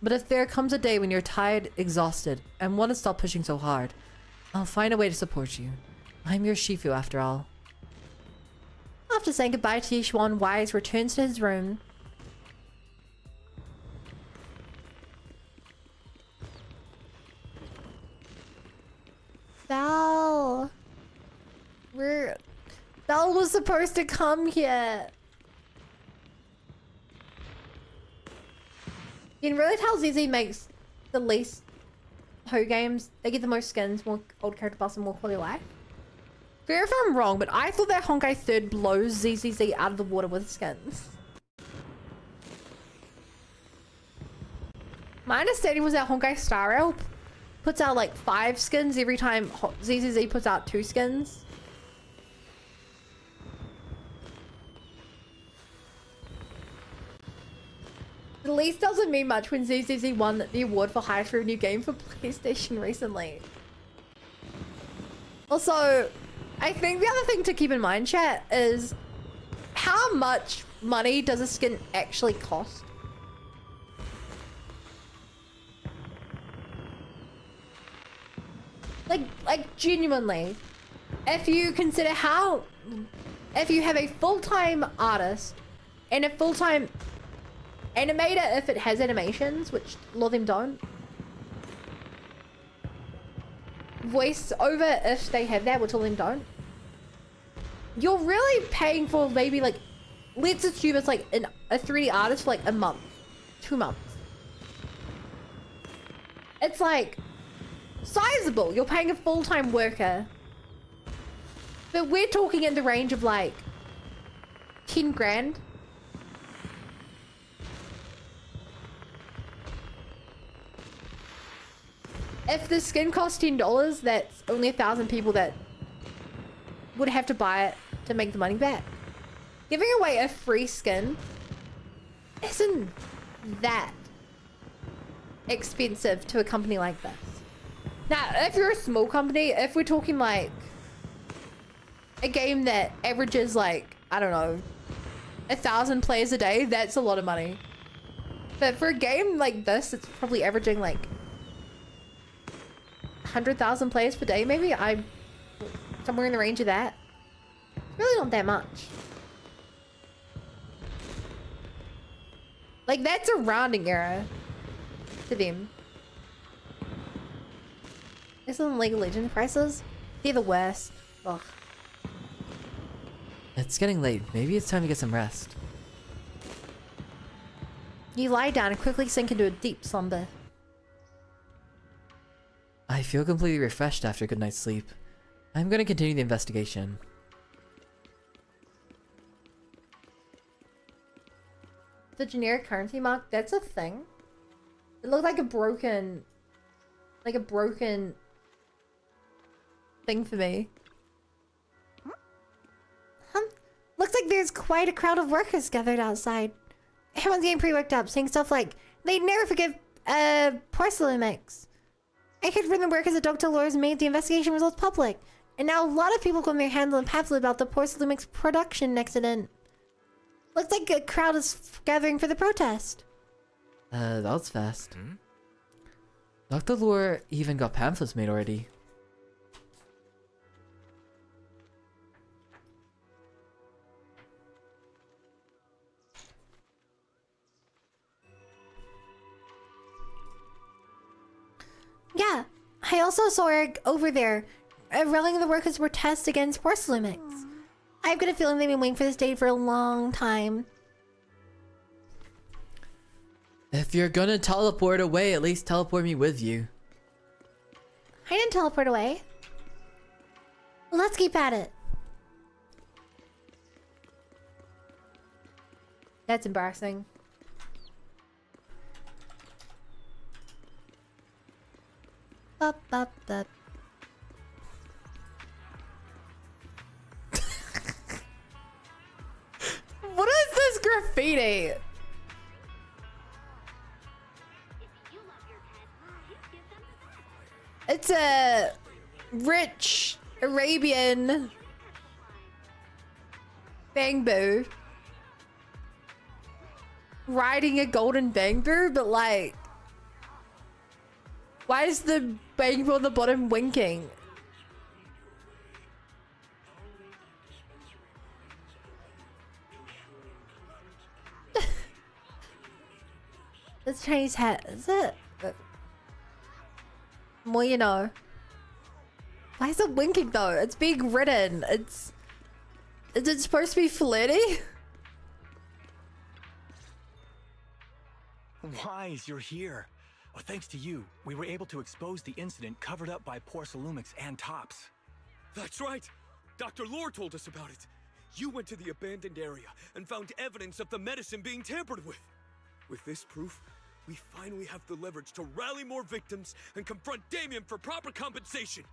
But if there comes a day when you're tired, exhausted, and want to stop pushing so hard, I'll find a way to support you. I'm your Shifu after all. After saying goodbye to Yixuan, Wise returns to his room. Val! Val was supposed to come here. You can really tell ZZ makes the least Ho games. They get the most skins, more old character buffs, and more quality of life. Fair if I'm wrong, but I thought that Honkai 3rd blows ZZZ out of the water with skins. My understanding was that Honkai Star Rail puts out like 5 skins every time ZZZ puts out 2 skins. The least doesn't mean much when ZZZ won the award for highest revenue game for PlayStation recently. Also, I think the other thing to keep in mind, chat, is how much money does a skin actually cost? Like genuinely, if you consider if you have a full-time artist and a full-time animator, if it has animations, which a lot of them don't, voice over if they have that, which all of them don't, you're really paying for maybe like, let's assume it's like a 3D artist for like a month, 2 months. It's like sizable. You're paying a full-time worker, but we're talking in the range of like 10 grand. If the skin costs $10, that's only 1,000 people that would have to buy it to make the money back. Giving away a free skin isn't that expensive to a company like this. Now, if you're a small company, if we're talking like a game that averages like, I don't know, 1,000 players a day, that's a lot of money. But for a game like this, it's probably averaging like 100,000 players per day, maybe. I'm somewhere in the range of that. Really not that much. Like, that's a rounding error to them. Isn't League of Legends prices? They're the worst. Ugh. It's getting late. Maybe it's time to get some rest. You lie down and quickly sink into a deep slumber. I feel completely refreshed after a good night's sleep. I'm going to continue the investigation. The generic currency mark, that's a thing. It looked like a broken thing for me. Looks like there's quite a crowd of workers gathered outside. Everyone's getting pretty worked up, saying stuff like, they'd never forgive porcelain mix. I heard from the workers that Dr. Lore's made the investigation results public, and now a lot of people got their hands on pamphlets about the porcelain mix production accident. Looks like a crowd is gathering for the protest. That was fast. Dr. Lore even got pamphlets made already. Yeah, I also saw Eric over there, rallying the workers to protest against porcelain mix. I've got a feeling they've been waiting for this day for a long time. If you're gonna teleport away, at least teleport me with you. I didn't teleport away. Let's keep at it. That's embarrassing. Bup, bup, bup. What is this graffiti? It's a rich Arabian Bangboo riding a golden Bangboo, but like, why is the Bangboo on the bottom winking? This Chinese hat, is it? Well, you know. Why is it winking though? It's being written. Is it supposed to be flirty? Wise, you're here. Well, thanks to you, we were able to expose the incident covered up by Porcelumix and Tops. That's right! Dr. Lore told us about it. You went to the abandoned area and found evidence of the medicine being tampered with. With this proof, we finally have the leverage to rally more victims and confront Damian for proper compensation.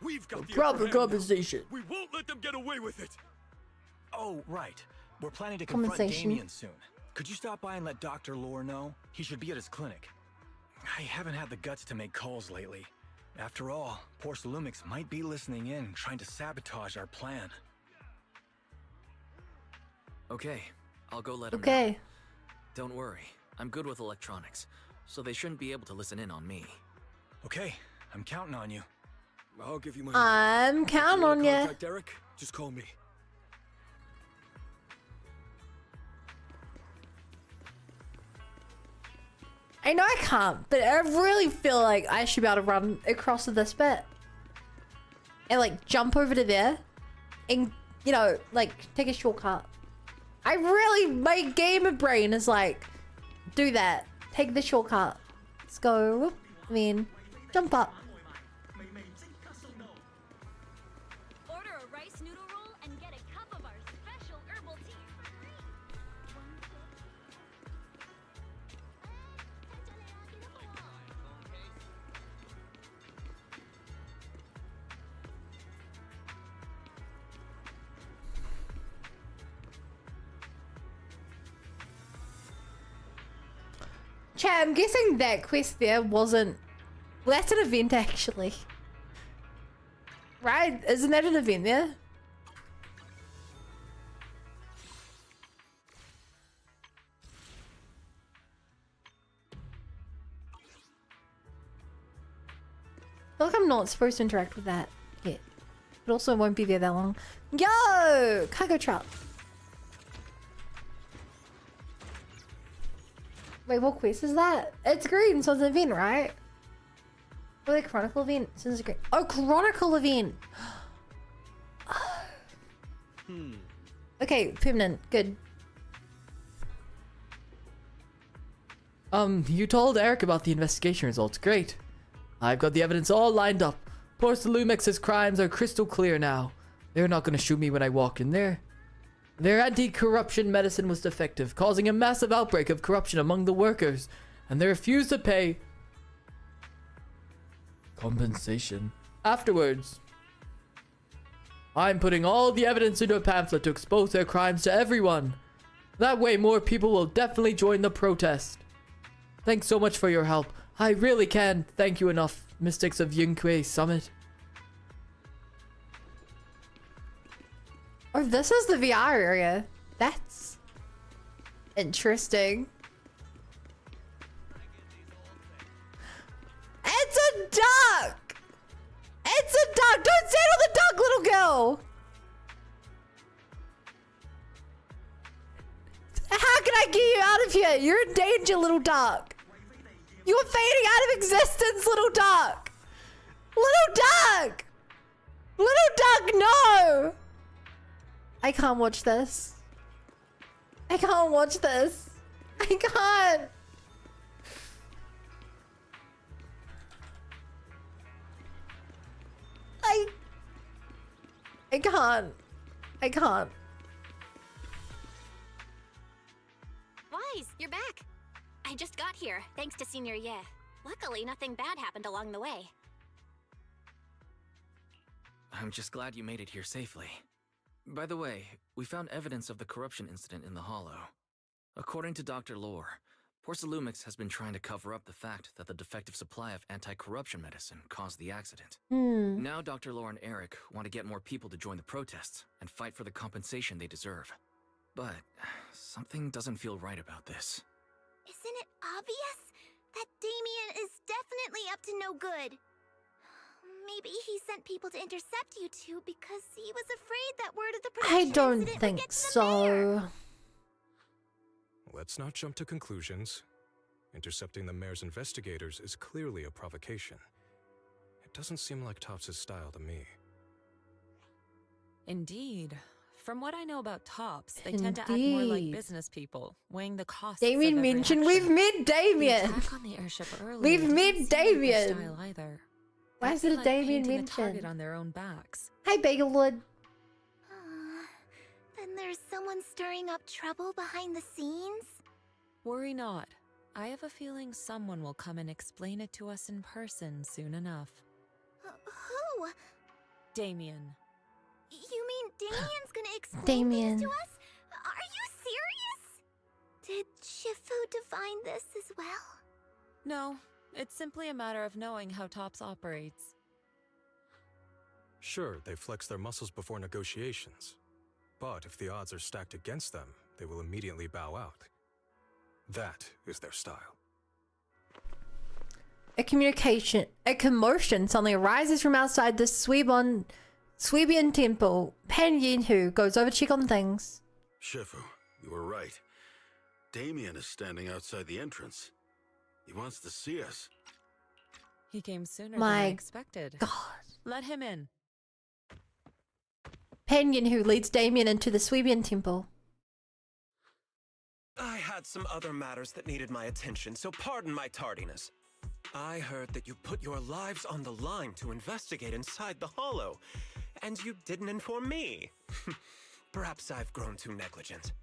We've got the proper compensation. We won't let them get away with it. Oh, right. We're planning to confront Damian soon. Could you stop by and let Dr. Lore know? He should be at his clinic. I haven't had the guts to make calls lately. After all, Porcelumix might be listening in, trying to sabotage our plan. Okay, I'll go let him know. Don't worry, I'm good with electronics, so they shouldn't be able to listen in on me. Okay, I'm counting on you. I'll give you my I'm counting on you. Contact Derek, just call me. I know I can't, but I really feel like I should be able to run across to this bit. And like jump over to there. And, you know, like take a shortcut. My gamer brain is like, do that. Take the shortcut. Let's go. Whoop. I mean, jump up. Order a rice noodle roll and get a cup of our special herbal tea for free. Chat, I'm guessing that quest there wasn't... Well, that's an event actually. Right? Isn't that an event there? I feel like I'm not supposed to interact with that yet. But also it won't be there that long. Yo! Cargo truck. Wait, what quest is that? It's green, so it's an event, right? Or the Chronicle event? So it's green. Oh, Chronicle event! Okay, permanent. Good. You told Eric about the investigation results. Great. I've got the evidence all lined up. Poor Salumex's crimes are crystal clear now. They're not gonna shoot me when I walk in there. Their anti-corruption medicine was defective, causing a massive outbreak of corruption among the workers, and they refused to pay compensation afterwards. I'm putting all the evidence into a pamphlet to expose their crimes to everyone. That way more people will definitely join the protest. Thanks so much for your help. I really can't thank you enough, Mystics of Yunquei Summit. Oh, this is the VR area. That's interesting. It's a duck! It's a duck! Don't stand on the duck, little girl! How can I get you out of here? You're in danger, little duck. You are fading out of existence, little duck. Little duck! Little duck, no! I can't watch this. I can't watch this. I can't. I can't. I can't. Wise, you're back. I just got here, thanks to Senior Ye. Luckily, nothing bad happened along the way. I'm just glad you made it here safely. By the way, we found evidence of the corruption incident in the Hollow. According to Dr. Lore, Porcelumix has been trying to cover up the fact that the defective supply of anti-corruption medicine caused the accident. Now Dr. Lore and Eric want to get more people to join the protests and fight for the compensation they deserve. But something doesn't feel right about this. Isn't it obvious? That Damian is definitely up to no good. Maybe he sent people to intercept you two because he was afraid that word of the I production don't incident would think get to the so. mayor. Let's not jump to conclusions. Intercepting the mayor's investigators is clearly a provocation. It doesn't seem like Topps' style to me. Indeed. From what I know about Topps, they tend to act more like Indeed. business people, weighing the costs Damien of every mentioned action. we've met Damien. The attack on the airship earlier We've didn't met seem like Damien. their style either. Why They is feel it a like Damien painting a target mention? on their own backs. Hi, Bagelwood. Then there's someone stirring up trouble behind the scenes? Worry not. I have a feeling someone will come and explain it to us in person soon enough. Who? Damien. You mean Damian's gonna explain Damien. things to us? Are you serious? Did Shifu divine this as well? No, it's simply a matter of knowing how Topps operates. Sure, they flex their muscles before negotiations. But if the odds are stacked against them, they will immediately bow out. That is their style. A commotion suddenly arises from outside the Swayian temple. Pan Yinhu goes over to check on things. Shifu, you were right. Damian is standing outside the entrance. He wants to see us. He came sooner My than I expected. God. Let him in. Pan Yinhu leads Damien into the Swayian temple. I had some other matters that needed my attention, so pardon my tardiness. I heard that you put your lives on the line to investigate inside the Hollow, and you didn't inform me. Perhaps I've grown too negligent.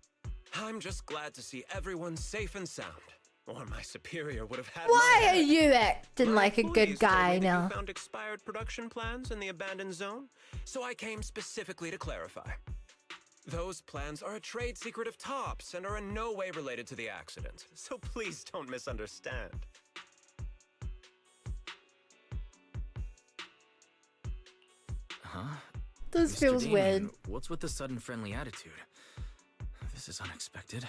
I'm just glad to see everyone safe and sound, or my superior would have had Why my are head. you acting My like a good employees told guy me that now? You found expired production plans in the abandoned zone, so I came specifically to clarify. Those plans are a trade secret of Top's and are in no way related to the accident, so please don't misunderstand. Huh? This Mr. feels Damian, weird. What's with the sudden friendly attitude? This is unexpected.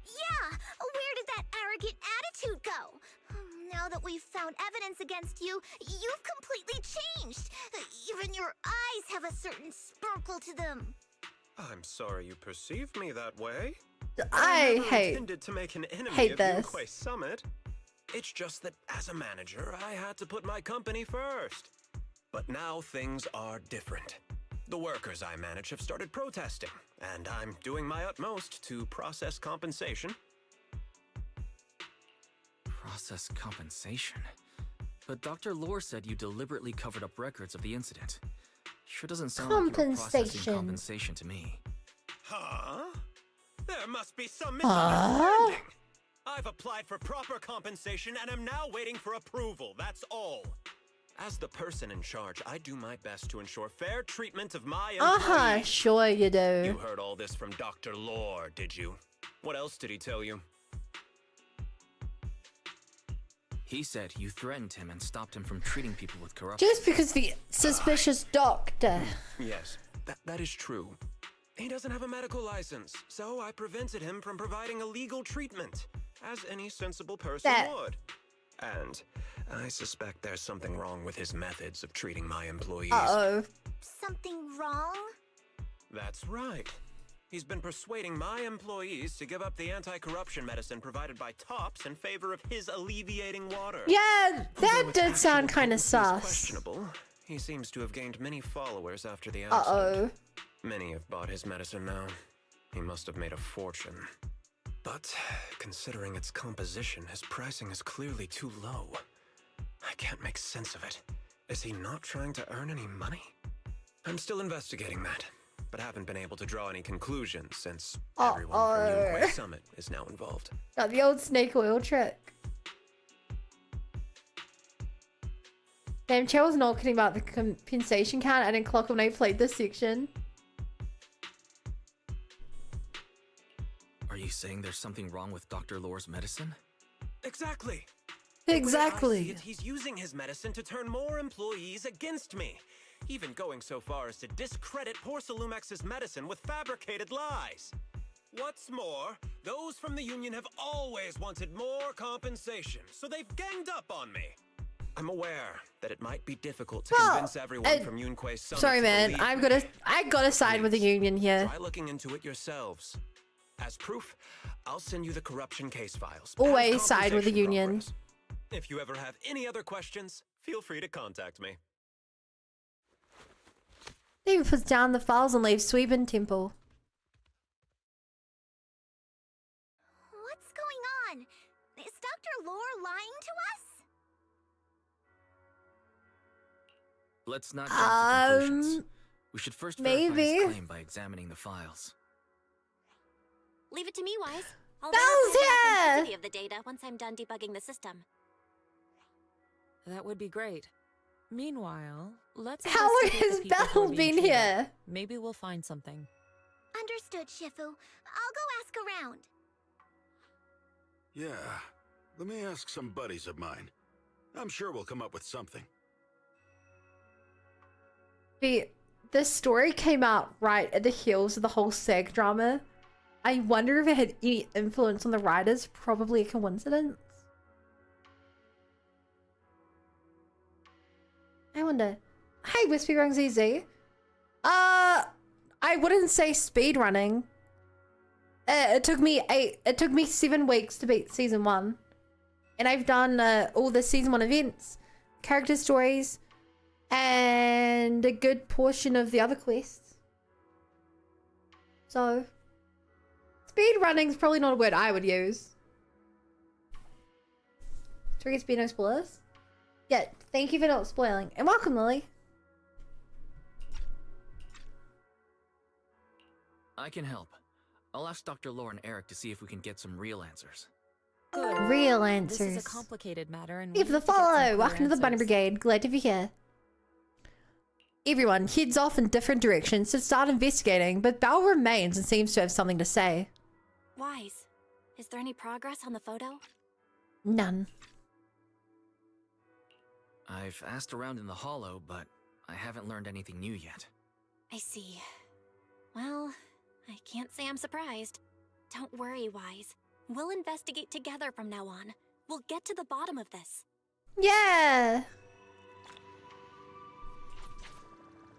Yeah! Where did that arrogant attitude go? Now that we've found evidence against you, you've completely changed. Even your eyes have a certain sparkle to them. I'm sorry you perceive me that way. I never hate intended to make an enemy hate of this. Yunquei Summit. It's just that as a manager, I had to put my company first. But now things are different. The workers I manage have started protesting, and I'm doing my utmost to process compensation. Process compensation? But Dr. Lore said you deliberately covered up records of the incident. Sure doesn't sound like you were processing compensation to me. Huh? There must be some misunderstanding. I've applied for proper compensation and am now waiting for approval, that's all. As the person in charge, I do my best to ensure fair treatment of my employees. Sure you do. You heard all this from Dr. Lore, did you? What else did he tell you? He said you threatened him and stopped him from treating people with corruption. Just because the suspicious doctor. Yes, that is true. He doesn't have a medical license, so I prevented him from providing a legal treatment, as any sensible person would. And I suspect there's something wrong with his methods of treating my employees. Uh-oh. Something wrong? That's right. He's been persuading my employees to give up the anti-corruption medicine provided by Tops in favor of his alleviating water. Yeah, that did sound kind of sus. Questionable. He seems to have gained many followers after the accident. Many have bought his medicine now. He must have made a fortune. But considering its composition, his pricing is clearly too low. I can't make sense of it. Is he not trying to earn any money? I'm still investigating that, but haven't been able to draw any conclusions since everyone from Yunquei Summit is now involved. Got the old snake oil trick. Damn, Chell was not kidding about the compensation count. I didn't clock when I played this section. Are you saying there's something wrong with Dr. Lore's medicine? Exactly. Exactly. The way I see it, he's using his medicine to turn more employees against me, even going so far as to discredit Porcelumex's medicine with fabricated lies. What's more, those from the union have always wanted more compensation, so they've ganged up on me. I'm aware that it might be difficult to convince everyone from Yunquei Summit. Sorry, man. I gotta side with the union here. Try looking into it yourselves. As proof, I'll send you the corruption case files. Always side with the union. If you ever have any other questions, feel free to contact me. David puts down the files and leaves Swayian Temple. What's going on? Is Dr. Lore lying to us? Let's not jump to conclusions. We should first verify his maybe. claim by examining the files. Leave it to me, Wise. I'll Bells verify the here! authenticity of the data once I'm done debugging the system. That would be great. Meanwhile, let's How long investigate has the people who are Belle being been treated. here? Maybe we'll find something. Understood, Shifu. I'll go ask around. Yeah, let me ask some buddies of mine. I'm sure we'll come up with something. This story came out right at the heels of the whole SAG drama. I wonder if it had any influence on the writers. Probably a coincidence. I wonder. Hey, Wispy Rungs ZZ. I wouldn't say speed running. It took me 7 weeks to beat season 1. And I've done all the season 1 events, character stories, and a good portion of the other quests. So, speed running's probably not a word I would use. Do we get speed no spoilers? Yeah, thank you for not spoiling. And welcome, Lily. I can help. I'll ask Dr. Lore and Eric to see if we can get some real answers. Good. Real This answers. is a complicated matter, and Thank you for the follow. Welcome to the Bunny Brigade. Glad to be here. Everyone heads off in different directions to start investigating, but Bao remains and seems to have something to say. Wise, is there any progress on the photo? None. I've asked around in the hollow, but I haven't learned anything new yet. I see. Well, I can't say I'm surprised. Don't worry, Wise. We'll investigate together from now on. We'll get to the bottom of this. Yeah!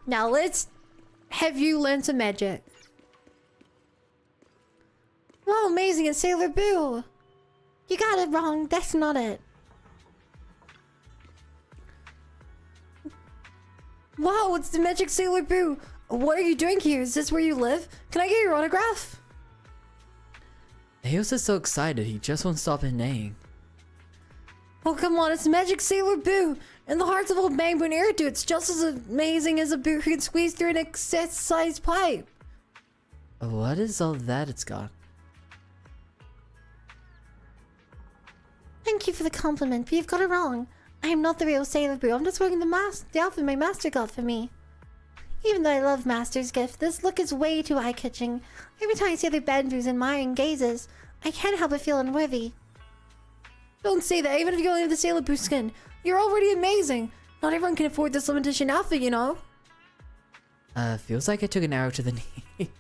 Now let's have you learn some magic. Wow, amazing, it's Sailor Boo! You got it wrong, that's not it. Wow, it's the magic Sailor Boo! What are you doing here? Is this where you live? Can I get your autograph? Eos is so excited, he just won't stop neighing. Oh, come on, it's magic Sailor Boo! In the hearts of old Bangboo and Eridu, it's just as amazing as a boo who can squeeze through an excess-sized pipe. What is all that it's got? Thank you for the compliment, but you've got it wrong. I am not the real Sailor Boo. I'm just wearing the outfit my master got for me. Even though I love Master's gift, this look is way too eye-catching. Every time I see the Bangboo's admiring gazes, I can't help but feel unworthy. Don't say that, even if you only have the Sailor Boo skin. You're already amazing. Not everyone can afford this limited edition outfit, you know. Feels like I took an arrow to the knee.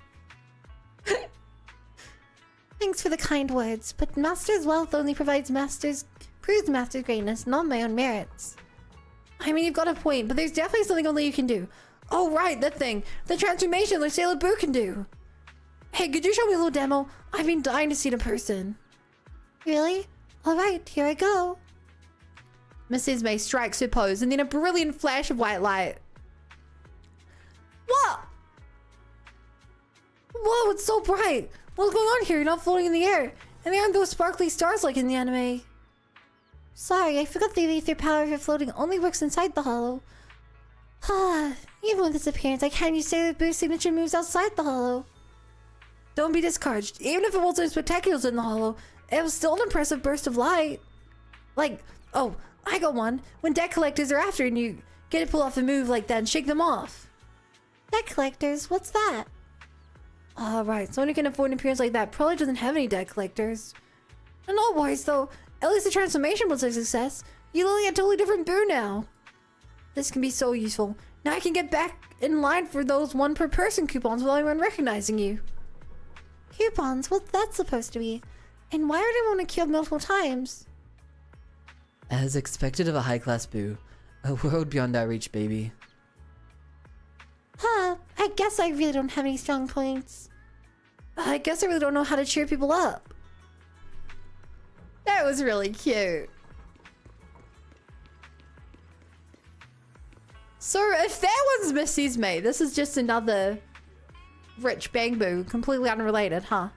Thanks for the kind words, but Master's wealth only proves Master's greatness, not my own merits. I mean, you've got a point, but there's definitely something only you can do. Oh, right, that thing. The transformation like Sailor Boo can do. Hey, could you show me a little demo? I've been dying to see it in person. Really? Alright, here I go. Mrs. May strikes her pose, and then a brilliant flash of white light. What? Whoa, it's so bright. What's going on here? You're not floating in the air. And there aren't those sparkly stars like in the anime. Sorry, I forgot the ether power for floating only works inside the hollow. Even with this appearance, I can't use Sailor Boo's signature moves outside the hollow. Don't be discouraged. Even if it wasn't as spectacular as in the hollow, it was still an impressive burst of light. Like, oh, I got one. When deck collectors are after and you get to pull off a move like that and shake them off. Deck collectors? What's that? Alright, someone who can afford an appearance like that probably doesn't have any deck collectors. And no worries though, at least the transformation was a success. You look like a totally different Boo now. This can be so useful. Now I can get back in line for those 1 per person coupons without anyone recognizing you. Coupons? What's that supposed to be? And why would I want to queue up multiple times? As expected of a high-class Boo. A world beyond our reach, baby. I guess I really don't have any strong points. I guess I really don't know how to cheer people up. That was really cute. So if that one's Mrs. May, this is just another rich Bangboo, completely unrelated, huh?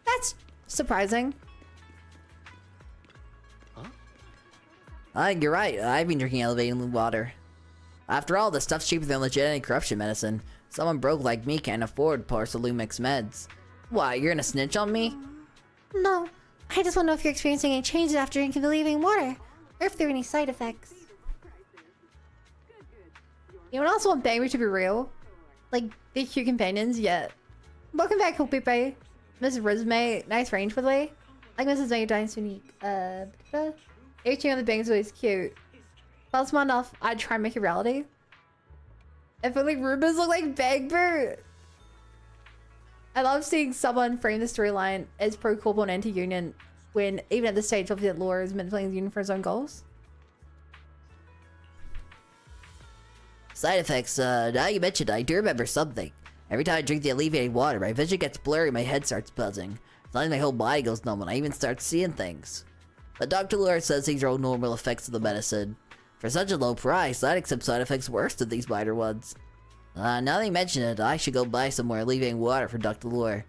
That's surprising. You're right. I've been drinking elevated water. After all, this stuff's cheaper than legit anti-corruption medicine. Someone broke like me can't afford Porcelumix meds. Why, you're gonna snitch on me? No. I just want to know if you're experiencing any changes after drinking the leaving water, or if there are any side effects. You would also want Bangboo to be real? Like, they're cute companions, yet. Welcome back, Hopepe. Miss Rizme, nice range, by the way. Like Mrs. May, Dine's unique. Everything on the Bangboo is cute. If I was smart enough, I'd try and make it reality. If only rumors look like Bangboo. I love seeing someone frame the storyline as pro-corp and anti-union when, even at this stage, obviously that Laura is manipulating the union for his own goals. Side effects, now you mentioned, I do remember something. Every time I drink the alleviating water, my vision gets blurry, my head starts buzzing. Sometimes my whole body goes numb and I even start seeing things. But Dr. Laura says these are all normal effects of the medicine. For such a low price, I'd accept side effects worse than these minor ones. Now that you mention it, I should go buy some more alleviating water for Dr. Laura.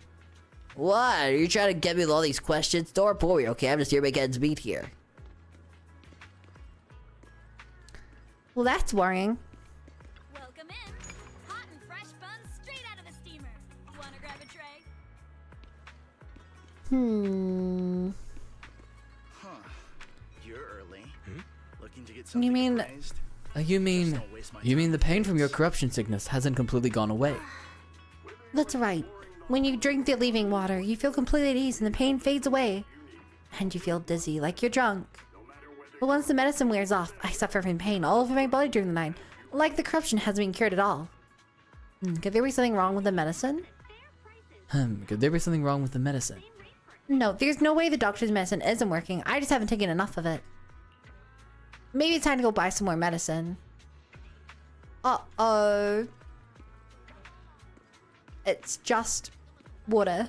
What? Are you trying to get me with all these questions? Don't worry, okay? I'm just here to make ends meet here. Well, that's worrying. Welcome in. Hot and fresh buns straight out of the steamer. Wanna grab a tray? Hmm. Huh. You mean... You mean the pain from your corruption sickness hasn't completely gone away? That's right. When you drink the leaving water, you feel completely at ease and the pain fades away. And you feel dizzy, like you're drunk. But once the medicine wears off, I suffer from pain all over my body during the night. Like the corruption hasn't been cured at all. Could there be something wrong with the medicine? Could there be something wrong with the medicine? No, there's no way the doctor's medicine isn't working. I just haven't taken enough of it. Maybe it's time to go buy some more medicine. Uh-oh. It's just water.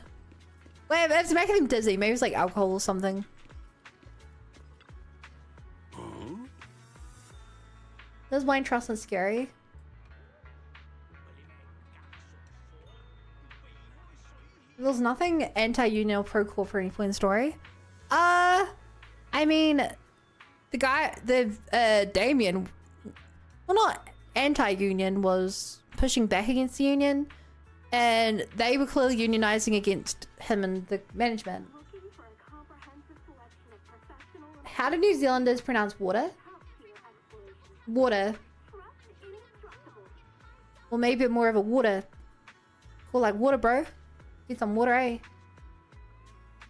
Wait, it's making him dizzy. Maybe it's like alcohol or something. Does wine trust is scary? There's nothing anti-union or pro-corporate influence story. I mean, the guy, Damian, well, not anti-union, was pushing back against the union, and they were clearly unionizing against him and the management. How do New Zealanders pronounce water? Water. Or maybe more of a water. Cool, like water, bro. Get some water, eh?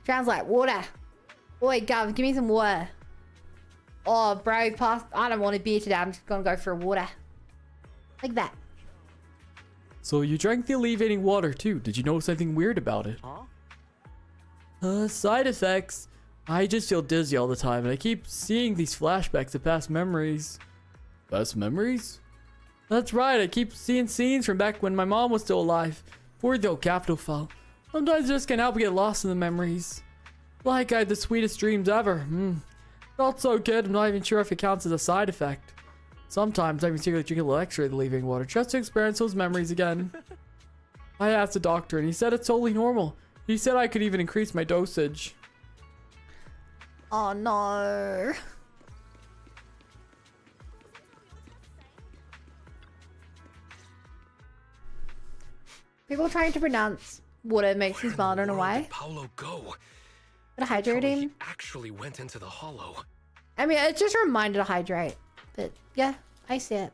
Sounds like water. Oi, Gov, give me some water. Oh, bro, I don't want a beer today. I'm just gonna go for water. Like that. So you drank the alleviating water too. Did you notice anything weird about it? Side effects. I just feel dizzy all the time and I keep seeing these flashbacks of past memories. Past memories? That's right, I keep seeing scenes from back when my mom was still alive, before the old capital fell. Sometimes I just can't help but get lost in the memories. Like I had the sweetest dreams ever. Felt so good, I'm not even sure if it counts as a side effect. Sometimes I even secretly drink a little extra of the leaving water just to experience those memories again. I asked the doctor and he said it's totally normal. He said I could even increase my dosage. Oh no. People trying to pronounce water makes me smile, I don't know why. Where did Paolo go? But hydrating? He actually went into the hollow. I mean, it's just a reminder to hydrate. But yeah, I see it.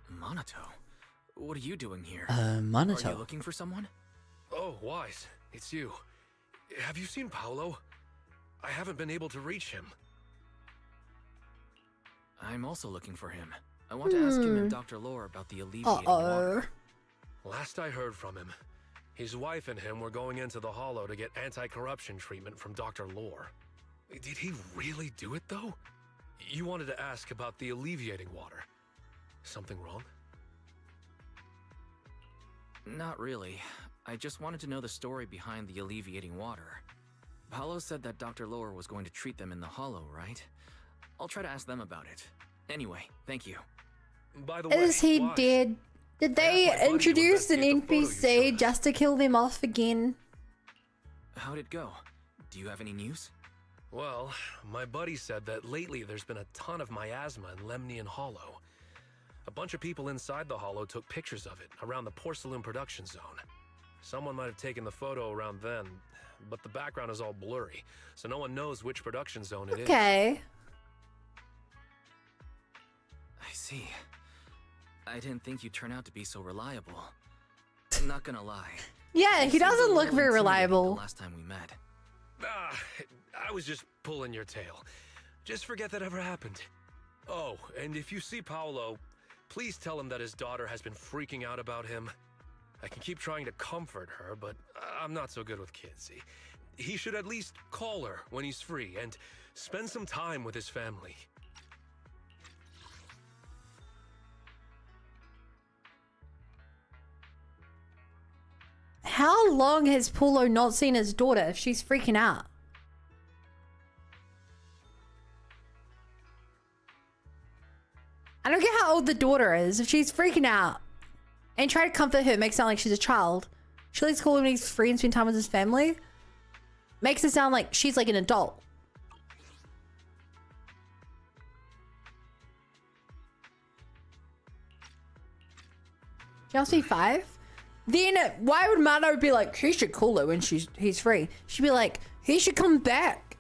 Monato? What are you doing here? Monato. Are you looking for someone? Oh, Wise, it's you. Have you seen Paolo? I haven't been able to reach him. I'm also looking for him. I want to ask him and Dr. Lore about the alleviating water. Last I heard from him, his wife and him were going into the hollow to get anti-corruption treatment from Dr. Lore. Did he really do it, though? You wanted to ask about the alleviating water. Something wrong? Not really. I just wanted to know the story behind the alleviating water. Paolo said that Dr. Lore was going to treat them in the hollow, right? I'll try to ask them about it. Anyway, thank you. By the way, is he dead? Did they introduce an NPC just to kill them off again? How'd it go? Do you have any news? Well, my buddy said that lately there's been a ton of miasma in Lemnian Hollow. A bunch of people inside the hollow took pictures of it around the porcelain production zone. Someone might have taken the photo around then, but the background is all blurry, so no one knows which production zone it is. Okay. I see. I didn't think you'd turn out to be so reliable. I'm not gonna lie. Yeah, he doesn't look very reliable. The last time we met. I was just pulling your tail. Just forget that ever happened. Oh, and if you see Paolo, please tell him that his daughter has been freaking out about him. I can keep trying to comfort her, but I'm not so good with kids. He should at least call her when he's free and spend some time with his family. How long has Paulo not seen his daughter if she's freaking out? I don't get how old the daughter is. If she's freaking out and try to comfort her, makes it sound like she's a child. She likes calling when he's free and spend time with his family. Makes it sound like she's like an adult. She must be 5? then why would Mano be like, he should call her when he's free? She'd be like, he should come back.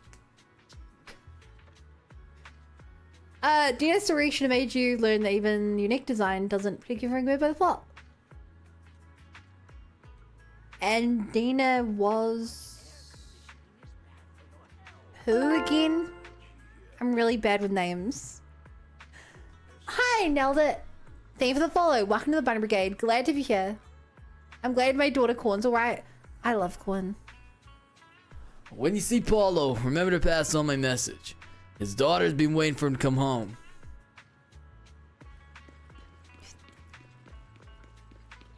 Dina's story should have made you learn that even unique design doesn't predict you from moved by the plot. And Dina was... who again? I'm really bad with names. Hi, nailed it. Thank you for the follow. Welcome to the Bunny Brigade. Glad to be here. I'm glad my daughter Corn's alright. I love Corn. When you see Paulo, remember to pass on my message. His daughter's been waiting for him to come home.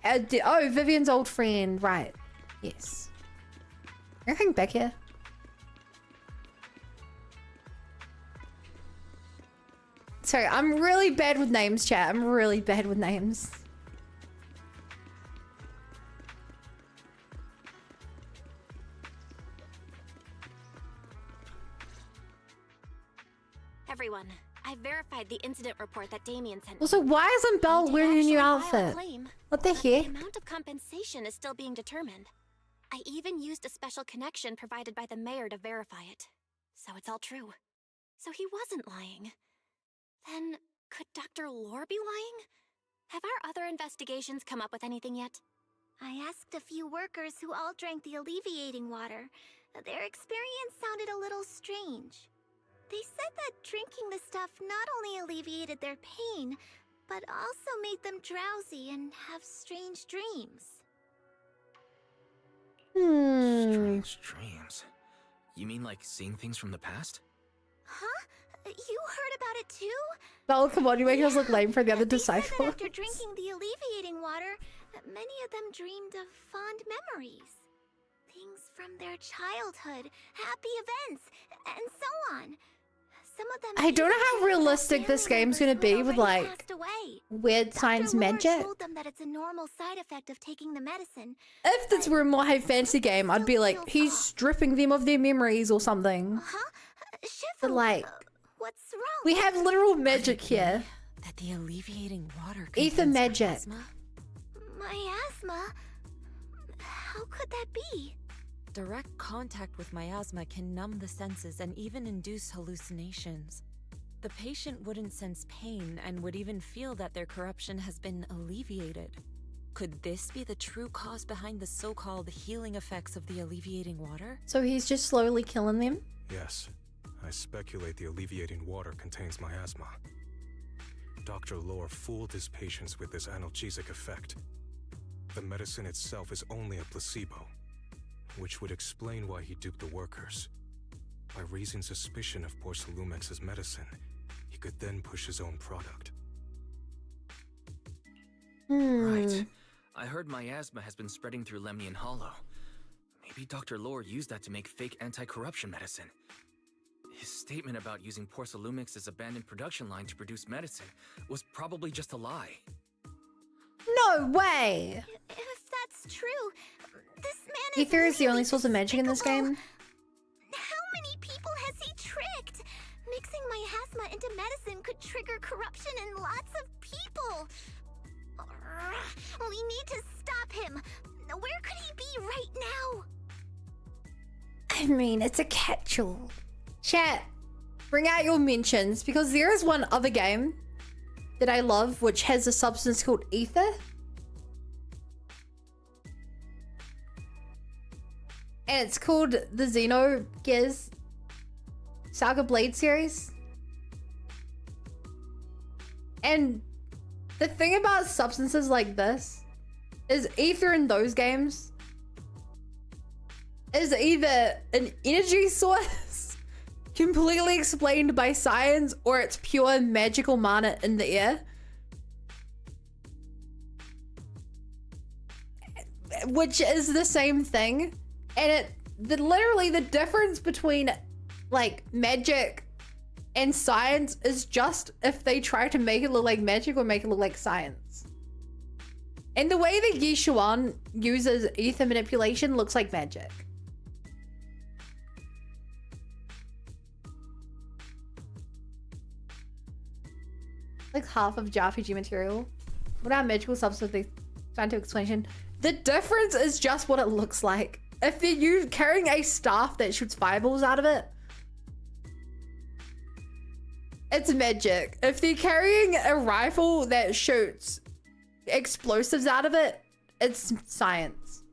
Oh, Vivian's old friend. Right. Yes. Anything back here? Sorry, I'm really bad with names, chat. I'm really bad with names. Everyone, I've verified the incident report that Damian sent me. Also, why isn't Belle wearing a new outfit? What the heck? The amount of compensation is still being determined. I even used a special connection provided by the mayor to verify it. So it's all true. So he wasn't lying. Then, could Dr. Lore be lying? Have our other investigations come up with anything yet? I asked a few workers who all drank the alleviating water. Their experience sounded a little strange. They said that drinking the stuff not only alleviated their pain, but also made them drowsy and have strange dreams. Strange dreams? You mean like seeing things from the past? Huh? You heard about it too? Belle, come on, you make us look lame for the other disciples. They said that after drinking the alleviating water, many of them dreamed of fond memories. Things from their childhood, happy events, and so on. Some of them I don't know how realistic this game's gonna be with like weird science magic. Told them that it's a normal side effect of taking the medicine. If this were a more high fantasy game, I'd be like, he's stripping them of their memories or something. But like, what's wrong? We have literal magic here. That the alleviating water Ether magic. Asthma? My asthma? How could that be? Direct contact with miasma can numb the senses and even induce hallucinations. The patient wouldn't sense pain and would even feel that their corruption has been alleviated. Could this be the true cause behind the so-called healing effects of the alleviating water? So he's just slowly killing them? Yes. I speculate the alleviating water contains miasma. Dr. Lore fooled his patients with this analgesic effect. The medicine itself is only a placebo, which would explain why he duped the workers. By raising suspicion of Porcelumex's medicine, he could then push his own product. Right. I heard miasma has been spreading through Lemnian Hollow. Maybe Dr. Lore used that to make fake anti-corruption medicine. His statement about using Porcelumex's abandoned production line to produce medicine was probably just a lie. No way! If that's true, this man Ether is the only source of magic in this game? How many people has he tricked? Mixing miasma into medicine could trigger corruption in lots of people. We need to stop him. Where could he be right now? I mean, it's a catch-all. Chat, bring out your mentions, because there is one other game that I love which has a substance called ether. And it's called the Xenogears Saga Blade series. And the thing about substances like this is ether in those games is either an energy source completely explained by science, or it's pure magical mana in the air. Which is the same thing. And literally the difference between like magic and science is just if they try to make it look like magic or make it look like science. And the way that Yixuan uses ether manipulation looks like magic. Like half of JRPG material. Without magical substance, scientific explanation. The difference is just what it looks like. If they're carrying a staff that shoots fireballs out of it, it's magic. If they're carrying a rifle that shoots explosives out of it, it's science.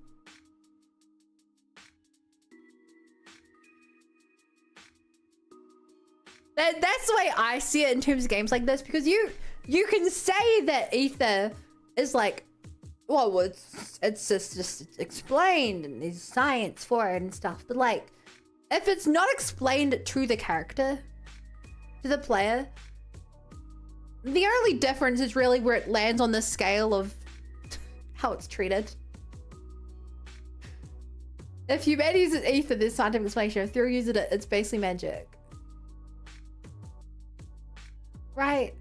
That's the way I see it in terms of games like this, because you can say that ether is like, well, it's just explained and there's science for it and stuff, but like, if it's not explained to the character, to the player, the only difference is really where it lands on the scale of how it's treated. If humanity uses ether, there's scientific explanation. If they're using it, it's basically magic. Right.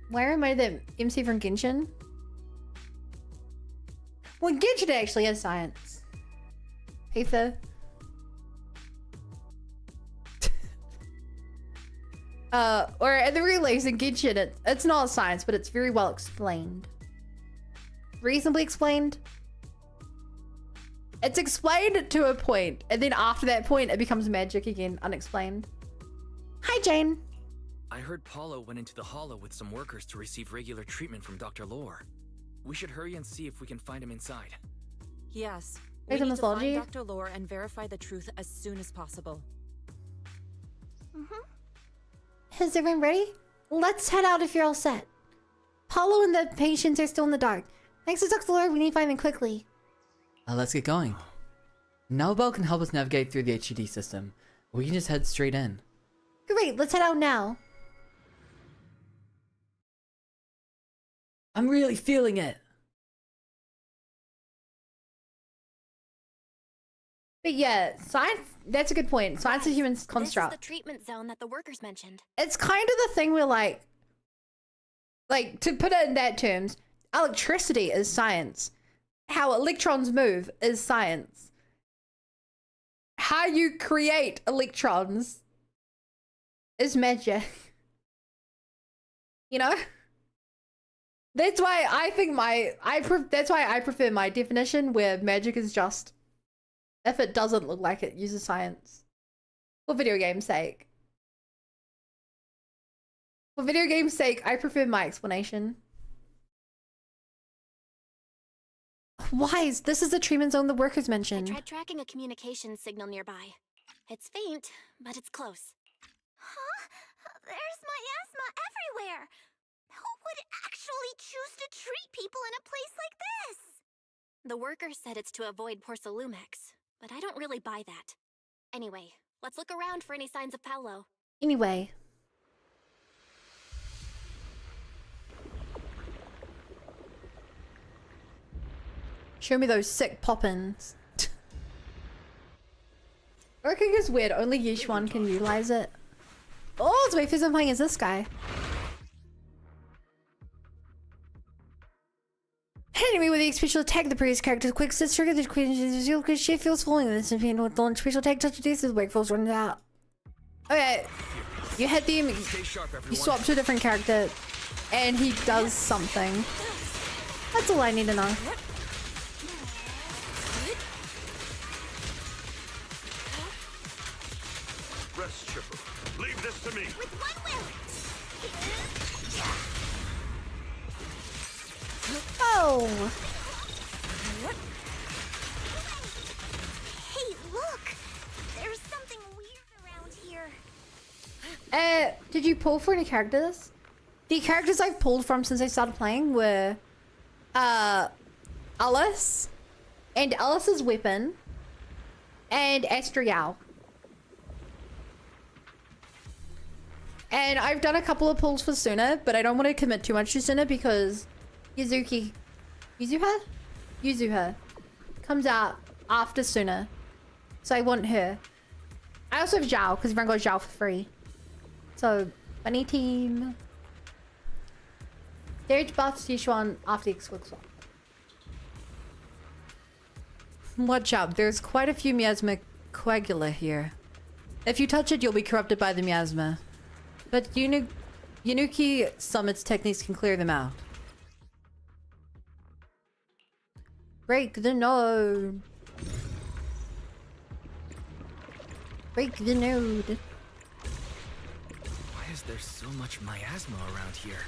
Why reminded that MC from Genshin? Well, Genshin actually has science. Ether. Or at the very least in Genshin, it's not science, but it's very well explained. Reasonably explained. It's explained to a point, and then after that point, it becomes magic again, unexplained. Hi, Jane. I heard Paulo went into the Hollow with some workers to receive regular treatment from Dr. Lore. We should hurry and see if we can find him inside. Yes. There's We a need to find mythology. Dr. Lore and verify the truth as soon as possible. Is everyone ready? Let's head out if you're all set. Paulo and the patients are still in the dark. Thanks to Dr. Lord, we need to find them quickly. Let's get going. Now Belle can help us navigate through the HUD system. We can just head straight in. Great, let's head out now. I'm really feeling it. But yeah, science, that's a good point. Science is human construct. This is the treatment zone that the workers mentioned. It's kind of the thing where like to put it in that terms, electricity is science. How electrons move is science. How you create electrons is magic. You know? That's why I think that's why I prefer my definition, where magic is just, if it doesn't look like it uses science. For video game's sake. For video game's sake, I prefer my explanation. Wise, this is the treatment zone the workers mentioned. I tried tracking a communications signal nearby. It's faint, but it's close. Huh? There's miasma everywhere! Who would actually choose to treat people in a place like this? The workers said it's to avoid Porcelumex, but I don't really buy that. Anyway, let's look around for any signs of Paulo. Anyway. Show me those sick poppins. Working is weird, only Yixuan can utilize it. Oh, the Waifei I'm playing is this guy. Anyway, with the special attack, the previous character's quick assist trigger, the queen because she feels falling in this and with the special attack touch of death, the wake falls runs out. Okay. You hit them, you swap to a different character, and he does something. That's all I need to know. Rest, Chipper. Leave this to me. With one will! Oh! Hey, look! There's something weird around here. Did you pull for any characters? The characters I've pulled from since I started playing were, Alice, and Alice's weapon, and Astriel. And I've done a couple of pulls for Suna, but I don't want to commit too much to Suna because Yuzuha comes out after Suna. So I want her. I also have Zhao, because everyone got Zhao for free. So, bunny team. Stage buffs Yixuan after the quick swap. Watch out, there's quite a few miasma coagula here. If you touch it, you'll be corrupted by the miasma. But Yunuki Summit's techniques can clear them out. Break the node. Break the node. Why is there so much miasma around here?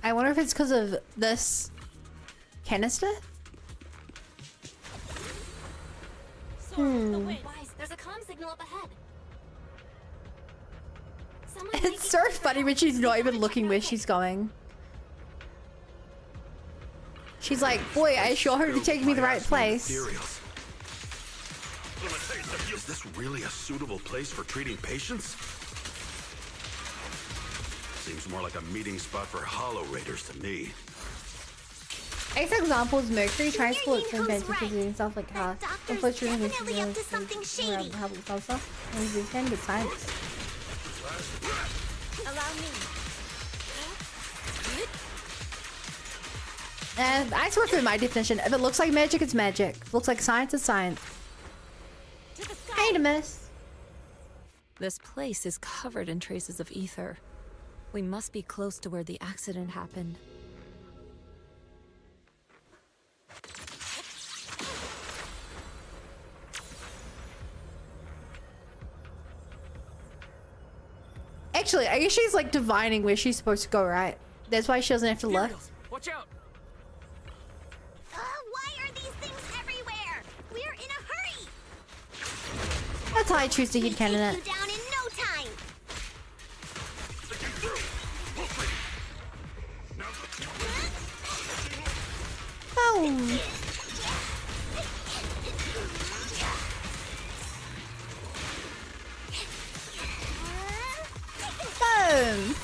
I wonder if it's because of this canister? There's a comm signal up ahead. It's so funny when she's not even looking where she's going. She's like, boy, I sure hope you're taking me the right place. Is this really a suitable place for treating patients? Seems more like a meeting spot for Hollow Raiders to me. Ex examples, Mercury transports and advantages in stuff like how unfortunately this is up to something shady. public salsa and we can with science. Allow me. And I swear for my definition, if it looks like magic, it's magic. If it looks like science, it's science. Hey, to miss. This place is covered in traces of ether. We must be close to where the accident happened. Actually, I guess she's like divining where she's supposed to go, right? That's why she doesn't have to look. Watch out! Why are these things everywhere? We're in a hurry. That's how I choose to heat cannon You it. down in no time. Boom. Boom.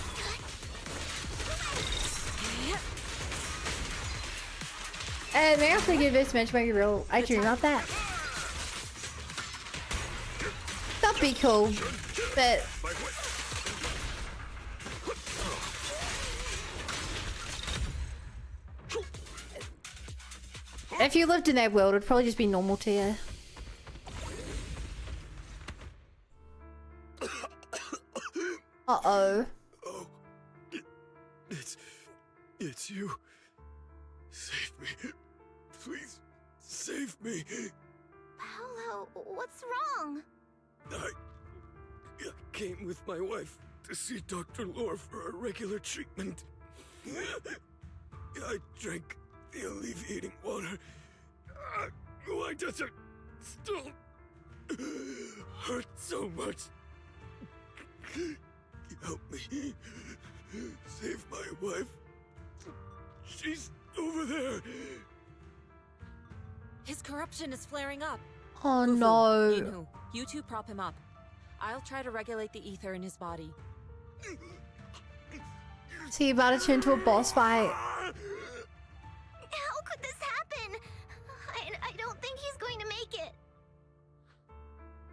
And may I also give this matchmaking real? I dream about that. That'd be cool, but if you lived in that world, it'd probably just be normal to you. Uh-oh. Oh, it's you. Save me. Please, save me. Paolo, what's wrong? I came with my wife to see Dr. Lore for a regular treatment. I drank the alleviating water. Why does it still hurt so much? Help me. Save my wife. She's over there. His corruption is flaring up. Oh Fufu, no. Yinhu, you two prop him up. I'll try to regulate the ether in his body. So you about to turn into a boss fight. How could this happen? I don't think he's going to make it.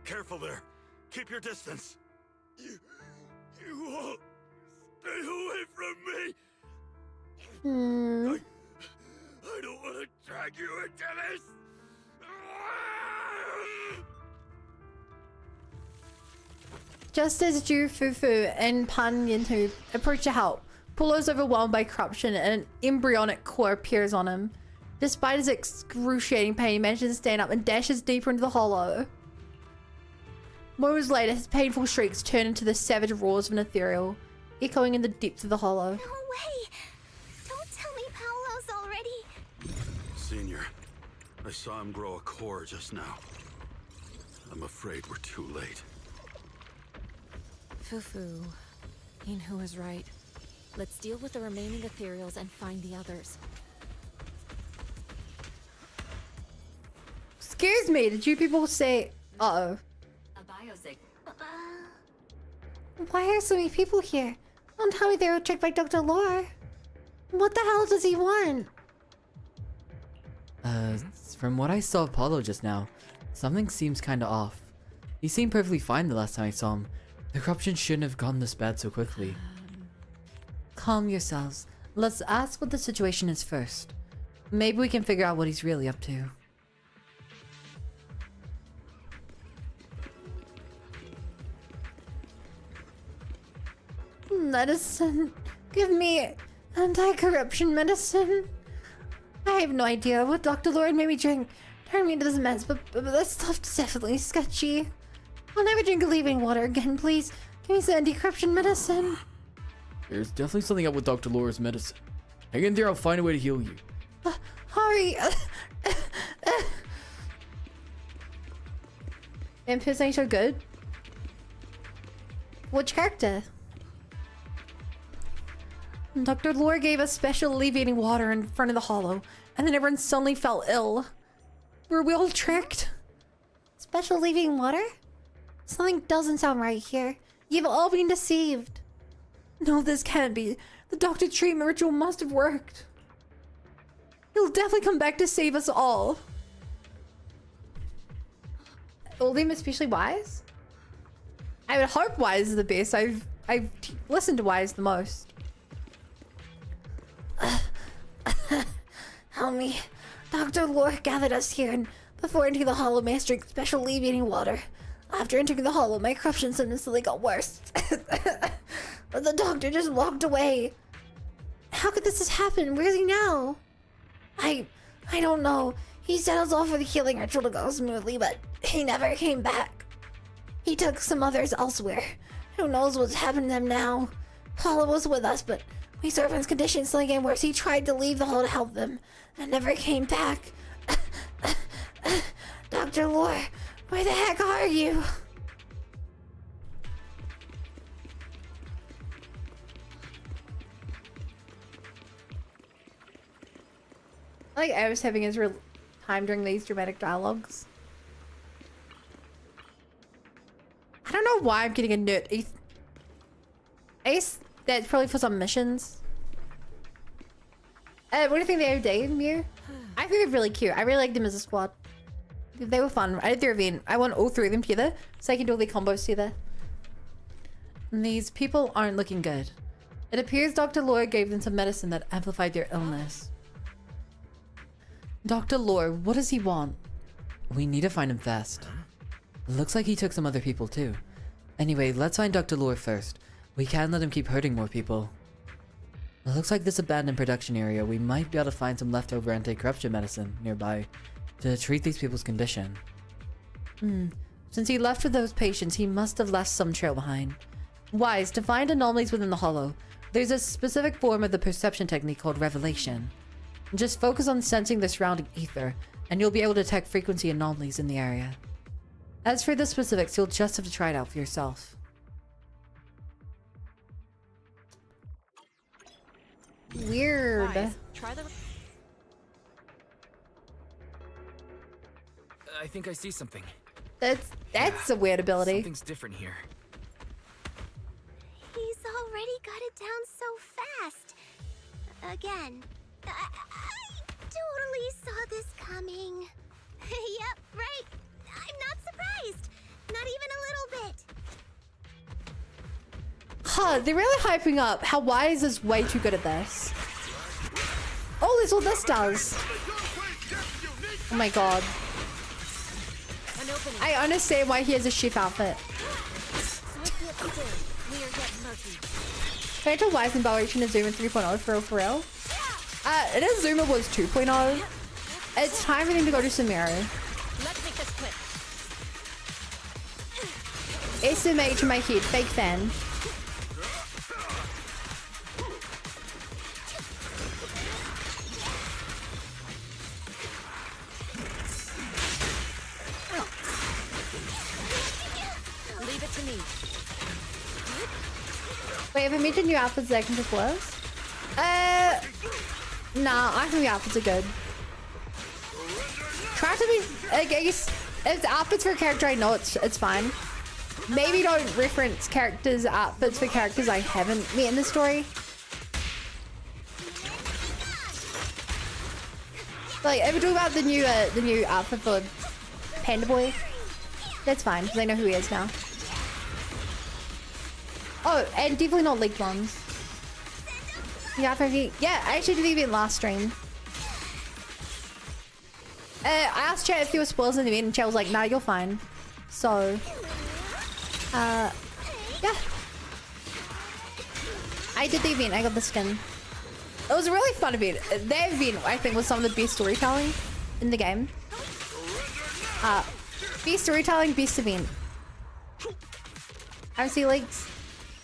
Careful there. Keep your distance. You all stay away from me. Hmm. I don't want to drag you into this. Just as Ju Fufu and Pan Yinhu approach to help, Pullo's overwhelmed by corruption and an embryonic core appears on him. Despite his excruciating pain, he manages to stand up and dashes deeper into the hollow. Moments later, his painful shrieks turn into the savage roars of an ethereal, echoing in the depths of the hollow. No way! Don't tell me Paolo's already... Senior, I saw him grow a core just now. I'm afraid we're too late. Fufu, Yinhu is right. Let's deal with the remaining ethereals and find the others. Excuse me, did you people say... Uh-oh. A biosig. Why are so many people here? Don't tell me they were tricked by Dr. Lore. What the hell does he want? From what I saw of Paulo just now, something seems kinda off. He seemed perfectly fine the last time I saw him. The corruption shouldn't have gone this bad so quickly. Calm yourselves. Let's ask what the situation is first. Maybe we can figure out what he's really up to. Medicine. Give me anti-corruption medicine. I have no idea what Dr. Lord made me drink. Turned me into this mess, but that stuff's definitely sketchy. I'll never drink leaving water again, please. Give me some anti-corruption medicine. There's definitely something up with Dr. Laura's medicine. Hang in there, I'll find a way to heal you. Hurry. Impersonation so good. Which character? Dr. Laura gave us special alleviating water in front of the hollow, and then everyone suddenly fell ill. Were we all tricked? Special alleviating water? Something doesn't sound right here. You've all been deceived. No, this can't be. The doctor treatment ritual must have worked. He'll definitely come back to save us all. Oldham especially Wise? I would hope Wise is the best. I've listened to Wise the most. Help me. Dr. Lore gathered us here, and before entering the hollow, may I drink special alleviating water. After entering the hollow, my corruption symptoms suddenly got worse. But the doctor just walked away. How could this have happened? Where is he now? I don't know. He set us all for the healing ritual to go smoothly, but he never came back. He took some others elsewhere. Who knows what's happened to them now? Paula was with us, but my servant's condition suddenly getting worse. He tried to leave the hall to help them, and never came back. Dr. Lore, where the heck are you? I like Avis having his real time during these dramatic dialogues. I don't know why I'm getting a nerd. Ace, that's probably for some missions. What do you think they have Dave, Mew? I think they're really cute. I really like them as a squad. They were fun. I did their event. I want all three of them together so I can do all their combos together. And these people aren't looking good. It appears Dr. Lore gave them some medicine that amplified their illness. Dr. Lore, what does he want? We need to find him fast. Looks like he took some other people too. Anyway, let's find Dr. Lore first. We can't let him keep hurting more people. It looks like this abandoned production area. We might be able to find some leftover anti-corruption medicine nearby to treat these people's condition. Since he left with those patients, he must have left some trail behind. Wise, to find anomalies within the hollow, there's a specific form of the perception technique called revelation. Just focus on sensing the surrounding ether, and you'll be able to detect frequency anomalies in the area. As for the specifics, you'll just have to try it out for yourself. Weird. Wise, try the... I think I see something. That's a weird ability. Something's different here. He's already got it down so fast. Again. I totally saw this coming. Yep, right. I'm not surprised. Not even a little bit. Huh, they're really hyping up how Wise is way too good at this. Oh, that's what this does. Oh my god. I understand why he has a chef outfit. Compared to Wise and Bellation is Zuma 3.0 for real. It is Zuma was 2.0. It's time for them to go to Sumeru. Let's make this quick. SMH in my head, fake fan. Leave it to me. Wait, have I mentioned new outfits that I can just wear? Nah, I think the outfits are good. Try to be, I guess, if it's outfits for a character I know, it's fine. Maybe don't reference characters' outfits for characters I haven't met in the story. Like, if we talk about the new outfit for Panda Boy, that's fine, because I know who he is now. Oh, and definitely not leaked ones. Yeah, I actually did the event last stream. I asked chat if there were spoilers in the event, and chat was like, nah, you're fine. So, yeah. I did the event. I got the skin. It was a really fun event. That event, I think, was some of the best storytelling in the game. Best storytelling, best event. I don't see leaks.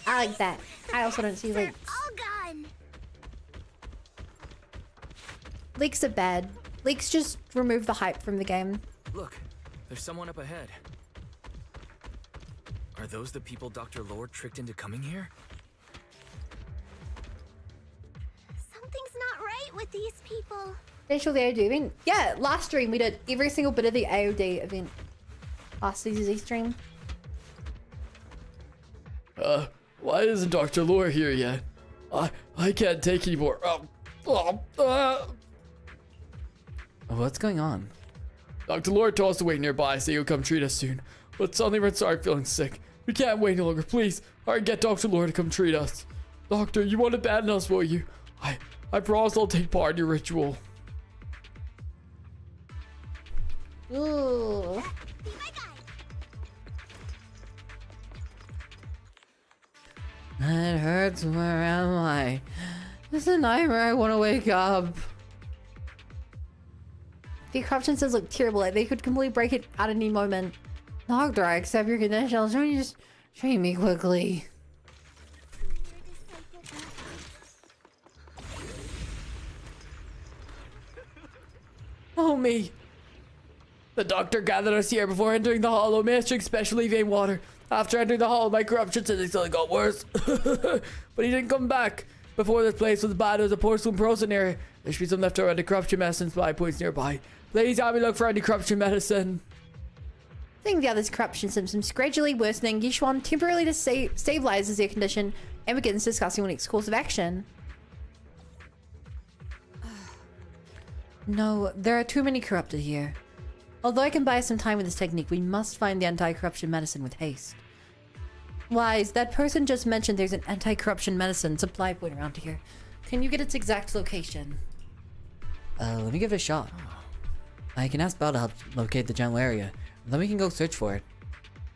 I like that. I also don't see leaks. All gone. Leaks are bad. Leaks just remove the hype from the game. Look, there's someone up ahead. Are those the people Dr. Lord tricked into coming here? Something's not right with these people. Special the AOD event? Yeah, last stream we did every single bit of the AOD event. Last CZZ stream. Why isn't Dr. Lore here yet? I can't take anymore. What's going on? Dr. Lore told us to wait nearby, so he'll come treat us soon. But suddenly we started feeling sick. We can't wait any longer. Please, hurry, get Dr. Lore to come treat us. Doctor, you won't abandon us, will you? I promise I'll take part in your ritual. Ooh. It hurts. Where am I? It's a nightmare. I want to wake up. The corruption says look terrible. Like they could completely break it at any moment. Doctor, I accept your conditions. Don't you just treat me quickly? Oh me. The doctor gathered us here before entering the hollow, administering specially vein water. After entering the hall, my corruption says it got worse. But he didn't come back. Before this place was bad, it was a porcelain frozen area. There should be some leftover anti-corruption medicine supply points nearby. Please help me look for anti-corruption medicine. Seeing the other's corruption symptoms gradually worsening, Yixuan temporarily stabilizes their condition and begins discussing the next course of action. No, there are too many corrupted here. Although I can buy some time with this technique, we must find the anti-corruption medicine with haste. Wise, that person just mentioned there's an anti-corruption medicine supply point around here. Can you get its exact location? Let me give it a shot. I can ask Belle to help locate the general area. Then we can go search for it.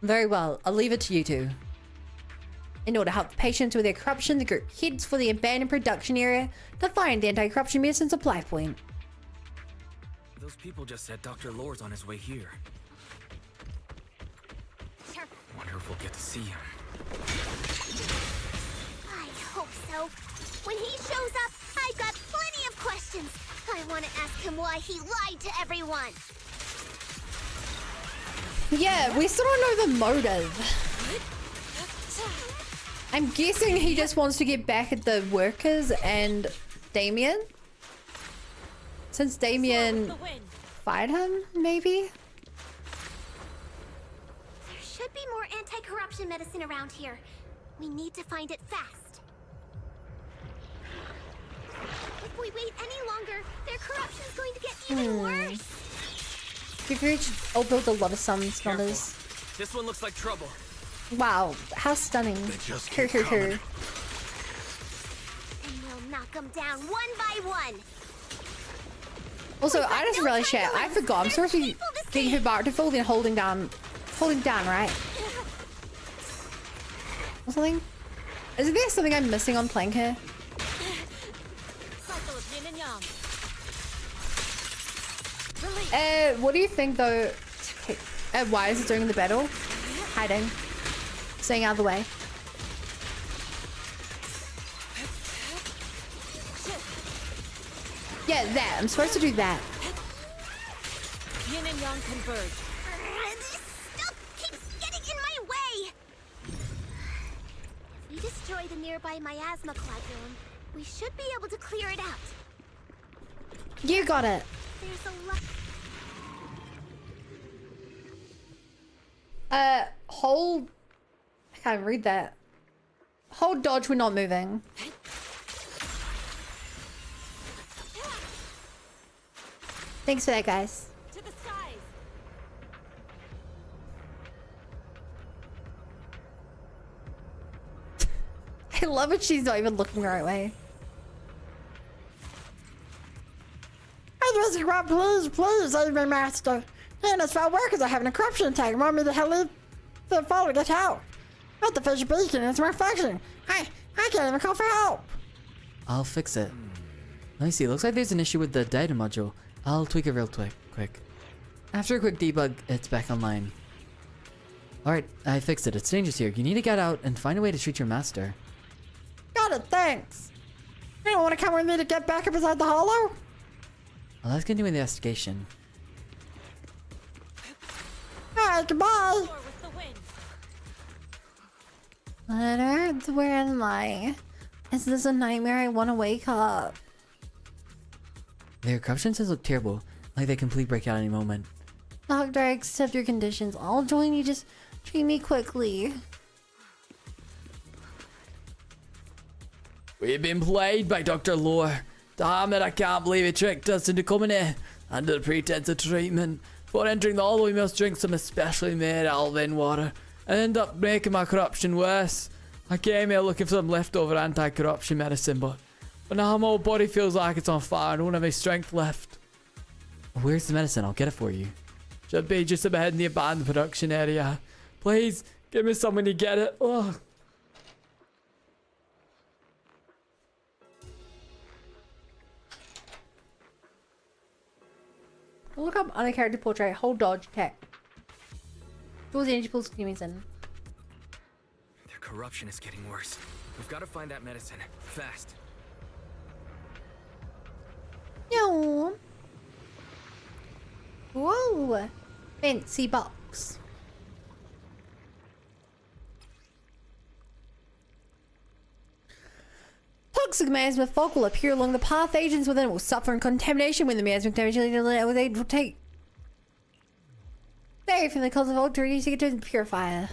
Very well, I'll leave it to you two. In order to help the patients with their corruption, the group heads for the abandoned production area to find the anti-corruption medicine supply point. Those people just said Dr. Lore's on his way here. Wonder if we'll get to see him. I hope so. When he shows up, I've got plenty of questions. I want to ask him why he lied to everyone. Yeah, we still don't know the motive. I'm guessing he just wants to get back at the workers and Damian. Since Damian fired him, maybe? There should be more anti-corruption medicine around here. We need to find it fast. If we wait any longer, their corruption's going to get even worse. You've reached built a lot of summons, numbers. This one looks like trouble. Wow, how stunning. just Her. And we'll knock them down one by one. Also, I just realized shit. I forgot. I'm supposed to be getting her back to full, then holding down, right? Or something? Is there something I'm missing on playing her? Cycle of yin and yang. What do you think though? Why is it during the battle? Hiding. Staying out of the way. Yeah, that. I'm supposed to do that. Yin and yang converge. This stuff keeps getting in my way. If we destroy the nearby miasma cloud, we should be able to clear it out. You got it. There's a lot. Hold. I can't read that. Hold dodge, we're not moving. Thanks for that, guys. To the skies. I love it, she's not even looking the right way. Please, save me, master. And as far workers are having a corruption attack. Want me to help the follow get out. Not the fish beacon, it's reflection. I can't even call for help. I'll fix it. Let me see, looks like there's an issue with the data module. I'll tweak it real quick. After a quick debug, it's back online. Alright, I fixed it. It's dangerous here. You need to get out and find a way to treat your master. Got it, thanks. You don't want to come with me to get back up inside the hollow? Well, let's continue the investigation. Alright, goodbye. Leonard, where am I? Is this a nightmare? I want to wake up. Their corruption says look terrible, like they complete break out any moment. Doctor, I accept your conditions. I'll join you, just treat me quickly. We've been played by Dr. Lore. Damn it, I can't believe he tricked us into coming here under the pretense of treatment. Before entering the hollow, we must drink some especially made Alvin water and end up making my corruption worse. I came here looking for some leftover anti-corruption medicine, but now my whole body feels like it's on fire and I don't have any strength left. Where's the medicine? I'll get it for you. Should be just up ahead in the abandoned production area. Please, give me someone to get it. Ugh. Look up on a character portrait. Hold dodge, tech. Towards the energy pools, give me some. Their corruption is getting worse. We've got to find that medicine. Fast. No. Whoa. Fancy box. Toxic miasma fog will appear along the path. Agents within it will suffer in contamination when the miasma contamination will take away from the cause of fog to reduce it to the purifier.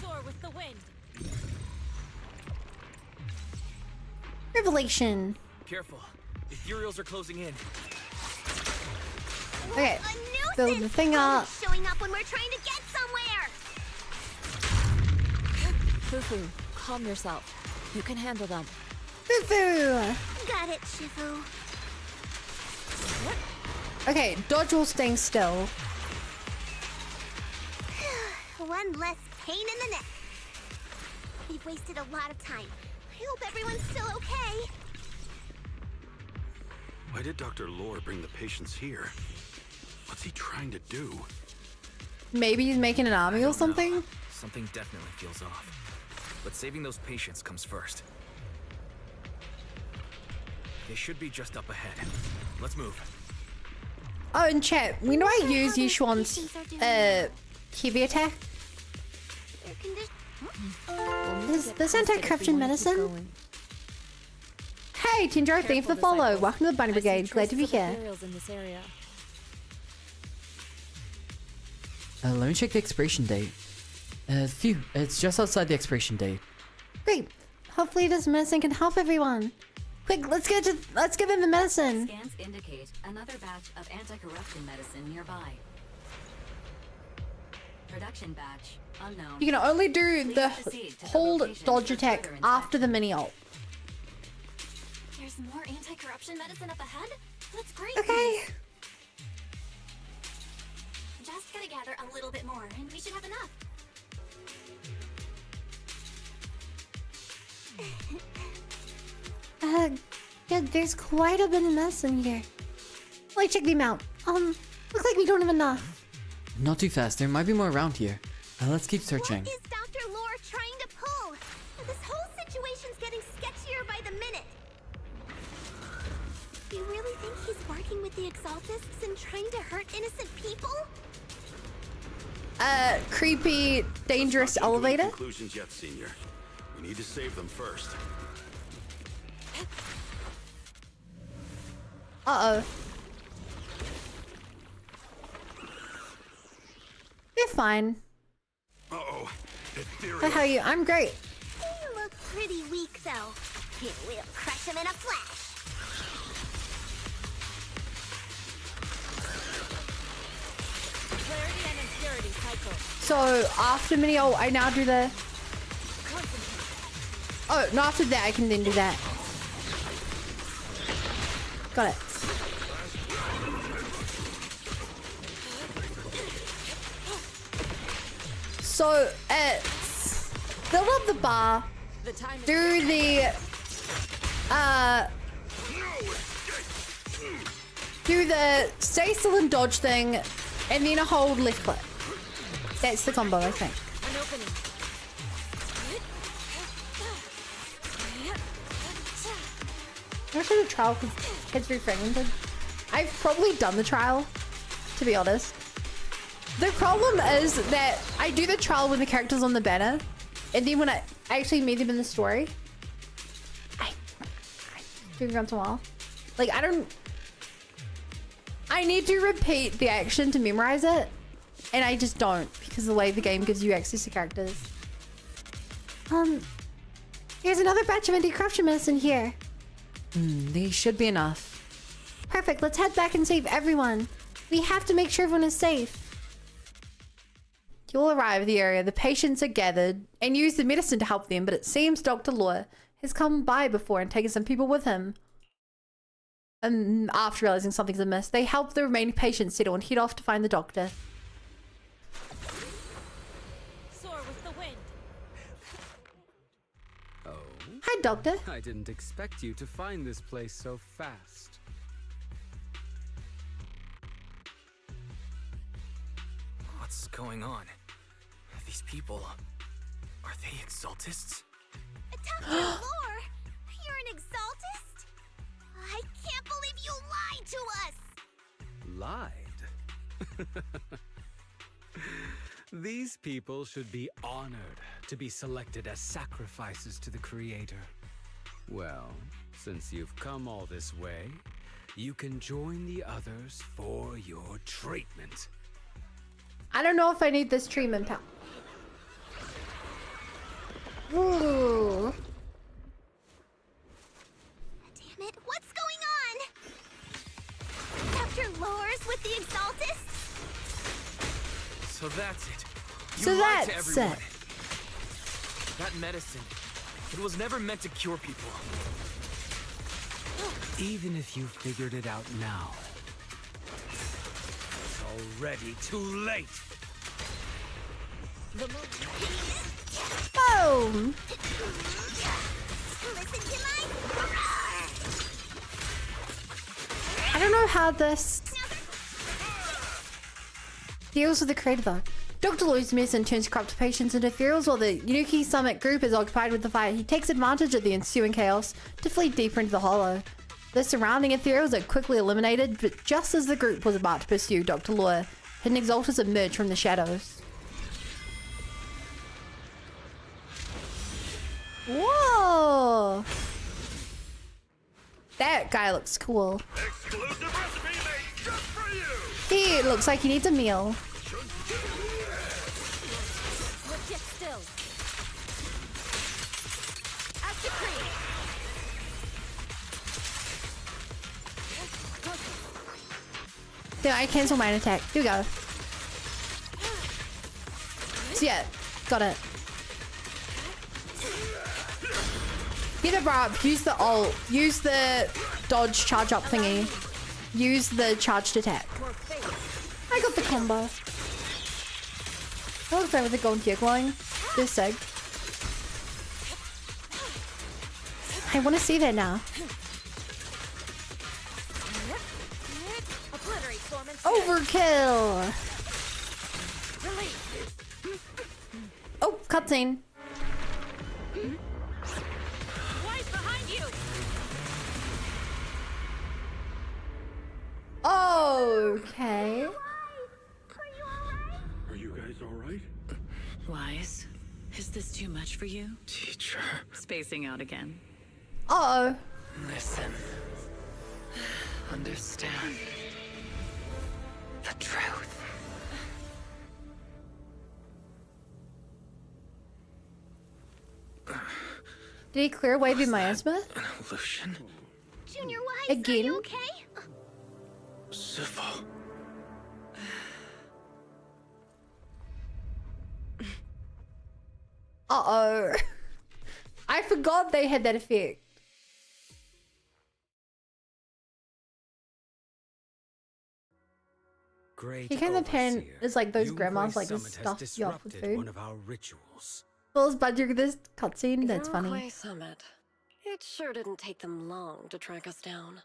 Soar with the wind. Revelation. Careful. Ethereals are closing in. Okay. Build the thing up. Showing up when we're trying to get somewhere. Fufu, calm yourself. You can handle them. Fufu. Got it, Shifu. Okay, dodge will staying still. One less pain in the neck. We've wasted a lot of time. I hope everyone's still okay. Why did Dr. Lore bring the patients here? What's he trying to do? Maybe he's making an army or something? Know. Something definitely feels off. But saving those patients comes first. They should be just up ahead. Let's move. Oh, and chat, we know I use Yixuan's heavy attack. Is this anti-corruption medicine? Hey, Tindro, thank you for the follow. Welcome to the Bunny Brigade. Glad to be here. Let me check the expiration date. Phew, it's just outside the expiration date. Great. Hopefully this medicine can help everyone. Quick, let's give him the medicine. Scans indicate another batch of anti-corruption medicine nearby. Production batch unknown. You can only do the hold dodge attack after the mini ult. There's more anti-corruption medicine up ahead? That's great. Okay. Just gotta gather a little bit more, and we should have enough. Yeah, there's quite a bit of medicine here. Like, check the amount. Looks like we don't have enough. Not too fast. There might be more around here. Let's keep searching. What is Dr. Lore trying to pull? This whole situation's getting sketchier by the minute. Do you really think he's working with the Exaltists and trying to hurt innocent people? Creepy, dangerous elevator? Conclusions yet, Senior. We need to save them first. Uh-oh. You're fine. Uh-oh. How are you? I'm great. They look pretty weak, though. We'll crush them in a flash. Clarity and impurity cycle. So, after mini ult, I now do the... Oh, no, after that, I can then do that. Got it. So it's build up the bar, do the stay still and dodge thing, and then a hold left click. That's the combo, I think. An opening. I'm actually the trial because kids very fragmented. I've probably done the trial, to be honest. The problem is that I do the trial when the character's on the banner, and then when I actually meet them in the story, I do it once in a while. Like, I need to repeat the action to memorize it, and I just don't because of the way the game gives you access to characters. Here's another batch of anti-corruption medicine here. These should be enough. Perfect, let's head back and save everyone. We have to make sure everyone is safe. You'll arrive at the area, the patients are gathered, and use the medicine to help them, but it seems Dr. Law has come by before and taken some people with him. And after realizing something's amiss, they help the remaining patients settle and head off to find the doctor. Soar with the wind. Oh? Hi, Doctor. I didn't expect you to find this place so fast. What's going on? These people... Are they Exaltists? Dr. Lore! You're an Exaltist? I can't believe you lied to us! Lied? These people should be honored to be selected as sacrifices to the Creator. Well, since you've come all this way, you can join the others for your treatment. I don't know if I need this treatment, pal. Ooh. Damn it, what's going on? Dr. Lore's with the Exaltists? So that's it. You So lied to that's everyone. it. That medicine, it was never meant to cure people. Even if you figured it out now, it's already too late. Boom! Listen to my... I don't know how this deals with the creator though. Dr. Lou's medicine turns corrupt patients into ethereals while the Yuki Summit group is occupied with the fight. He takes advantage of the ensuing chaos to flee deeper into the hollow. The surrounding ethereals are quickly eliminated, but just as the group was about to pursue Dr. Law, hidden exalters emerge from the shadows. Whoa! That guy looks cool. He looks like he needs a meal. Legit still. As decreed. Then I cancel mine attack. Here we go. So yeah, got it. Get it up, use the ult, use the dodge charge up thingy, use the charged attack. I got the combo. I love with the gold gear glowing. This sig. I want to see that now. Overkill! Oh, cutscene. Okay. Are you guys all right? Wise, is this too much for you? Teacher. Spacing out again. Uh-oh. Listen. Understand. The truth. Did he clear away the miasma? An illusion? Junior Wise, Again? are you okay? Sifu. Uh-oh. I forgot they had that effect. Great He came the pen overseer, is like those Yunhui grandmas like Summit just has stuff you off with disrupted one food. of our rituals. Well, it's budget this cutscene. That's funny. Waifei Summit. It sure didn't take them long to track us down.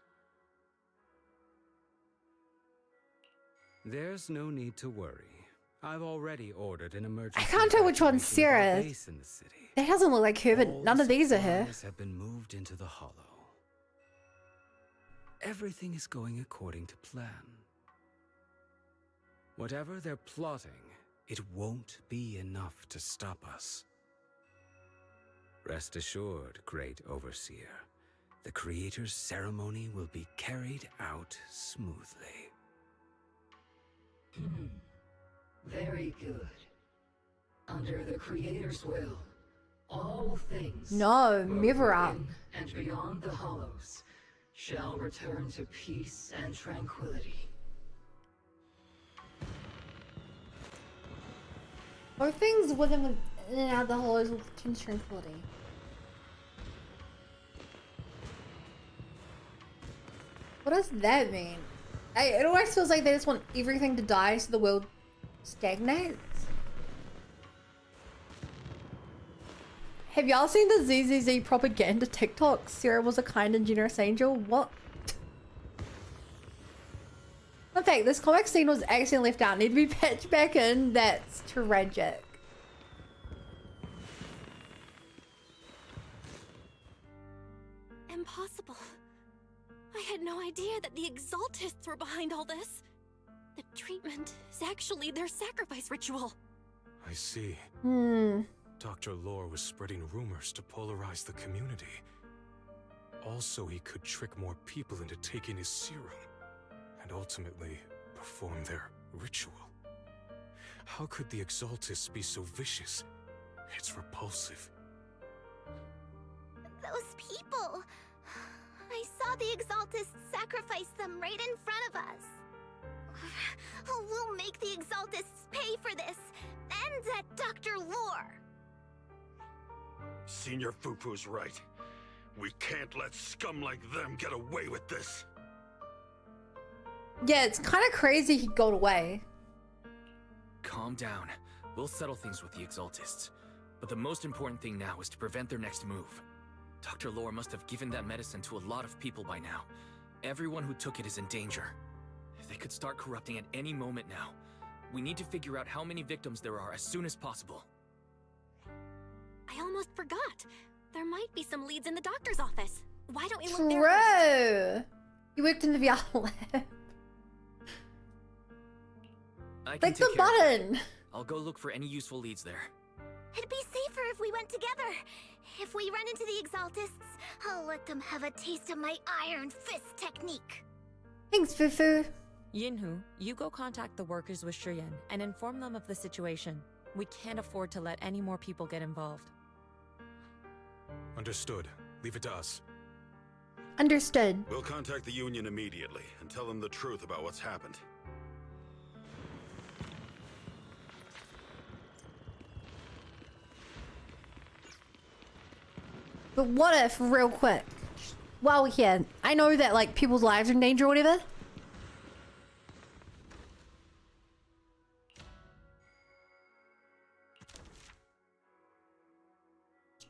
There's no need to worry. I've already ordered an I emergency. can't tell which one's evacuation of our Sarah. base in the city. It doesn't look like her, but All none the of these are her. supplies have been moved into the hollow. Everything is going according to plan. Whatever they're plotting, it won't be enough to stop us. Rest assured, Great Overseer, the Creator's ceremony will be carried out smoothly. Very good. Under the Creator's will, all things No, both Mivra. within and beyond the hollows shall return to peace and tranquility. Or things within and out of the hollows with tranquility. What does that mean? It always feels like they just want everything to die so the world stagnates. Have y'all seen the ZZZ propaganda TikTok? Sarah was a kind and generous angel? What? In fact, this comic scene was accidentally left out. Need to be patched back in. That's tragic. Impossible. I had no idea that the Exaltists were behind all this. The treatment is actually their sacrifice ritual. I see. Dr. Lore was spreading rumors to polarize the community. Also, he could trick more people into taking his serum, and ultimately perform their ritual. How could the Exaltists be so vicious? It's repulsive. Those people. I saw the Exaltists sacrifice them right in front of us. We'll make the Exaltists pay for this, and that Dr. Lore. Senior Fufu's right. We can't let scum like them get away with this. Yeah, it's kind of crazy he got away. Calm down. We'll settle things with the Exaltists. But the most important thing now is to prevent their next move. Dr. Lore must have given that medicine to a lot of people by now. Everyone who took it is in danger. They could start corrupting at any moment now. We need to figure out how many victims there are as soon as possible. I almost forgot. There might be some leads in the doctor's office. Why don't we look there True. You worked in the VR lab. I can Click the take care of it. button. I'll go look for any useful leads there. It'd be safer if we went together. If we run into the Exaltists, I'll let them have a taste of my Iron Fist technique. Thanks, Fufu. Yinhu, you go contact the workers with Shuyan and inform them of the situation. We can't afford to let any more people get involved. Understood. Leave it to us. Understood. We'll contact the Union immediately and tell them the truth about what's happened. But what if, real quick, while we're here, I know that like people's lives are in danger or whatever.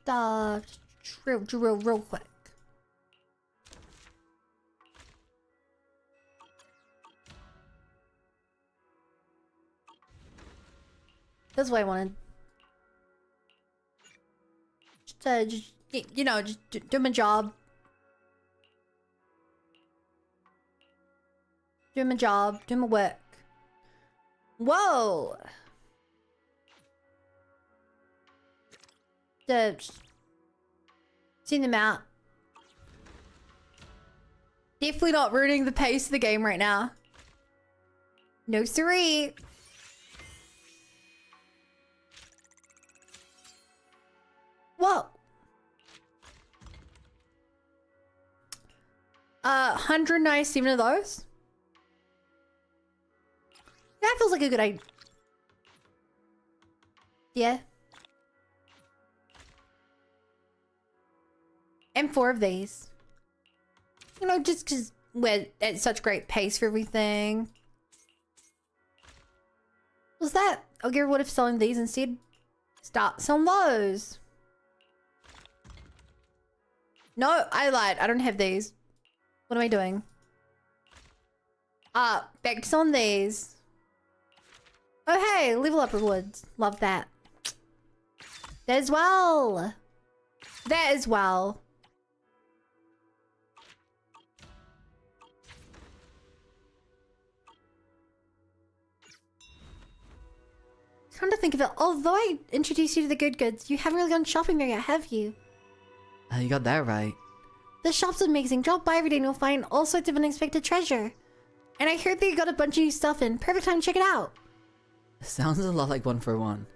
Just real quick. That's what I wanted. Just, you know, just do my job. Do my job, do my work. Whoa! Just seen them out. Definitely not ruining the pace of the game right now. No siree. Whoa. 197 of those. That feels like a good idea. Yeah. And 4 of these. You know, just because we're at such great pace for everything. Was that? I'll get rid of selling these instead. Start selling those. No, I lied. I don't have these. What am I doing? Back to selling these. Oh hey, level up rewards. Love that. That as well. That as well. Come to think of it, although I introduced you to the good goods, you haven't really gone shopping there yet, have you? You got that right. The shop's amazing. Drop by every day and you'll find all sorts of unexpected treasure. And I heard that you got a bunch of new stuff in. Perfect time to check it out. Sounds a lot like 1 for 1.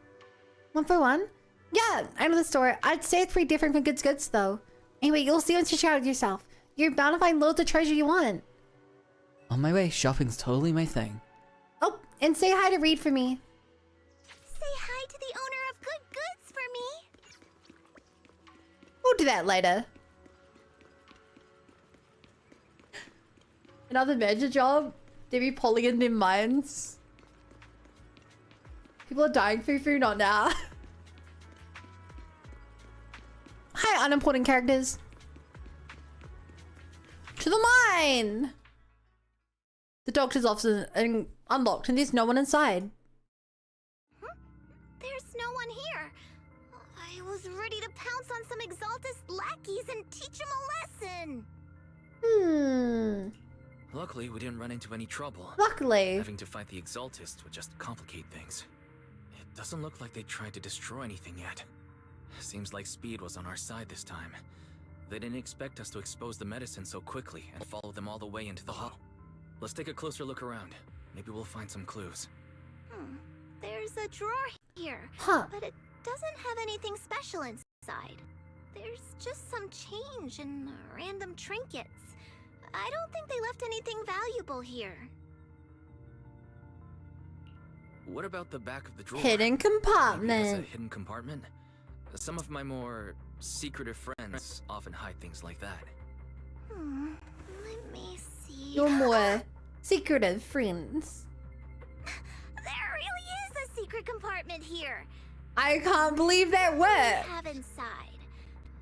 1 for 1? Yeah, I know the store. I'd say it's pretty different from Goods though. Anyway, you'll see once you check it out yourself. You're bound to find loads of treasure you want. On my way, shopping's totally my thing. Oh, and say hi to Reed for me. Say hi to the owner of Good Goods for me. We'll do that later. Another major job? They be pulling in their minds. People are dying Fufu, not now. Hi, unimportant characters. To the mine! The doctor's office is unlocked and there's no one inside. There's no one here. I was ready to pounce on some Exaltist lackeys and teach them a lesson. Luckily, we didn't run into any trouble. Luckily. Having to fight the Exaltists would just complicate things. It doesn't look like they tried to destroy anything yet. Seems like speed was on our side this time. They didn't expect us to expose the medicine so quickly and follow them all the way into the hall. Let's take a closer look around. Maybe we'll find some clues. There's a drawer here, but it doesn't have anything special inside. There's just some change and random trinkets. I don't think they left anything valuable here. What about the back of the drawer? Hidden compartment. Maybe it has a hidden compartment? Some of my more secretive friends often hide things like that. Let me see. Your more secretive friends. There really is a secret compartment here. I can't believe that What worked. do we have inside?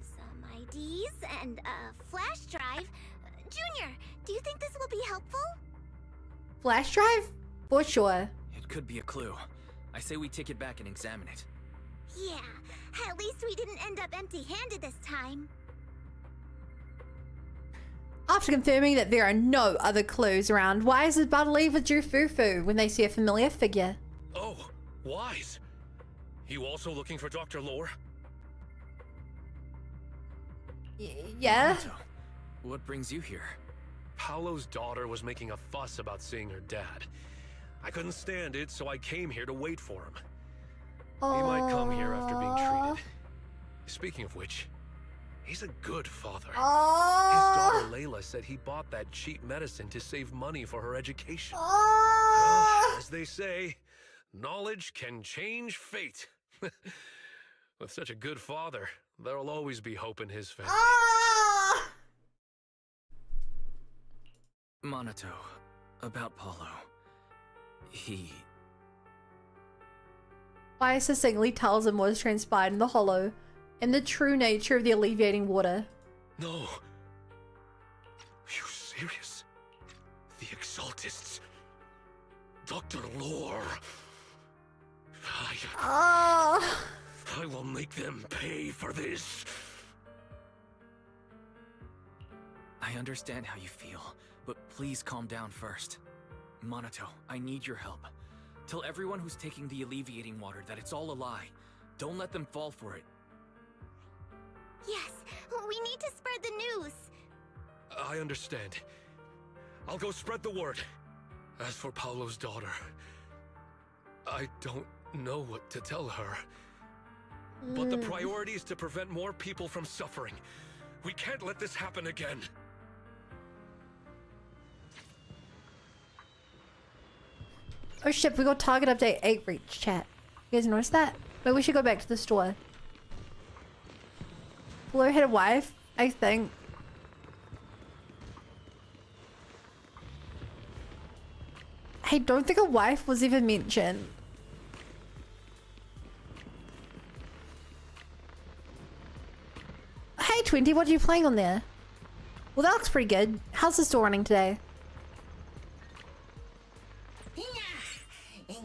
Some IDs and a flash drive. Junior, do you think this will be helpful? Flash drive? For sure. It could be a clue. I say we take it back and examine it. Yeah, at least we didn't end up empty-handed this time. After confirming that there are no other clues around, Wise is about to leave with Drew Fufu when they see a familiar figure. Oh, Wise. You also looking for Dr. Lore? Yeah? What brings you here? Paolo's daughter was making a fuss about seeing her dad. I couldn't stand it, so I came here to wait for him. He might come here after being treated. Speaking of which, he's a good father. His daughter Layla said he bought that cheap medicine to save money for her education. As they say, knowledge can change fate. With such a good father, there'll always be hope in his family. Monato, about Paulo. Wise succinctly tells him what has transpired in the hollow and the true nature of the alleviating water. No. Are you serious? The Exaltists. Dr. Lore. I will make them pay for this. I understand how you feel, but please calm down first. Monato, I need your help. Tell everyone who's taking the alleviating water that it's all a lie. Don't let them fall for it. Yes, we need to spread the news. I understand. I'll go spread the word. As for Paolo's daughter, I don't know what to tell her. But the priority is to prevent more people from suffering. We can't let this happen again. Oh shit, we got target update 8 reach chat. You guys notice that? But we should go back to the store. Fleur had a wife, I think. I don't think a wife was even mentioned. 20. What are you playing on there? Well, that looks pretty good. How's the store running today?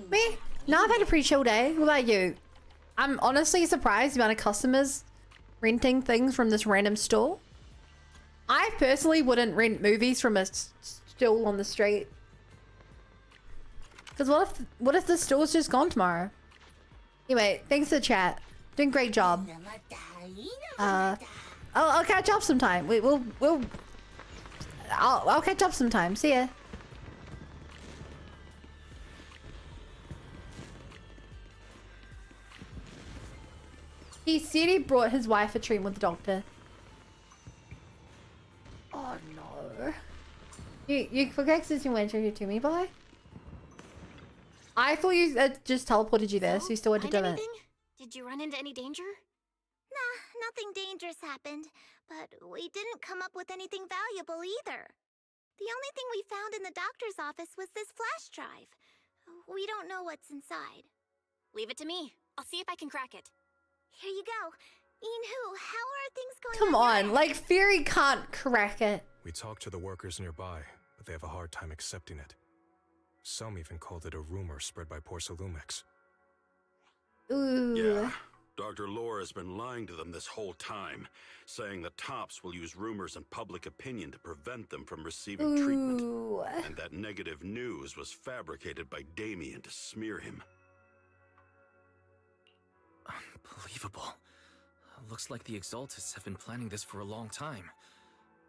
Me? No, I've had a pretty chill day. What about you? I'm honestly surprised the amount of customers renting things from this random store. I personally wouldn't rent movies from a stall on the street. Because what if the store's just gone tomorrow? Anyway, thanks for the chat. Doing a great job. I'll catch up sometime. I'll catch up sometime. See ya. He said he brought his wife a treatment with the doctor. Oh no. You forget since you went here to me, boy? I thought you just teleported you there, so you still had to do it. Did you run into any danger? Nah, nothing dangerous happened, but we didn't come up with anything valuable either. The only thing we found in the doctor's office was this flash drive. We don't know what's inside. Leave it to me. I'll see if I can crack it. Here you go. Inhu, how are things going? Come on, like Fury can't crack it. We talked to the workers nearby, but they have a hard time accepting it. Some even called it a rumor spread by Porcelumex. Ooh. Yeah, Dr. Lore has been lying to them this whole time, saying the Tops will use rumors and public opinion to prevent them from receiving treatment. And that negative news was fabricated by Damian to smear him. Unbelievable. Looks like the Exaltists have been planning this for a long time.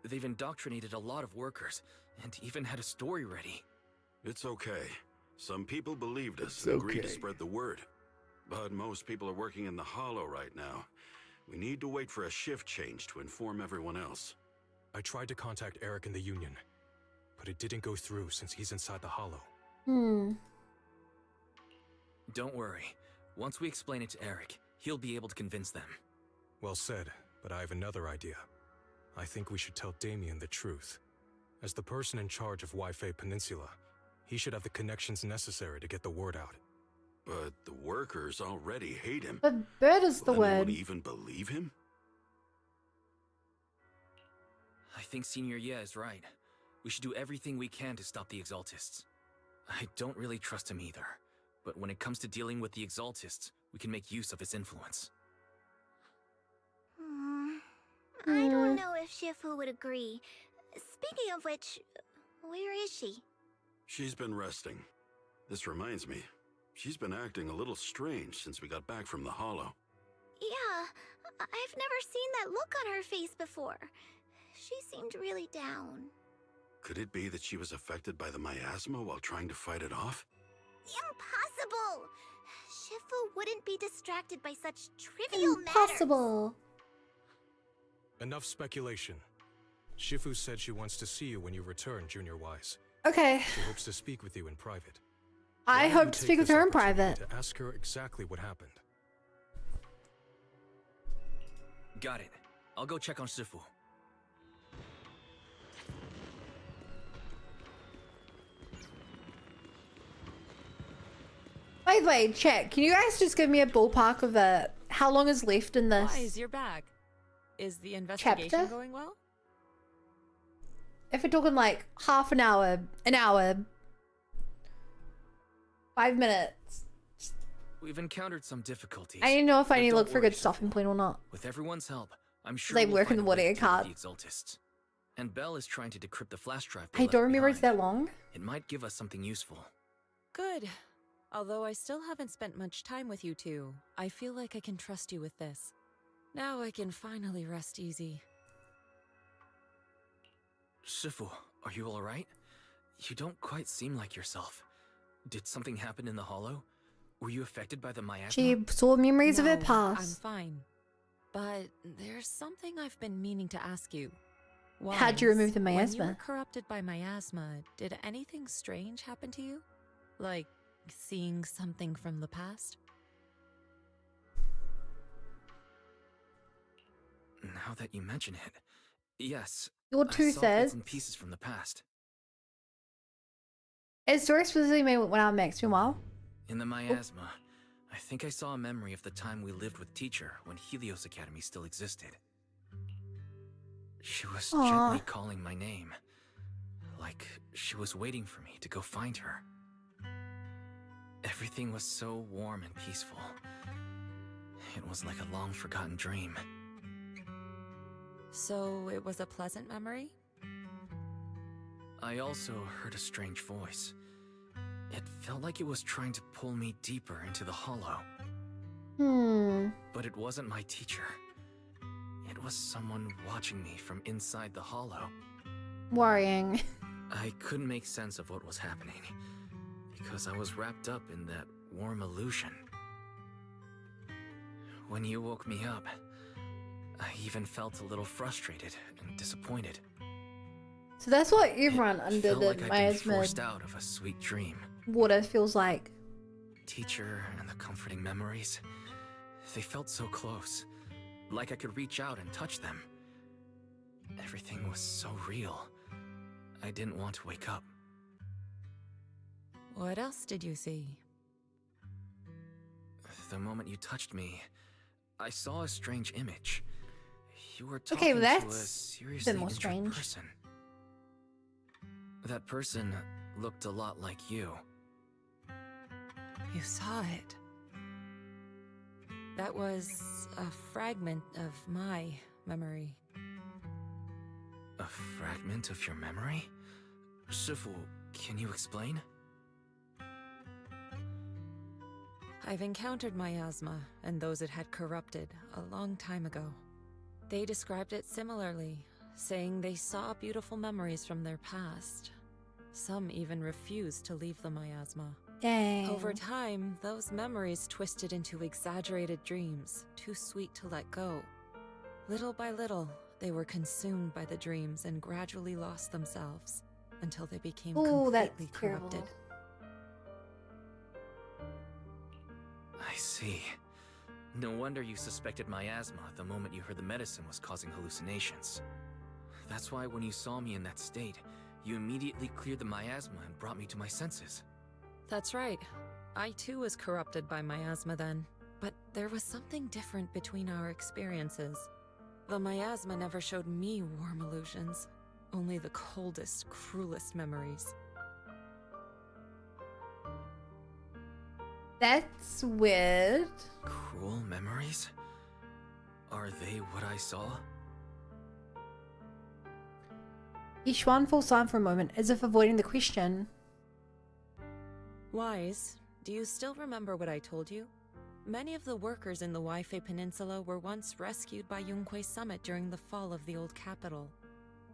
They've indoctrinated a lot of workers, and even had a story ready. It's okay. Some people believed us and agreed to spread the word. But most people are working in the Hollow right now. We need to wait for a shift change to inform everyone else. I tried to contact Eric in the Union, but it didn't go through since he's inside the Hollow. Don't worry. Once we explain it to Eric, he'll be able to convince them. Well said, but I have another idea. I think we should tell Damian the truth. As the person in charge of Waifei Peninsula, he should have the connections necessary to get the word out. But the workers already hate him. But bird is the Will word. anyone even believe him? I think Senior Ye is right. We should do everything we can to stop the Exaltists. I don't really trust him either, but when it comes to dealing with the Exaltists, we can make use of his influence. I don't know if Shifu would agree. Speaking of which, where is she? She's been resting. This reminds me, she's been acting a little strange since we got back from the Hollow. Yeah, I've never seen that look on her face before. She seemed really down. Could it be that she was affected by the miasma while trying to fight it off? Impossible! Shifu wouldn't be distracted by such trivial matters. Impossible. Enough speculation. Shifu said she wants to see you when you return, Junior Wise. Okay. She hopes to speak with you in private. I hope to speak with her in private. To ask her exactly what happened. Got it. I'll go check on Shifu. By the way, check. Can you guys just give me a ballpark of how long is left in this? Wise, you're back. Is the investigation chapter? going well? If we're talking like half an hour, 5 minutes. We've encountered some difficulties. I didn't know if I but need to don't look for worry, good stopping point or not. With everyone's help, I'm sure They we'll work in find the a way warrior to deal with card. the Exaltists. And Belle is trying to decrypt the flash drive. I don't remember it's that long. It might give us something useful. Good. Although I still haven't spent much time with you two, I feel like I can trust you with this. Now I can finally rest easy. Shifu, are you alright? You don't quite seem like yourself. Did something happen in the Hollow? Were you affected by the miasma? She saw memories of her No, past. I'm fine. But there's something I've been meaning to ask you. How'd you remove the When you miasma? were corrupted by miasma, did anything strange happen to you? Like seeing something from the past? Now that you mention it, yes. Your I tooth saw says. bits and pieces from the past. Is story specifically made when I met meanwhile? In the miasma, I think I saw a memory of the time we lived with Teacher when Helios Academy still existed. She was Aw. gently calling my name, like she was waiting for me to go find her. Everything was so warm and peaceful. It was like a long-forgotten dream. So it was a pleasant memory? I also heard a strange voice. It felt like it was trying to pull me deeper into the hollow. But it wasn't my teacher. It was someone watching me from inside the hollow. Worrying. I couldn't make sense of what was happening, because I was wrapped up in that warm illusion. When you woke me up, I even felt a little frustrated and disappointed. So that's what everyone under Felt the like I'd been forced miasma out of a sweet dream. water feels like. Teacher and the comforting memories, they felt so close, like I could reach out and touch them. Everything was so real. I didn't want to wake up. What else did you see? The moment you touched me, I saw a strange image. You were Okay, talking well, to a that's seriously a bit more injured strange. person. That person looked a lot like you. You saw it. That was a fragment of my memory. A fragment of your memory? Shifu, can you explain? I've encountered miasma and those it had corrupted a long time ago. They described it similarly, saying they saw beautiful memories from their past. Some even refused to leave the miasma. Dang. Over time, those memories twisted into exaggerated dreams, too sweet to let go. Little by little, they were consumed by the dreams and gradually lost themselves, until they became completely corrupted. I see. No wonder you suspected miasma the moment you heard the medicine was causing hallucinations. That's why when you saw me in that state, you immediately cleared the miasma and brought me to my senses. That's right. I too was corrupted by miasma then. But there was something different between our experiences. The miasma never showed me warm illusions, only the coldest, cruelest memories. That's weird. Cruel memories? Are they what I saw? Yixuan falls silent for a moment, as if avoiding the question. Wise, do you still remember what I told you? Many of the workers in the Waifei Peninsula were once rescued by Yunquei Summit during the fall of the old capital.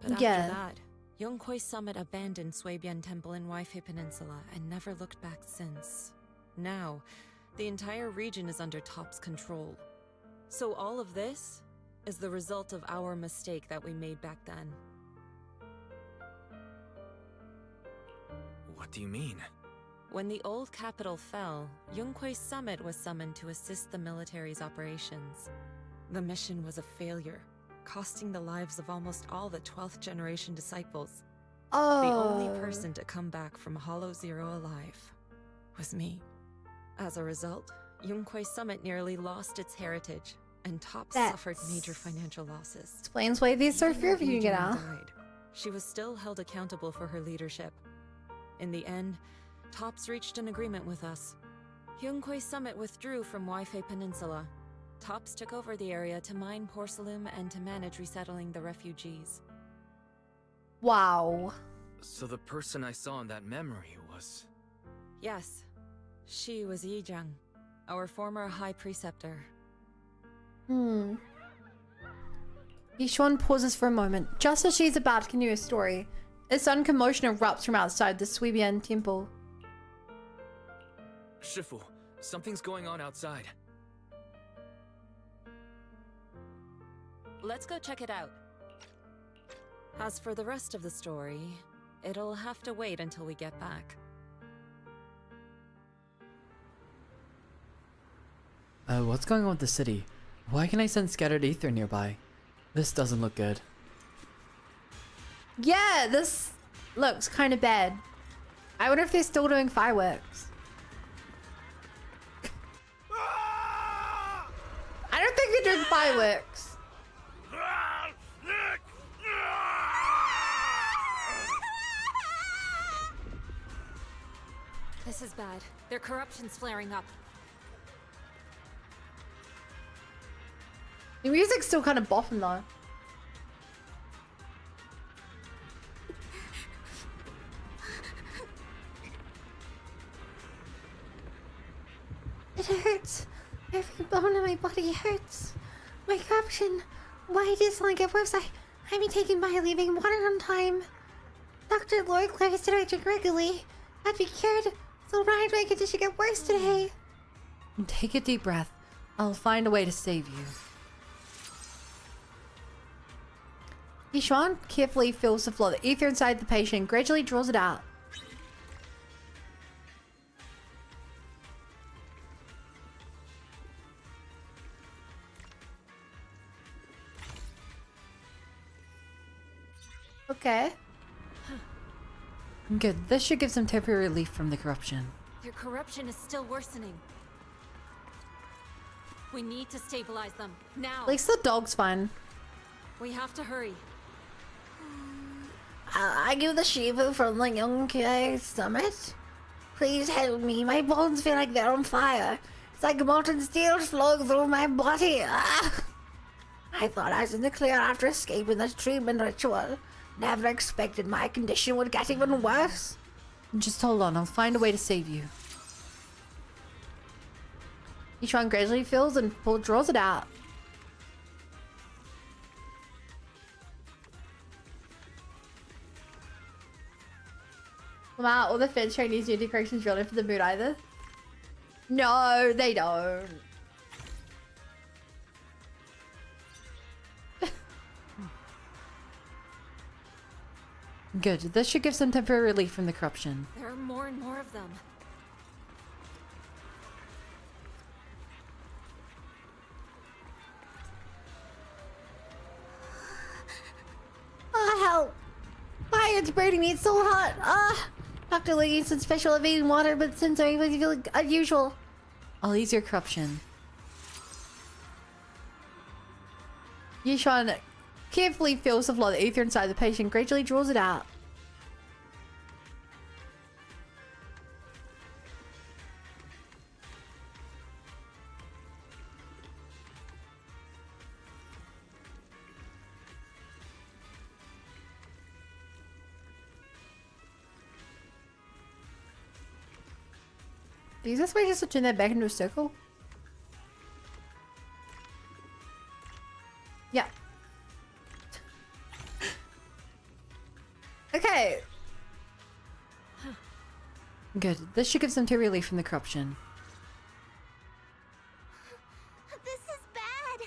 But after that, Yunquei Summit abandoned Swayian Temple in Waifei Peninsula and never looked back since. Now, the entire region is under Top's control. So all of this is the result of our mistake that we made back then. What do you mean? When the old capital fell, Yunquei Summit was summoned to assist the military's operations. The mission was a failure, costing the lives of almost all the 12th generation disciples. The only person to come back from Hollow Zero alive was me. As a result, Yunquei Summit nearly lost its heritage, and Top suffered major financial losses. Explains why there's so few of you get out. Died. She was still held accountable for her leadership. In the end, Tops reached an agreement with us. Yunquei Summit withdrew from Waifei Peninsula. Tops took over the area to mine porcelain and to manage resettling the refugees. Wow. So the person I saw in that memory was... Yes. She was Yizhang, our former High Preceptor. Yixuan pauses for a moment, just as she's about to continue her story. A sudden commotion erupts from outside the Swayian temple. Shifu, something's going on outside. Let's go check it out. As for the rest of the story, it'll have to wait until we get back. What's going on with the city? Why can I sense scattered ether nearby? This doesn't look good. Yeah, this looks kind of bad. I wonder if they're still doing fireworks. I don't think they're doing fireworks. This is bad. Their corruption's flaring up. The music's still kind of bopping though. It hurts. Every bone in my body hurts. My corruption. Why does it get worse? I haven't been taken by leaving water on time. Dr. Lord Claire said I drink regularly. I'd be cured. So why did my condition get worse today? Take a deep breath. I'll find a way to save you. Yixuan carefully fills the floor. The ether inside the patient gradually draws it out. Okay. Good. This should give some temporary relief from the corruption. Their corruption is still worsening. We need to stabilize them now. At least the dog's fine. We have to hurry. I give the Shifu from the Yunkai Summit. Please help me. My bones feel like they're on fire. It's like molten steel flowing through my body. Ah! I thought I was in the clear after escaping the treatment ritual. Never expected my condition would get even worse. Just hold on. I'll find a way to save you. Yixuan gradually fills and draws it out. Wow, all the feds trainees new decorations relevant for the mood either? No, they don't. Good. This should give some temporary relief from the corruption. There are more and more of them. Oh, help! Why it's burning me? It's so hot. Ah! Dr. Lee needs some special evading water, but since I feel unusual. I'll ease your corruption. Yixuan carefully fills the floor. The ether inside the patient gradually draws it out. Is this way just to turn that back into a circle? Yeah. Okay. Good. This should give some temporary relief from the corruption. This is bad.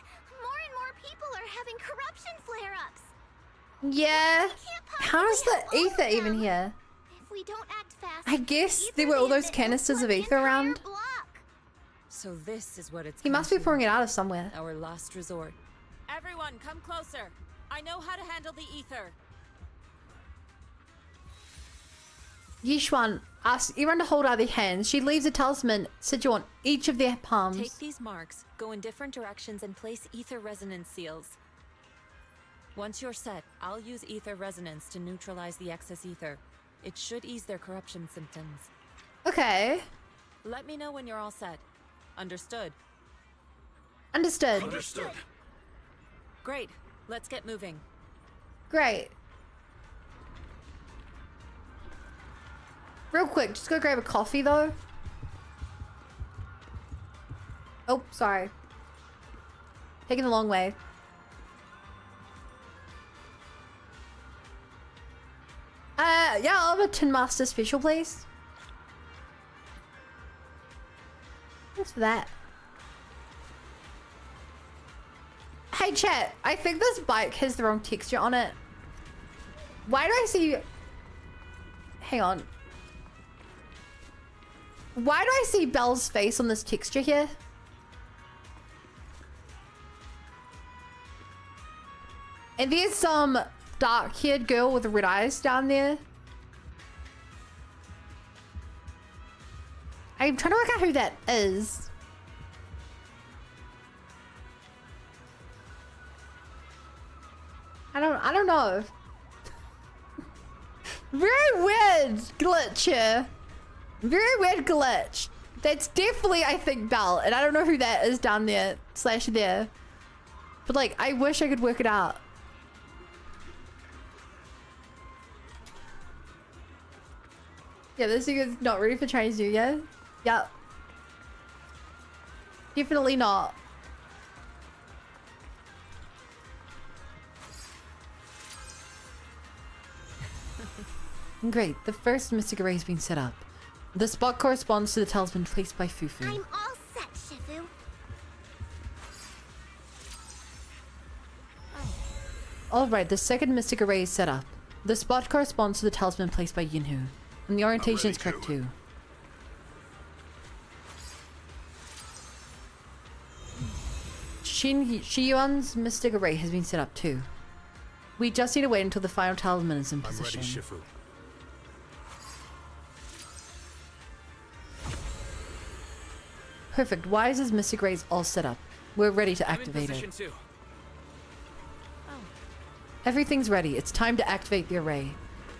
More and more people are having corruption flare-ups. Yeah. How is the ether even here? If we don't act fast, I guess there were all those canisters of ether around. So this is what it's. He must be pouring it out of somewhere. Our last resort. Everyone, come closer. I know how to handle the ether. Yixuan asks everyone to hold out their hands. She leaves a talisman sigil on each of their palms. Take these marks, go in different directions, and place ether resonance seals. Once you're set, I'll use ether resonance to neutralize the excess ether. It should ease their corruption symptoms. Okay. Let me know when you're all set. Understood? Understood. Understood. Great. Let's get moving. Great. Real quick, just go grab a coffee though. Oh, sorry. Taking the long way. Yeah, I'll have a Tin Master special, please. Thanks for that. Hey chat, I think this bike has the wrong texture on it. Why do I see... Hang on. Why do I see Belle's face on this texture here? And there's some dark-haired girl with red eyes down there. I'm trying to work out who that is. I don't know. Very weird glitch here. Very weird glitch. That's definitely, I think, Bell. And I don't know who that is down there, / there. But like, I wish I could work it out. Yeah, this thing is not ready for Chinese New Year. Yep. Definitely not. Great, the first mystic array has been set up. The spot corresponds to the talisman placed by Fufu. I'm all set, Shifu. Alright, the second mystic array is set up. The spot corresponds to the talisman placed by Yinhu. And the orientation is correct too. Shiyuan's mystic array has been set up too. We just need to wait until the final talisman is in position. I'm ready, Shifu. Perfect. Wise's mystic array is all set up. We're ready to activate it. Too. Everything's ready. It's time to activate the array.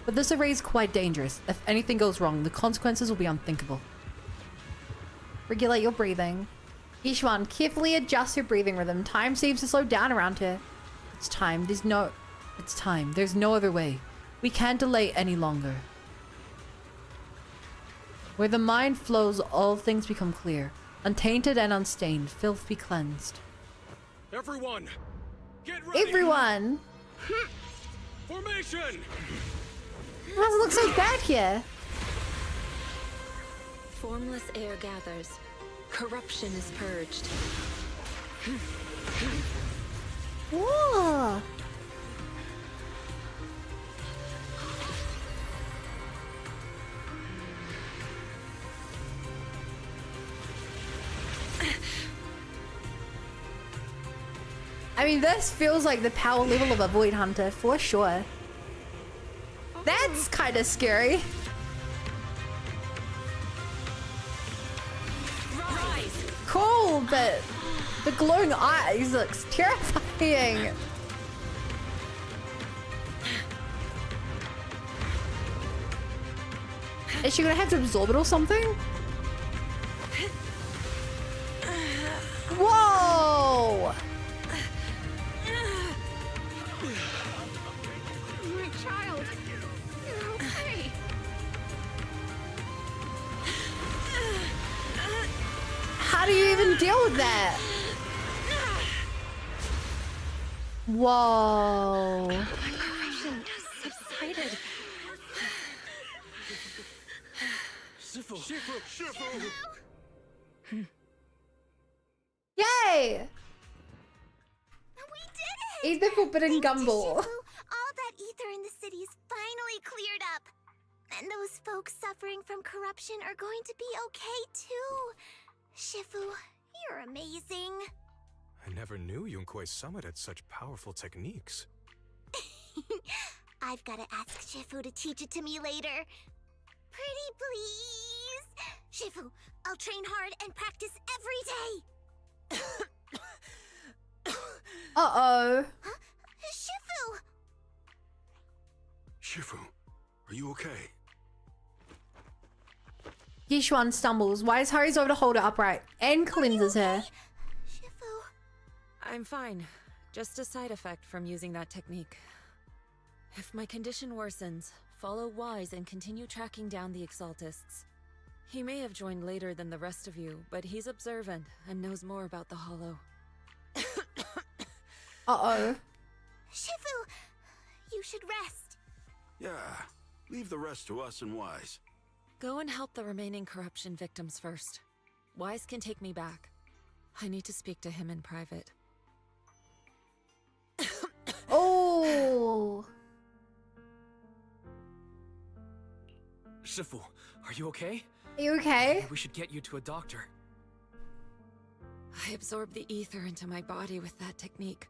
But this array is quite dangerous. If anything goes wrong, the consequences will be unthinkable. Regulate your breathing. Yixuan, carefully adjust your breathing rhythm. Time seems to slow down around here. It's time. It's time. There's no other way. We can't delay any longer. Where the mind flows, all things become clear. Untainted and unstained, filth be cleansed. Everyone, get ready. Everyone! Formation! It doesn't look so bad here. Formless air gathers. Corruption is purged. Whoa! I mean, this feels like the power level of a Void Hunter, for sure. That's kind of scary. Rise. Cool, but the glowing eyes looks terrifying. Is she gonna have to absorb it or something? Whoa! My child, you're okay. How do you even deal with that? Whoa. My corruption has subsided. Shifu! Yay! We did it! Eat the forbidden gumball. All that ether in the city's finally cleared up. And those folks suffering from corruption are going to be okay too. Shifu, you're amazing. I never knew Yunque's summit had such powerful techniques. I've got to ask Shifu to teach it to me later. Pretty please. Shifu, I'll train hard and practice every day. Uh-oh. Huh? Shifu! Shifu, are you okay? Yixuan stumbles. Wise hurries over to hold her upright and cleanses her. Shifu. I'm fine. Just a side effect from using that technique. If my condition worsens, follow Wise and continue tracking down the Exaltists. He may have joined later than the rest of you, but he's observant and knows more about the Hollow. Uh-oh. Shifu, you should rest. Yeah, leave the rest to us and Wise. Go and help the remaining corruption victims first. Wise can take me back. I need to speak to him in private. Oh! Shifu, are you okay? Are you okay? Maybe we should get you to a doctor. I absorbed the ether into my body with that technique.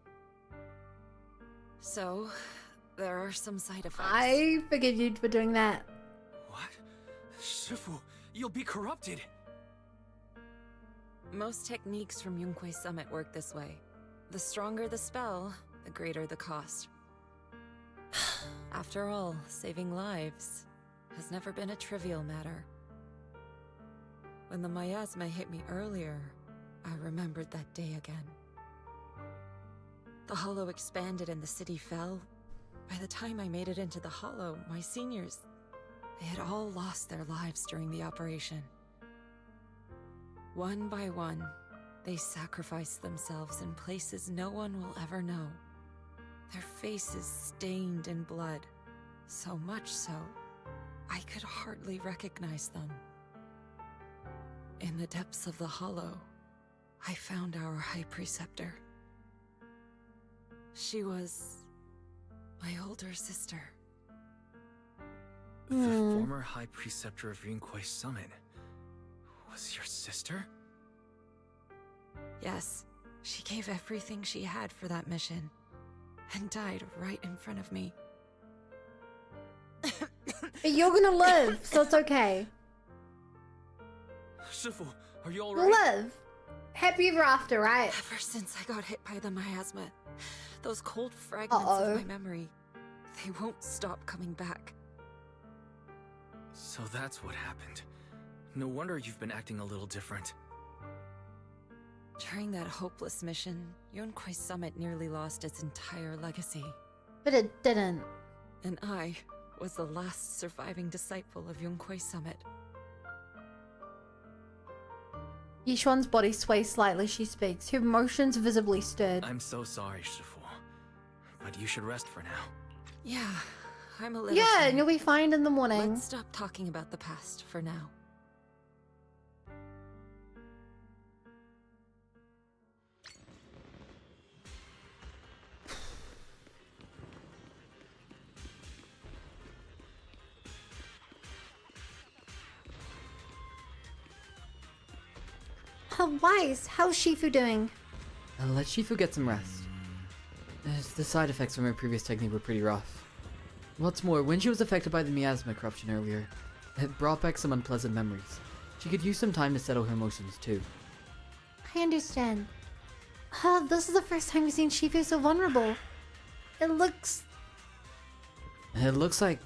So, there are some side effects. I forgive you for doing that. What? Shifu, you'll be corrupted. Most techniques from Yunque's summit work this way. The stronger the spell, the greater the cost. After all, saving lives has never been a trivial matter. When the miasma hit me earlier, I remembered that day again. The hollow expanded and the city fell. By the time I made it into the hollow, my seniors, they had all lost their lives during the operation. One by one, they sacrificed themselves in places no one will ever know. Their faces stained in blood, so much so, I could hardly recognize them. In the depths of the hollow, I found our High Preceptor. She was my older sister. The former High Preceptor of Yunquei Summit was your sister? Yes, she gave everything she had for that mission, and died right in front of me. But you're gonna live, so it's okay. Shifu, are you You'll alright? live. Happy ever after, right? Ever since I got hit by the miasma, those cold fragments of my memory, they won't stop coming back. So that's what happened. No wonder you've been acting a little different. During that hopeless mission, Yunquei Summit nearly lost its entire legacy. But it didn't. And I was the last surviving disciple of Yunquei Summit. Yixuan's body sways slightly as she speaks, her emotions visibly stirred. I'm so sorry, Shifu. But you should rest for now. Yeah, I'm a little Yeah, tired. and you'll be fine in the morning. Let's stop talking about the past for now. Wise, how's Shifu doing? Let Shifu get some rest. The side effects from her previous technique were pretty rough. What's more, when she was affected by the miasma corruption earlier, it brought back some unpleasant memories. She could use some time to settle her emotions too. I understand. This is the first time we've seen Shifu so vulnerable. It looks like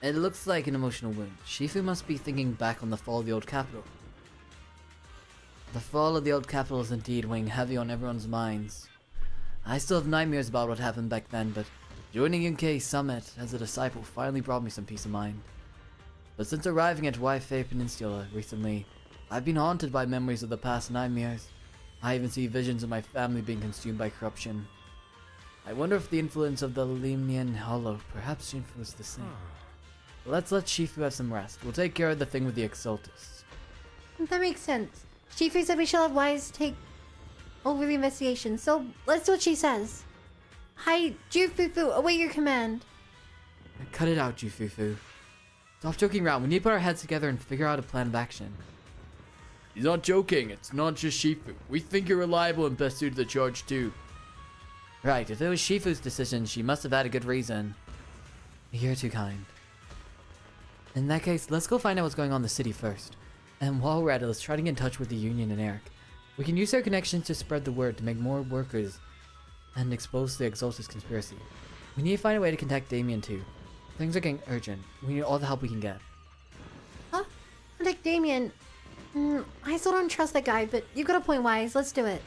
an emotional wound. Shifu must be thinking back on the fall of the old capital. The fall of the old capital is indeed weighing heavy on everyone's minds. I still have nightmares about what happened back then, but joining Yunquei Summit as a disciple finally brought me some peace of mind. But since arriving at Waifei Peninsula recently, I've been haunted by memories of the past nightmares. I even see visions of my family being consumed by corruption. I wonder if the influence of the Lemnian Hollow perhaps influenced the same. Let's let Shifu have some rest. We'll take care of the thing with the Exaltus. That makes sense. Shifu said we shall have Wise take over the investigation, so let's do what she says. Hi, Jufufu, await your command. Cut it out, Jufufu. Stop joking around. We need to put our heads together and figure out a plan of action. He's not joking. It's not just Shifu. We think you're reliable and best suited to the charge too. Right, if it was Shifu's decision, she must have had a good reason. You're too kind. In that case, let's go find out what's going on in the city first. And while we're at it, let's try to get in touch with the Union and Eric. We can use our connections to spread the word to make more workers and expose the Exaltus conspiracy. We need to find a way to contact Damian too. Things are getting urgent. We need all the help we can get. Huh? Contact Damian. I still don't trust that guy, but you got a point, Wise. Let's do it.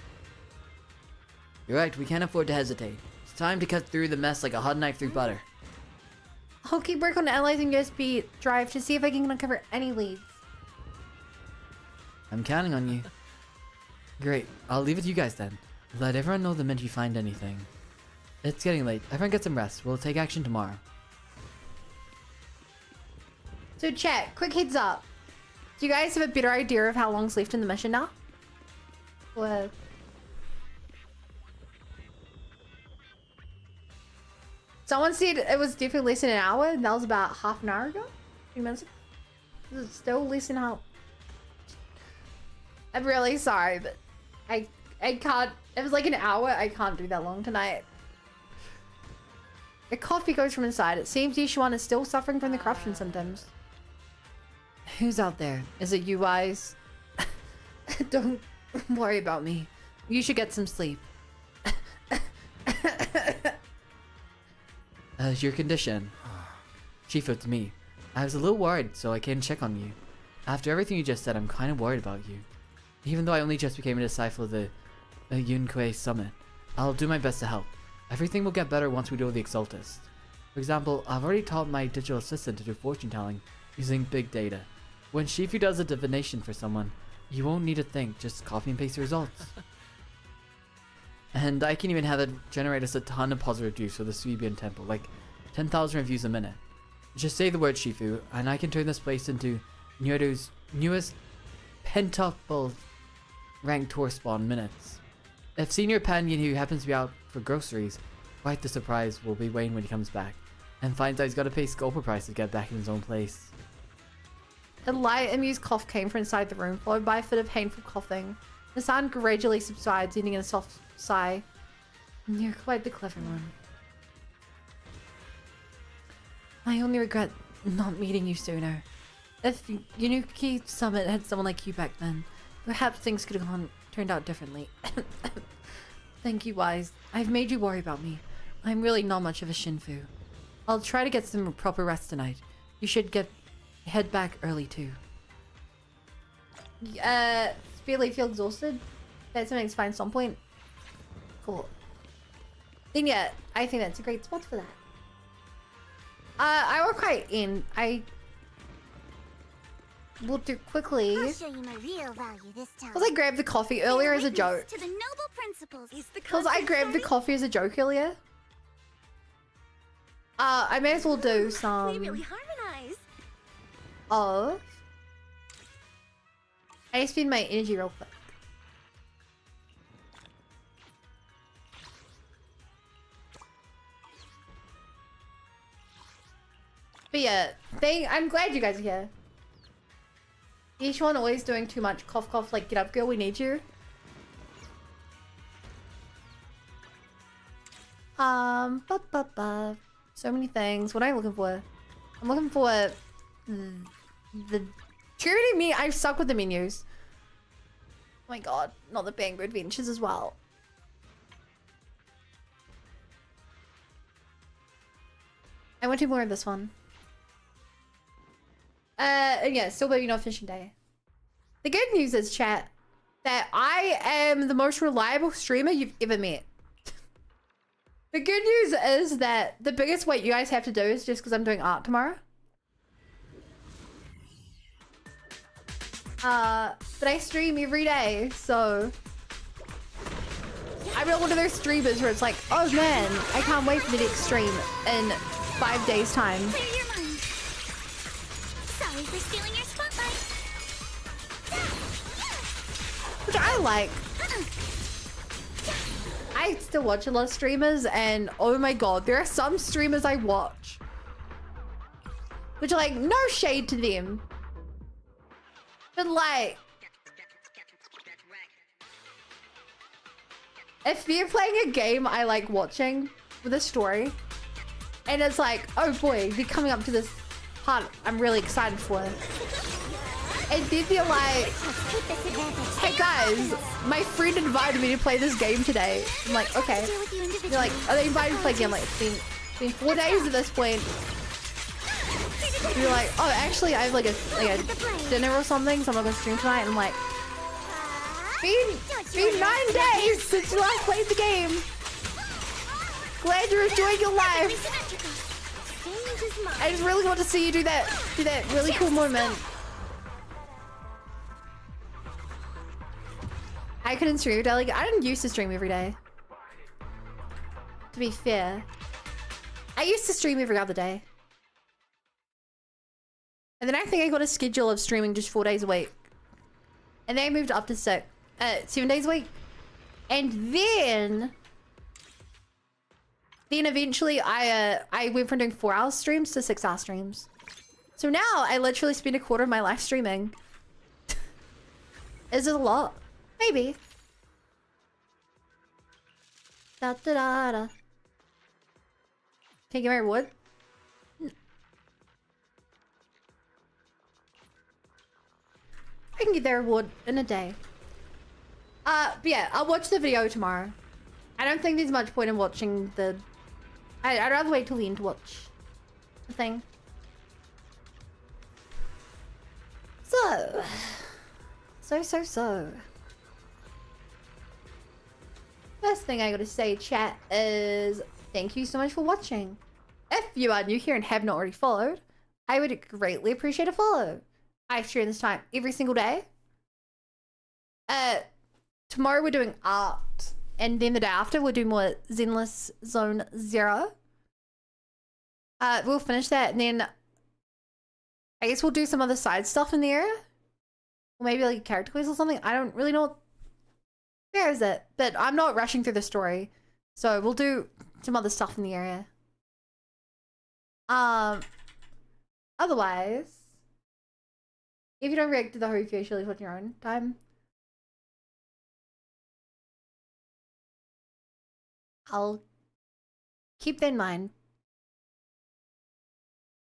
You're right, we can't afford to hesitate. It's time to cut through the mess like a hot knife through butter. I'll keep working on analyzing USB drive to see if I can uncover any leads. I'm counting on you. Great, I'll leave it to you guys then. Let everyone know the minute you find anything. It's getting late. Everyone get some rest. We'll take action tomorrow. So chat, quick heads up. Do you guys have a better idea of how long's left in the mission now? Well, someone said it was definitely less than an hour, and that was about half an hour ago? 3 minutes ago? Is it still less than how? I'm really sorry, but I can't. It was like an hour. I can't do that long tonight. The coffee goes from inside. It seems Yixuan is still suffering from the corruption symptoms. Who's out there? Is it you, Wise? Don't worry about me. You should get some sleep. Your condition. Chief, it's me. I was a little worried, so I came to check on you. After everything you just said, I'm kind of worried about you. Even though I only just became a disciple of the Yunquei Summit, I'll do my best to help. Everything will get better once we do the Exaltist. For example, I've already taught my digital assistant to do fortune telling using big data. When Shifu does a divination for someone, you won't need to think, just copy and paste the results. And I can even have it generate us a ton of positive reviews for the Swayian temple, like 10,000 reviews a minute. Just say the word Shifu, and I can turn this place into Nyoru's newest pentuple ranked tour spawn in minutes. If Senior Panyan, who happens to be out for groceries, quite the surprise will be waiting when he comes back, and finds out he's got to pay Sculper price to get back in his own place. A light, amused cough came from inside the room, followed by a fit of painful coughing. The sound gradually subsides, ending in a soft sigh. You're quite the clever one. I only regret not meeting you sooner. If Yunuki Summit had someone like you back then, perhaps things could have turned out differently. Thank you, Wise. I've made you worry about me. I'm really not much of a Shinfu. I'll try to get some proper rest tonight. You should head back early too. Really feel exhausted? That's something's fine at some point. Cool. Then yeah, I think that's a great spot for that. I will quite in. I will do quickly. I'll show you my real value this time. Because I grabbed the coffee earlier as a joke. To the noble principles. Because I grabbed the coffee as a joke earlier. I may as well do some. We really harmonize. Of. I spend my energy real quick. But yeah, I'm glad you guys are here. Yixuan always doing too much cough cough, like get up girl, we need you. So many things. What am I looking for? I'm looking for the charity me. I suck with the menus. Oh my god, not the Bangboo Adventures as well. I want to do more of this one. Yeah, still waiting on fishing day. The good news is, chat, that I am the most reliable streamer you've ever met. The good news is that the biggest wait you guys have to do is just because I'm doing art tomorrow. But I stream every day, so I'm not one of those streamers where it's like, oh man, I can't wait for the next stream in 5 days time. Clear your mind. Sorry for stealing your spotlight. Which I like. I still watch a lot of streamers, and oh my god, there are some streamers I watch which are like, no shade to them, but like, if they're playing a game I like watching with a story, and it's like, oh boy, they're coming up to this part I'm really excited for, and then they're like, hey guys, my friend invited me to play this game today. I'm like, okay. They're like, are they invited to play a game? Like, it's been 4 days at this point. And you're like, oh, actually, I have like a dinner or something, so I'm not gonna stream tonight. And I'm like, been 9 days since you last played the game. Glad you're enjoying your life. I just really want to see you do that really cool moment. I couldn't stream every day. Like, I didn't used to stream every day. To be fair. I used to stream every other day. And then I think I got a schedule of streaming just 4 days a week. And then I moved up to 7 days a week. And then eventually I went from doing 4-hour streams to 6-hour streams. So now I literally spend a quarter of my life streaming. Is it a lot? Maybe. Da da da da. Can you get my reward? I can get that reward in a day. But yeah, I'll watch the video tomorrow. I don't think there's much point in watching the... I'd rather wait till the end to watch the thing. So. First thing I gotta say, chat, is thank you so much for watching. If you are new here and have not already followed, I would greatly appreciate a follow. I stream this time every single day. Tomorrow we're doing art, and then the day after we'll do more Zenless Zone 0. We'll finish that, and then I guess we'll do some other side stuff in the area. Or maybe like a character quiz or something. I don't really know. Where is it? But I'm not rushing through the story. So we'll do some other stuff in the area. Otherwise, if you don't react to the Hope, you should leave on your own time. I'll keep that in mind.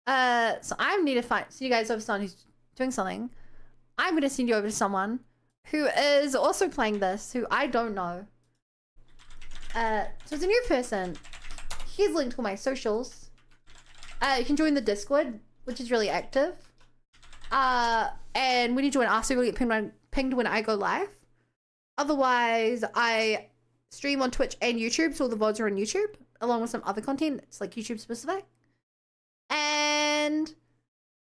So I need to find, so you guys have someone who's doing something. I'm gonna send you over to someone who is also playing this, who I don't know. So it's a new person. Here's linked to all my socials. You can join the Discord, which is really active. And when you join us, you'll get pinged when I go live. Otherwise, I stream on Twitch and YouTube, so all the VODs are on YouTube, along with some other content. It's like YouTube specific. And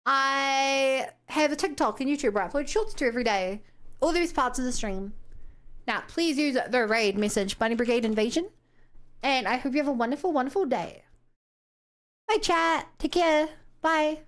I have a TikTok and YouTube where I upload shorts to every day. All these parts of the stream. Now, please use the raid message, Bunny Brigade Invasion. And I hope you have a wonderful, wonderful day. Bye, chat. Take care. Bye.